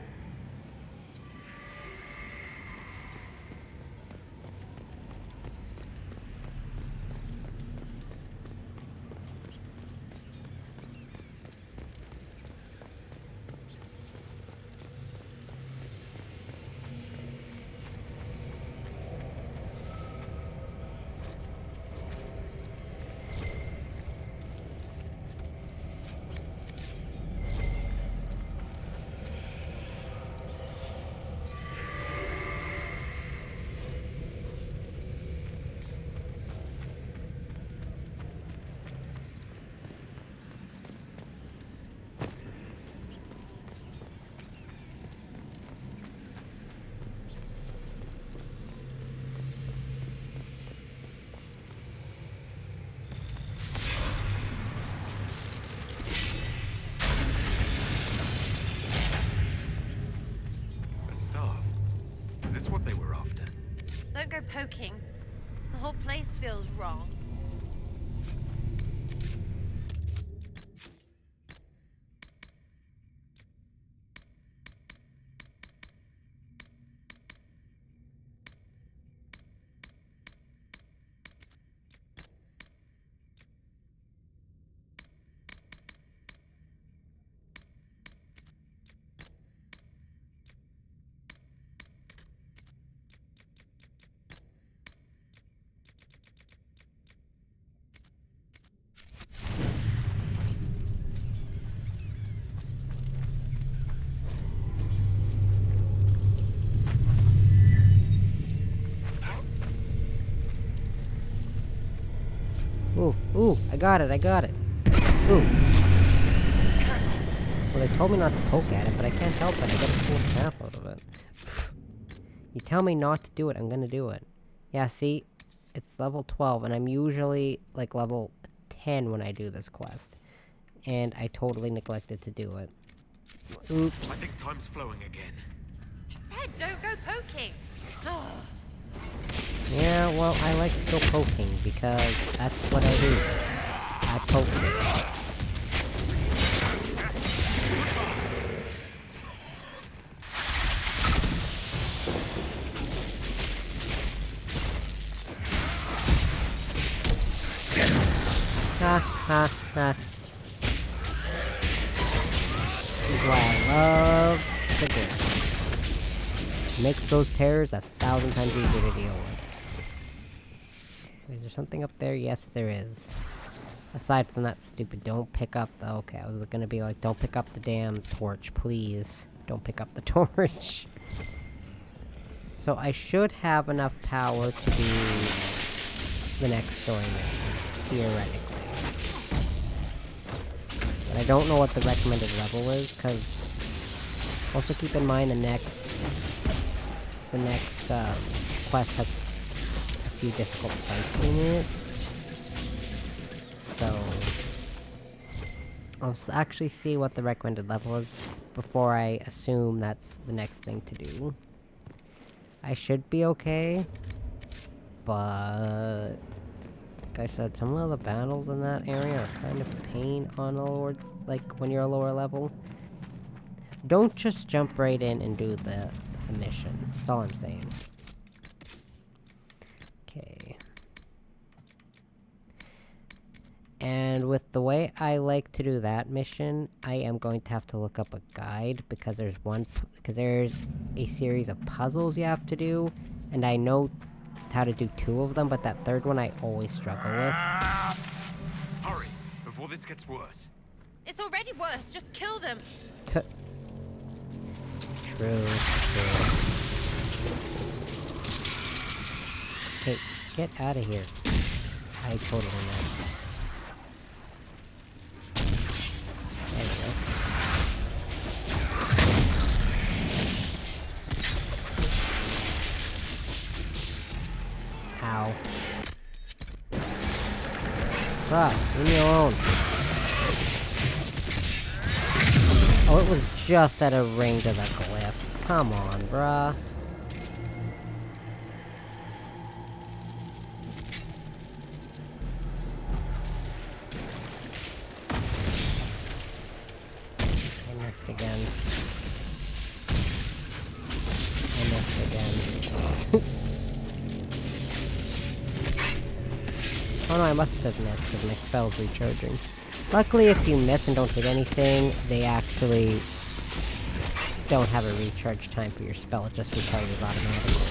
What they were after. Don't go poking. The whole place feels wrong. Ooh, ooh, I got it, I got it. Ooh. Well, they told me not to poke at it, but I can't help it. I get a cool snap out of it. You tell me not to do it, I'm gonna do it. Yeah, see? It's level 12, and I'm usually, like, level 10 when I do this quest. And I totally neglected to do it. Oops. I think time's flowing again. Said, don't go poking. Yeah, well, I like to go poking, because that's what I do. I poke it. Ha ha ha. This is why I love the glitch. Makes those terrors 1,000 times easier to deal with. Is there something up there? Yes, there is. Aside from that stupid don't pick up the... Okay, I was gonna be like, don't pick up the damn torch, please. Don't pick up the torch. So I should have enough power to do the next story mission, theoretically. But I don't know what the recommended level is, because... Also keep in mind the next quest has a few difficult fights in it. So... I'll actually see what the recommended level is before I assume that's the next thing to do. I should be okay, but... Like I said, some of the battles in that area are kind of a pain on a lower... Like, when you're a lower level. Don't just jump right in and do the mission. That's all I'm saying. Okay. And with the way I like to do that mission, I am going to have to look up a guide, because there's a series of puzzles you have to do, and I know how to do 2 of them, but that third one I always struggle with. Hurry, before this gets worse. It's already worse. Just kill them. True. Okay, get out of here. I totally know. There we go. Ow. Bruh, leave me alone. Oh, it was just at a ring to the glyphs. Come on, bruh. I missed again. I missed again. Oh no, I must have missed because my spell's recharging. Luckily, if you miss and don't hit anything, they actually don't have a recharge time for your spell. It just recharges automatically.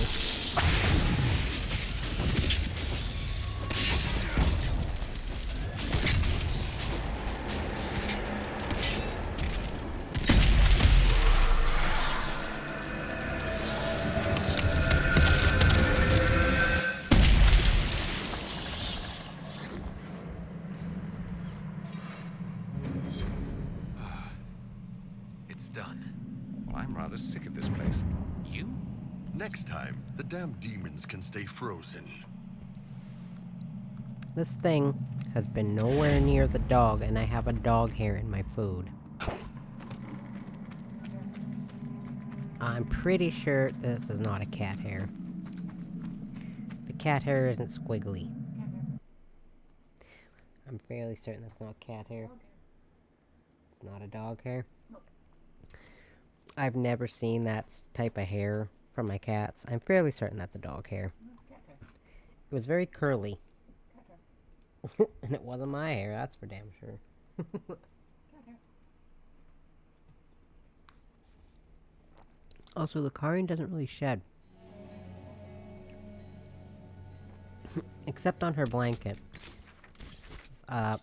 I'm rather sick of this place. You? Next time, the damn demons can stay frozen. This thing has been nowhere near the dog, and I have a dog hair in my food. I'm pretty sure this is not a cat hair. The cat hair isn't squiggly. I'm fairly certain that's not cat hair. It's not a dog hair. I've never seen that type of hair from my cats. I'm fairly certain that's a dog hair. It was very curly. And it wasn't my hair, that's for damn sure. Also, Lucarian doesn't really shed. Except on her blanket. On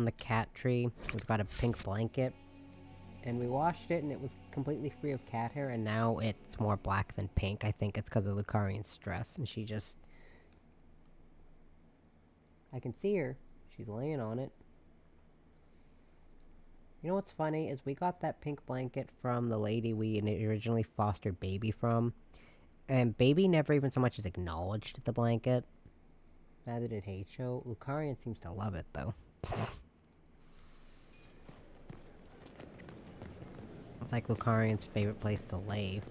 the cat tree, we've got a pink blanket. And we washed it, and it was completely free of cat hair, and now it's more black than pink. I think it's because of Lucarian's stress, and she just... I can see her. She's laying on it. You know what's funny is we got that pink blanket from the lady we originally fostered Baby from. And Baby never even so much as acknowledged the blanket. Neither did Heicho. Lucarian seems to love it, though. It's like Lucarian's favorite place to lay.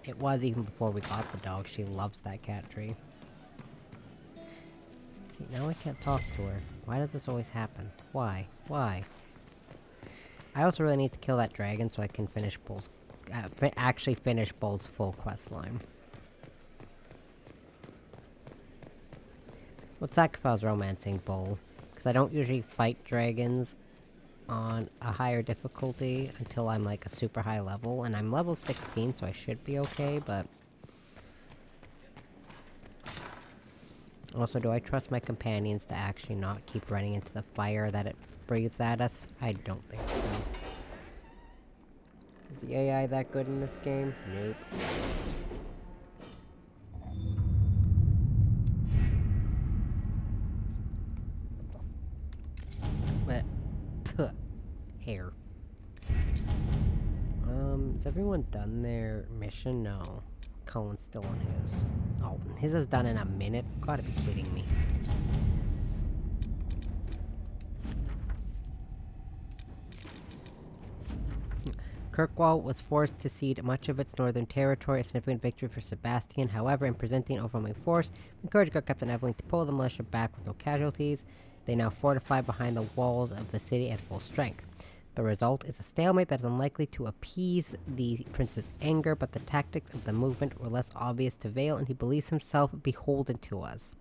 It was even before we got the dog. She loves that cat tree. See, now I can't talk to her. Why does this always happen? Why? Why? I also really need to kill that dragon so I can finish Bull's... actually finish Bull's full quest line. Let's sacrifice romancing Bull, because I don't usually fight dragons on a higher difficulty until I'm like a super high level, and I'm level 16, so I should be okay, but... Also, do I trust my companions to actually not keep running into the fire that it breathes at us? I don't think so. Is the AI that good in this game? Nope. Hair. Is everyone done their mission? No. Cullen's still on his. Oh, his is done in a minute? You gotta be kidding me. Kirkwall was forced to cede much of its northern territory, a significant victory for Sebastian. However, in presenting an overwhelming force, encouraged Captain Evelyn to pull the militia back with no casualties. They now fortify behind the walls of the city at full strength. The result is a stalemate that is unlikely to appease the prince's anger, but the tactics of the movement were less obvious to Vale, and he believes himself beholden to us.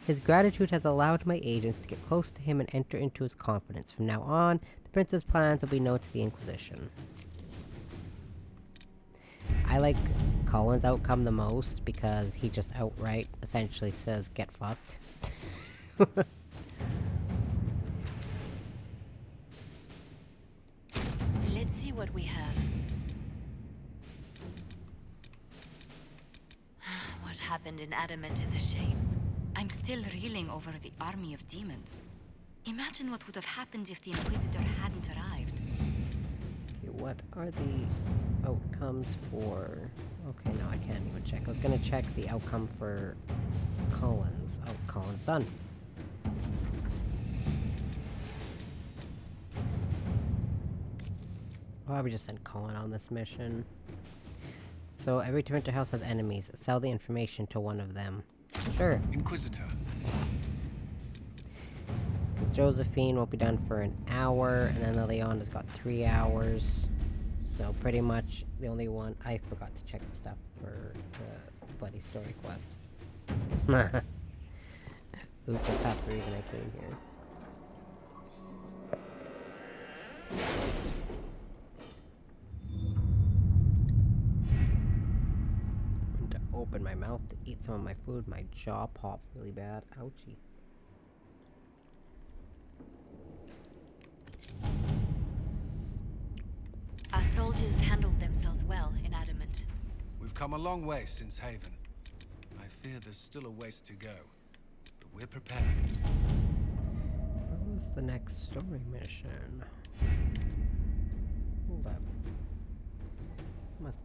His gratitude has allowed my agents to get close to him and enter into his confidence. From now on, the prince's plans will be known to the Inquisition. I like Cullen's outcome the most because he just outright essentially says, get fucked. Let's see what we have. What happened in Adamant is a shame. I'm still reeling over the army of demons. Imagine what would have happened if the Inquisitor hadn't arrived. Okay, what are the outcomes for... Okay, no, I can't even check. I was gonna check the outcome for Cullen's. Oh, Cullen's done. Why would we just send Cullen on this mission? So, every Torrenter house has enemies. Sell the information to one of them. Sure. Inquisitor. Because Josephine won't be done for an hour, and then the Leon has got 3 hours. So, pretty much the only one... I forgot to check the stuff for the Bloody Story quest. Oops, that's half the reason I came here. Open my mouth to eat some of my food. My jaw popped really bad. Ouchie. Our soldiers handled themselves well in Adamant. We've come a long way since Haven. I fear there's still a ways to go, but we're prepared. What was the next story mission? Hold up. Must...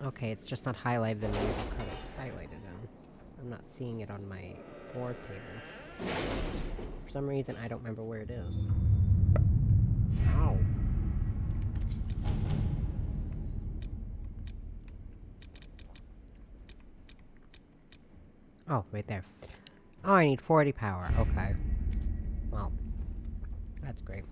Okay, it's just not highlighted in the usual color it's highlighted in. I'm not seeing it on my war table. For some reason, I don't remember where it is. Ow. Oh, right there. Oh, I need 40 power. Okay. Well, that's great.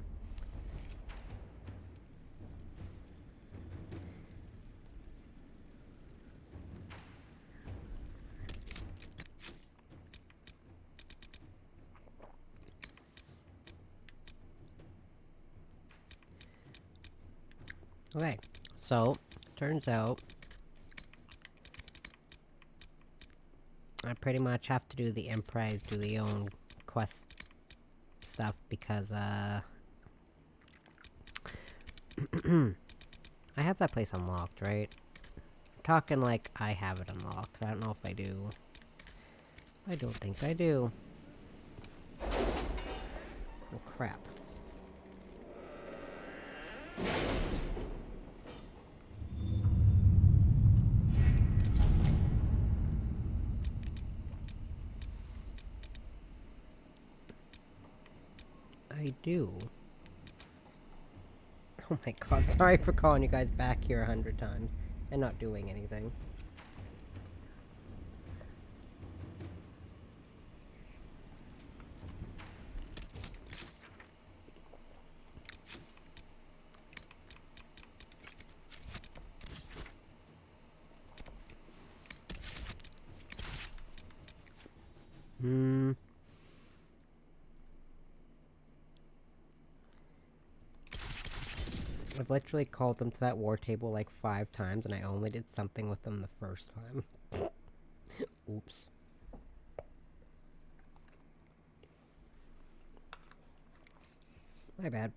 Okay, so, turns out I pretty much have to do the Emprise, do the own quest stuff because, I have that place unlocked, right? I'm talking like I have it unlocked. I don't know if I do. I don't think I do. Oh, crap. I do. Oh my god, sorry for calling you guys back here 100 times and not doing anything. I've literally called them to that war table like 5 times, and I only did something with them the first time. Oops. My bad.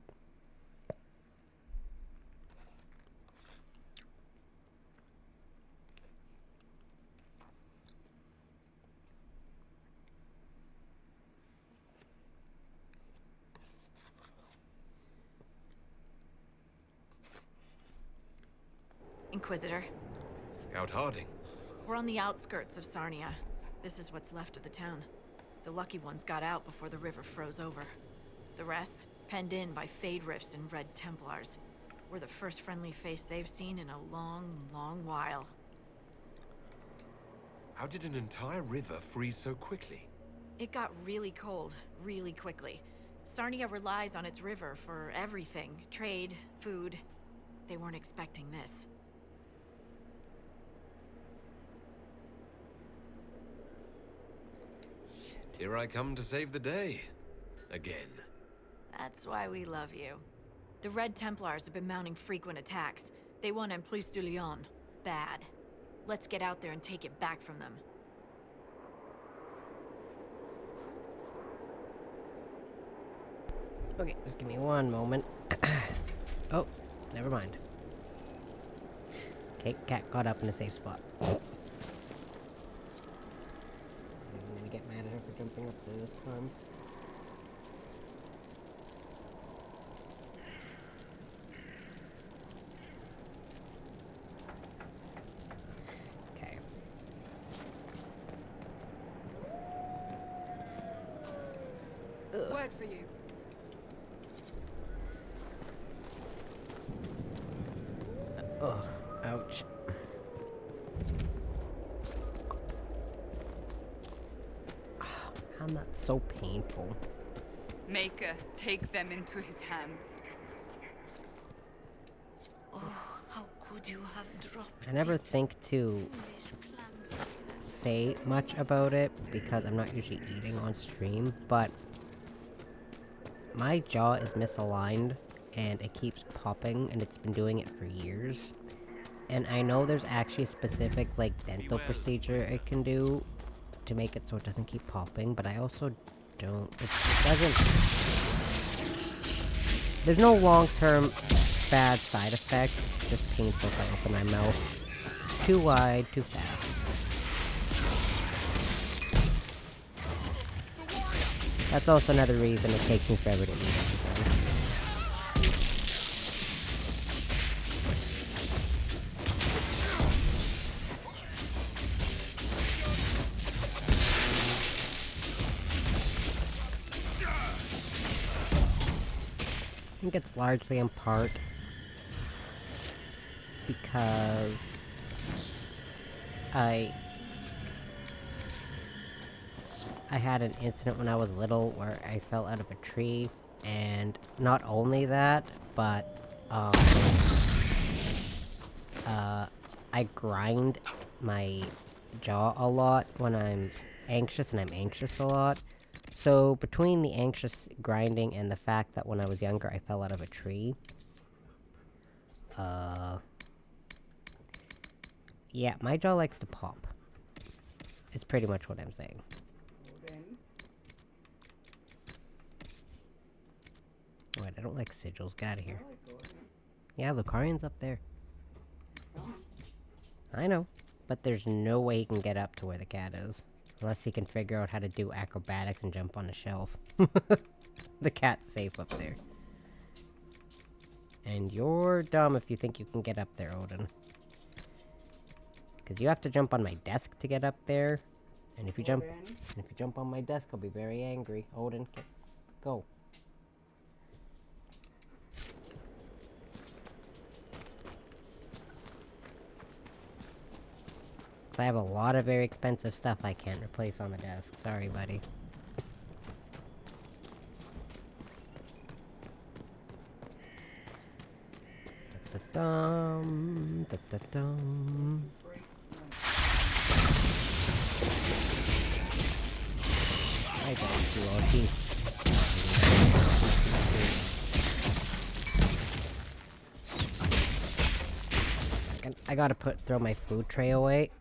Inquisitor. Scout Harding. We're on the outskirts of Sarnia. This is what's left of the town. The lucky ones got out before the river froze over. The rest, penned in by Fade Rifts and Red Templars. We're the first friendly face they've seen in a long, long while. How did an entire river freeze so quickly? It got really cold, really quickly. Sarnia relies on its river for everything. Trade, food. They weren't expecting this. Here I come to save the day. Again. That's why we love you. The Red Templars have been mounting frequent attacks. They want Emprise de Lyon. Bad. Let's get out there and take it back from them. Okay, just give me one moment. Oh, never mind. Okay, cat got up in a safe spot. I'm gonna get mad at her for jumping up there this time. Okay. Word for you. Ugh, ouch. Man, that's so painful. Maker, take them into his hands. Oh, how could you have dropped I never it? think to say much about it because I'm not usually eating on stream, but my jaw is misaligned and it keeps popping, and it's been doing it for years. And I know there's actually a specific like dental procedure it can do to make it so it doesn't keep popping, but I also don't. It doesn't. There's no long-term bad side effect. It's just painful if I open my mouth too wide, too fast. That's also another reason it takes me forever to eat everything. I think it's largely in part because I had an incident when I was little where I fell out of a tree, and not only that, but I grind my jaw a lot when I'm anxious, and I'm anxious a lot. So between the anxious grinding and the fact that when I was younger I fell out of a tree, yeah, my jaw likes to pop. It's pretty much what I'm saying. avoid. I don't like sigils. Get out of here. Yeah, Lucarian's up there. I know. But there's no way he can get up to where the cat is. Unless he can figure out how to do acrobatics and jump on a shelf. The cat's safe up there. And you're dumb if you think you can get up there, Odin. Because you have to jump on my desk to get up there. And if you jump on my desk, I'll be very angry. Odin, go. I have a lot of very expensive stuff I can't replace on the desk. Sorry, buddy. Da-da-dum, da-da-dum. I gotta do all these. I gotta throw my food tray away.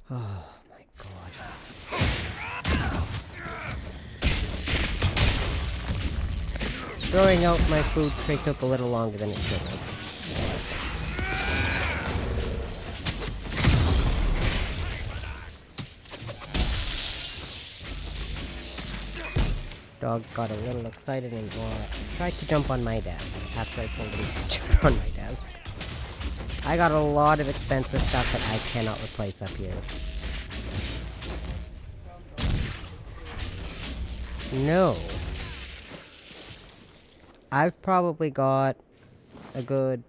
Oh my god. Throwing out my food tray took a little longer than it should have. Dog got a little excited and tried to jump on my desk after I told him to jump on my desk. I got a lot of expensive stuff that I cannot replace up here. No. I've probably got a good...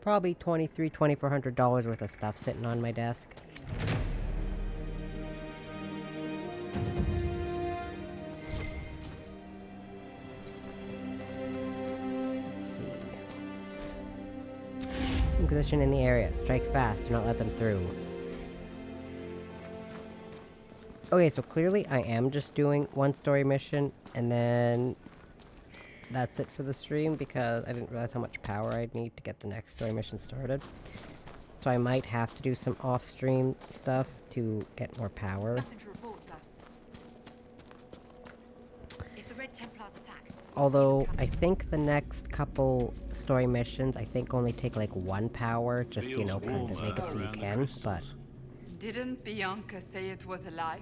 probably $2,300-$2,400 worth of stuff sitting on my desk. Let's see. Inquisition in the area. Strike fast. Do not let them through. Okay, so clearly I am just doing one story mission, and then that's it for the stream, because I didn't realize how much power I'd need to get the next story mission started. So I might have to do some off-stream stuff to get more power. Nothing to report, sir. If the Red Templars attack... Although, I think the next couple story missions, I think only take like 1 power, just, you know, kind of make it so you can, but... Didn't Bianca say it was alive?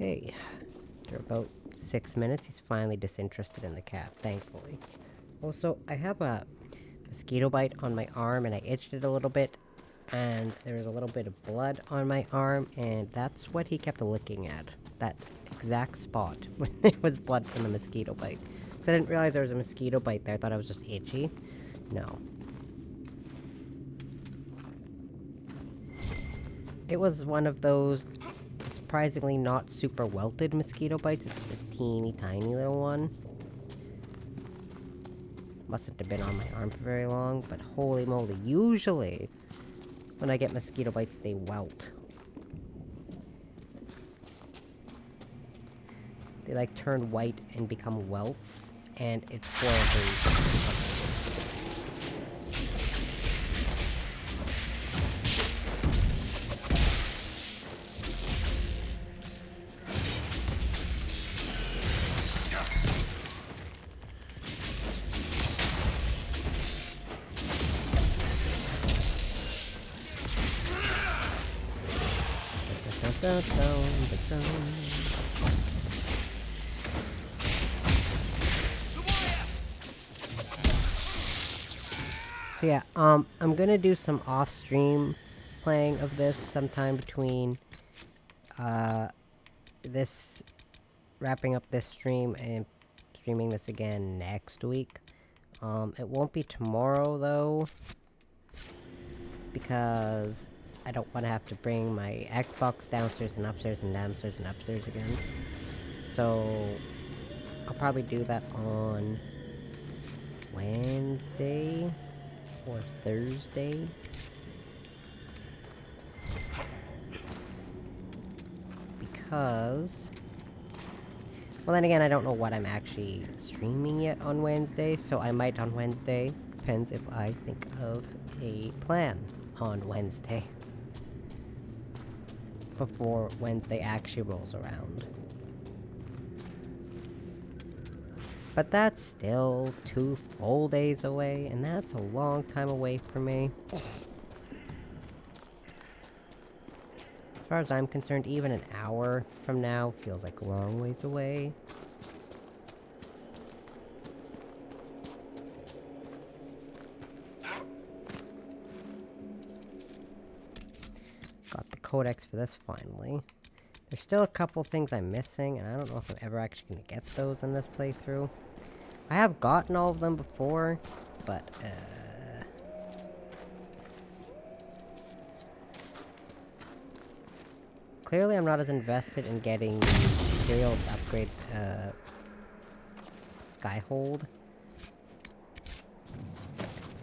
Okay, after about 6 minutes, he's finally disinterested in the cat, thankfully. Also, I have a mosquito bite on my arm, and I itched it a little bit, and there was a little bit of blood on my arm, and that's what he kept looking at. That exact spot where there was blood from the mosquito bite. Because I didn't realize there was a mosquito bite there, I thought I was just itchy. No. It was one of those surprisingly not super welted mosquito bites. It's a teeny tiny little one. Mustn't have been on my arm for very long, but holy moly, usually when I get mosquito bites they welt. They like turn white and become welts, and it's horribly. So yeah, I'm gonna do some off-stream playing of this sometime between, wrapping up this stream and streaming this again next week. It won't be tomorrow, though, because I don't want to have to bring my Xbox downstairs and upstairs and downstairs and upstairs again. So, I'll probably do that on Wednesday or Thursday. Because... well, then again, I don't know what I'm actually streaming yet on Wednesday, so I might on Wednesday. Depends if I think of a plan on Wednesday. Before Wednesday actually rolls around. But that's still 2 full days away, and that's a long time away for me. As far as I'm concerned, even an hour from now feels like a long ways away. Got the codex for this finally. There's still a couple things I'm missing, and I don't know if I'm ever actually gonna get those in this playthrough. I have gotten all of them before, but, clearly I'm not as invested in getting the materials to upgrade, Skyhold.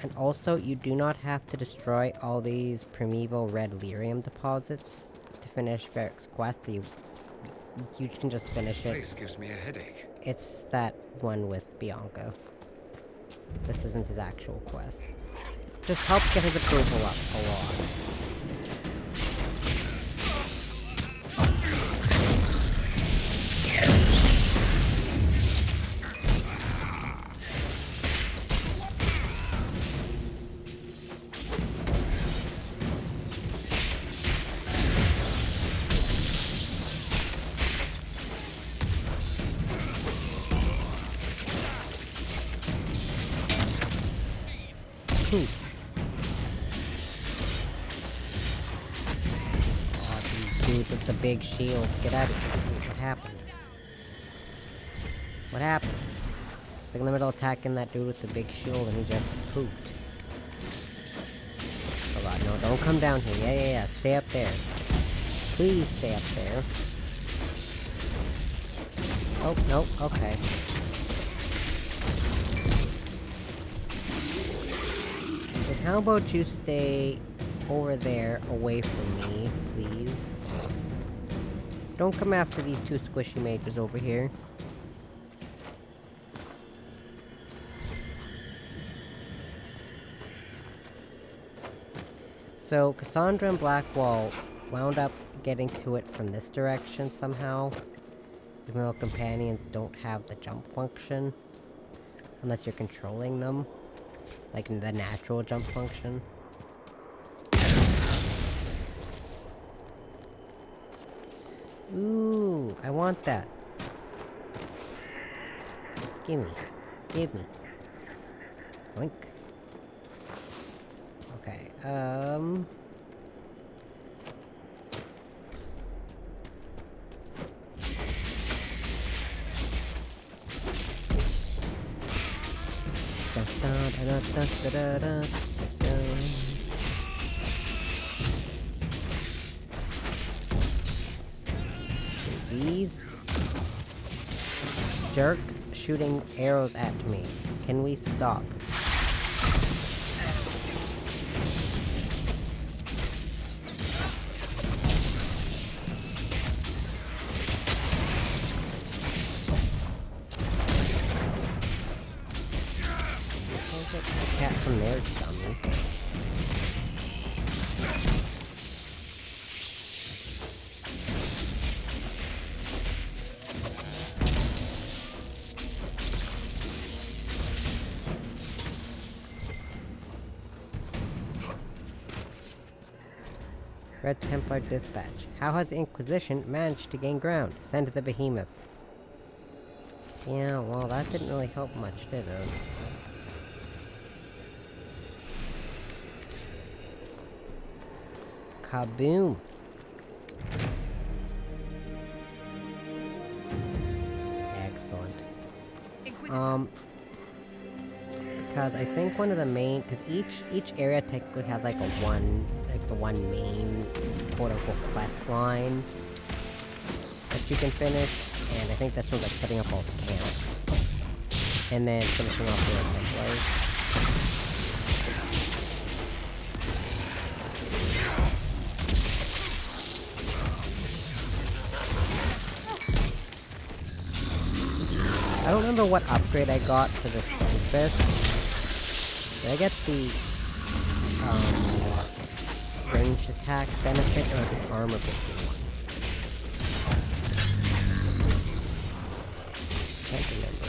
And also, you do not have to destroy all these primeval red lyrium deposits to finish Varric's quest. You can just finish it. This gives me a headache. It's that one with Bianca. This isn't his actual quest. Just helps get his approval up a lot. Oh, these dudes with the big shields. Get out of here. Wait, what happened? What happened? It's like in the middle of attacking that dude with the big shield and he just pooped. Oh god, no, don't come down here. Yeah, stay up there. Please stay up there. Oh, no, okay. And how about you stay over there, away from me, please? Don't come after these two squishy mages over here. So, Cassandra and Blackwall wound up getting to it from this direction somehow. Even though companions don't have the jump function. Unless you're controlling them. Like in the natural jump function. Ooh, I want that. Give me. Give me. Boink. Okay, These jerks shooting arrows at me. Can we stop? Cat from there, dummy. Red Templar Dispatch. How has the Inquisition managed to gain ground? Send to the Behemoth. Yeah, well, that didn't really help much, did it? Kaboom! Excellent. Because I think one of the main, because each area technically has like the one main quote-unquote quest line that you can finish, and I think this one's like setting up all the camps, and then finishing off the Templars. I don't remember what upgrade I got for the Fist. Did I get the ranged attack benefit or the armor boosting one? Can't remember.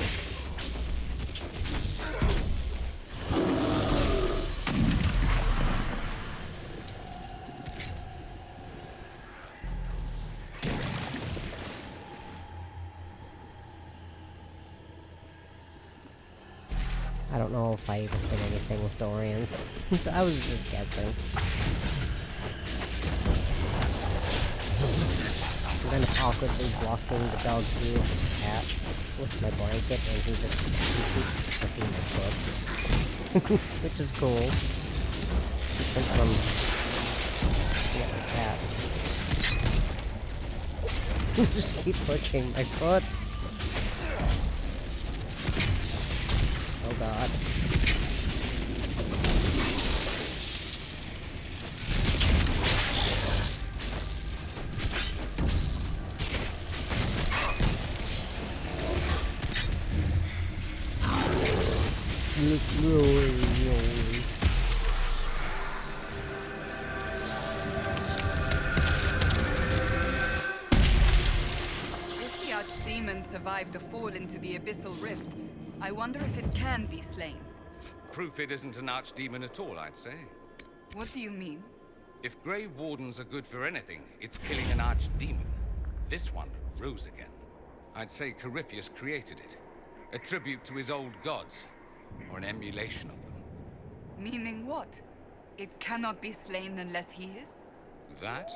I don't know if I even did anything with Dorians. So I was just guessing. I'm kind of awkwardly blocking the dog's view of the cat with my blanket, and he keeps flicking my foot. Which is cool. Keeps him from getting the cat. Just keep pushing my foot. Oh god. If the archdemon survived the fall into the abyssal rift, I wonder if it can be slain. Proof it isn't an archdemon at all, I'd say. What do you mean? If Grey Wardens are good for anything, it's killing an archdemon. This one rose again. I'd say Corypheus created it. A tribute to his old gods, or an emulation of them. Meaning what? It cannot be slain unless he is? That?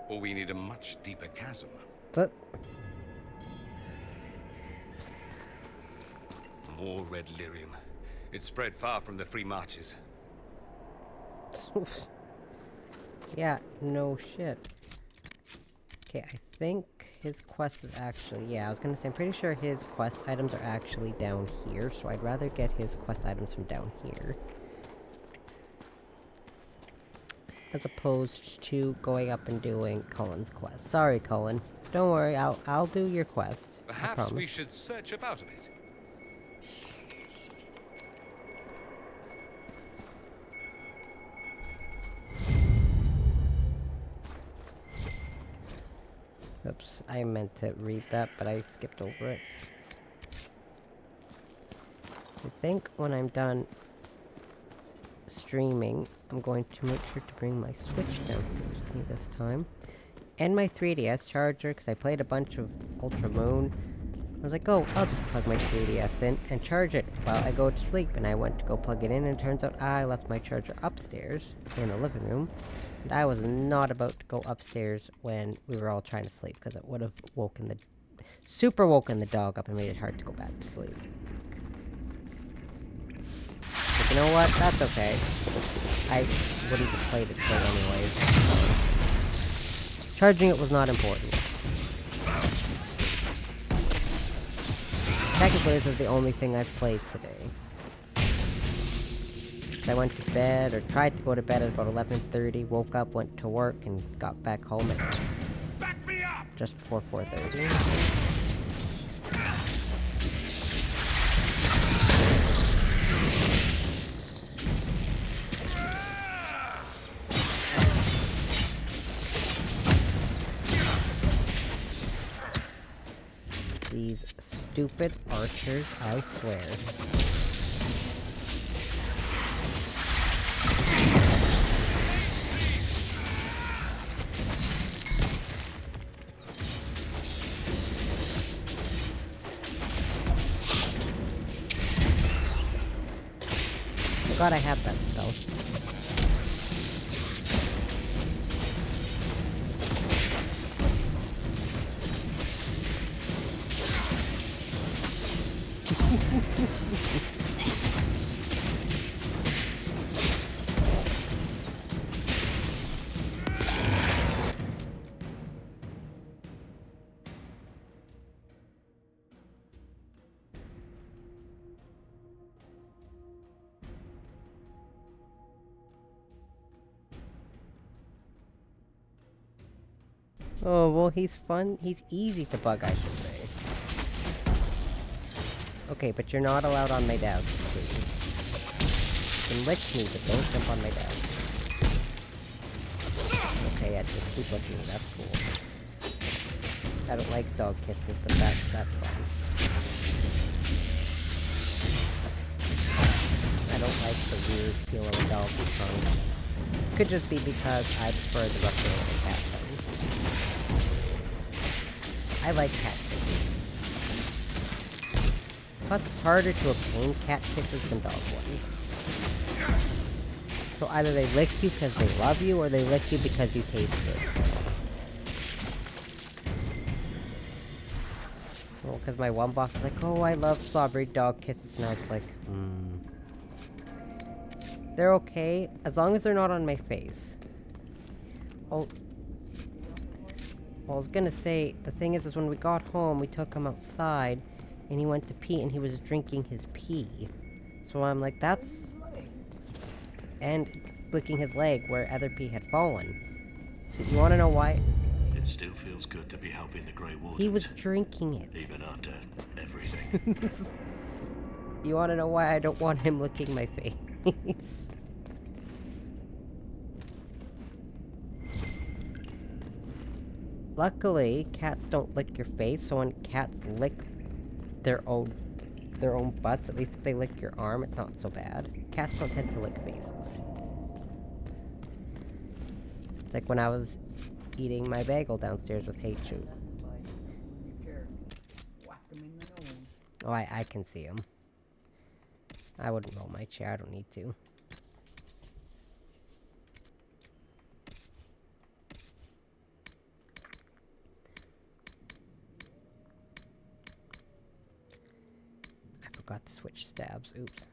Or we need a much deeper chasm. But more red lyrium. It spread far from the free marches. yeah, no shit. Okay, I think his quest is actually... Yeah, I was gonna say, I'm pretty sure his quest items are actually down here, so I'd rather get his quest items from down here. As opposed to going up and doing Cullen's quest. Sorry, Cullen. Don't worry, I'll do your quest. Perhaps we should search about a bit. Oops, I meant to read that, but I skipped over it. I think when I'm done streaming, I'm going to make sure to bring my Switch downstairs with me this time. And my 3DS charger, because I played a bunch of Ultra Moon. I was like, oh, I'll just plug my 3DS in and charge it while I go to sleep. And I went to go plug it in, and it turns out I left my charger upstairs in the living room. And I was not about to go upstairs when we were all trying to sleep, because it would have woken the dog up and made it hard to go back to sleep. But you know what? That's okay. I wouldn't have played it today anyways. Charging it was not important. Technically, this is the only thing I've played today. I went to bed, or tried to go to bed at about 11:30, woke up, went to work, and got back home at just before 4:30. These stupid archers, I swear. Forgot I had that spell. Oh, well, he's fun. He's easy to bug, I should say. Okay, but you're not allowed on my desk, please. You can lick me, but don't jump on my desk. Okay, yeah, just keep licking me. That's cool. I don't like dog kisses, but that's fine. I don't like the weird feel of a dog's tongue. Could just be because I prefer the rustling of a cat tongue. I like cat kisses. Plus, it's harder to obtain cat kisses than dog ones. So either they lick you because they love you, or they lick you because you taste good. Well, because my one boss is like, oh, I love strawberry dog kisses, and I was like, They're okay, as long as they're not on my face. Oh, I was gonna say, the thing is when we got home, we took him outside, and he went to pee, and he was drinking his pee. So I'm like, that's... And licking his leg where other pee had fallen. So you wanna know why? It still feels good to be helping the Grey Wardens. He was drinking it. Even after everything. You wanna know why I don't want him licking my face? Luckily, cats don't lick your face, so when cats lick their own butts, at least if they lick your arm, it's not so bad. Cats don't tend to lick faces. It's like when I was eating my bagel downstairs with Heichu. Oh, I can see him. I wouldn't roll my chair, I don't need to. I forgot to switch stabs, oops.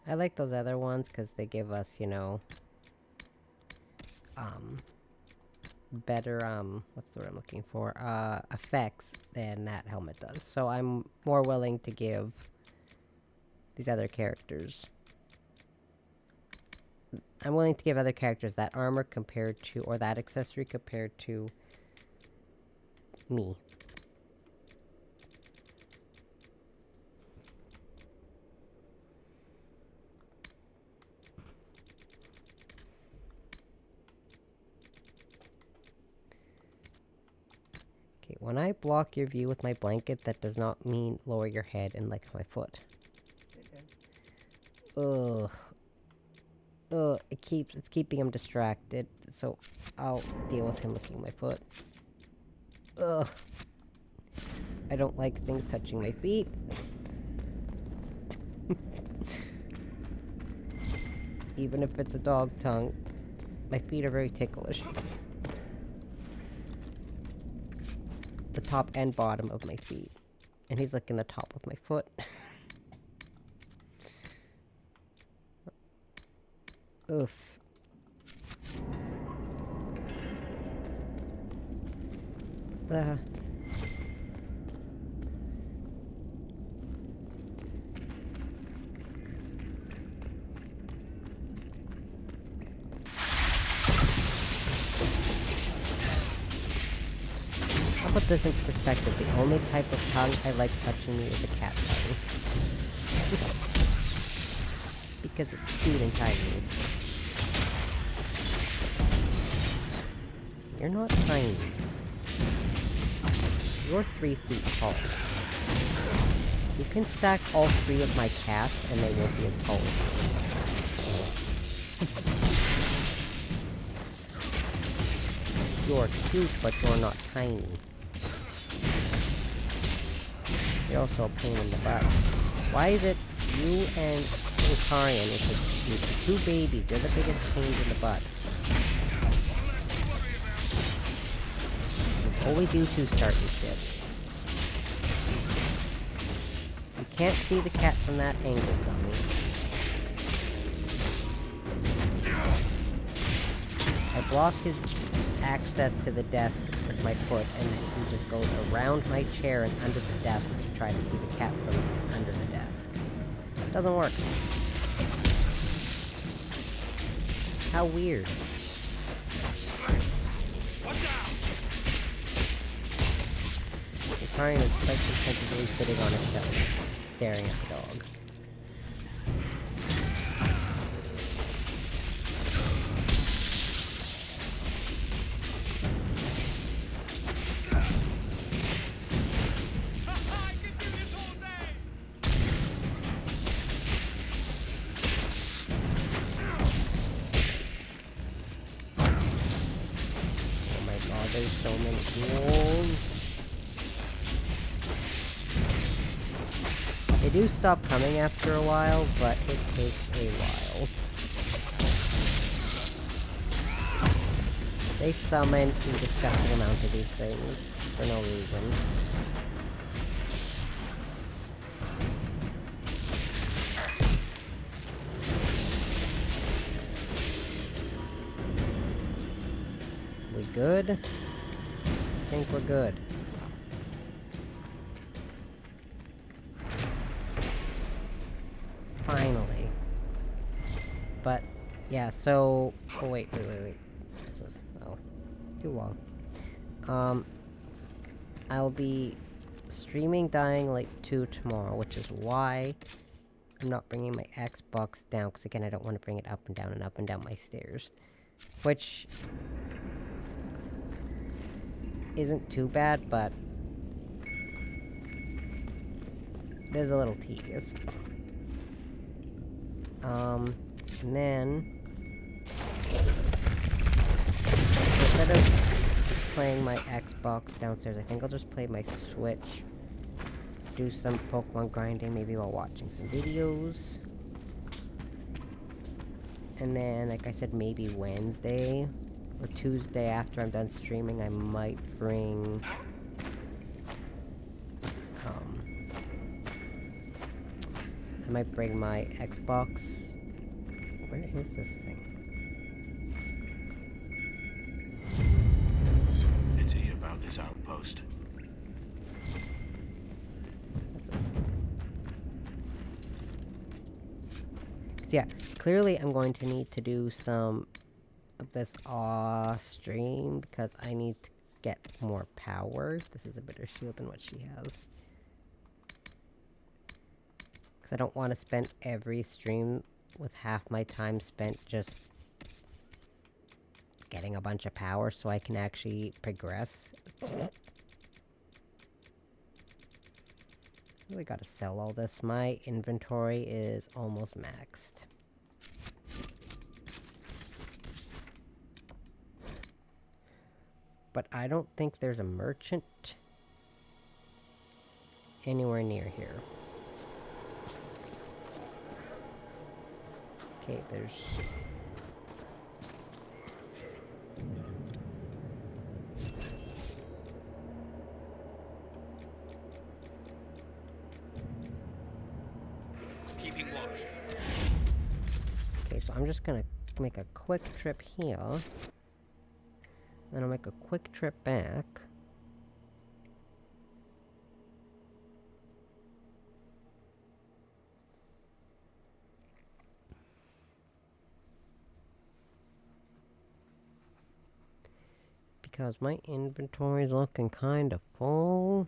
I like those other ones because they give us, you know, better, what's the word I'm looking for? Effects than that helmet does. So I'm more willing to give these other characters. I'm willing to give other characters that armor compared to, or that accessory compared to me. Okay, when I block your view with my blanket, that does not mean lower your head and lick my foot. Ugh. Ugh, it's keeping him distracted, so I'll deal with him licking my foot. Ugh. I don't like things touching my feet. Even if it's a dog tongue, my feet are very ticklish. The top and bottom of my feet. And he's licking the top of my foot. Oof. I'll put this into perspective. The only type of tongue I like touching me is a cat tongue. Just because it's cute and tiny. You're not tiny. You're 3 feet tall. You can stack all 3 of my cats and they won't be as tall as you. You're cute, but you're not tiny. You're also a pain in the butt. Why is it you and Incarian is the two babies. You're the biggest pains in the butt. It's always you two starting shit. You can't see the cat from that angle, dummy. I block his access to the desk with my foot, and he just goes around my chair and under the desk to try to see the cat from under the desk. It doesn't work. How weird. The Karian is quite contentedly sitting on a shelf, staring at the dog. There's so many wolves. They do stop coming after a while, but it takes a while. They summon a disgusting amount of these things for no reason. We good? I think we're good. Finally. But, yeah, so... Oh, wait. What's this? Oh. Too long. I'll be streaming Dying Light 2 tomorrow, which is why I'm not bringing my Xbox down, because again, I don't want to bring it up and down my stairs. Which... isn't too bad, but it is a little tedious. And then instead of playing my Xbox downstairs, I think I'll just play my Switch, do some Pokemon grinding, maybe while watching some videos. And then, like I said, maybe Wednesday or Tuesday after I'm done streaming, I might bring... I might bring my Xbox... Where is this thing? Let's hear about this outpost. What's this? So yeah, clearly I'm going to need to do some of this stream because I need to get more power. This is a better shield than what she has. Because I don't want to spend every stream with half my time spent just getting a bunch of power so I can actually progress. Really gotta sell all this. My inventory is almost maxed. But I don't think there's a merchant anywhere near here. Okay, there's... Keeping watch. Okay, so I'm just gonna make a quick trip here. Then I'll make a quick trip back. Because my inventory's looking kinda full.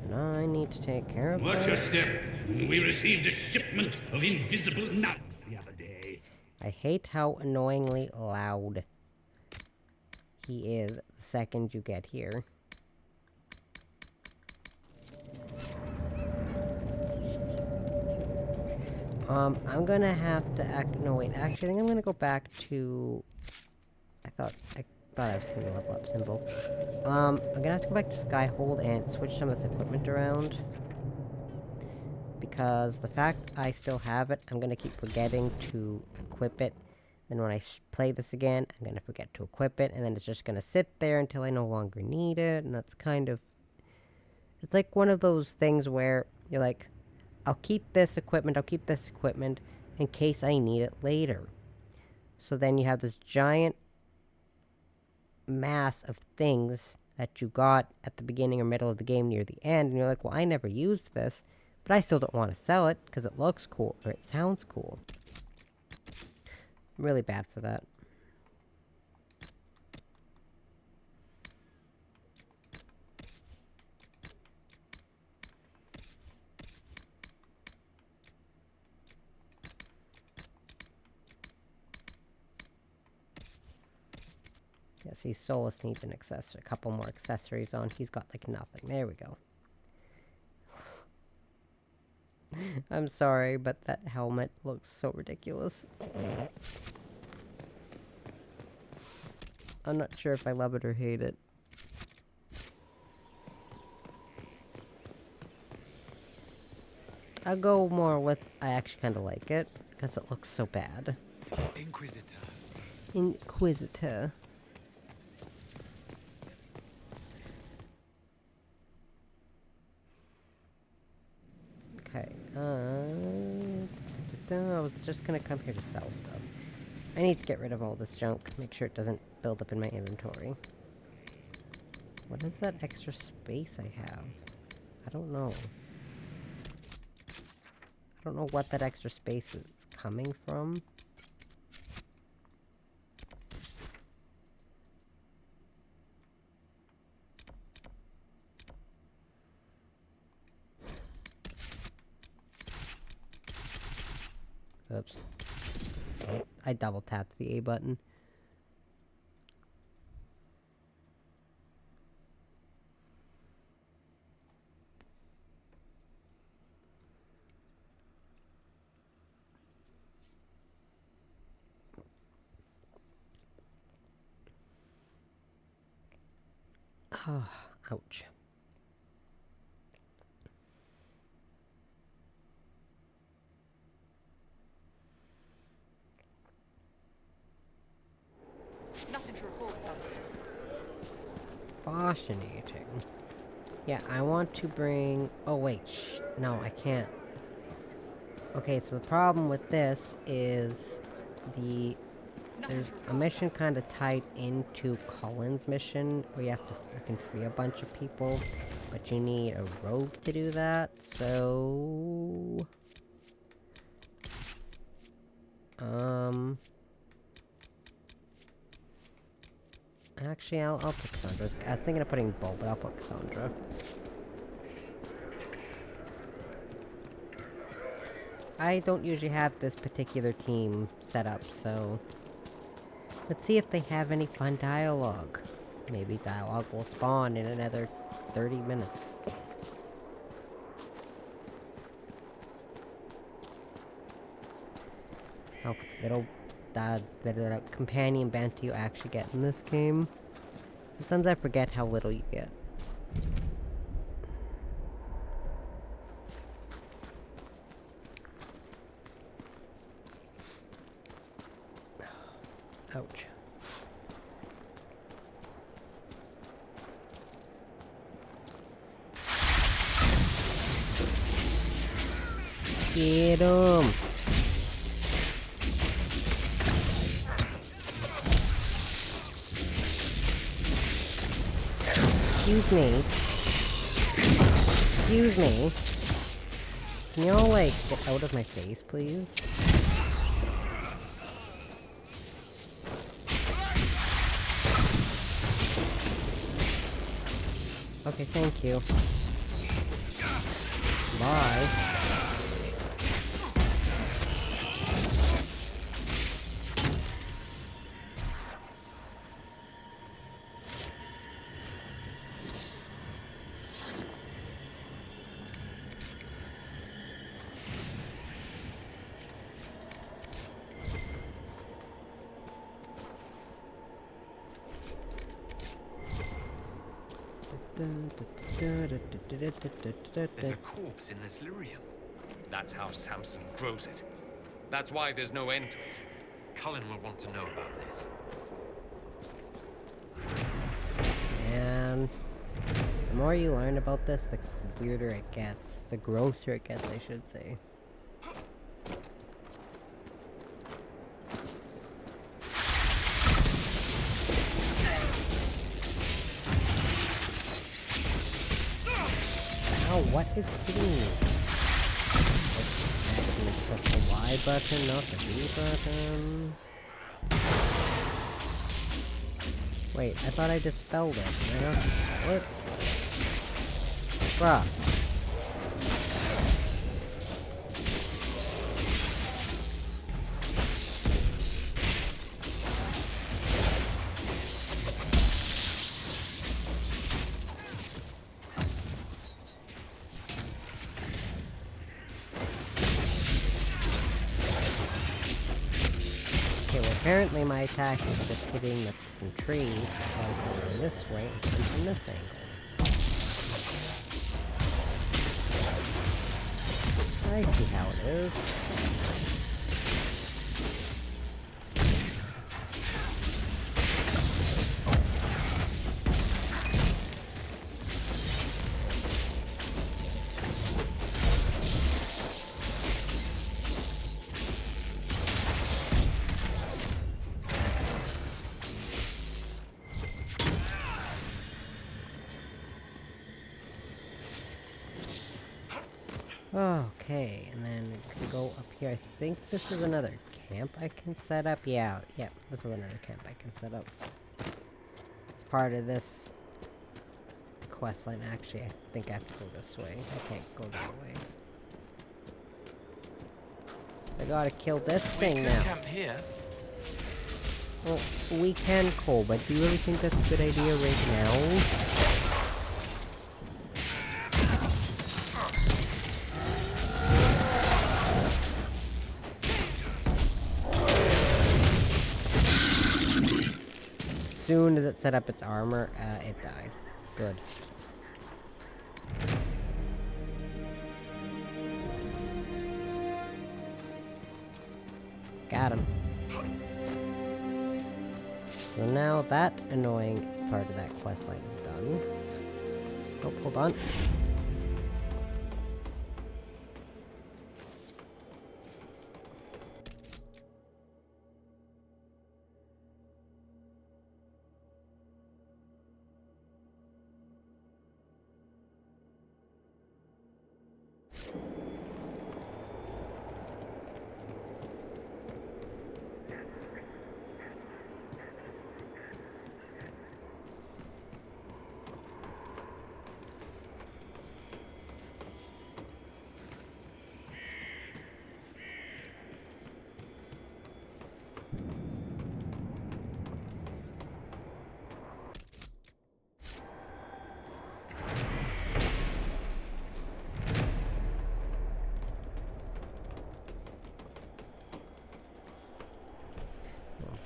And I need to take care of Watch your that. step. We received a shipment of invisible nuts the other day. I hate how annoyingly loud he is the second you get here. I'm gonna have to no wait, actually I think I'm gonna go back to... I thought I've seen the level up symbol. I'm gonna have to go back to Skyhold and switch some of this equipment around. because the fact I still have it, I'm gonna keep forgetting to equip it. Then when I play this again, I'm gonna forget to equip it, and then it's just gonna sit there until I no longer need it, and that's kind of... It's like one of those things where you're like, I'll keep this equipment in case I need it later. So then you have this giant mass of things that you got at the beginning or middle of the game near the end, and you're like, well, I never used this, but I still don't want to sell it because it looks cool or it sounds cool. I'm really bad for that. Yeah, see, Solus needs an accessory, a couple more accessories on. He's got, like, nothing. There we go. I'm sorry, but that helmet looks so ridiculous. I'm not sure if I love it or hate it. I'll go more with I actually kind of like it, because it looks so bad. Inquisitor. Okay, I was just gonna come here to sell stuff. I need to get rid of all this junk, make sure it doesn't build up in my inventory. What is that extra space I have? I don't know. I don't know what that extra space is coming from. Oops. I double tapped the A button. Oh, ouch. Nothing to report, sir. Fascinating. Yeah, I want to bring... Oh, wait. No, I can't. Okay, so the problem with this is there's a mission kind of tied into Cullen's mission where you can free a bunch of people, but you need a rogue to do that, so... Actually, I'll put Cassandra's. I was thinking of putting Bo, but I'll put Cassandra. I don't usually have this particular team set up, so... Let's see if they have any fun dialogue. Maybe dialogue will spawn in another 30 minutes. How little the companion banter you actually get in this game. Sometimes I forget how little you get. Ouch. Get 'em! Excuse me. Excuse me. Can y'all, like, get out of my face, please? Okay, thank you. Bye. There's a corpse in this lyrium. That's how Samson grows it. That's why there's no end to it. Cullen will want to know about this. And the more you learn about this, the weirder it gets. The grosser it gets, I should say. Ow, what is hitting me? Actually, press the Y button, not the B button. Wait, I thought I dispelled it. Did I not dispel it? Bruh. Okay, well apparently my attack is just hitting the trees, so I'm going this way and from this angle. I see how it is. Okay, and then we can go up here. I think this is another camp I can set up. Yeah, this is another camp I can set up. It's part of this quest line. Actually, I think I have to go this way. I can't go that way. So I gotta kill this thing now. Camp here. Well, we can, Cole, but do you really think that's a good idea right now? As soon as it set up its armor, it died. Good. Got him. So now that annoying part of that questline is done. Oh, hold on.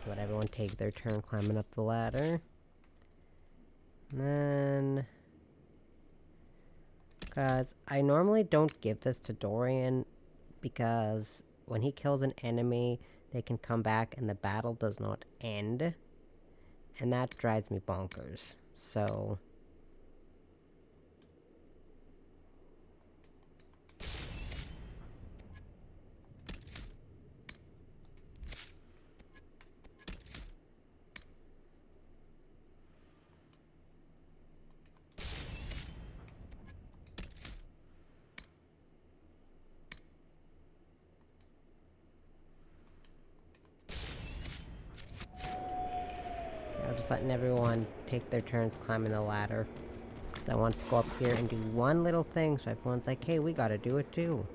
So let everyone take their turn climbing up the ladder. And then... Because I normally don't give this to Dorian, because when he kills an enemy, they can come back and the battle does not end. And that drives me bonkers. So... just letting everyone take their turns climbing the ladder. Because I want to go up here and do one little thing, so everyone's like, hey, we gotta do it too.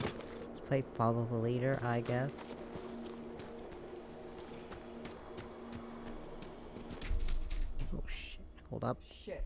Let's play follow the leader, I guess. Oh shit, hold up. Shit.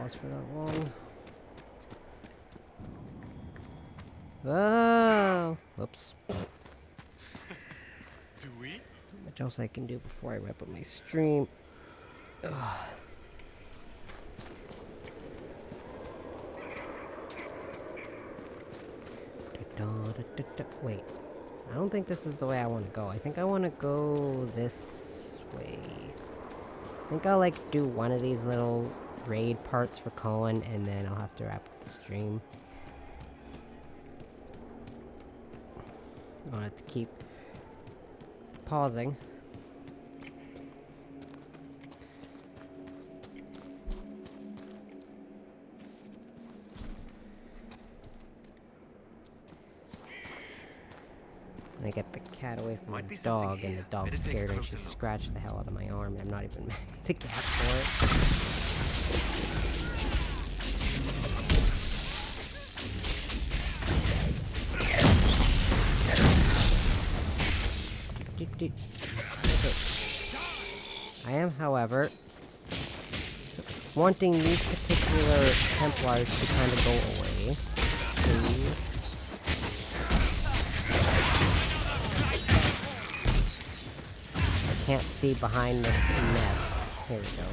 pause for that long. Oh! Whoops. Do we? Not much else I can do before I wrap up my stream. Ugh. Wait. I don't think this is the way I want to go. I think I want to go this way. I think I'll like do one of these little raid parts for Colin, and then I'll have to wrap up the stream. I want it to keep pausing. I get the cat away from my dog, and the dog's scared, and she scratched the hell out of my arm, and I'm not even mad at the cat for it. I am, however, wanting these particular Templars to kind of go away. Please. Can't see behind this mess. Here we go.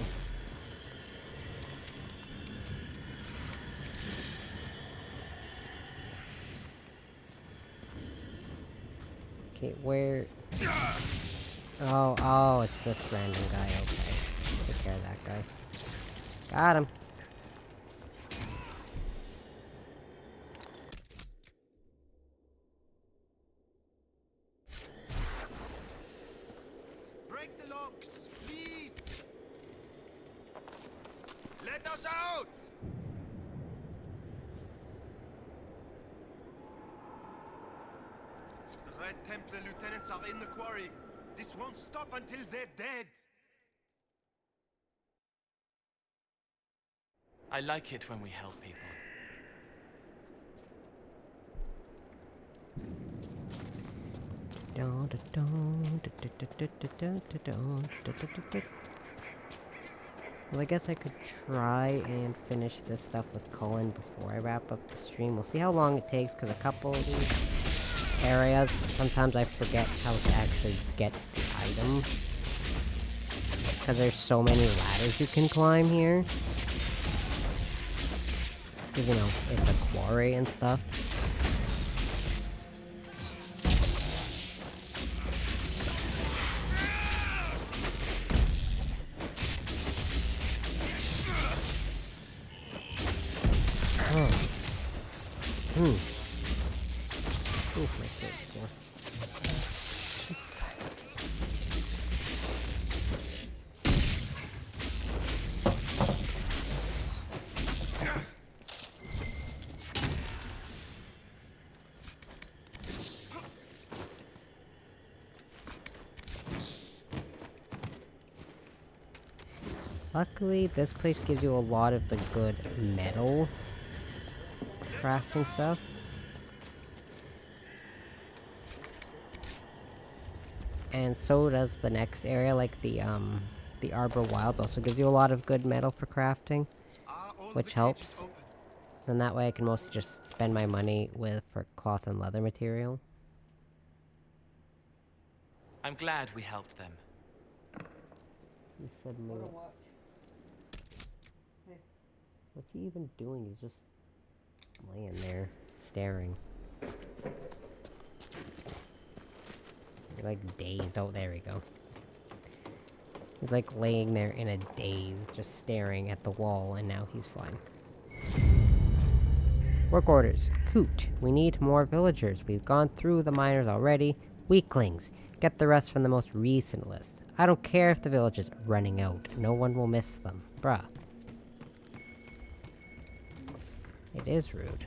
Okay, where... Oh, it's this random guy. Okay. Let's take care of that guy. Got him. Let us out! The Red Templar lieutenants are in the quarry. This won't stop until they're dead. I like it when we help people. Well, I guess I could try and finish this stuff with Colin before I wrap up the stream. We'll see how long it takes, because a couple of these areas, sometimes I forget how to actually get the item. Because there's so many ladders you can climb here. Because, you know, it's a quarry and stuff. Ooh, my throat's sore. Luckily, this place gives you a lot of the good metal crafting stuff. And so does the next area, like the Arbor Wilds also gives you a lot of good metal for crafting, which helps. And that way I can mostly just spend my money for cloth and leather material. I'm glad we helped them. He said no. What's he even doing? He's just laying there, staring. You're like dazed. Oh, there we go. He's like laying there in a daze, just staring at the wall, and now he's fine. Work orders. Coot. We need more villagers. We've gone through the miners already. Weaklings. Get the rest from the most recent list. I don't care if the village is running out. No one will miss them. Bruh. It is rude.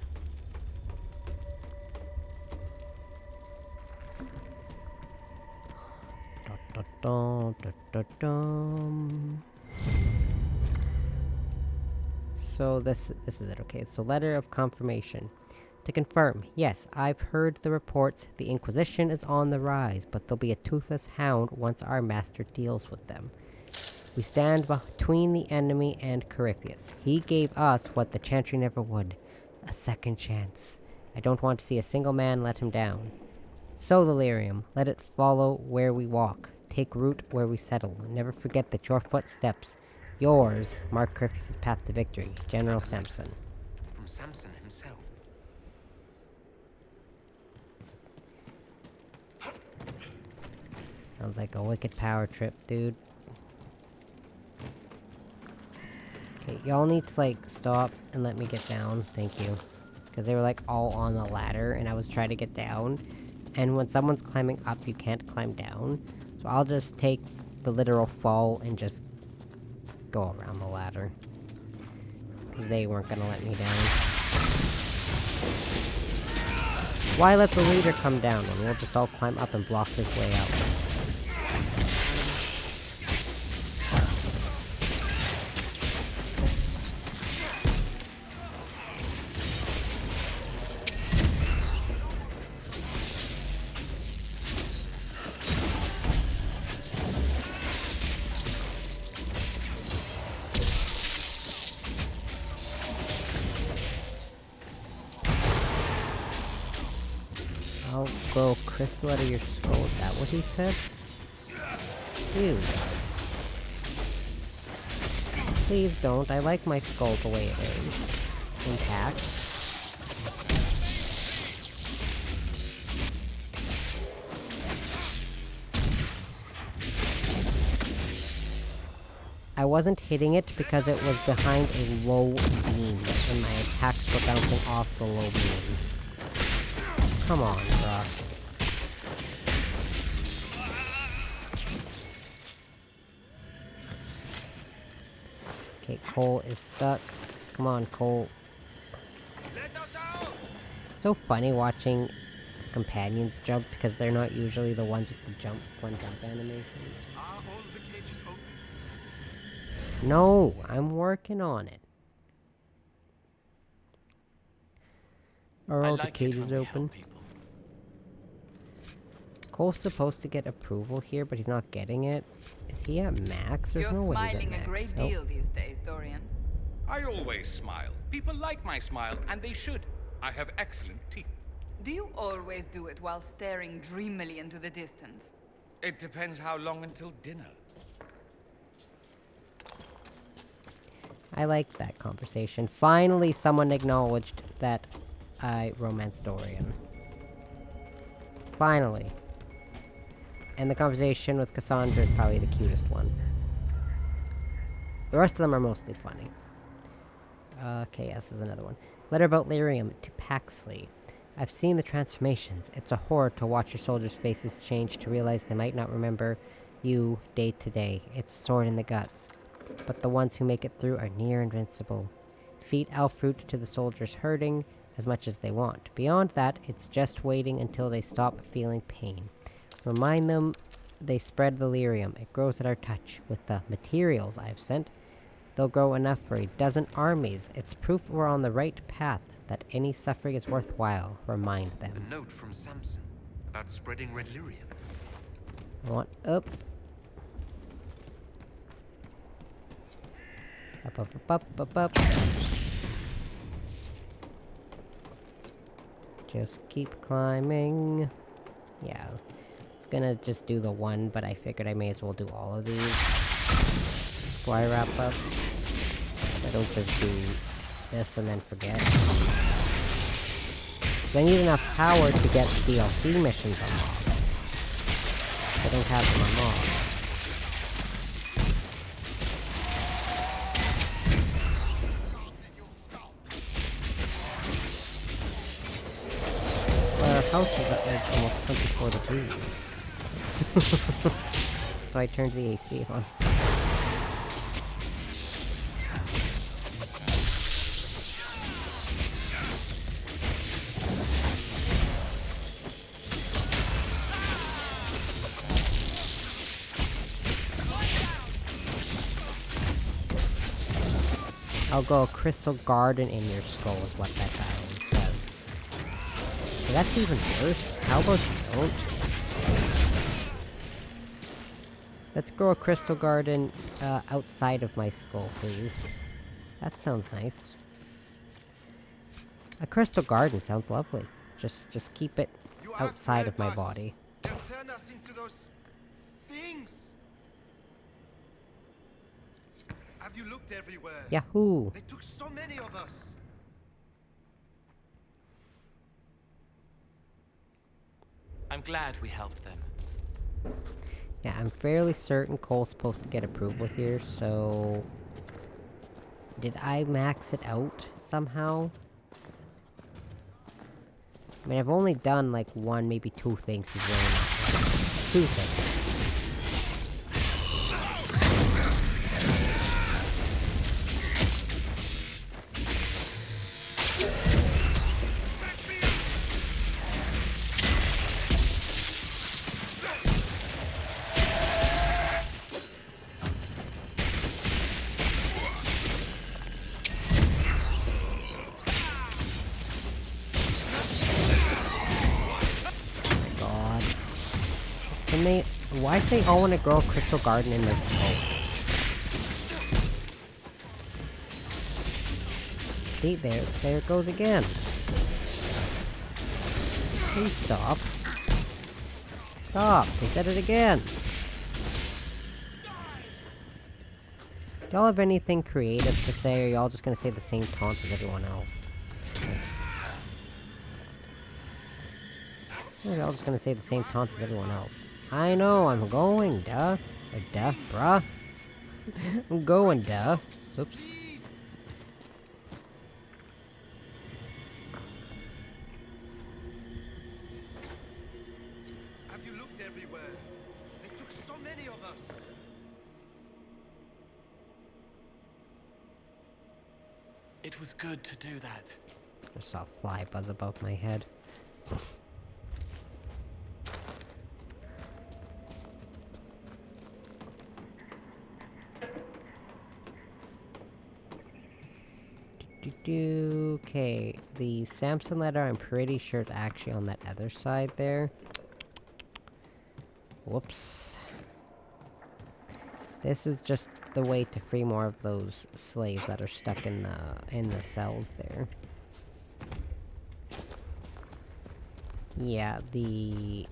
So this is it, okay. So letter of confirmation. To confirm, yes, I've heard the reports. The Inquisition is on the rise, but there'll be a toothless hound once our master deals with them. We stand between the enemy and Corypheus. He gave us what the Chantry never would. A second chance. I don't want to see a single man let him down. Sow the lyrium. Let it follow where we walk. Take root where we settle. Never forget that your footsteps, yours, mark Corypheus' path to victory. General Samson. From Samson himself. Sounds like a wicked power trip, dude. Okay, y'all need to, like, stop and let me get down. Thank you. Because they were, like, all on the ladder, and I was trying to get down. And when someone's climbing up, you can't climb down. So I'll just take the literal fall and just go around the ladder. Because they weren't gonna let me down. Why let the leader come down when we'll just all climb up and block his way out? I'll grow crystal out of your skull. Is that what he said? Ew. Please don't. I like my skull the way it is. Intact. I wasn't hitting it because it was behind a low beam, and my attacks were bouncing off the low beam. Come on, bruh. Okay, Cole is stuck. Come on, Cole. It's so funny watching companions jump because they're not usually the ones with the jump animation. No, I'm working on it. Are all the cages open? Cole's supposed to get approval here, but he's not getting it. Is he at max? There's no way he's at You're smiling max. a great deal these days, Dorian. I always smile. People like my smile, and they should. I have excellent teeth. Do you always do it while staring dreamily into the distance? It depends how long until dinner. I liked that conversation. Finally, someone acknowledged that I romanced Dorian. Finally. And the conversation with Cassandra is probably the cutest one. The rest of them are mostly funny. Okay, yes, this is another one. Letter about lyrium to Paxley. I've seen the transformations. It's a horror to watch your soldiers' faces change to realize they might not remember you day to day. It's sword in the guts. But the ones who make it through are near invincible. Feed elf fruit to the soldiers hurting as much as they want. Beyond that, it's just waiting until they stop feeling pain. Remind them they spread the lyrium. It grows at our touch. With the materials I've sent, they'll grow enough for a dozen armies. It's proof we're on the right path, that any suffering is worthwhile. Remind them. A note from Samson about spreading red lyrium. I want up. Up, up, up, up, up, up. Just keep climbing. Yeah. I was gonna just do the one, but I figured I may as well do all of these before I wrap up. I don't just do this and then forget. I need enough power to get DLC missions unlocked. I don't have them unlocked. Well, our house is at like almost 24 degrees. So I turned the AC on. I'll go a crystal garden in your skull is what that guy always says. But that's even worse. How about you don't? Let's grow a crystal garden outside of my skull, please. That sounds nice. A crystal garden sounds lovely. Just keep it outside of my body. They'll turn us into those things. Have you looked everywhere? Yahoo! They took so many of us. I'm glad we helped them. Yeah, I'm fairly certain Cole's supposed to get approval here, so... Did I max it out somehow? I mean, I've only done like one, maybe two things he's really not like. Two things. Why do they all want to grow a crystal garden in my skull? See, there it goes again. Please stop. Stop, they said it again. Do y'all have anything creative to say, or are y'all just gonna say the same taunts as everyone else? Or y'all just gonna say the same taunts as everyone else? I know, I'm going, duh. Duh, bruh. I'm going, duh. Oops. Have you looked everywhere? They took so many of us. It was good to do that. I saw a fly buzz above my head. Okay, the Samson letter I'm pretty sure is actually on that other side there. Whoops. This is just the way to free more of those slaves that are stuck in the cells there. Yeah, the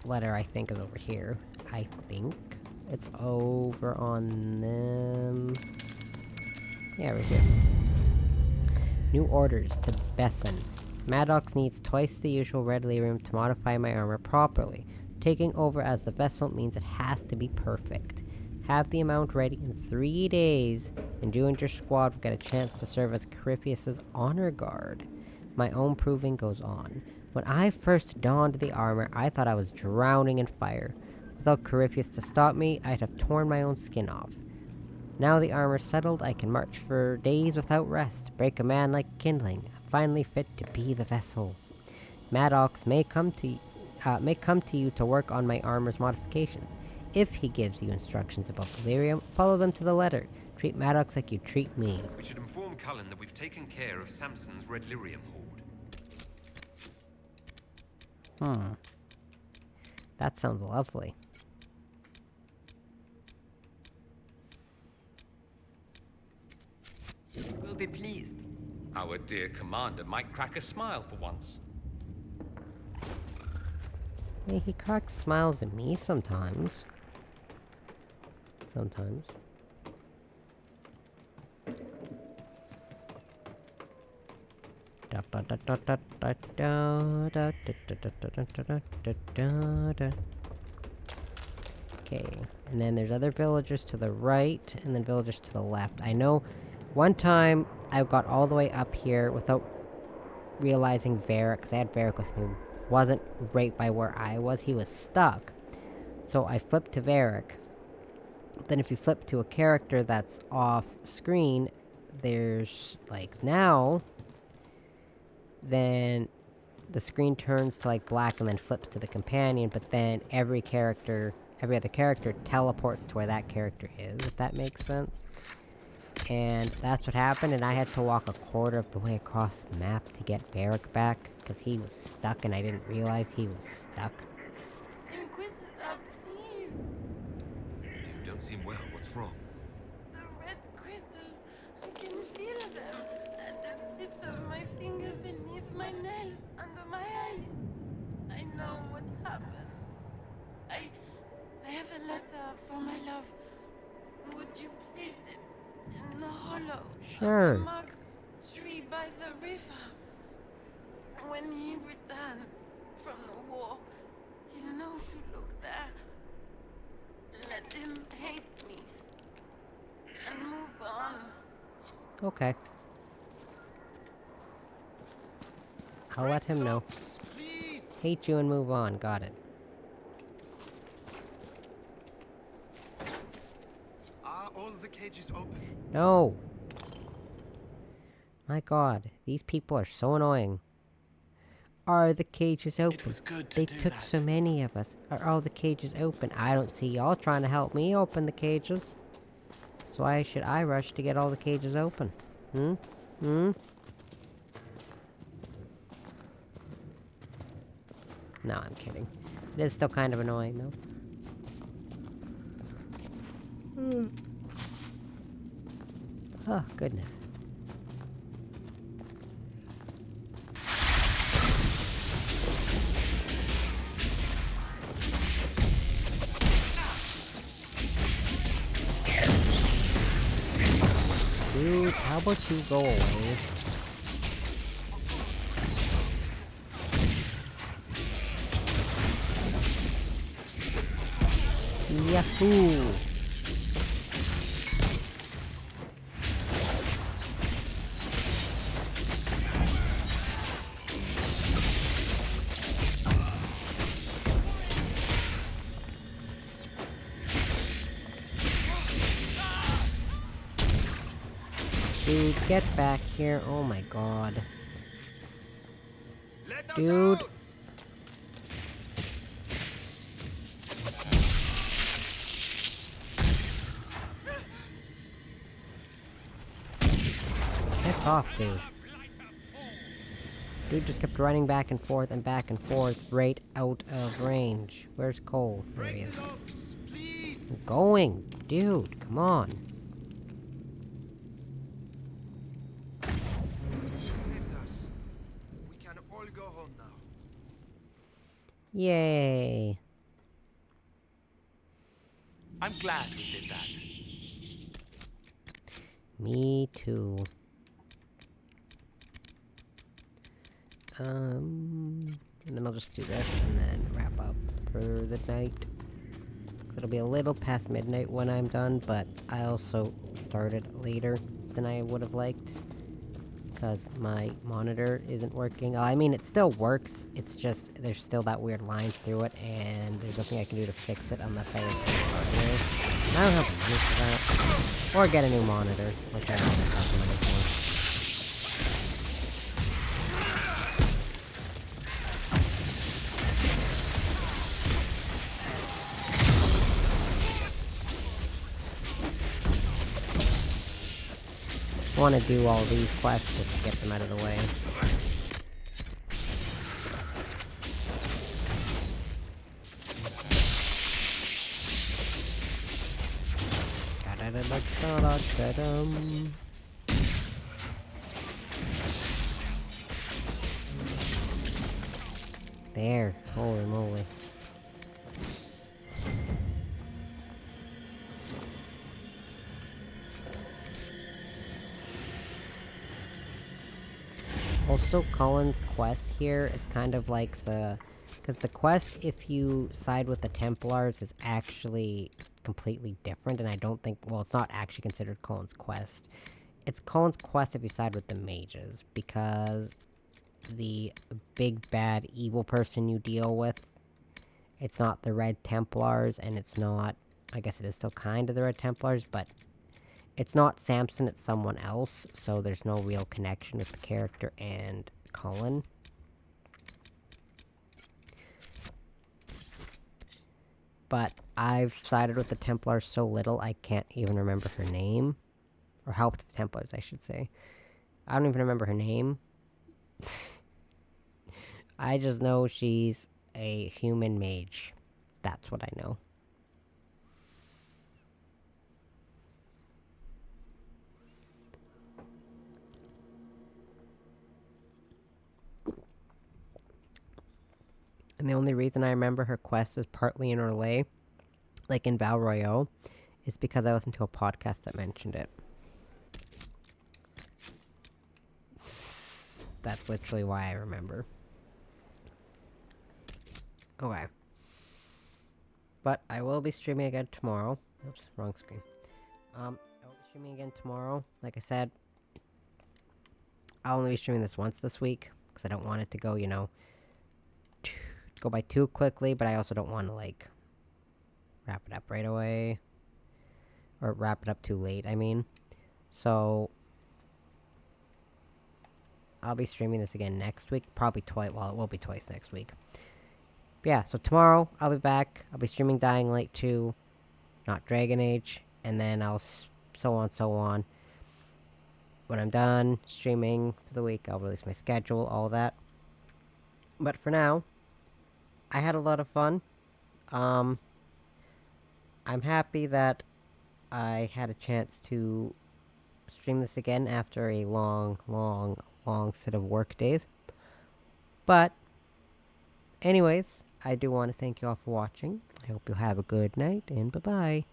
letter I think is over here. I think it's over on them. Yeah, right here. New orders to Besson. Maddox needs twice the usual red lyrium to modify my armor properly. Taking over as the vessel means it has to be perfect. Have the amount ready in 3 days, and you and your squad will get a chance to serve as Corypheus's honor guard. My own proving goes on. When I first donned the armor, I thought I was drowning in fire. Without Corypheus to stop me, I'd have torn my own skin off. Now the armor's settled, I can march for days without rest, break a man like kindling. I'm finally fit to be the vessel. Maddox may come to you to work on my armor's modifications. If he gives you instructions about delirium, follow them to the letter. Treat Maddox like you treat me. We should inform Cullen that we've taken care of Samson's red lyrium hoard. That sounds lovely. We'll be pleased. Our dear commander might crack a smile for once. Hey, he cracks smiles at me sometimes. Sometimes. Okay, and then there's other villagers to the right, and then villagers to the left. I know one time I got all the way up here without realizing Varric, because I had Varric with me, wasn't right by where I was. He was stuck. So I flipped to Varric. Then if you flip to a character that's off screen, there's, like, now, then the screen turns to, like, black and then flips to the companion, but then every other character teleports to where that character is, if that makes sense. And that's what happened, and I had to walk a quarter of the way across the map to get Varric back, because he was stuck and I didn't realize he was stuck. Inquisitor, please. don't seem well. What's wrong? The red crystals, I can feel them at the tips of my fingers, beneath my nails, under my eyelids. I know what happened. I have a letter for my love. Would you place it in the hollow Sure. of the marked tree by the river? When he returns from the war, he'll know to look there. Let him hate me and move on. Okay. I'll let him know. Hate you and move on. Got it. Are all the cages open? No! My god, these people are so annoying. Are the cages open? They took so many of us. Are all the cages open? I don't see y'all trying to help me open the cages. So why should I rush to get all the cages open? Hmm? Hmm? No, I'm kidding. It is still kind of annoying, though. Oh, goodness. Dude, how about you go away? Yahoo! Dude, get back here. Oh my god. Dude. Piss off, dude. Dude just kept running back and forth right out of range. Where's Cole? There he is. I'm going! Dude, come on. Yay. I'm glad we did that. Me too. And then I'll just do this and then wrap up for the night. It'll be a little past midnight when I'm done, but I also started later than I would have liked. Because my monitor isn't working. I mean, it still works, it's just, there's still that weird line through it, and there's nothing I can do to fix it unless I replace the hardware. I don't have the money for that. Or get a new monitor, which I don't have the money for. Want to do all these quests just to get them out of the way. There, holy moly. Also, Colin's quest here, it's kind of like the... Because the quest, if you side with the Templars, is actually completely different, and I don't think... Well, it's not actually considered Colin's quest. It's Colin's quest if you side with the mages, because the big, bad, evil person you deal with, it's not the Red Templars, and it's not... I guess it is still kind of the Red Templars, but... It's not Samson, it's someone else, so there's no real connection with the character and Colin. But I've sided with the Templars so little I can't even remember her name. Or helped the Templars, I should say. I don't even remember her name. I just know she's a human mage. That's what I know. And the only reason I remember her quest is partly in Orlais, like in Val Royale, is because I listened to a podcast that mentioned it. That's literally why I remember. Okay. But I will be streaming again tomorrow. Oops, wrong screen. I will be streaming again tomorrow. Like I said, I'll only be streaming this once this week, because I don't want it to go, you know, go by too quickly, but I also don't want to, like, wrap it up right away. Or wrap it up too late, I mean. So, I'll be streaming this again next week. Probably twice. Well, it will be twice next week. But yeah, so tomorrow, I'll be back. I'll be streaming Dying Light 2, not Dragon Age, and then I'll so on. When I'm done streaming for the week, I'll release my schedule, all that. But for now, I had a lot of fun. I'm happy that I had a chance to stream this again after a long set of work days. But, anyways, I do want to thank you all for watching. I hope you have a good night, and bye-bye.